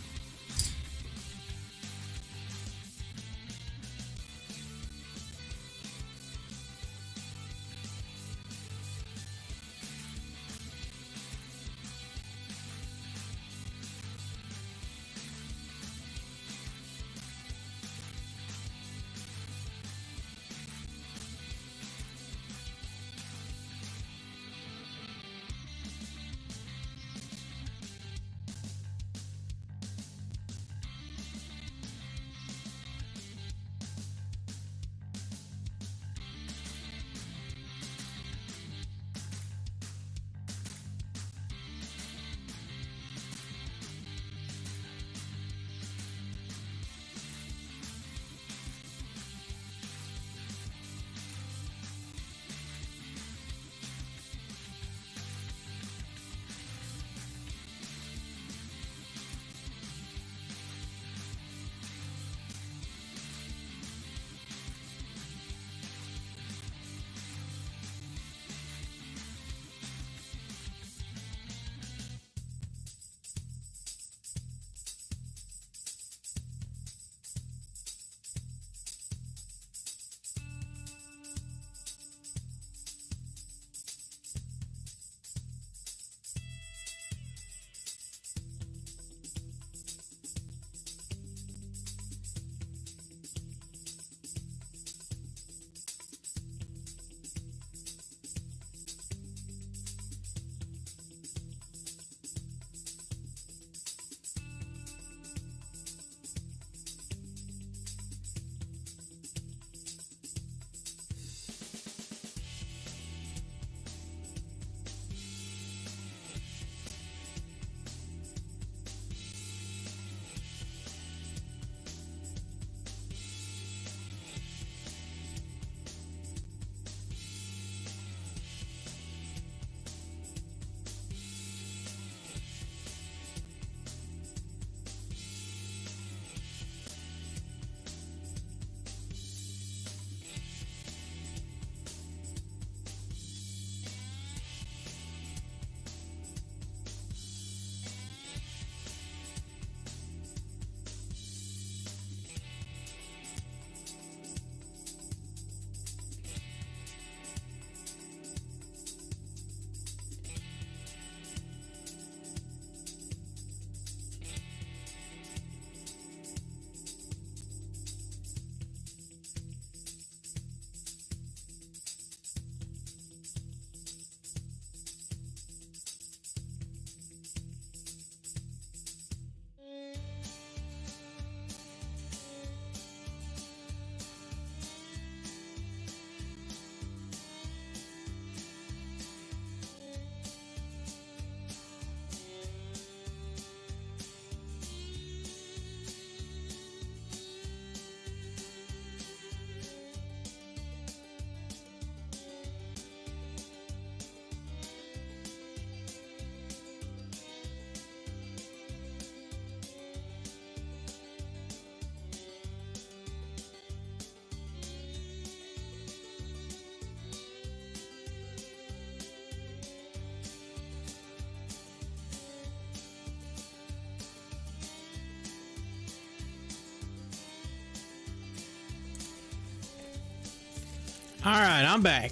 All right, I'm back.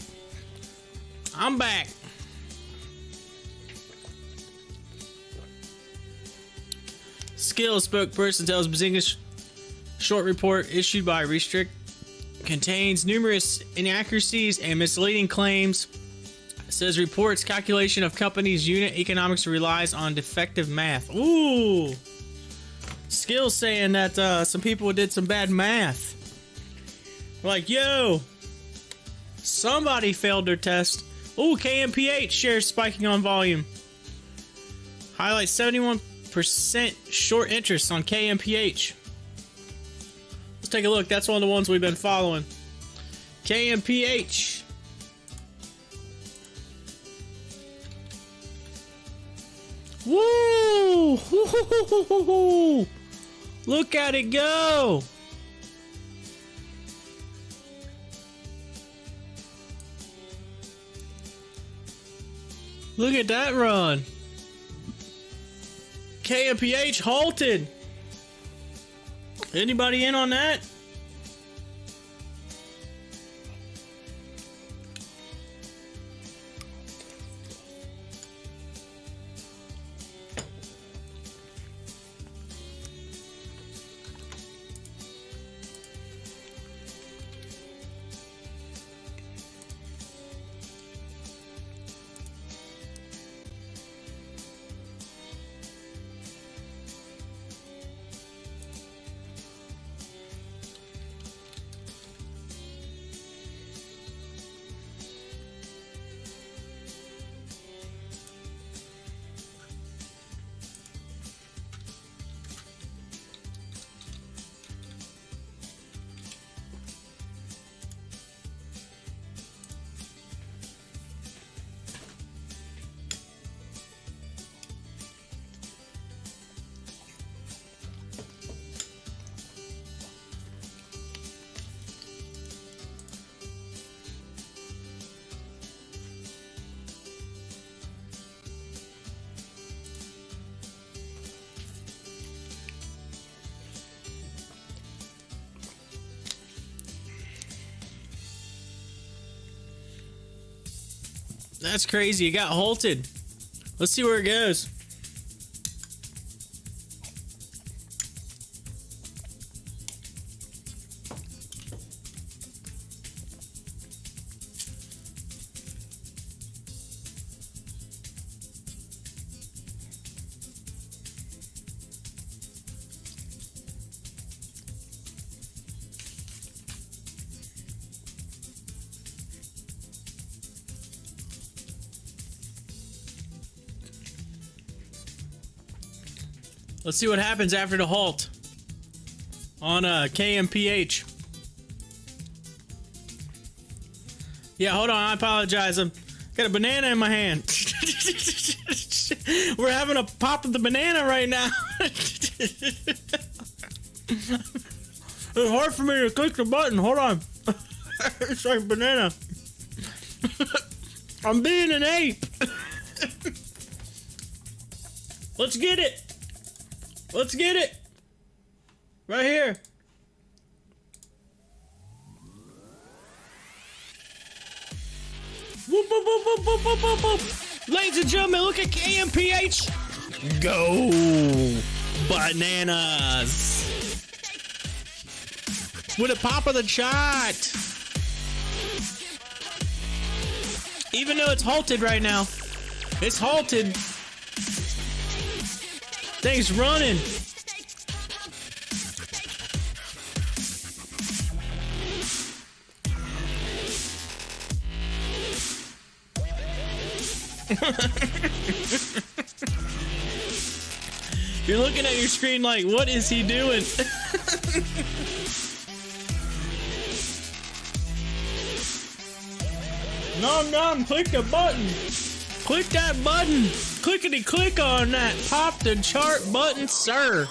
I'm back. Skills spokesperson tells Benzinga short report issued by Restrict contains numerous inaccuracies and misleading claims. It says reports calculation of company's unit economics relies on defective math. Ooh. Skills saying that some people did some bad math. Like, yo, somebody failed their test. Ooh, KMPH shares spiking on volume. Highlights 71% short interest on KMPH. Let's take a look. That's one of the ones we've been following. KMPH. Woo! Look at it go! Look at that run. KMPH halted. Anybody in on that? That's crazy. It got halted. Let's see where it goes. Let's see what happens after the halt on KMPH. Yeah, hold on. I apologize. I got a banana in my hand. We're having a pop of the banana right now. It's hard for me to click the button. Hold on. It's like banana. I'm being an ape. Let's get it. Let's get it. Right here. Whoop, whoop, whoop, whoop, whoop, whoop, whoop, whoop. Ladies and gentlemen, look at KMPH. Go bananas. With a pop of the chart. Even though it's halted right now. It's halted. Thing's running. You're looking at your screen like, what is he doing? Nom, click the button. Click that button. Clickety click on that pop the chart button, sir.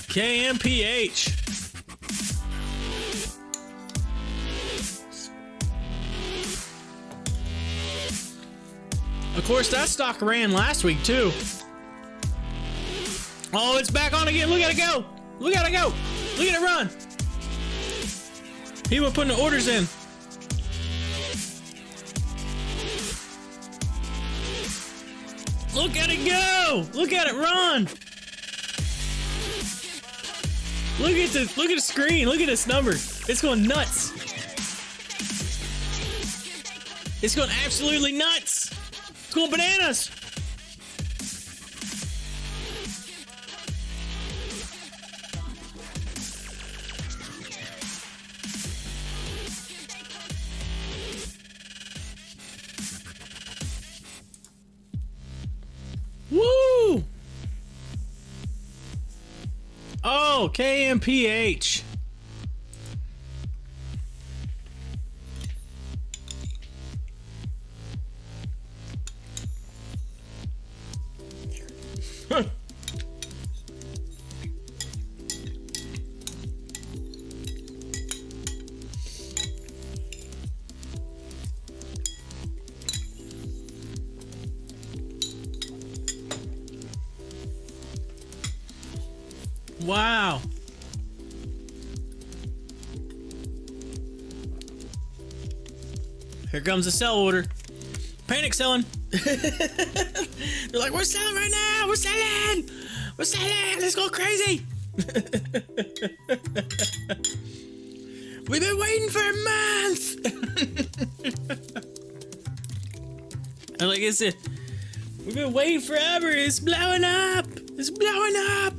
KMPH. Of course, that stock ran last week too. Oh, it's back on again. Look at it go. Look at it go. Look at it run. People putting the orders in. Look at it go. Look at it run. Look at the screen. Look at this number. It's going nuts. It's going absolutely nuts. It's going bananas. Woo! Oh, KMPH. Wow. Here comes the sell order. Panic selling. They're like, we're selling right now. We're selling. We're selling. Let's go crazy. We've been waiting for a month. I'm like, we've been waiting forever. It's blowing up. It's blowing up.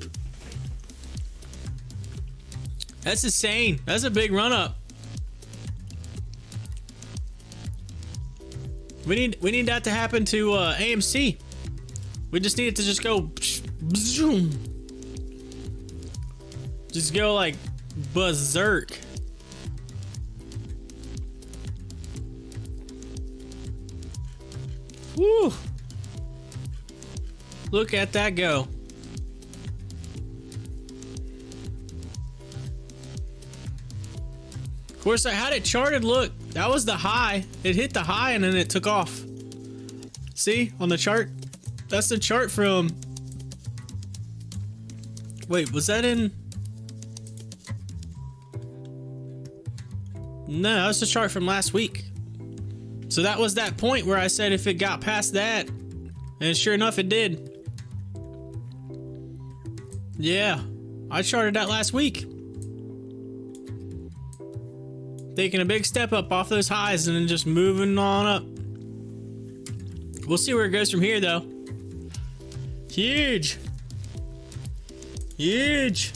That's insane. That's a big run up. We need that to happen to AMC. We just need it to just go zoom. Just go like berserk. Woo! Look at that go. Of course, I had it charted. Look, that was the high. It hit the high and then it took off. See on the chart? That's the chart from... Wait, was that in... No, that was the chart from last week. So that was that point where I said if it got past that, and sure enough it did. Yeah, I charted that last week. Taking a big step up off those highs and then just moving on up. We'll see where it goes from here though. Huge. Huge.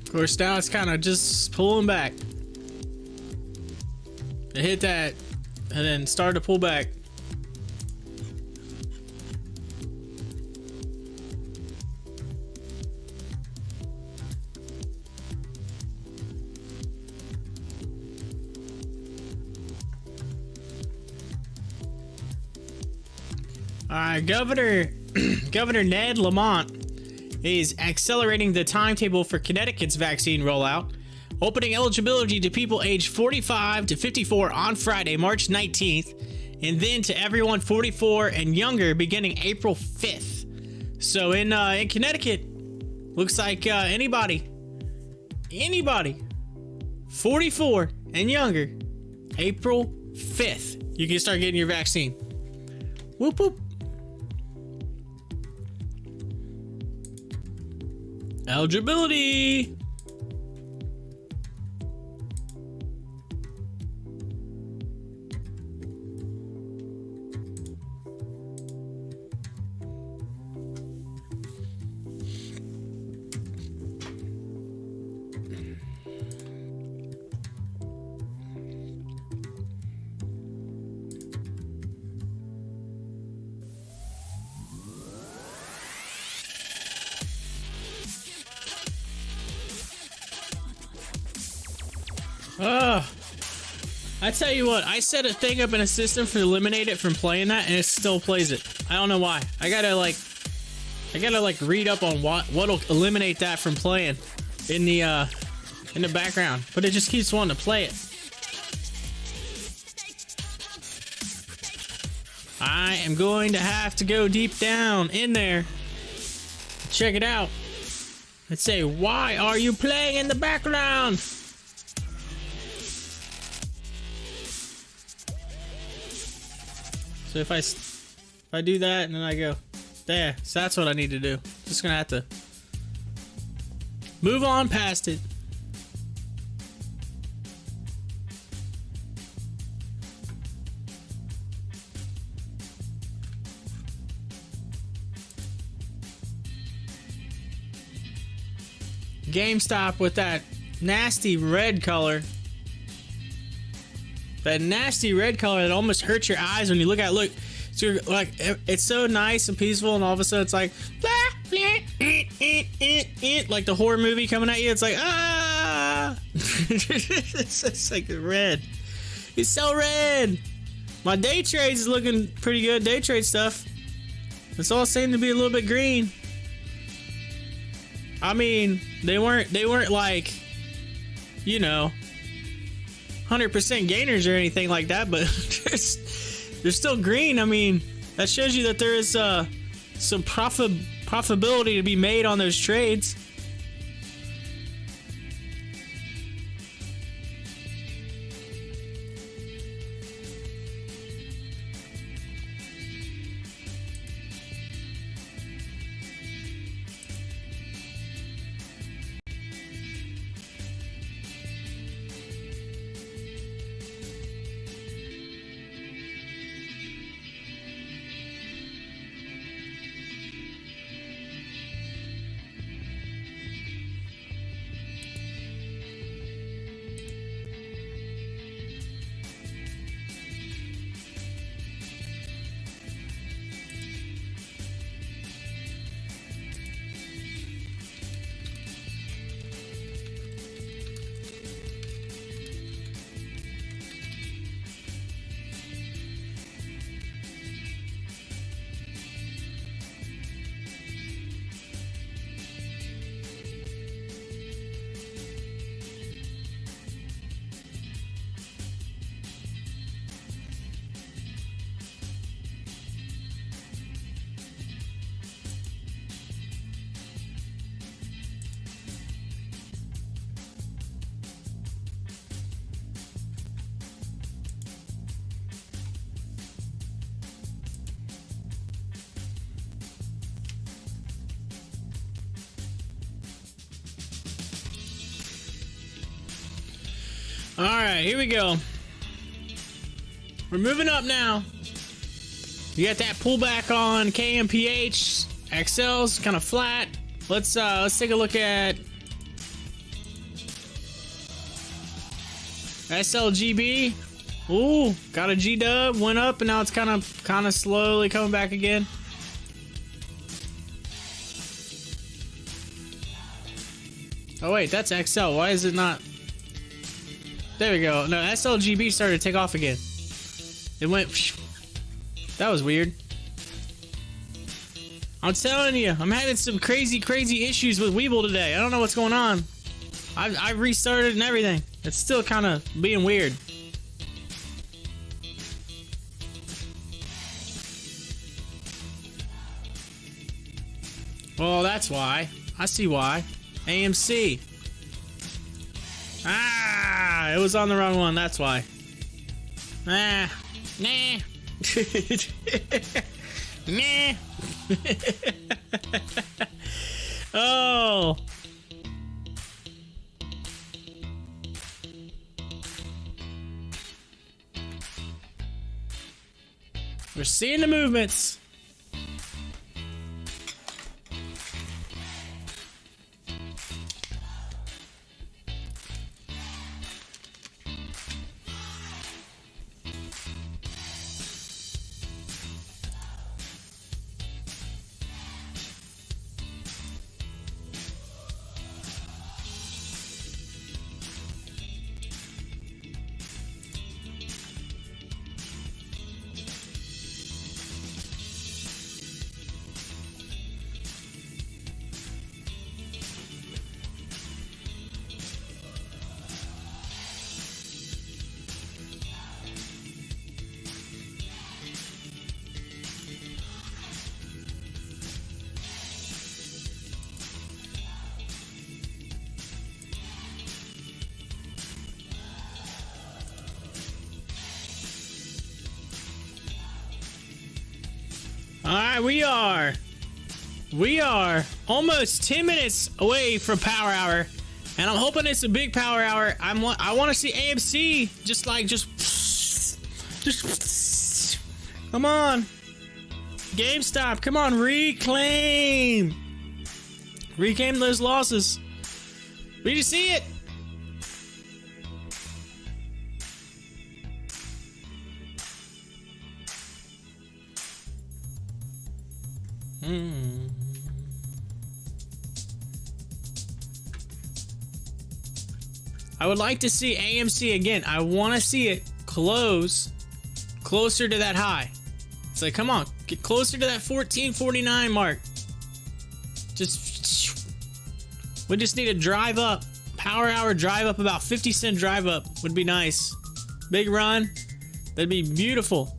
Of course, now it's kind of just pulling back. It hit that and then started to pull back. All right, Governor Ned Lamont is accelerating the timetable for Connecticut's vaccine rollout, opening eligibility to people aged 45 to 54 on Friday, March 19th, and then to everyone 44 and younger beginning April 5th. So in Connecticut, looks like anybody 44 and younger, April 5th, you can start getting your vaccine. Whoop whoop. Eligibility. I tell you what, I set a thing up in a system to eliminate it from playing that, and it still plays it. I don't know why. I gotta like read up on what'll eliminate that from playing in the background, but it just keeps wanting to play it. I am going to have to go deep down in there, check it out, and say, why are you playing in the background? So if I do that and then I go there, so that's what I need to do. Just gonna have to move on past it. GameStop with that nasty red color. That nasty red color that almost hurts your eyes when you look at it. Look, so you're like, it's so nice and peaceful, and all of a sudden it's like, like the horror movie coming at you. It's like, ah! It's like red. It's so red. My day trades is looking pretty good. Day trade stuff. It's all seemed to be a little bit green. I mean, they weren't like, you know, 100% gainers or anything like that, but they're still green. I mean, that shows you that there is some profitability to be made on those trades. All right, here we go. We're moving up now. You got that pullback on KMPH. XL's kind of flat. Let's take a look at SLGB. Ooh, got a G dub, went up, and now it's kind of slowly coming back again. Oh wait, that's XL. Why is it not? There we go. No, SLGB started to take off again. It went. That was weird. I'm telling you, I'm having some crazy issues with WEBULL today. I don't know what's going on. I restarted and everything. It's still kind of being weird. Well, that's why. I see why. AMC. Ah, it was on the wrong one. That's why. Nah. Nah. Oh. We're seeing the movements. right, we are almost 10 minutes away from Power Hour, and I'm hoping it's a big Power Hour. I want to see AMC just come on, GameStop, come on, reclaim those losses. We need to see it. I would like to see AMC again. I want to see it closer to that high. It's like, come on, get closer to that 1449 mark. We just need to drive up. Power Hour drive up, about 50-cent drive up would be nice. Big run. That'd be beautiful.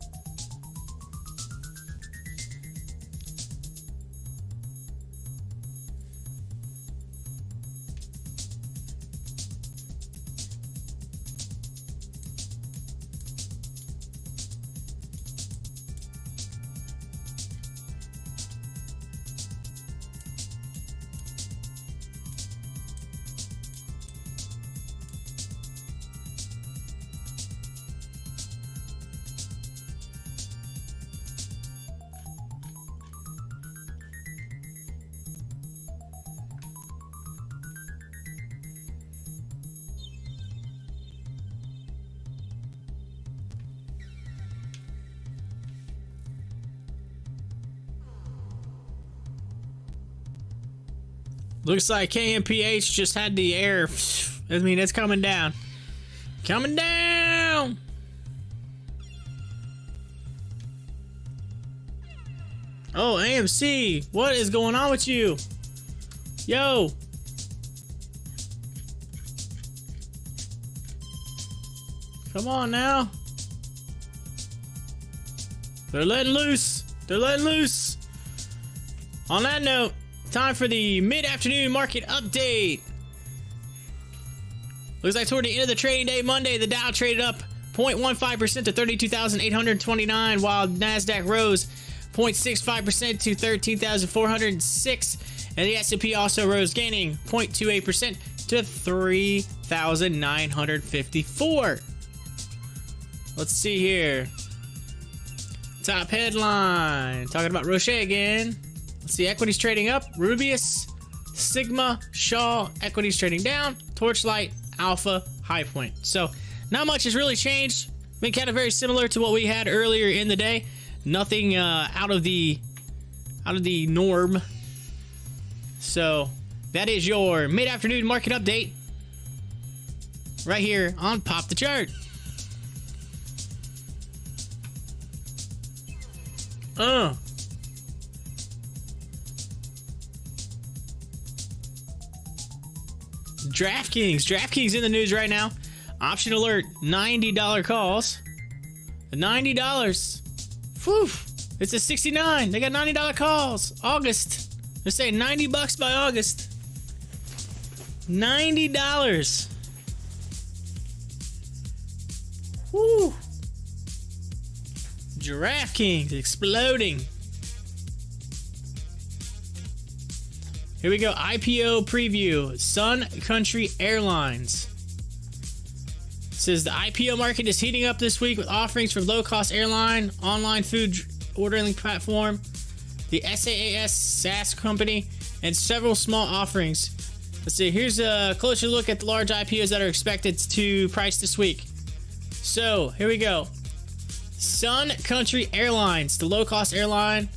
Looks like KMPH just had the air. I mean, it's coming down. Coming down! Oh, AMC, what is going on with you? Yo! Come on now. They're letting loose. They're letting loose. On that note, time for the mid-afternoon market update. Looks like toward the end of the trading day Monday, the Dow traded up 0.15% to 32,829, while NASDAQ rose 0.65% to 13,406, and the S&P also rose, gaining 0.28% to 3,954. Let's see here. Top headline, talking about Roche again. Let's see, equities trading up. Rubius, Sigma, Shaw, equities trading down. Torchlight, Alpha, High Point. So not much has really changed. Been kind of very similar to what we had earlier in the day. Nothing out of the norm. So that is your mid-afternoon market update right here on Pop the Chart. DraftKings in the news right now. Option alert, $90 calls. $90. Whew. It's a 69. They got $90 calls. August. They're saying $90 by August. $90. Whew. DraftKings exploding. Here we go. IPO preview. Sun Country Airlines. It says the IPO market is heating up this week with offerings from low-cost airline, online food ordering platform, the SaaS SaaS company, and several small offerings. Let's see. Here's a closer look at the large IPOs that are expected to price this week. So here we go. Sun Country Airlines, the low-cost airline,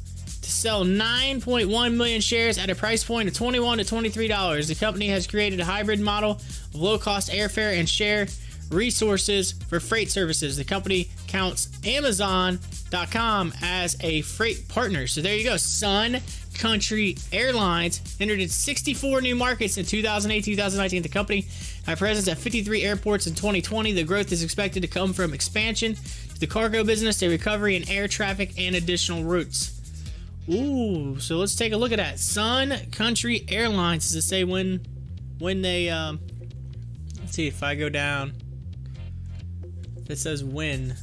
to sell 9.1 million shares at a price point of $21 to $23. The company has created a hybrid model of low-cost airfare and share resources for freight services. The company counts Amazon.com as a freight partner. So there you go. Sun Country Airlines entered in 64 new markets in 2008-2019. The company had a presence at 53 airports in 2020. The growth is expected to come from expansion to the cargo business, a recovery in air traffic, and additional routes. Ooh, so let's take a look at that. Sun Country Airlines, does it say when they let's see if I go down. If it says when.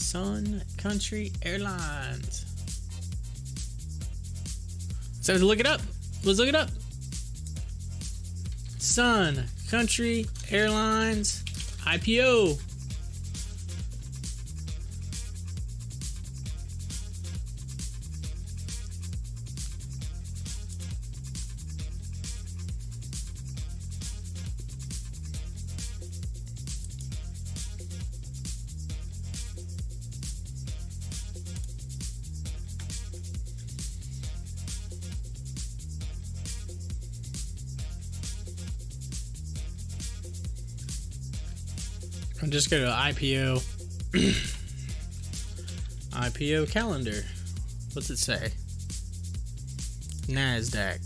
Sun Country Airlines. So let's look it up. Let's look it up. Sun Country Airlines IPO. I'll just go to IPO. IPO calendar. What's it say? NASDAQ.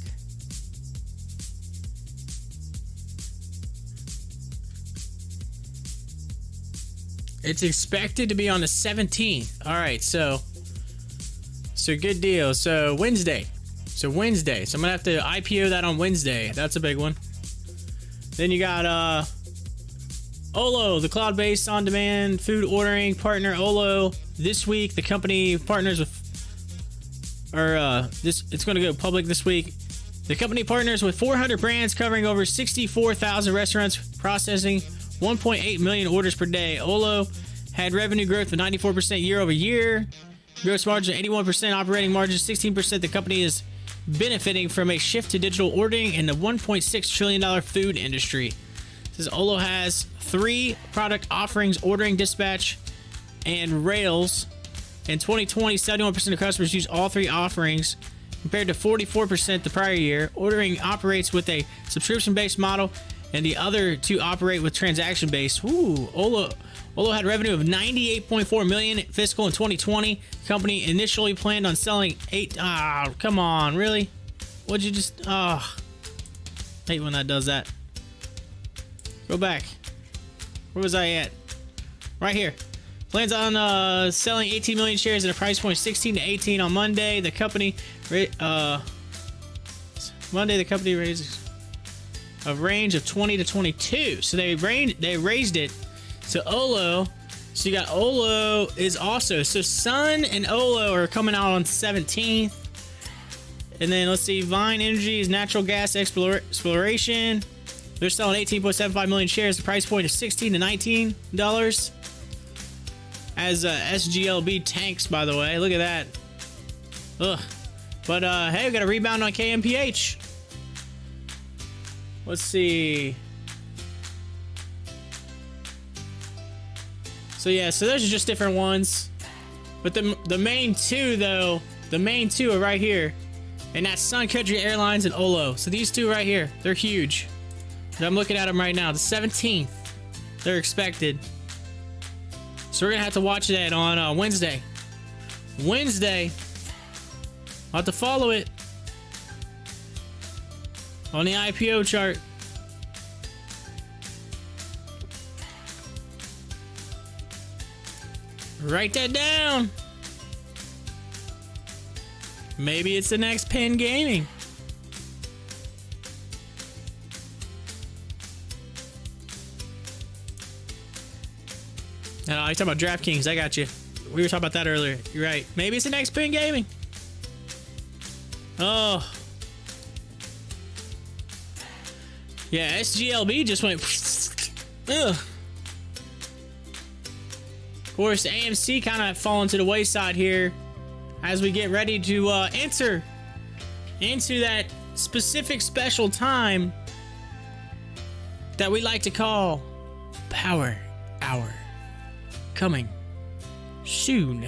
It's expected to be on the 17th. All right, so good deal. So Wednesday. So I'm gonna have to IPO that on Wednesday. That's a big one. Then you got Olo, the cloud-based on-demand food ordering partner. Olo, this week the company partners with, it's going to go public this week. The company partners with 400 brands covering over 64,000 restaurants, processing 1.8 million orders per day. Olo had revenue growth of 94% year over year, gross margin 81%, operating margin 16%. The company is benefiting from a shift to digital ordering in the $1.6 trillion food industry. It says Olo has 3 product offerings: ordering, dispatch, and rails. In 2020, 71% of customers used all 3 offerings, compared to 44% the prior year. Ordering operates with a subscription-based model, and the other 2 operate with transaction-based. Ooh, Olo had revenue of $98.4 million fiscal in 2020. The company initially planned on selling 8. Come on, really? What'd you just? Hate when that does that. Go back. Where was I at? Right here. Plans on selling 18 million shares at a price point 16 to 18 on Monday. The company raises a range of 20 to 22. So they raised it. So Olo. So you got Olo is also. So Sun and Olo are coming out on 17th. And then let's see. Vine Energy is natural gas exploration. They're selling 18.75 million shares. The price point is $16 to $19. As SGLB tanks, by the way. Look at that. Ugh. But hey, we got a rebound on KMPH. Let's see. So yeah, so those are just different ones. But the main 2 though, the main 2 are right here. And that's Sun Country Airlines and Olo. So these 2 right here, they're huge. I'm looking at them right now. The 17th, they're expected. So we're gonna have to watch that on Wednesday. I'll have to follow it on the IPO chart. Write that down. Maybe it's the next Penn Gaming. No, you're talking about DraftKings. I got you. We were talking about that earlier. You're right. Maybe it's the next Penn Gaming. Oh. Yeah, SGLB just went. Ugh. Of course, AMC kind of fallen to the wayside here as we get ready to enter into that specific special time that we like to call Power Hour. Coming soon.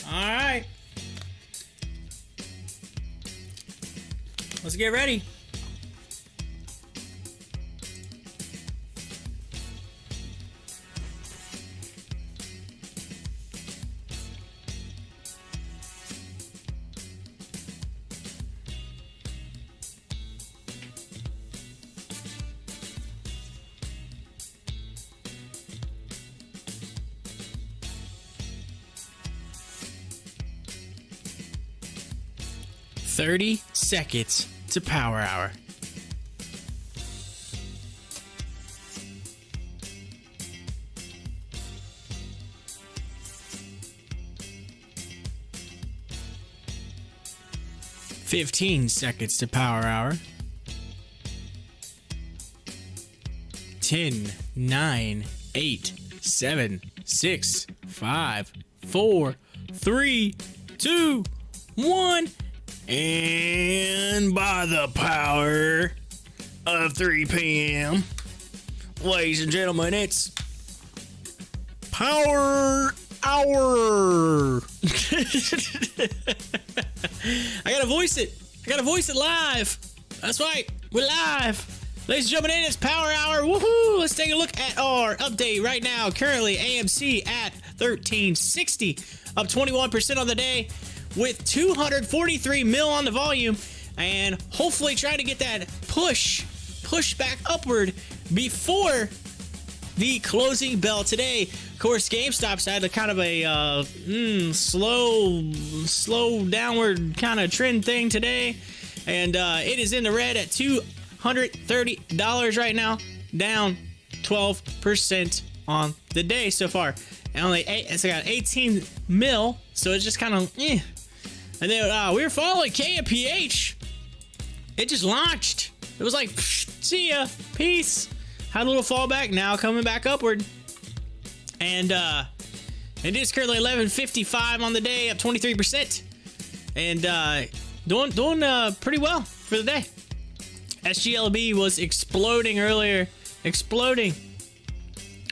All right. Let's get ready. "30 seconds to Power Hour. "15 seconds to Power Hour. 10, 9, 8, 7, 6, 5, 4, 3, 2, 1. And by the power of 3 p.m., ladies and gentlemen, it's Power Hour." I gotta voice it. I gotta voice it live. That's right. We're live. Ladies and gentlemen, it's Power Hour. Woohoo! Let's take a look at our update right now. Currently, AMC at 1360, up 21% on the day, with 243 mil on the volume, and hopefully trying to get that push back upward before the closing bell today. Of course, GameStop's had a kind of a slow downward kind of trend thing today, and it is in the red at $230 right now, down 12% on the day so far. And it's got 18 mil, so it's just kind of And then we were following KMPH. It just launched. It was like, see ya, peace. Had a little fallback, now coming back upward. And it is currently 11.55 on the day, up 23%. And doing pretty well for the day. SGLB was exploding earlier. Exploding.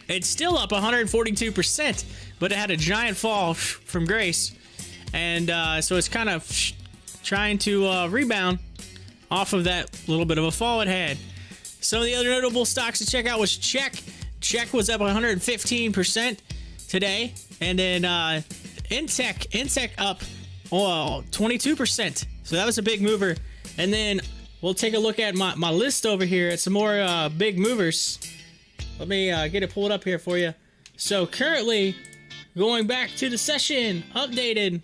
It's still up 142%, but it had a giant fall from grace. And so it's kind of trying to rebound off of that little bit of a fall it had. Some of the other notable stocks to check out was Check. Check was up 115% today. And then Intech up 22%. So that was a big mover. And then we'll take a look at my list over here at some more big movers. Let me get it pulled up here for you. So currently, going back to the session, updated.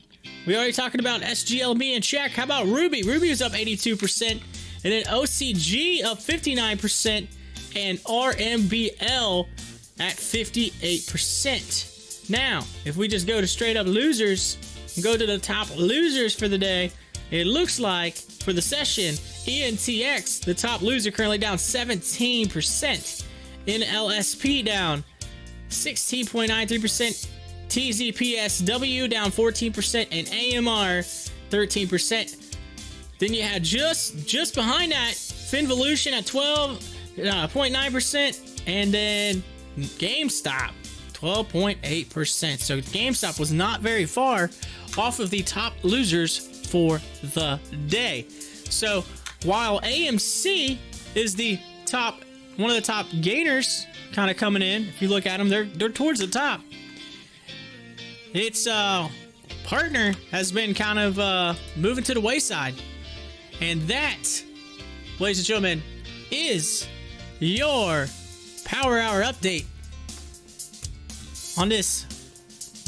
We already talking about SGLB and Check. How about Ruby? Ruby was up 82%. And then OCG up 59%. And RMBL at 58%. Now, if we just go to straight up losers, and go to the top losers for the day, it looks like for the session, ENTX, the top loser, currently down 17%. NLSP down 16.93%. TZPSW down 14%, and AMR 13%. Then you had just behind that Finvolution at 12.9%, and then GameStop 12.8%. So GameStop was not very far off of the top losers for the day. So while AMC is the top, one of the top gainers, kind of coming in, if you look at them, they're towards the top. Its partner has been kind of moving to the wayside. And that, ladies and gentlemen, is your Power Hour update on this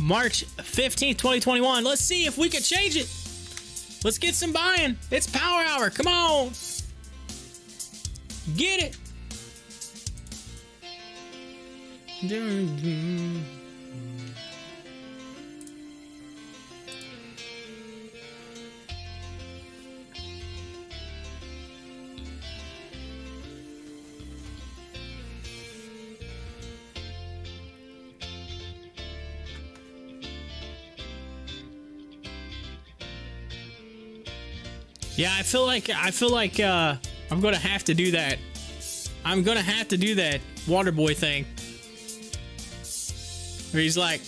March 15th, 2021. Let's see if we can change it. Let's get some buying. It's Power Hour. Come on. Get it. Yeah, I feel like I'm gonna have to do that. I'm gonna have to do that Waterboy thing, where he's like,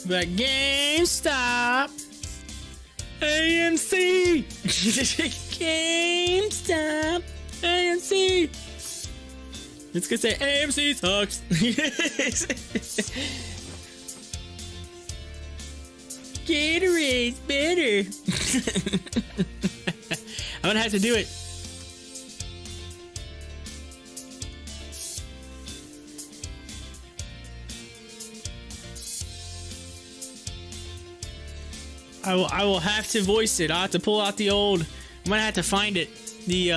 GameStop, AMC, GameStop, AMC. It's gonna say AMC sucks. Gatorade's better. I'm gonna have to do it. I will have to voice it. I'll have to pull out the old I'm gonna have to find it. The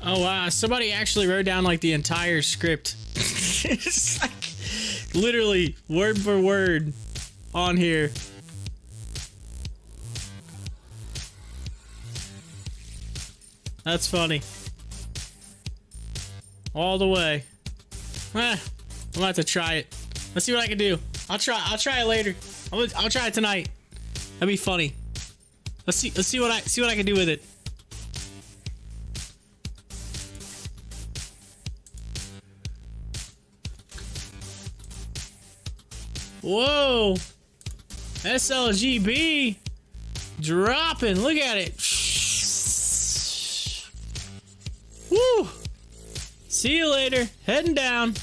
oh wow, somebody actually wrote down like the entire script. It's like literally word for word on here. That's funny. All the way. I'm gonna have to try it. Let's see what I can do. I'll try it later. I'll try it tonight. That'd be funny. Let's see what I can do with it. Whoa! SLGB dropping. Look at it. Woo! See you later. Heading down.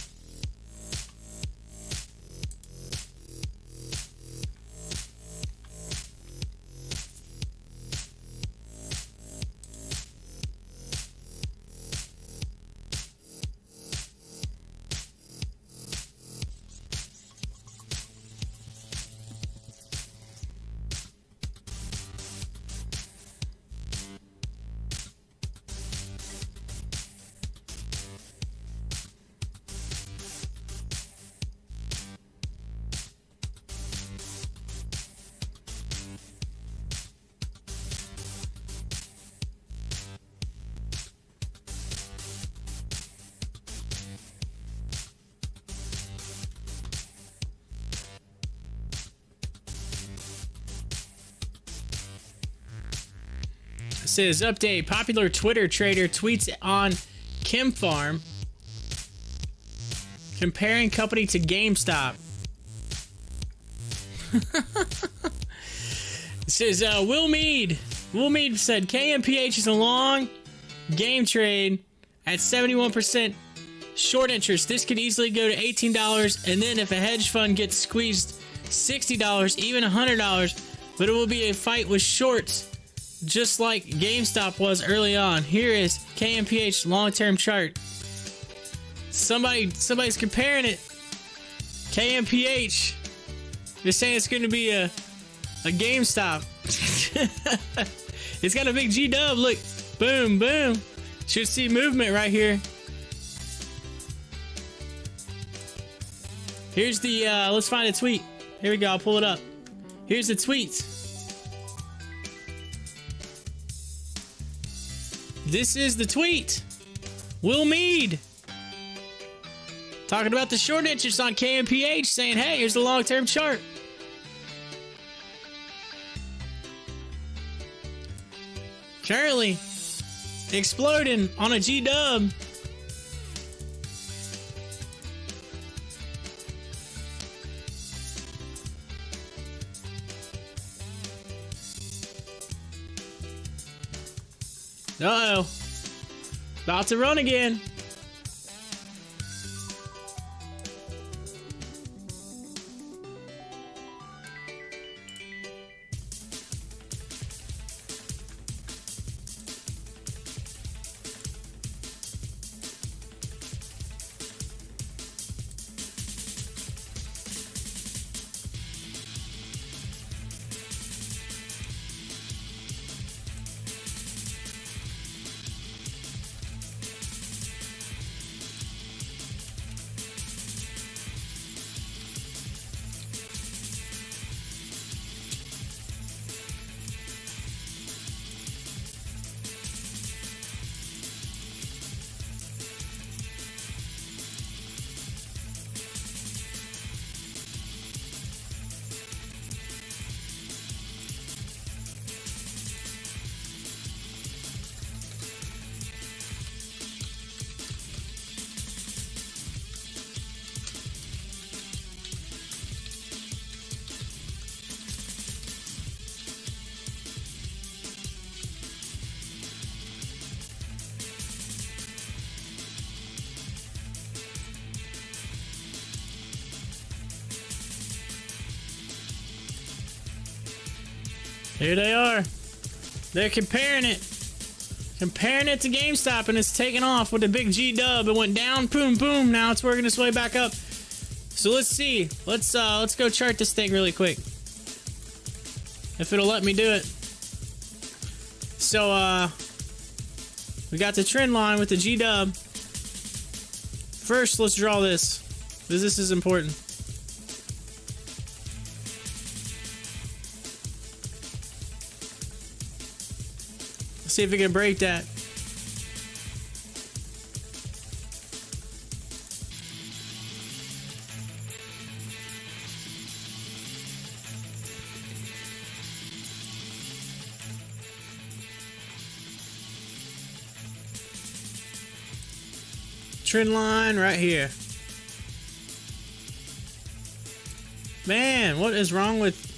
Says update, popular Twitter trader tweets on Kim Farm comparing company to GameStop. It says Will Mead said KMPH is a long game trade at 71% short interest. This could easily go to $18, and then if a hedge fund gets squeezed, $60, even $100, but it will be a fight with shorts, just like GameStop was early on. Here is KMPH long-term chart. Somebody's comparing it. KMPH. They're saying it's going to be a GameStop. It's got a big G-dub. Look, boom, boom. Should see movement right here. Here's the let's find a tweet. Here we go. I'll pull it up. Here's the tweet. This is the tweet. Will Mead talking about the short interest on KMPH, saying, hey, here's the long-term chart. Currently exploding on a G-dub. Uh-oh. About to run again. Here they are. They're comparing it. Comparing it to GameStop, and it's taking off with a big G dub. It went down, boom, boom. Now it's working its way back up. So let's see. Let's go chart this thing really quick. If it'll let me do it. So we got the trend line with the G dub. First, let's draw this, because this is important. Let's see if we can break that. Trend line right here. Man, what is wrong with...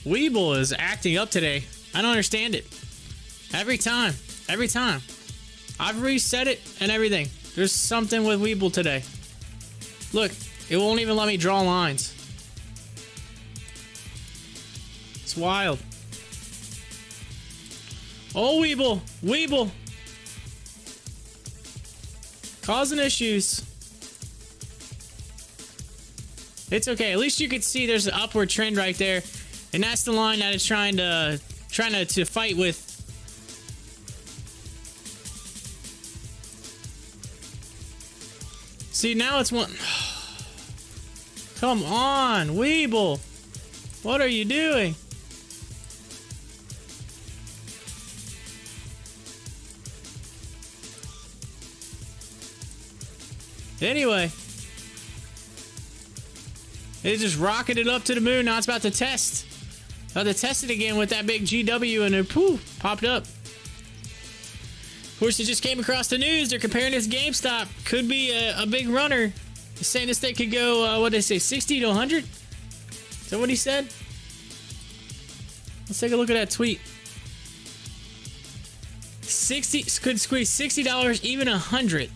WEBULL is acting up today. I don't understand it. Every time. Every time. I've reset it and everything. There's something with WEBULL today. Look, it won't even let me draw lines. It's wild. Oh, WEBULL. WEBULL. Causing issues. It's okay. At least you can see there's an upward trend right there. And that's the line that it's trying to fight with. See, now it's one. Come on, WEBULL. What are you doing? Anyway. It just rocketed up to the moon. Now it's about to test. About to test it again with that big GW, and it poof, popped up. Of course, it just came across the news. They're comparing this GameStop. Could be a big runner. They're saying this thing could go, what did they say, 60 to 100? Is that what he said? Let's take a look at that tweet. 60 could squeeze $60, even 100.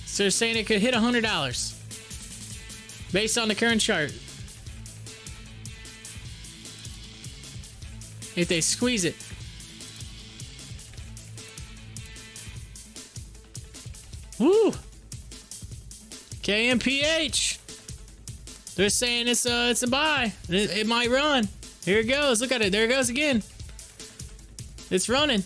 So they're saying it could hit $100 based on the current chart. If they squeeze it. Woo! KMPH. They're saying it's a buy. It might run. Here it goes. Look at it. There it goes again. It's running.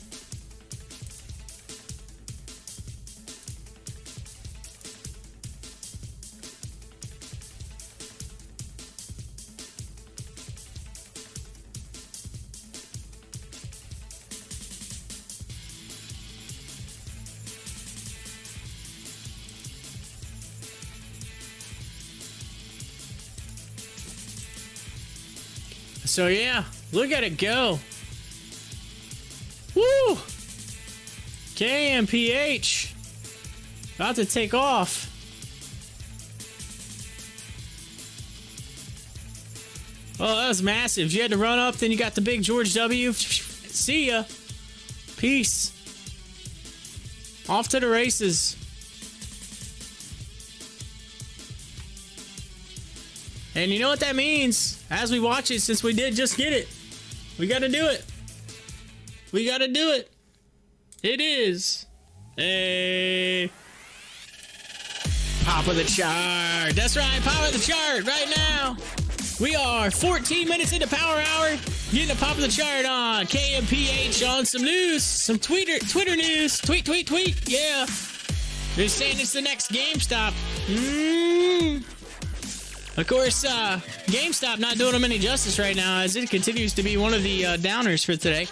So yeah, look at it go. Woo! KMPH. About to take off. Oh, that was massive. You had to run up, then you got the big George W. See ya. Peace. Off to the races. And you know what that means? As we watch it, since we did just get it, we gotta do it. We gotta do it. It is a pop of the chart. That's right, pop of the chart right now. We are 14 minutes into Power Hour, getting a pop of the chart on KMPH on some news, some Twitter news. Tweet, yeah. They're saying it's the next GameStop. Of course, GameStop not doing them any justice right now, as it continues to be one of the downers for today.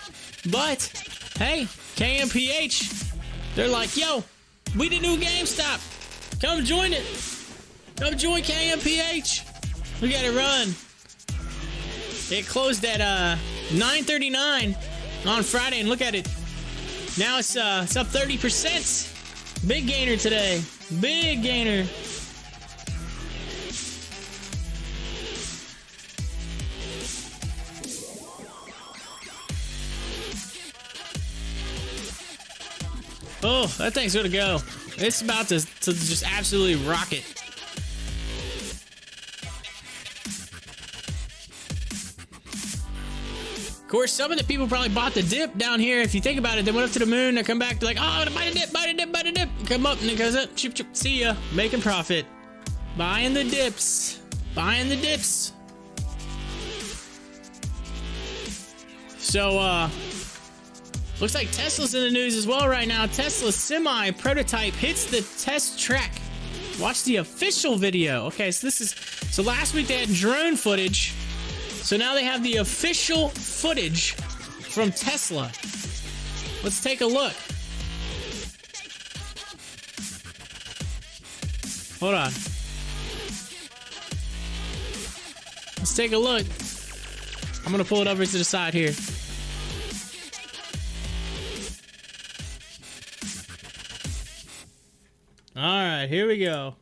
But, hey, KMPH, they're like, yo, we the new GameStop. Come join it. Come join KMPH. We got to run. It closed at 9:39 on Friday, and look at it. Now it's up 30%. Big gainer today. Big gainer. Oh, that thing's gonna go. It's about to just absolutely rocket. Of course, some of the people probably bought the dip down here. If you think about it, they went up to the moon, they come back, they're like, oh, buy the dip, buy the dip, buy the dip. Come up and it goes up, chip, chip, see ya, making profit. Buying the dips, buying the dips. So, looks like Tesla's in the news as well right now. Tesla's semi prototype hits the test track. Watch the official video. Okay, so last week they had drone footage. So now they have the official footage from Tesla. Let's take a look. Hold on. Let's take a look. I'm gonna pull it over to the side here. Alright, here we go.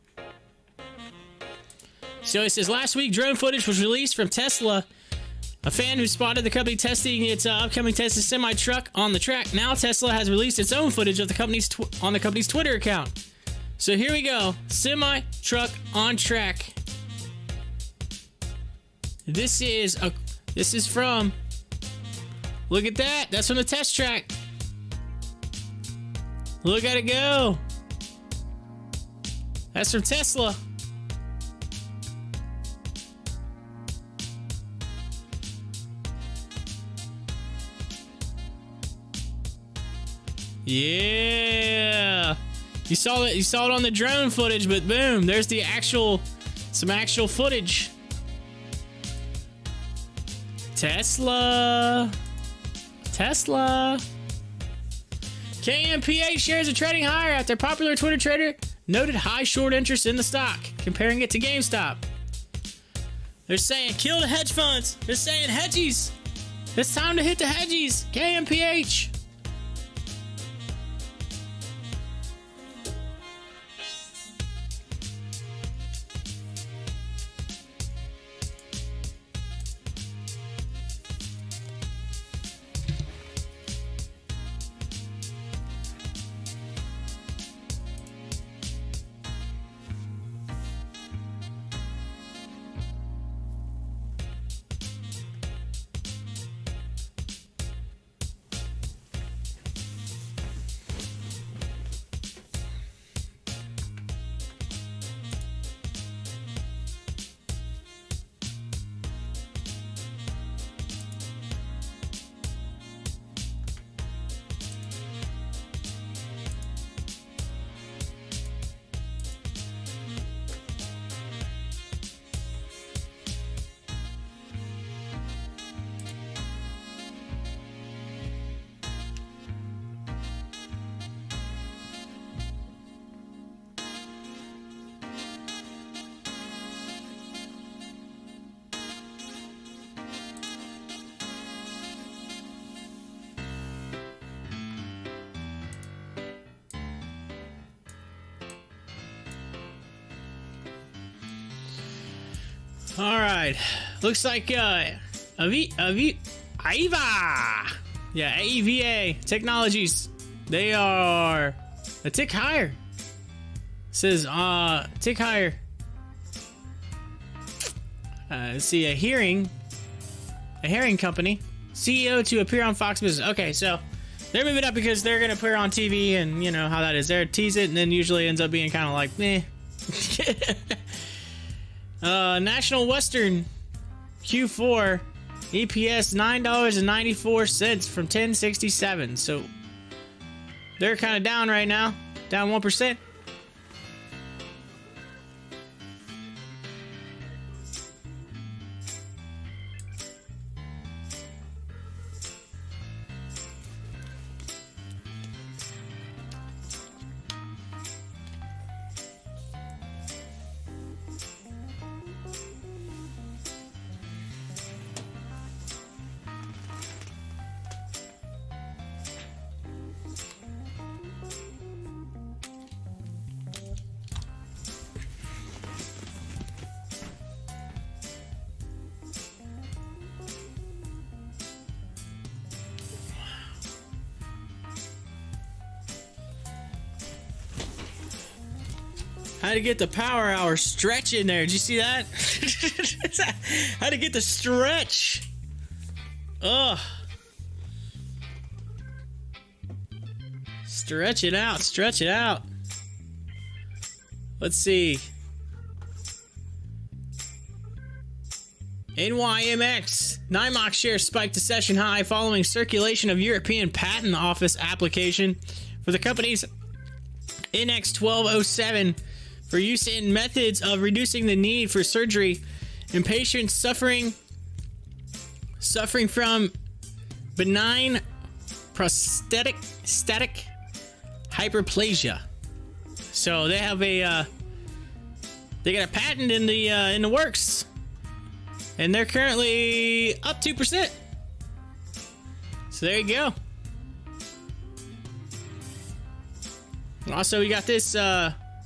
So it says, last week, drone footage was released from Tesla. A fan who spotted the company testing its upcoming Tesla semi-truck on the track. Now Tesla has released its own footage of the company's on the company's Twitter account. So here we go. Semi-truck on track. This is from... Look at that. That's from the test track. Look at it go. That's from Tesla. Yeah. You saw it on the drone footage, but boom, there's the some actual footage. Tesla. KMPH shares are trading higher after popular Twitter trader noted high short interest in the stock, comparing it to GameStop. They're saying kill the hedge funds. They're saying hedgies. It's time to hit the hedgies. KMPH. All right, looks like AIVA, yeah, AEVA Technologies. They are a tick higher. It says tick higher. Let's see, a hearing company CEO to appear on Fox Business. Okay, so they're moving up because they're gonna appear on TV, and you know how that is. They're tease it, and then usually ends up being kind of like meh. National Western Q4 EPS $9.94 from 10.67. So they're kind of down right now, down 1%. Had to get the power hour stretch in there. Did you see that? Had to get the stretch. Ugh. Stretch it out. Stretch it out. Let's see. NYMX. NYMOX shares spiked to session high following circulation of European Patent Office application for the company's NX 1207 for use in methods of reducing the need for surgery in patients suffering from benign prostatic hyperplasia. So they have they got a patent in the works, and they're currently up 2%. So there you go. Also, we got this.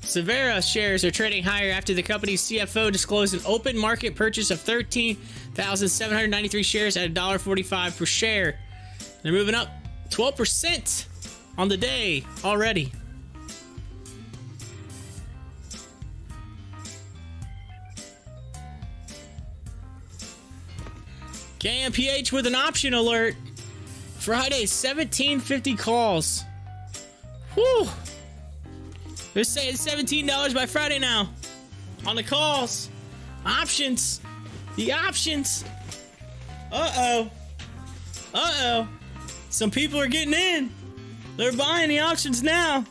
Severa shares are trading higher after the company's CFO disclosed an open market purchase of 13,793 shares at $1.45 per share. They're moving up 12% on the day already. KMPH with an option alert. Friday, 1750 calls. Whew. They're saying $17 by Friday now. On the calls. Options. The options. Uh-oh. Uh-oh. Some people are getting in. They're buying the options now.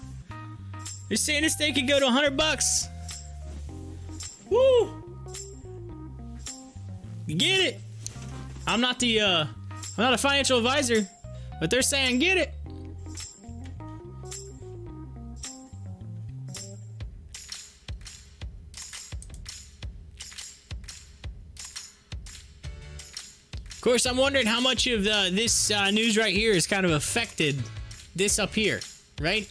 They're saying this thing could go to $100. Woo! Get it. I'm not a financial advisor, but they're saying get it. Of course, I'm wondering how much of this news right here has kind of affected this up here, right?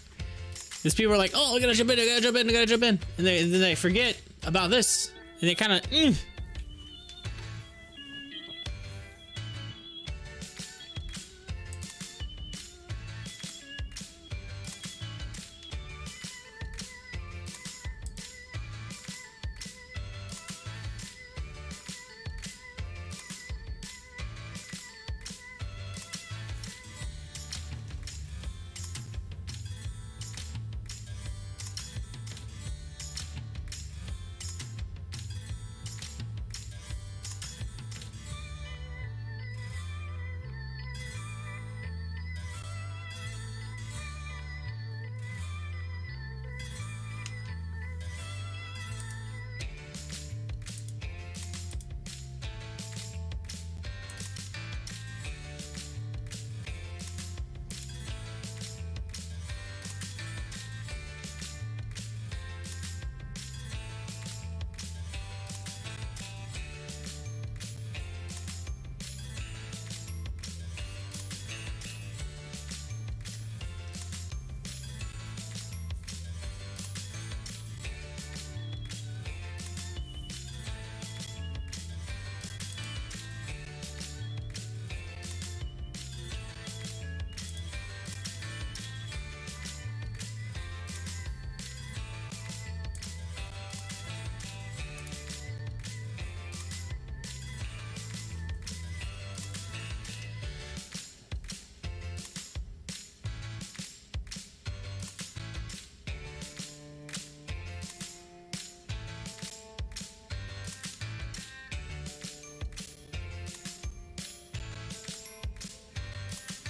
Because people are like, oh, I gotta jump in, I gotta jump in, I gotta jump in. And then they forget about this. And they kind of,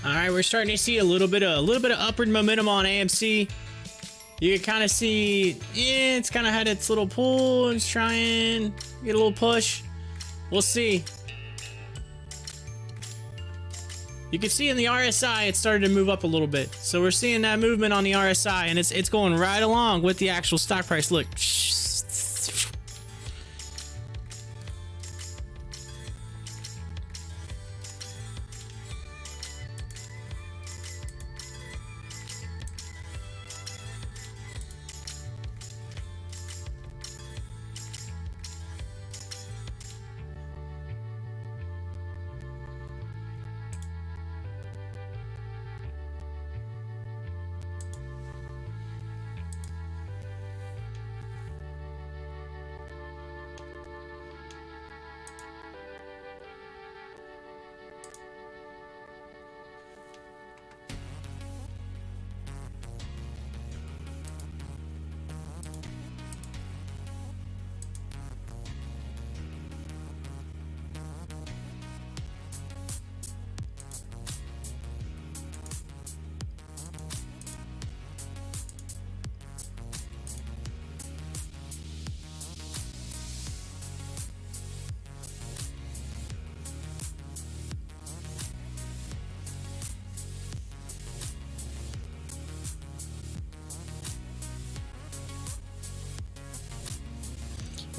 all right, we're starting to see a little bit of upward momentum on AMC. You can kind of see, it's kind of had its little pull and it's trying to get a little push. We'll see. You can see in the RSI, it started to move up a little bit. So we're seeing that movement on the RSI, and it's going right along with the actual stock price. Look.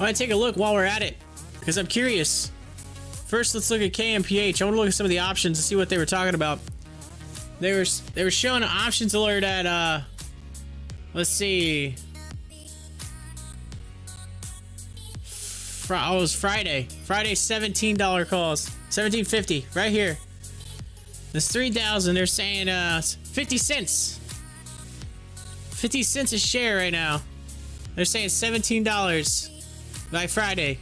I want to take a look while we're at it, because I'm curious. First, let's look at KMPH. I want to look at some of the options and see what they were talking about. They were showing an options alert at let's see. Oh, it was Friday. Friday, $17 calls. $17.50 right here. This 3,000. They're saying 50 cents. 50 cents a share right now. They're saying $17 by Friday.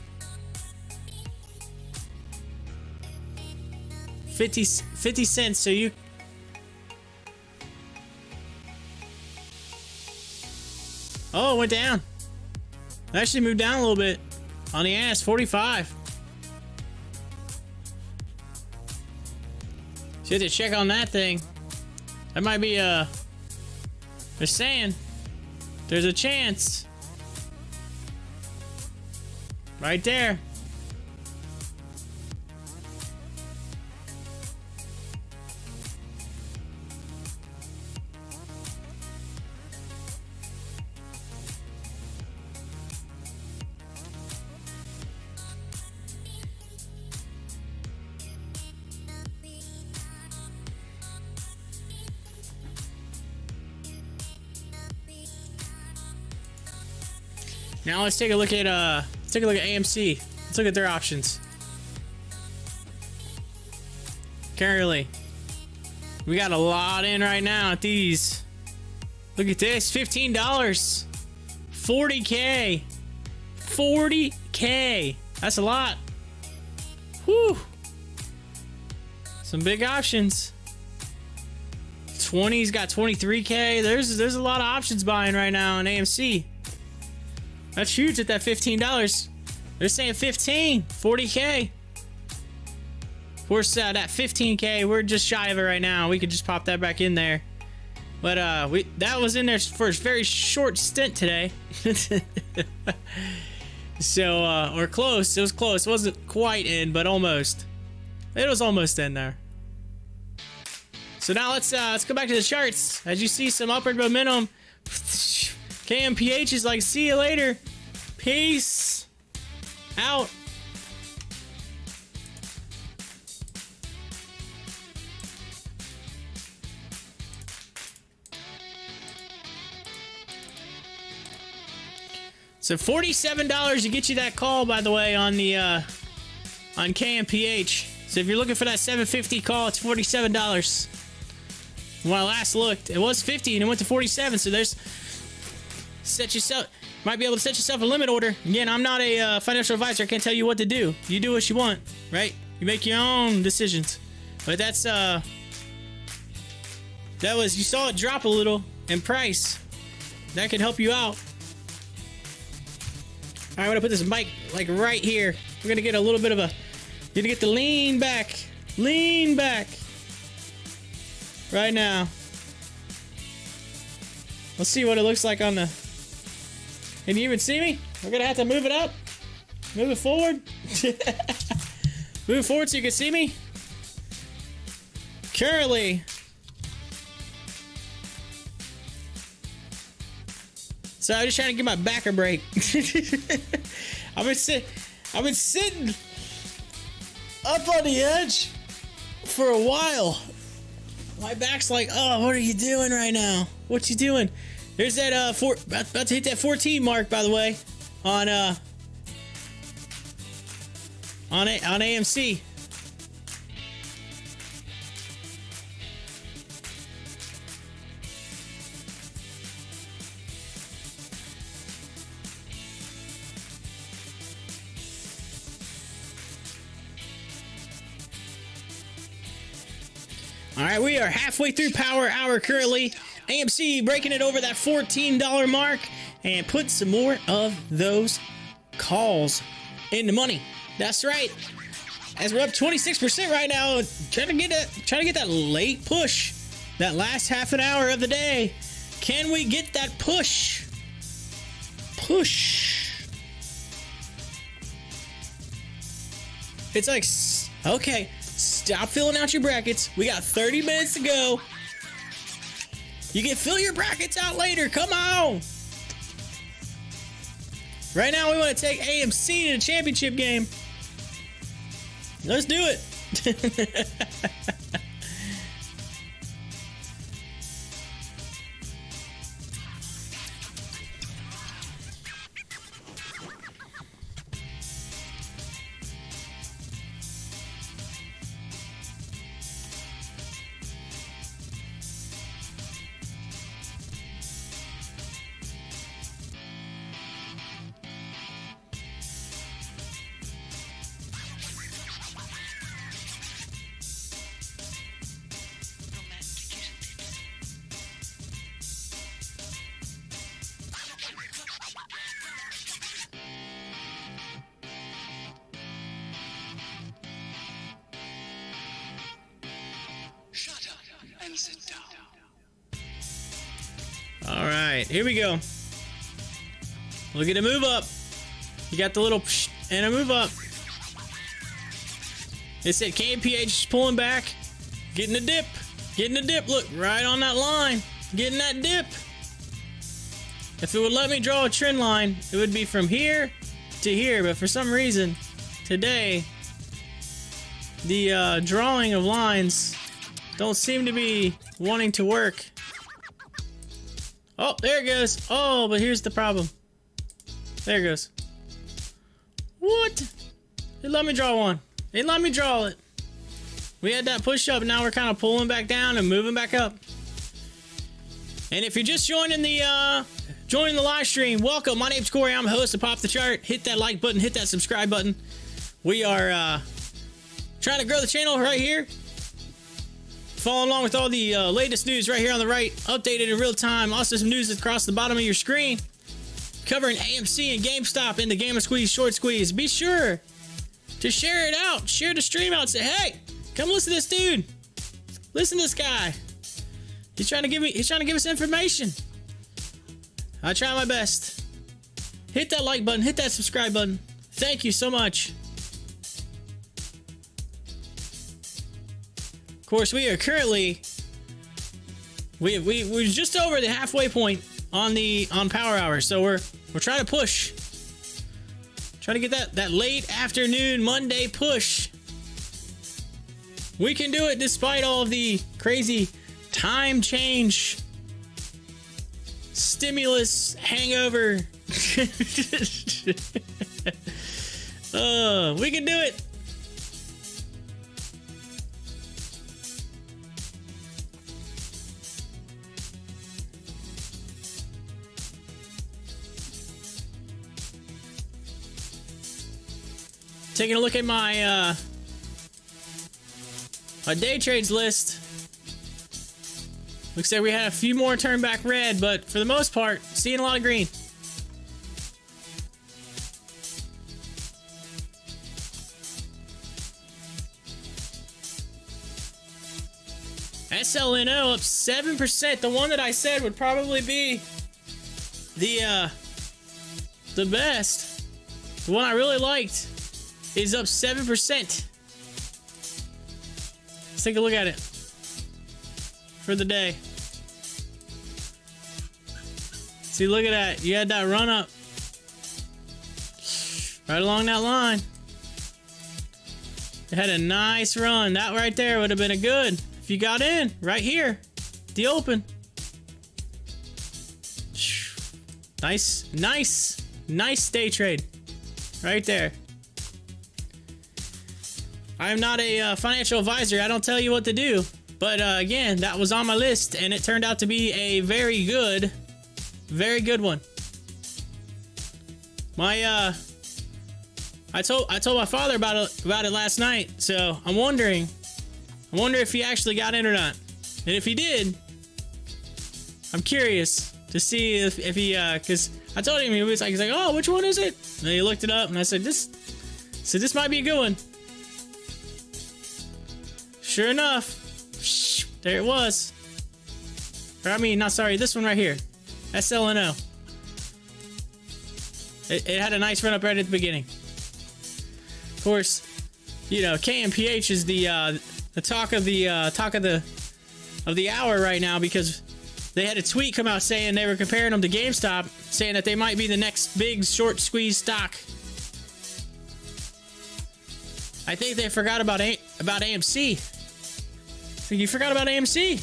50 cents. So you. Oh, it went down. It actually moved down a little bit. On the ass, 45. So you have to check on that thing. That might be they're saying there's a chance. Right there. Now let's take a look at AMC. Let's look at their options. Currently, we got a lot in right now at these. Look at this, $15, 40K, 40K. That's a lot. Whew. Some big options. 20's got 23K. There's a lot of options buying right now in AMC. That's huge at that $15. They're saying 15, 40K. Of course, that 15K, we're just shy of it right now. We could just pop that back in there. But that was in there for a very short stint today. So, or close. It was close. It wasn't quite in, but almost. It was almost in there. So now let's go back to the charts. As you see, some upward momentum. KMPH is like, see you later. Peace out. So $47 to get you that call, by the way, on the on KMPH. So if you're looking for that 750 call, it's $47. When I last looked, it was 50 and it went to 47. So there's might be able to set yourself a limit order. Again, I'm not a financial advisor. I can't tell you what to do. You do what you want, right? You make your own decisions. But that's you saw it drop a little in price. That could help you out. All right, I'm gonna put this mic like right here. We're gonna get a little bit of gonna get the lean back right now. Let's see what it looks like on the. Can you even see me? We're gonna have to move it up. Move it forward. Move it forward so you can see me. Currently. So I'm just trying to give my back a break. I've been sitting up on the edge for a while. My back's like, oh, what are you doing right now? What you doing? There's that about to hit that 14 mark, by the way, on AMC. All right, we are halfway through Power Hour currently. AMC breaking it over that $14 mark and put some more of those calls in the money. That's right. As we're up 26% right now, trying to get that late push, that last half an hour of the day. Can we get that push? Push. It's like, okay, stop filling out your brackets. We got 30 minutes to go. You can fill your brackets out later. Come on. Right now, we want to take AMC to the championship game. Let's do it. Shut up and sit down. All right, here we go. Look at the move up. You got the little psh and a move up. It said KMPH is pulling back, getting the dip, getting the dip. Look, right on that line, getting that dip. If it would let me draw a trend line, it would be from here to here. But for some reason, today, the drawing of lines don't seem to be wanting to work. Oh, there it goes. Oh, but here's the problem. There it goes. What? It let me draw one. It let me draw it. We had that push up, and now we're kind of pulling back down and moving back up. And if you're just joining the live stream, welcome. My name's Corey. I'm the host of Pop the Chart. Hit that like button. Hit that subscribe button. We are trying to grow the channel right here. Follow along with all the latest news right here on the right, updated in real time. Also some news across the bottom of your screen, covering AMC and GameStop in the Gamma Squeeze Short Squeeze. Be sure to share it out, share the stream out. Say, hey, come listen to this dude. Listen to this guy. He's trying to give us information. I try my best. Hit that like button, hit that subscribe button. Thank you so much. Of course, we are currently we're just over the halfway point on power hour, so we're trying to push, trying to get that late afternoon Monday push. We can do it despite all of the crazy time change, stimulus, hangover. We can do it. Taking a look at my my day trades list. Looks like we had a few more turn back red, but for the most part, seeing a lot of green. SLNO up 7%. The one that I said would probably be the best. The one I really liked is up 7%. Let's take a look at it for the day. See, look at that. You had that run up right along that line. It had a nice run. That right there would have been a good if you got in right here, the open. Nice day trade right there. I am not a financial advisor. I don't tell you what to do. But again, that was on my list, and it turned out to be a very good one. My I told my father about it last night, so I wonder if he actually got in or not. And if he did, I'm curious to see if he because I told him, he's like, oh, which one is it? And he looked it up, and I said, this might be a good one. Sure enough, there it was. Or I mean, not sorry, this one right here, SLNO. It had a nice run up right at the beginning. Of course, you know, KMPH is the talk of the hour right now, because they had a tweet come out saying they were comparing them to GameStop, saying that they might be the next big short squeeze stock. I think they forgot about AMC. I think you forgot about AMC.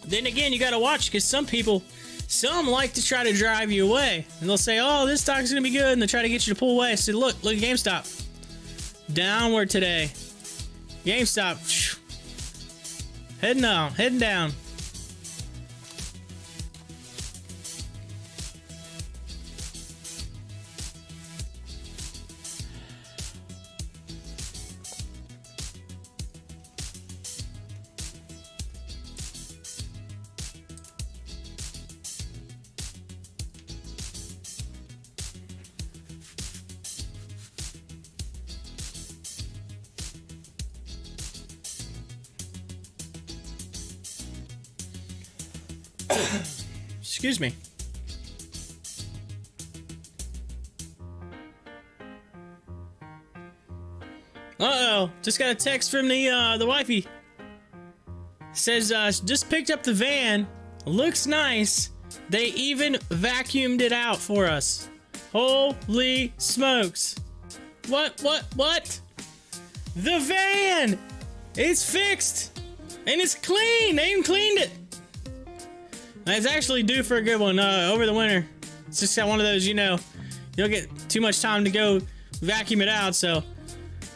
Then again, you gotta watch, because some like to try to drive you away, and they'll say, "Oh, this stock's gonna be good," and they try to get you to pull away. I said, "Look at GameStop, downward today. GameStop, heading down." Excuse me. Uh-oh, just got a text from the wifey. Says, just picked up the van. Looks nice. They even vacuumed it out for us. Holy smokes. What? The van! It's fixed! And it's clean! They even cleaned it! It's actually due for a good one over the winter. It's just got one of those, you don't get too much time to go vacuum it out, so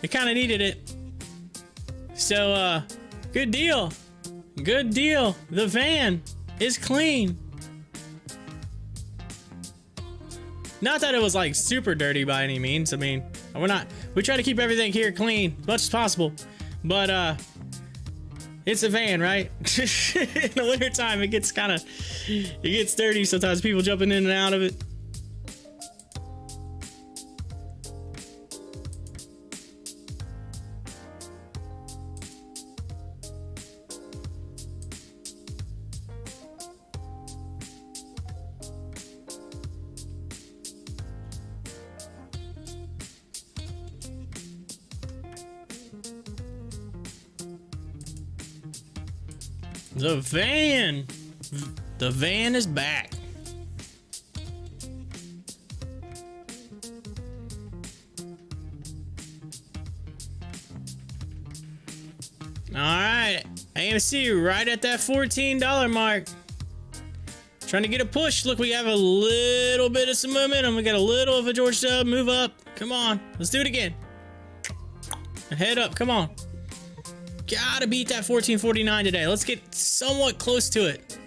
it kind of needed it. So, good deal. Good deal. The van is clean. Not that it was like super dirty by any means. I mean, we try to keep everything here clean as much as possible, but it's a van, right? In the wintertime, it gets dirty sometimes, people jumping in and out of it. The van is back. All right, AMC right at that $14 mark. Trying to get a push. Look, we have a little bit of some momentum. We got a little of a George W. Move up. Come on, let's do it again. Head up, come on. Gotta beat that 14.49 today. Let's get somewhat close to it.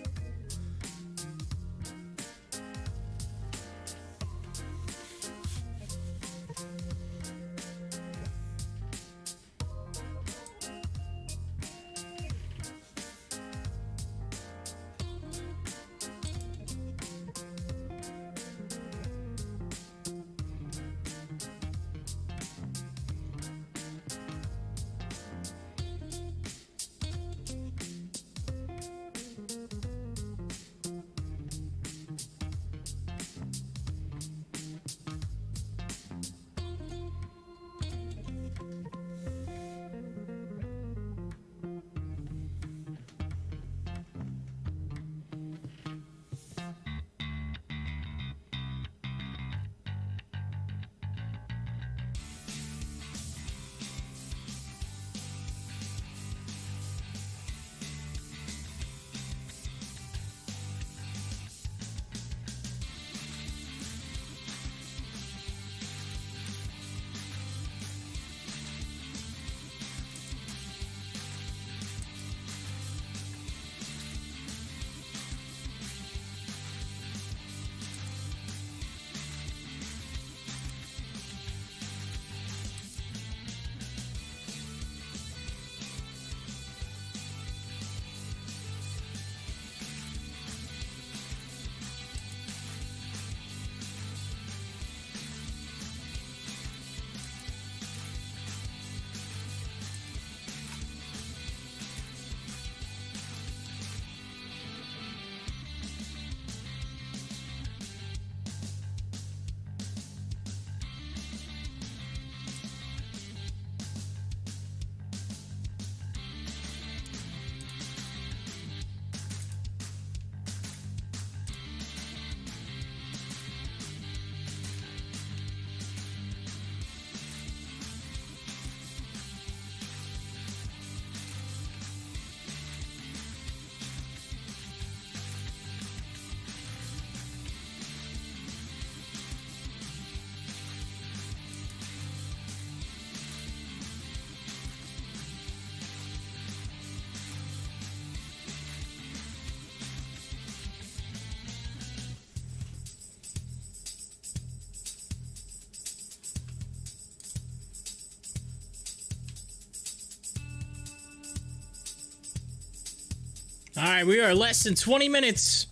All right, we are less than 20 minutes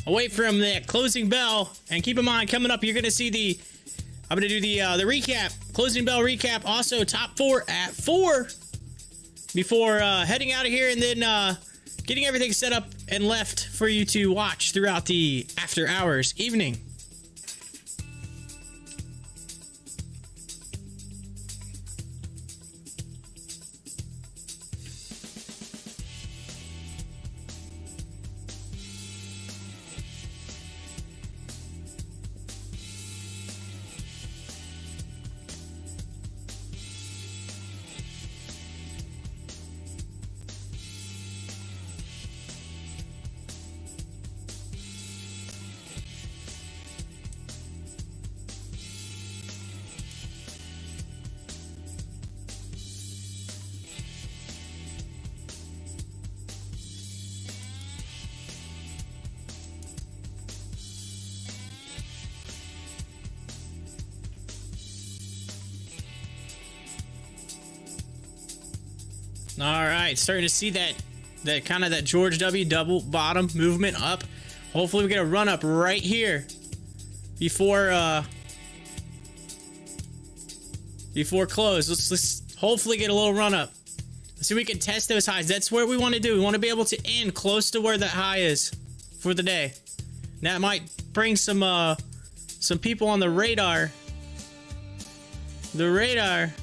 away from the closing bell. And keep in mind, coming up, you're going to see I'm going to do the recap, closing bell recap. Also, top 4 at 4 before heading out of here and then getting everything set up and left for you to watch throughout the after hours evening. All right, starting to see that kind of that George W. double bottom movement up. Hopefully we get a run up right here before close. Let's hopefully get a little run up. Let's see if we can test those highs. That's what we want to do. We want to be able to end close to where that high is for the day. That might bring some people on the radar. The radar.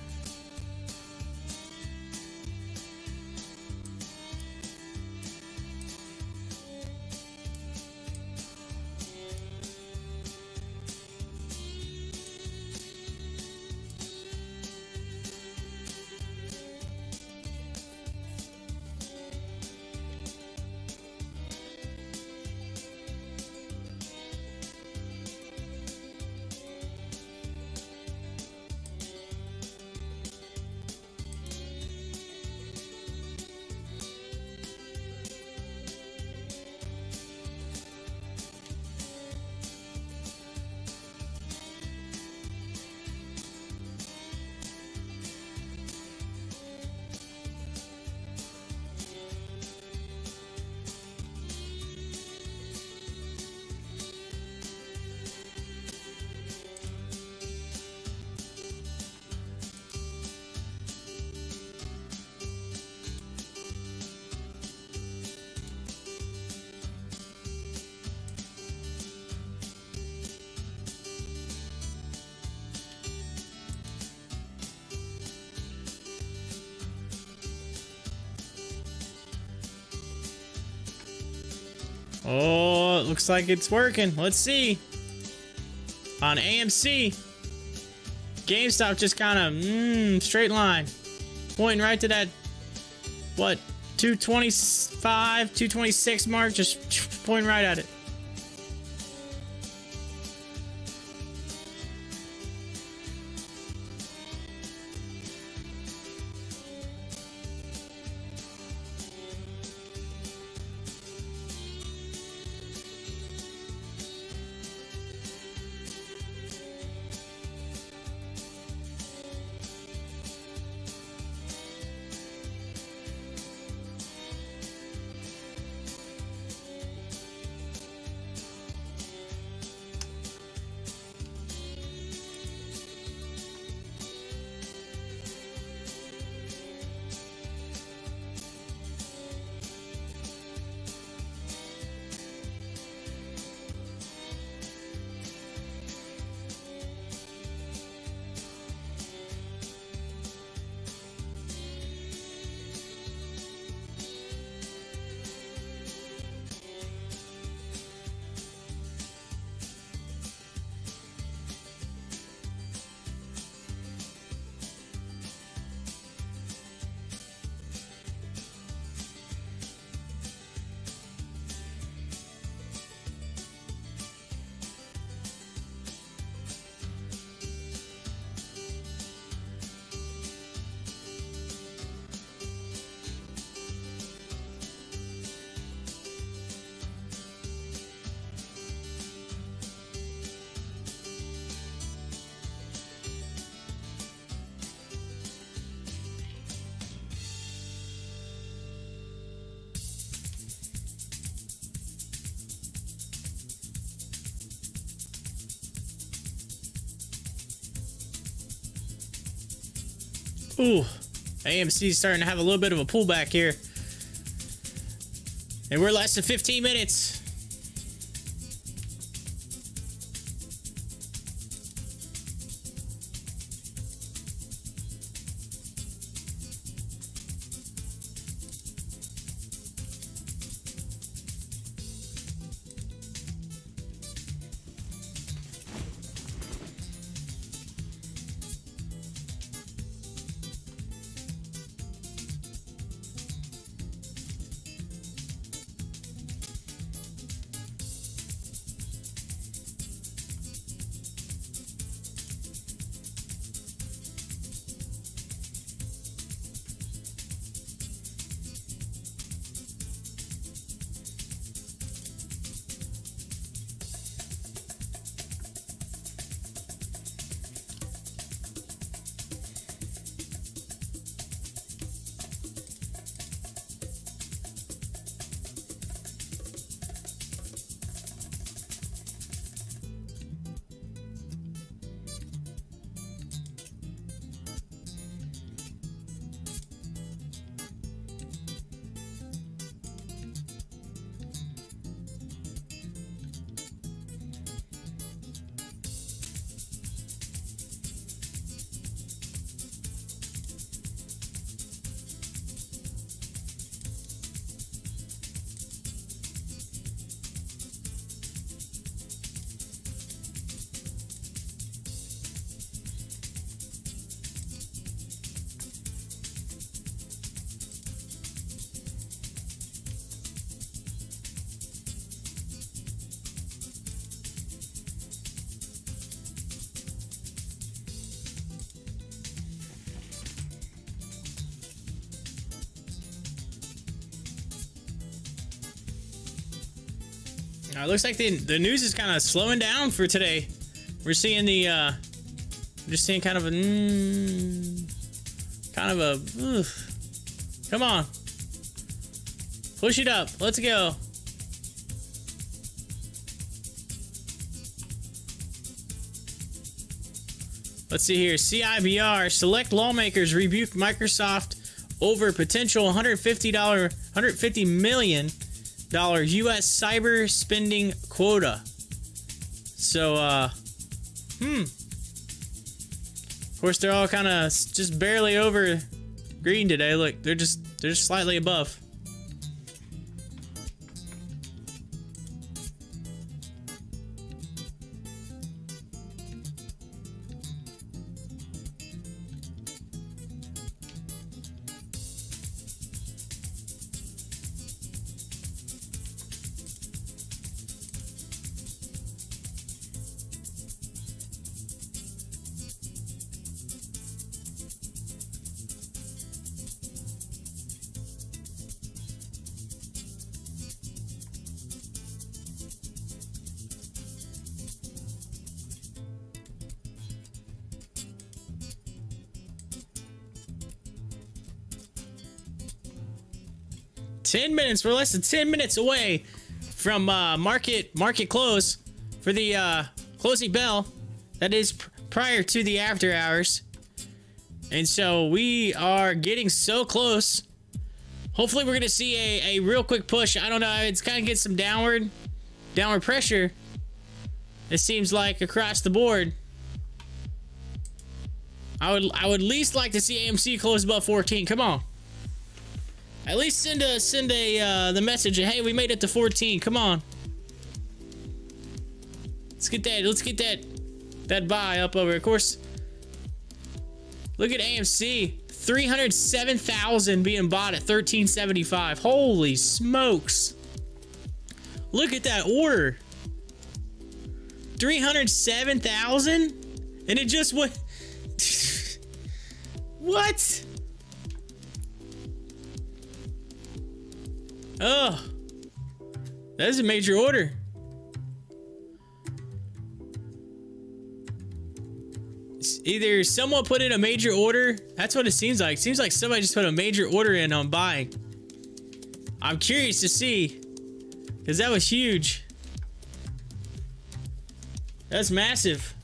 Oh, it looks like it's working. Let's see. On AMC, GameStop just kind of straight line, pointing right to that, what, 225, 226 mark, just pointing right at it. Ooh, AMC's starting to have a little bit of a pullback here. And we're less than 15 minutes. Looks like the news is kind of slowing down for today. We're seeing just seeing kind of a, come on, push it up. Let's go. Let's see here. CIVR, select lawmakers rebuke Microsoft over potential $150 million U.S. cyber spending quota. So, of course, they're all kind of just barely over green today. Look, they're just slightly above. We're less than 10 minutes away from market close for the closing bell. That is prior to the after hours, and so we are getting so close. Hopefully, we're gonna see a real quick push. I don't know. It's kind of get some downward pressure. It seems like across the board. I would at least like to see AMC close above 14. Come on. At least send the message. Hey, we made it to 14. Come on. Let's get that buy up over. Of course. Look at AMC. 307,000 being bought at 1375. Holy smokes. Look at that order. 307,000, and it just went. What? Oh, that is a major order. It's either someone put in a major order. That's what it seems like. It seems like somebody just put a major order in on buying. I'm curious to see, because that was huge. That's massive.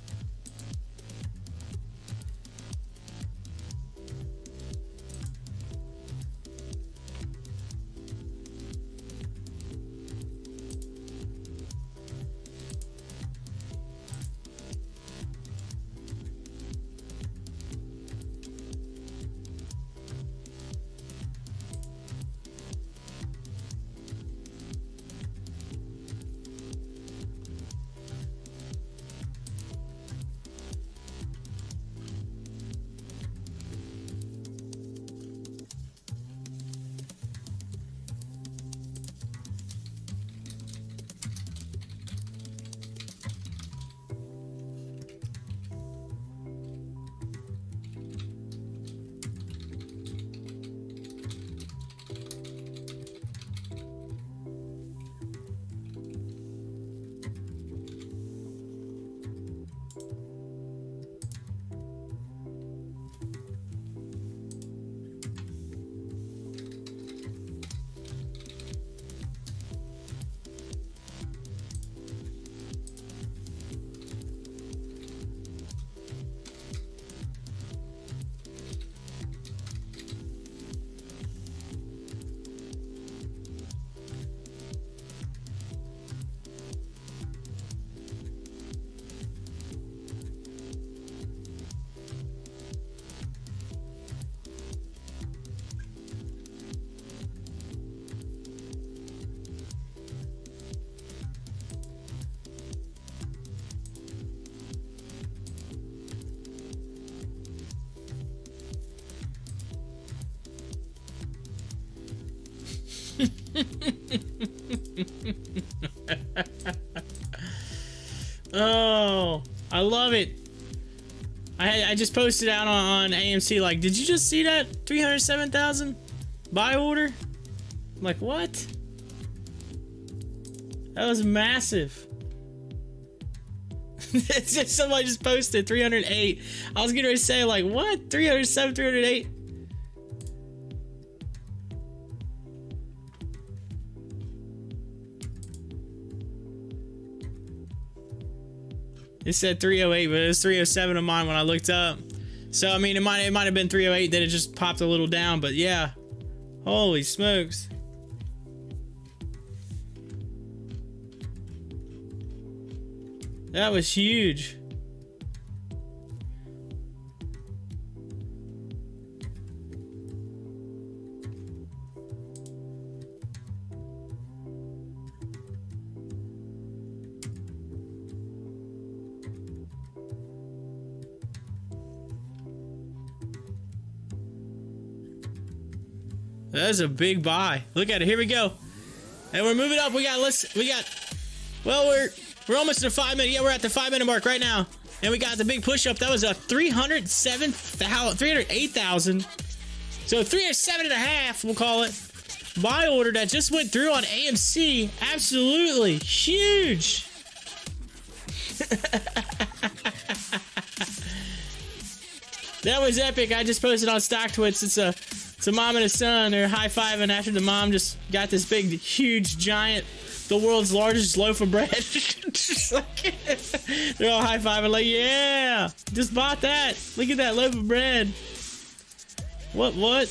Oh, I love it. I just posted out on AMC, like, did you just see that 307,000 buy order? I'm like, what? That was massive. It's just somebody just posted 308. I was getting ready to say, like, what? 307, 308? It said 308, but it was 307 on mine when I looked up. So I mean, it might have been 308. Then it just popped a little down. But yeah, holy smokes! That was huge. That is a big buy. Look at it. Here we go. And we're moving up. Well, we're almost at the 5 minute. Yeah, we're at the 5 minute mark right now. And we got the big push up. That was a 308,000. So 307.5, we'll call it. Buy order that just went through on AMC. Absolutely huge. That was epic. I just posted on Stocktwits. It's a mom and a son. They're high-fiving after the mom just got this big, huge, giant, the world's largest loaf of bread. They're all high-fiving like, yeah, just bought that. Look at that loaf of bread. What?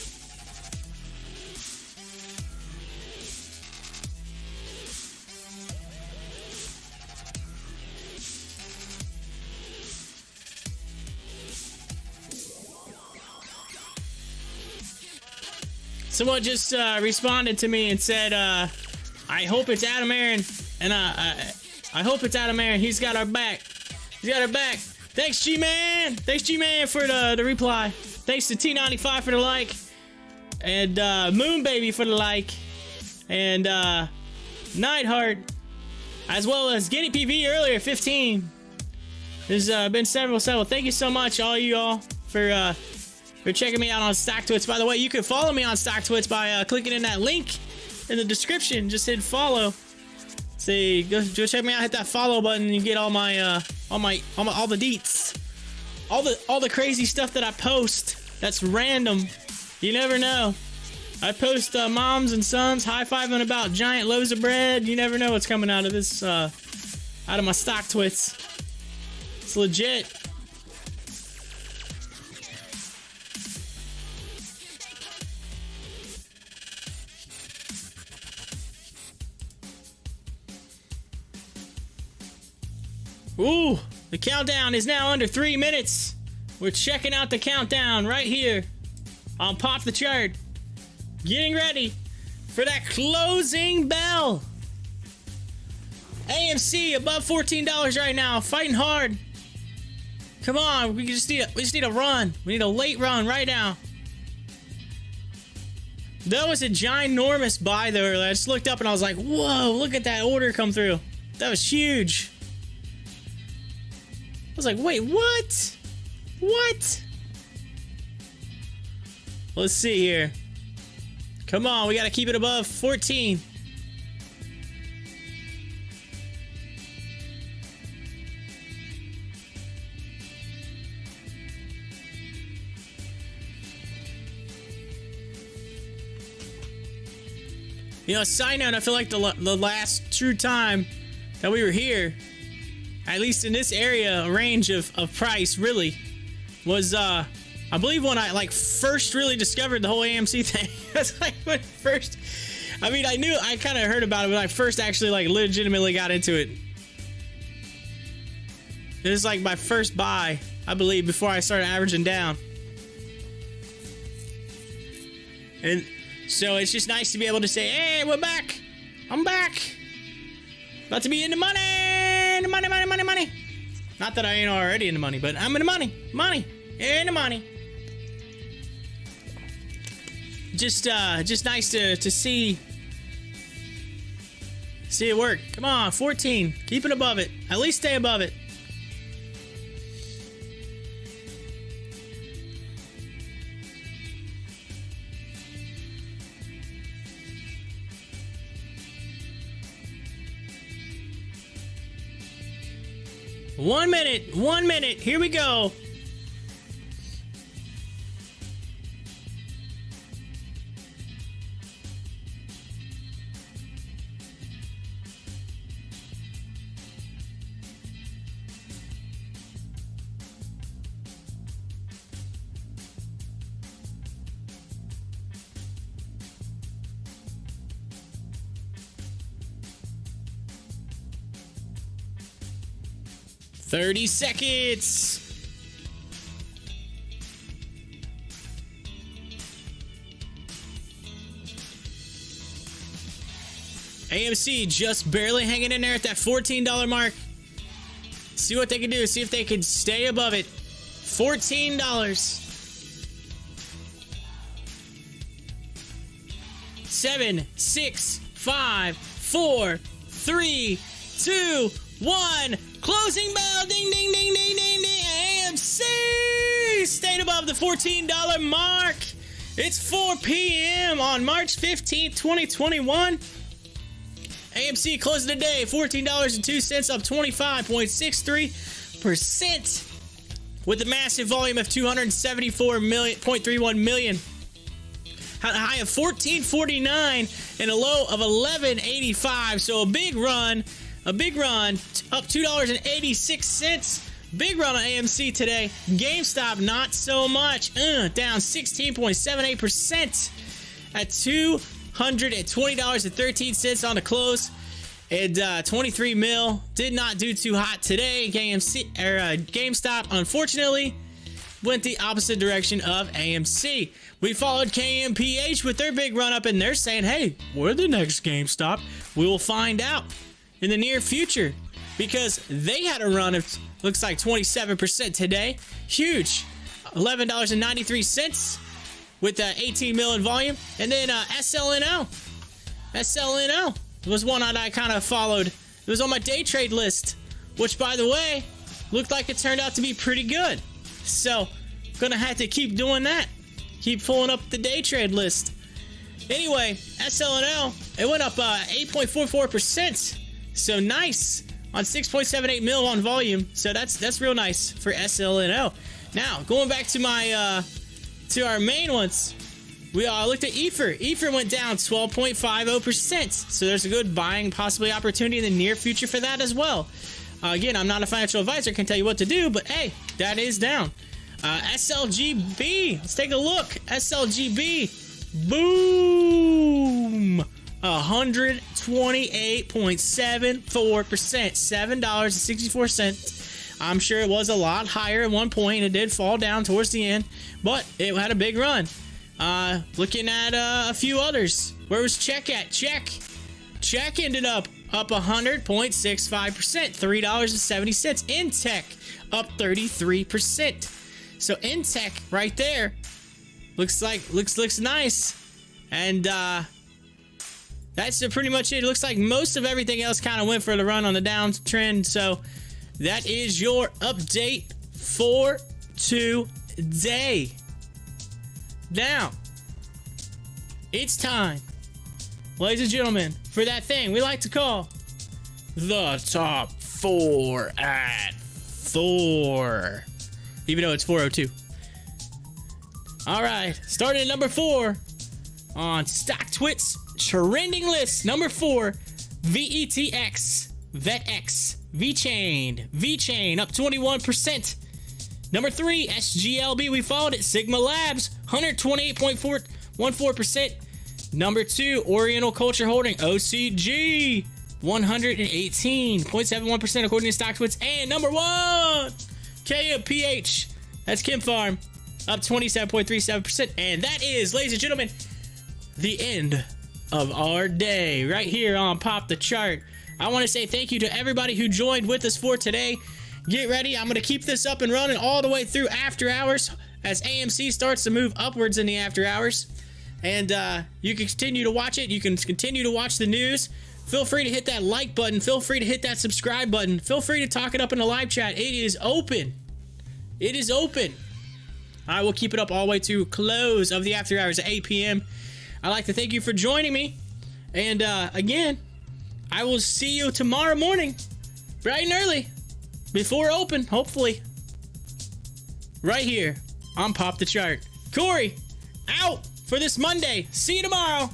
Someone just responded to me and said, I hope it's Adam Aaron, and I hope it's Adam Aaron. He's got our back. He's got our back. Thanks, G-Man. Thanks, G-Man, for the reply. Thanks to T95 for the like, and Moon Baby for the like, and Nightheart, as well as Guinea PV earlier, 15. There's been several. Thank you so much, all you all, for checking me out on Stocktwits. By the way, you can follow me on Stocktwits by clicking in that link in the description. Just hit follow. See, go check me out. Hit that follow button, and you get all my all the deets, all the crazy stuff that I post. That's random. You never know. I post moms and sons high-fiving about giant loaves of bread. You never know what's coming out of this, out of my Stocktwits. It's legit. Ooh, the countdown is now under 3 minutes. We're checking out the countdown right here on Pop the Chart. Getting ready for that closing bell. AMC above $14 right now, fighting hard. Come on, we just need a run. We need a late run right now. That was a ginormous buy though. I just looked up and I was like, whoa, look at that order come through. That was huge. I was like, wait, what? What? Let's see here. Come on, we gotta keep it above 14. You know, side note, I feel like the last true time that we were here, at least in this area range of price, really, was, I believe when I, first really discovered the whole AMC thing. That's when first, I mean, I kind of heard about it when I first actually, legitimately got into it. It was, my first buy, I believe, before I started averaging down. And so it's just nice to be able to say, hey, we're back. I'm back. About to be in the money. Money. Not that I ain't already in the money, but I'm in the money. In the money. Just nice to see See it work. Come on, 14. Keep it above it. At least stay above it. One minute. Here we go. $30 seconds. AMC just barely hanging in there at that $14 mark. See what they can do. See if they can stay above it. $14. 7, 6, 5, 4, 3, 2, 1. Closing bell. Ding, ding, ding, ding, ding, ding. AMC stayed above the $14 mark. It's 4 p.m. on March 15th, 2021. AMC closing the day $14.02, up 25.63%, with a massive volume of 274.31 million. Had a high of 1449 and a low of 1185. So a big run, up $2.86. Big run on AMC today. GameStop not so much, down 16.78% at $220.13 on the close. And 23 mil did not do too hot today. GameStop, unfortunately, went the opposite direction of AMC. We followed KMPH with their big run up, and they're saying, hey, we're the next GameStop. We will find out in the near future, because they had a run of, looks like 27% today. Huge. $11.93 with 18 mil in volume. And then SLNO was one that I kind of followed. It was on my day trade list, which, by the way, looked like it turned out to be pretty good. So gonna have to keep doing that. Keep pulling up the day trade list. Anyway, SLNO, it went up 8.44%. So nice on 6.78 mil on volume. So that's real nice for SLNO. Now, going back to my to our main ones, we looked at EFR. EFR went down 12.50%. So there's a good buying possibly opportunity in the near future for that as well. Again, I'm not a financial advisor, can tell you what to do, but hey, that is down. SLGB, let's take a look. SLGB, boom, 128.74%, $7.64. I'm sure it was a lot higher at one point. It did fall down towards the end, but it had a big run. Looking at a few others. Where was Check at? Check ended up 100.65%, $3.70. Intech up 33%. So Intech right there looks nice, and that's pretty much it. It looks like most of everything else kind of went for the run on the downtrend. So that is your update for today. Now it's time, ladies and gentlemen, for that thing we like to call the top 4 at 4. Even though it's 402. All right, starting at number 4 on Stocktwits trending list. Number 4, VETX, VETX, VeChain up 21%. Number 3, SGLB, we followed it. Sigma Labs, 128.14%. Number 2, Oriental Culture Holding, OCG, 118.71% according to Stocktwits. And number 1, KMPH, that's Kim Farm, up 27.37%. And that is, ladies and gentlemen, the end of our day right here on Pop the Chart. I want to say thank you to everybody who joined with us for today. Get ready. I'm going to keep this up and running all the way through after hours as AMC starts to move upwards in the after hours. And you can continue to watch it. You can continue to watch the news Feel free to hit that like button. Feel free to hit that subscribe button. Feel free to talk it up in the live chat. It is open. It is open. I will keep it up all the way to close of the after hours at 8 p.m. I'd like to thank you for joining me. And again, I will see you tomorrow morning, bright and early, before open, hopefully. Right here on Pop the Chart. Corey, out for this Monday. See you tomorrow.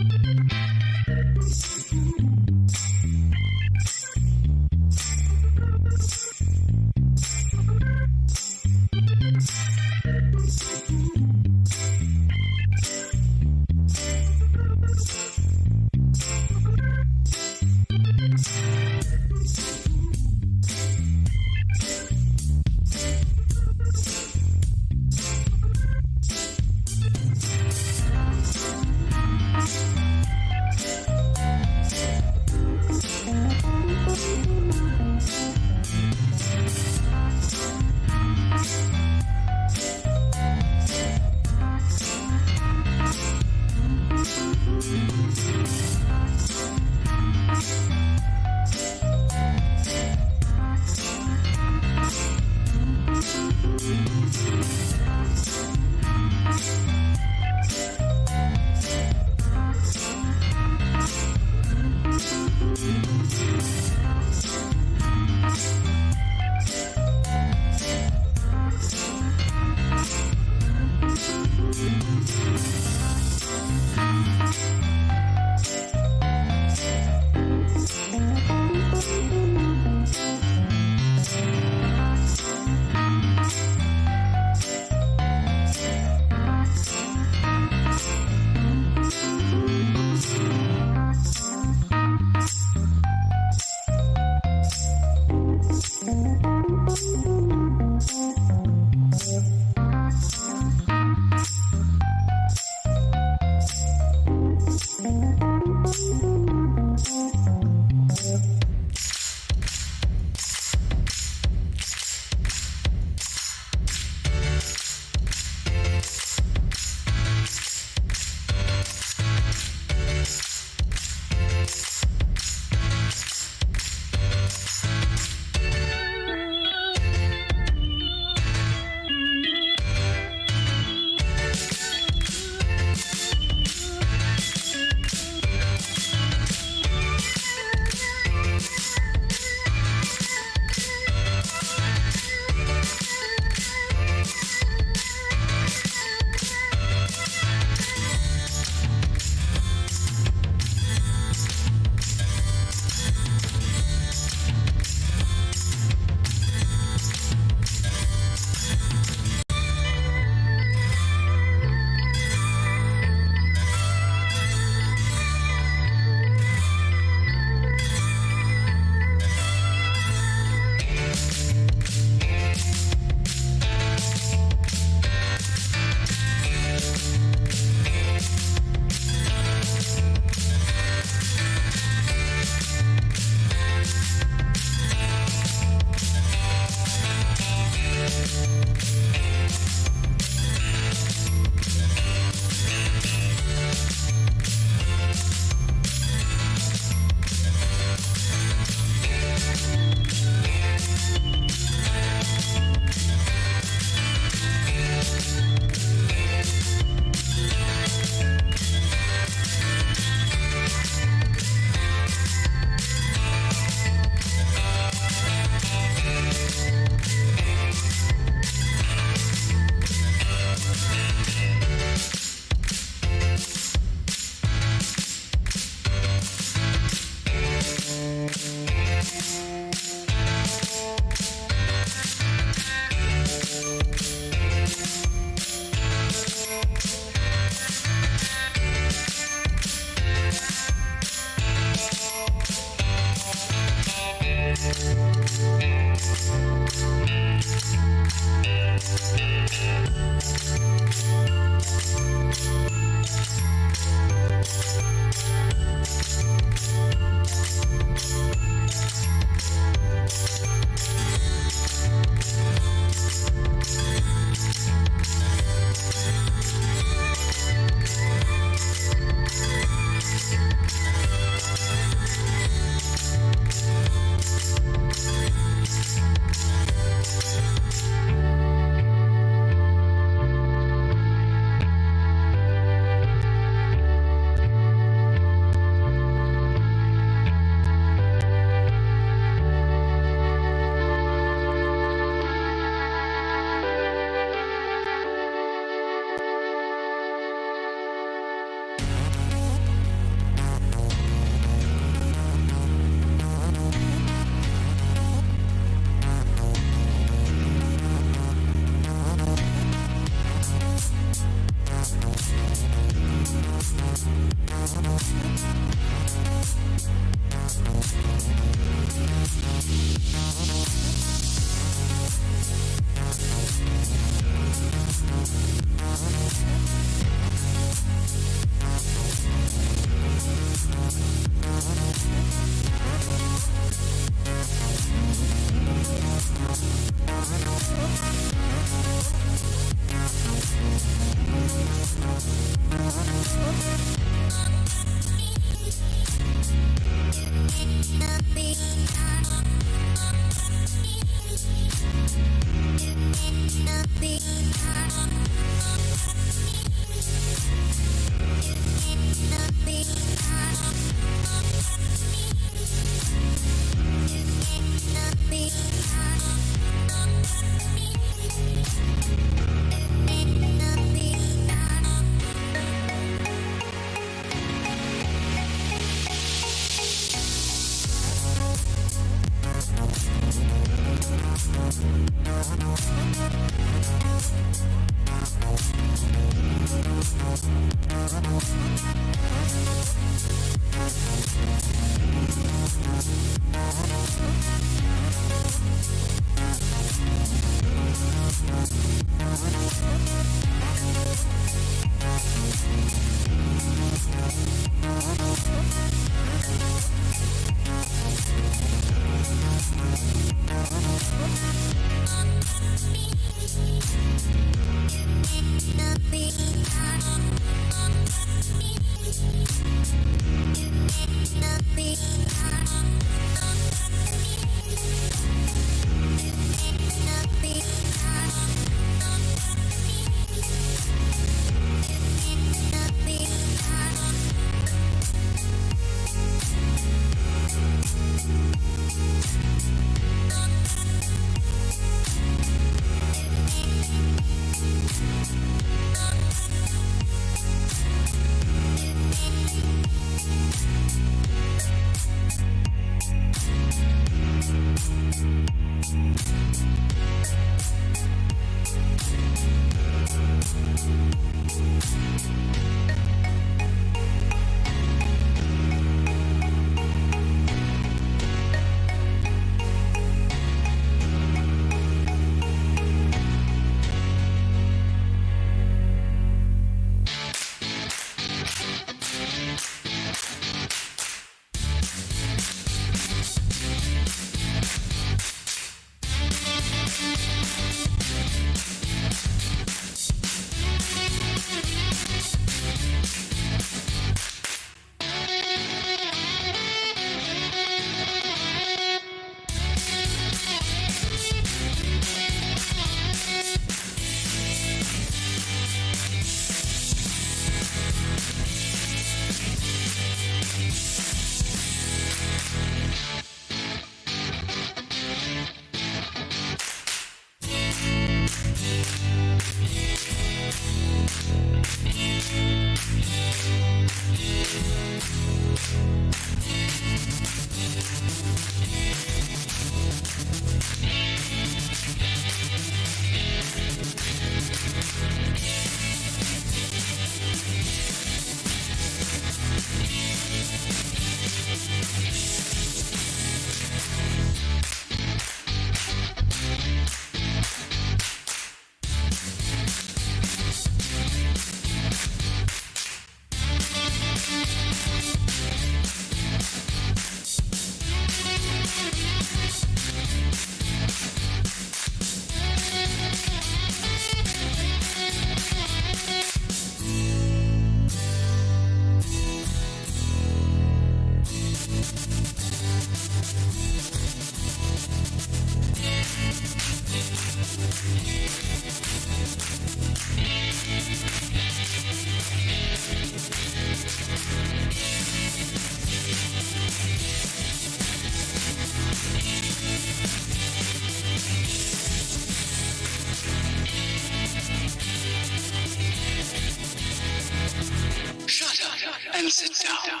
and sit down.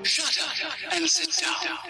Shut up and sit down.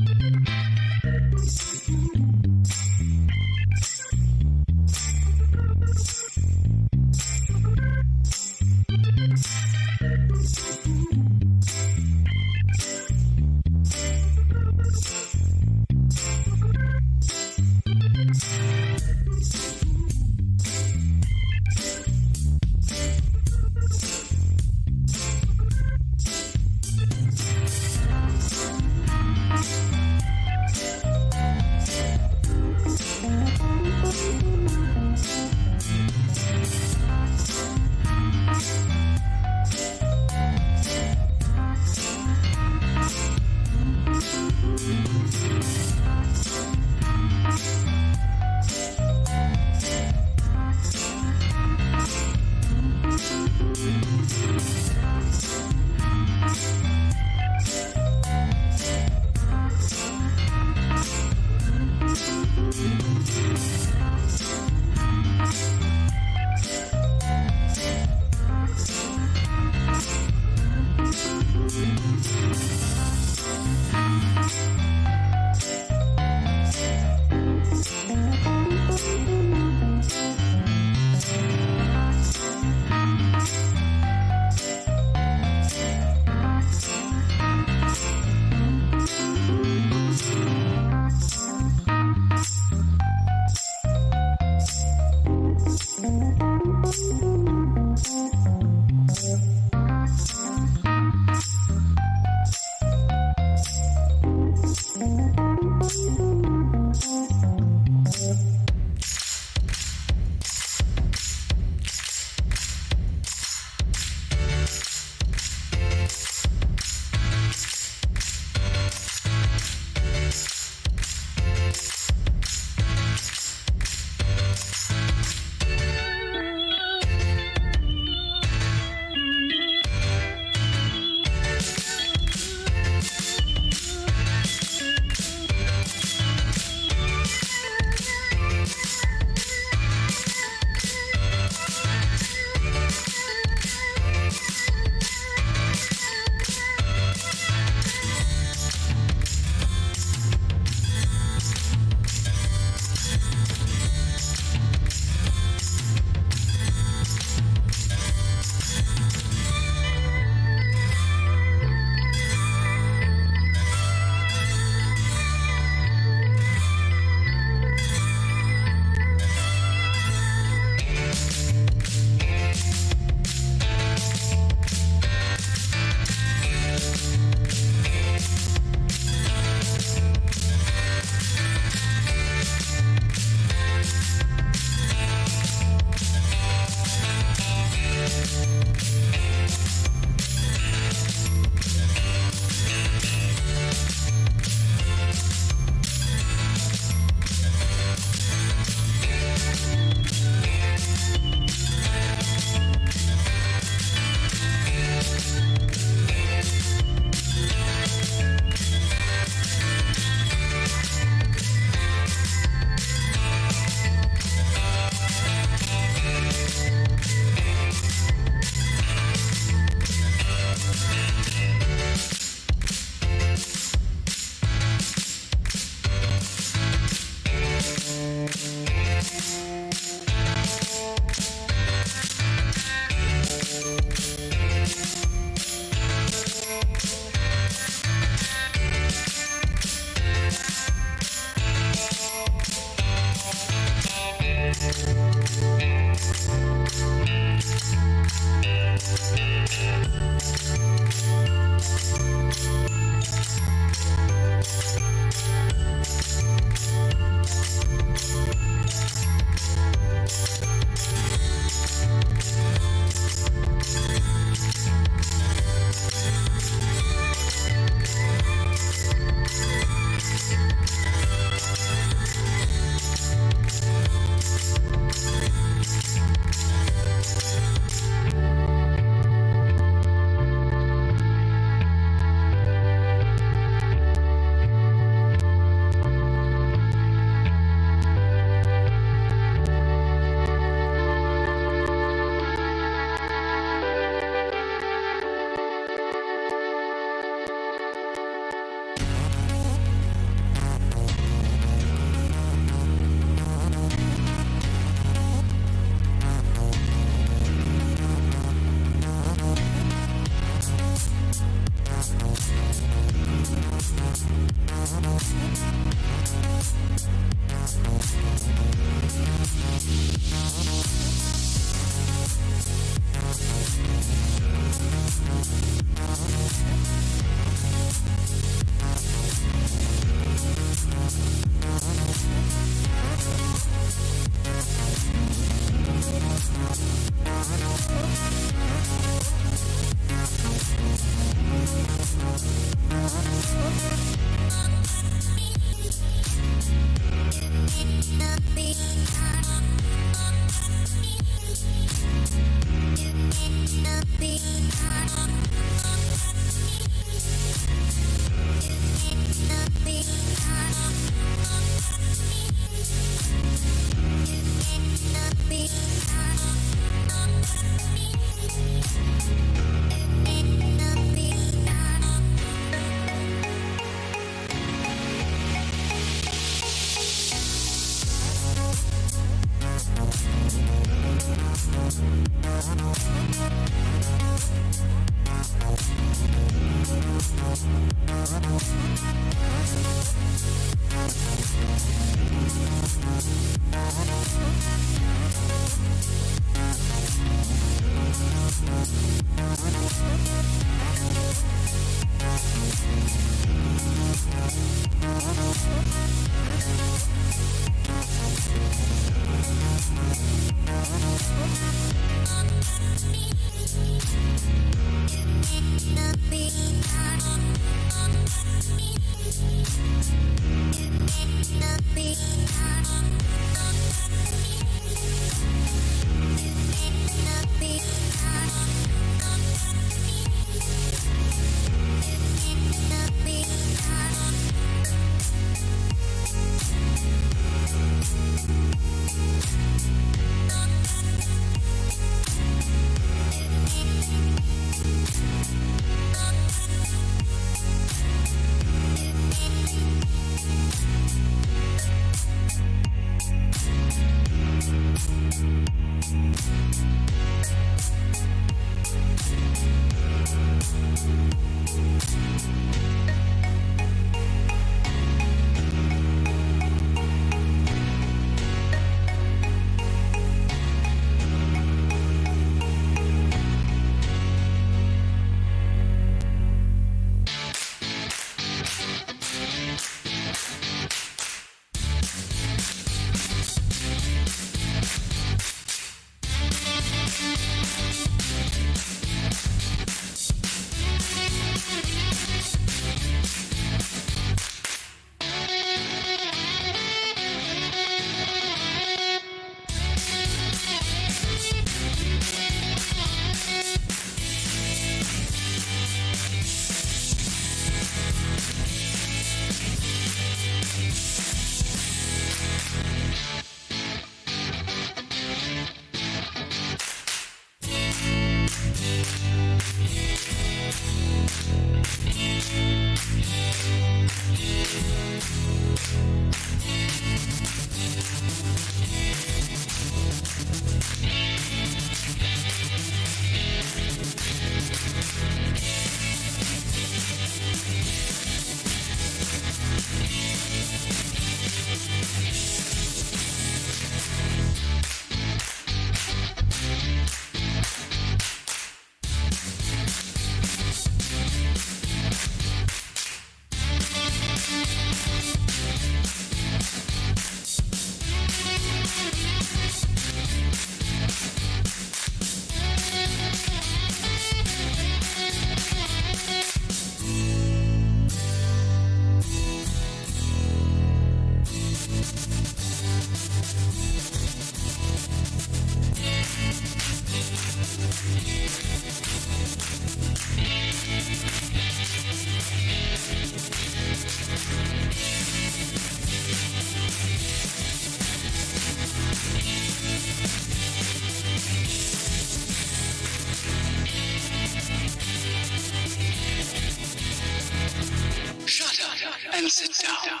and sit down.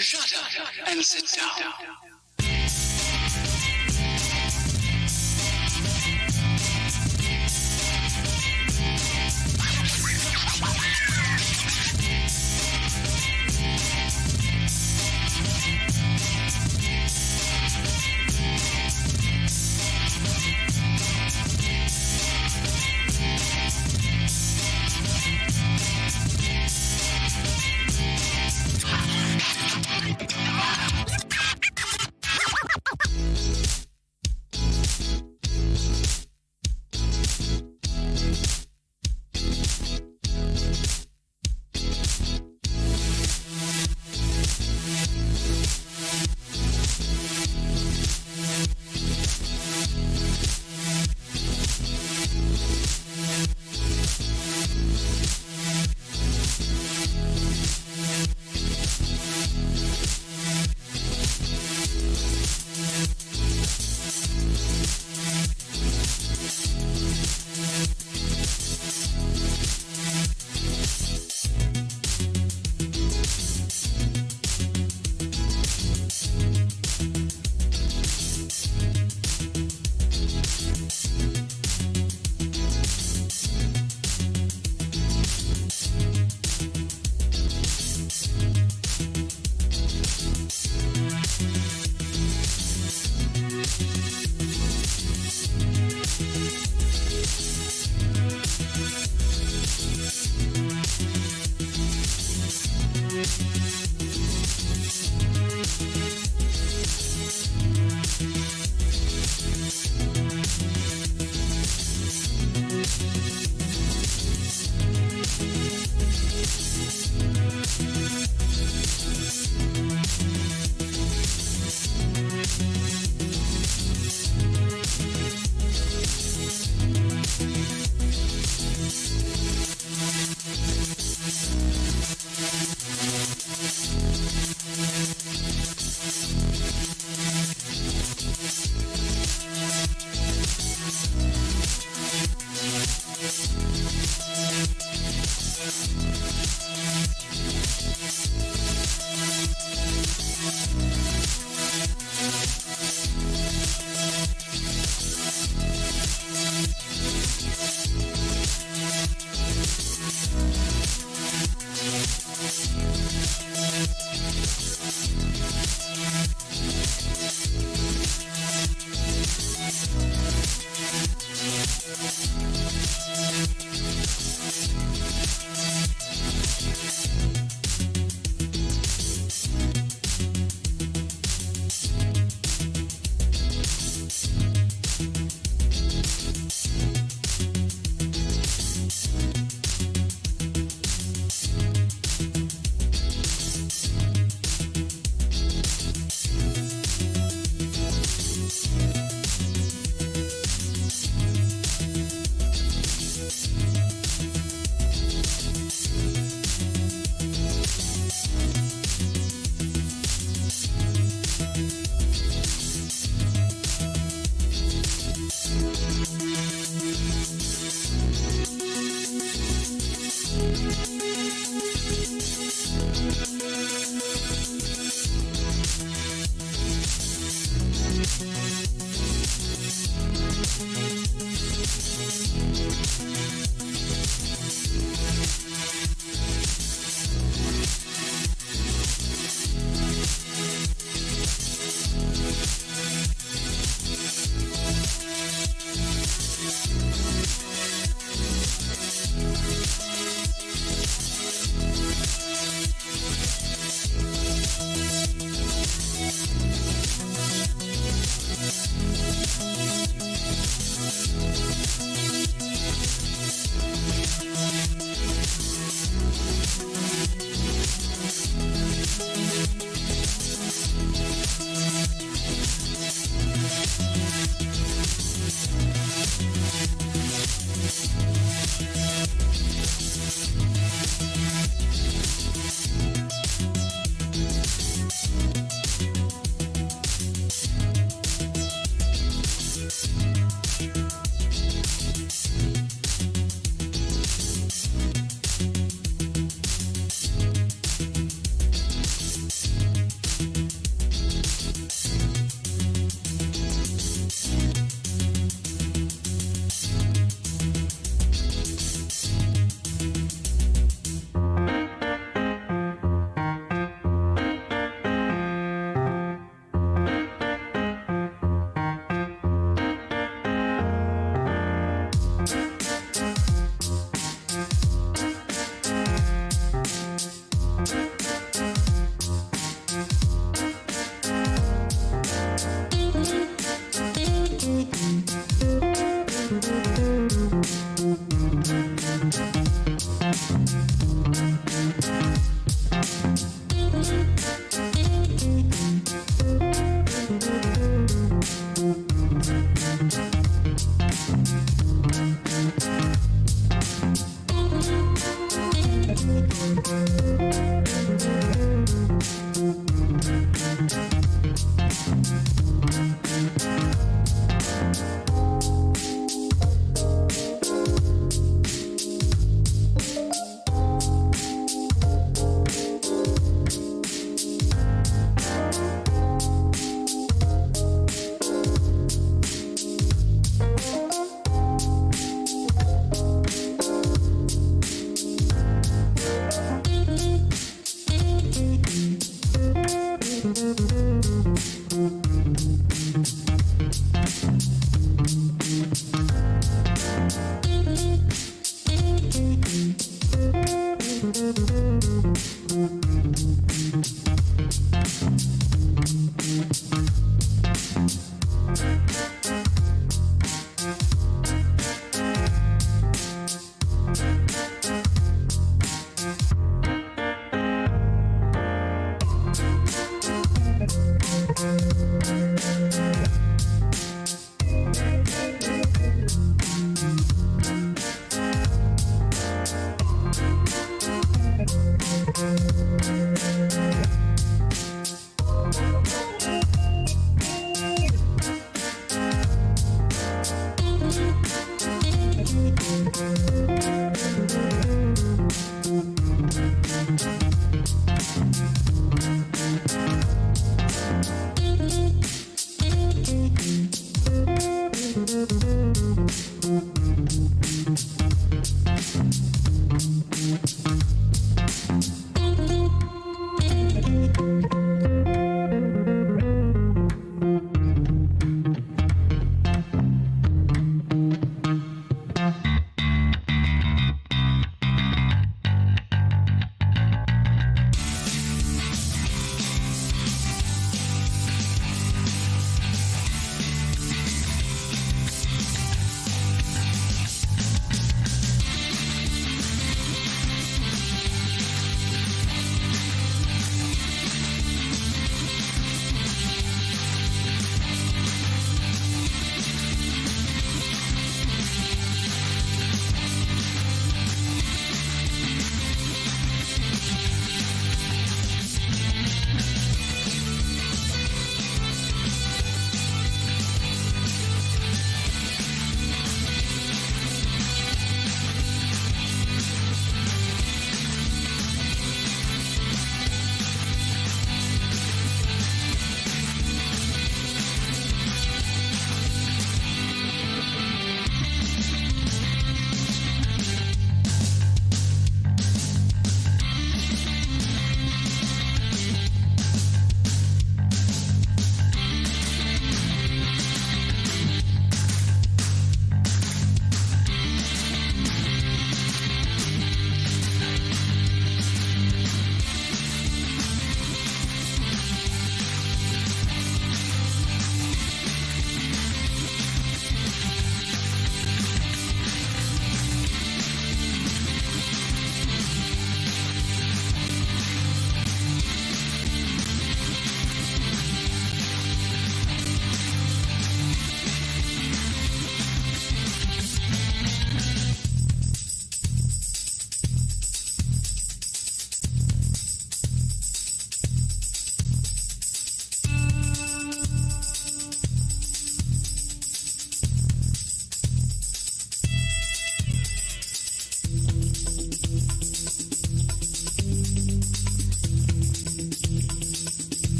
Shut up and sit down.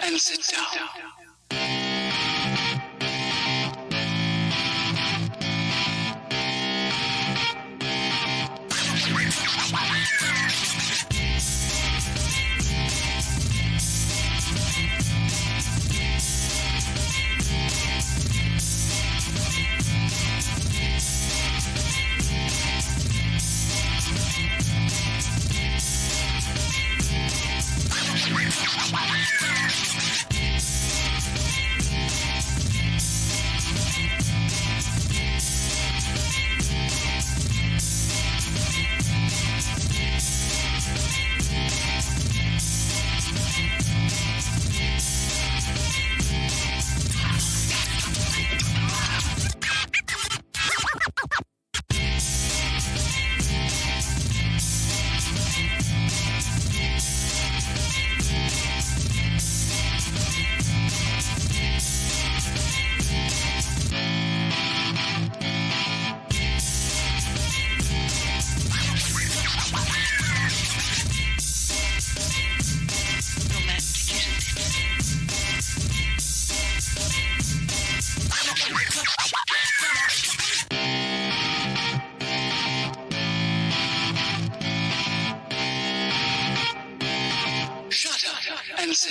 and sit down.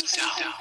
sit down.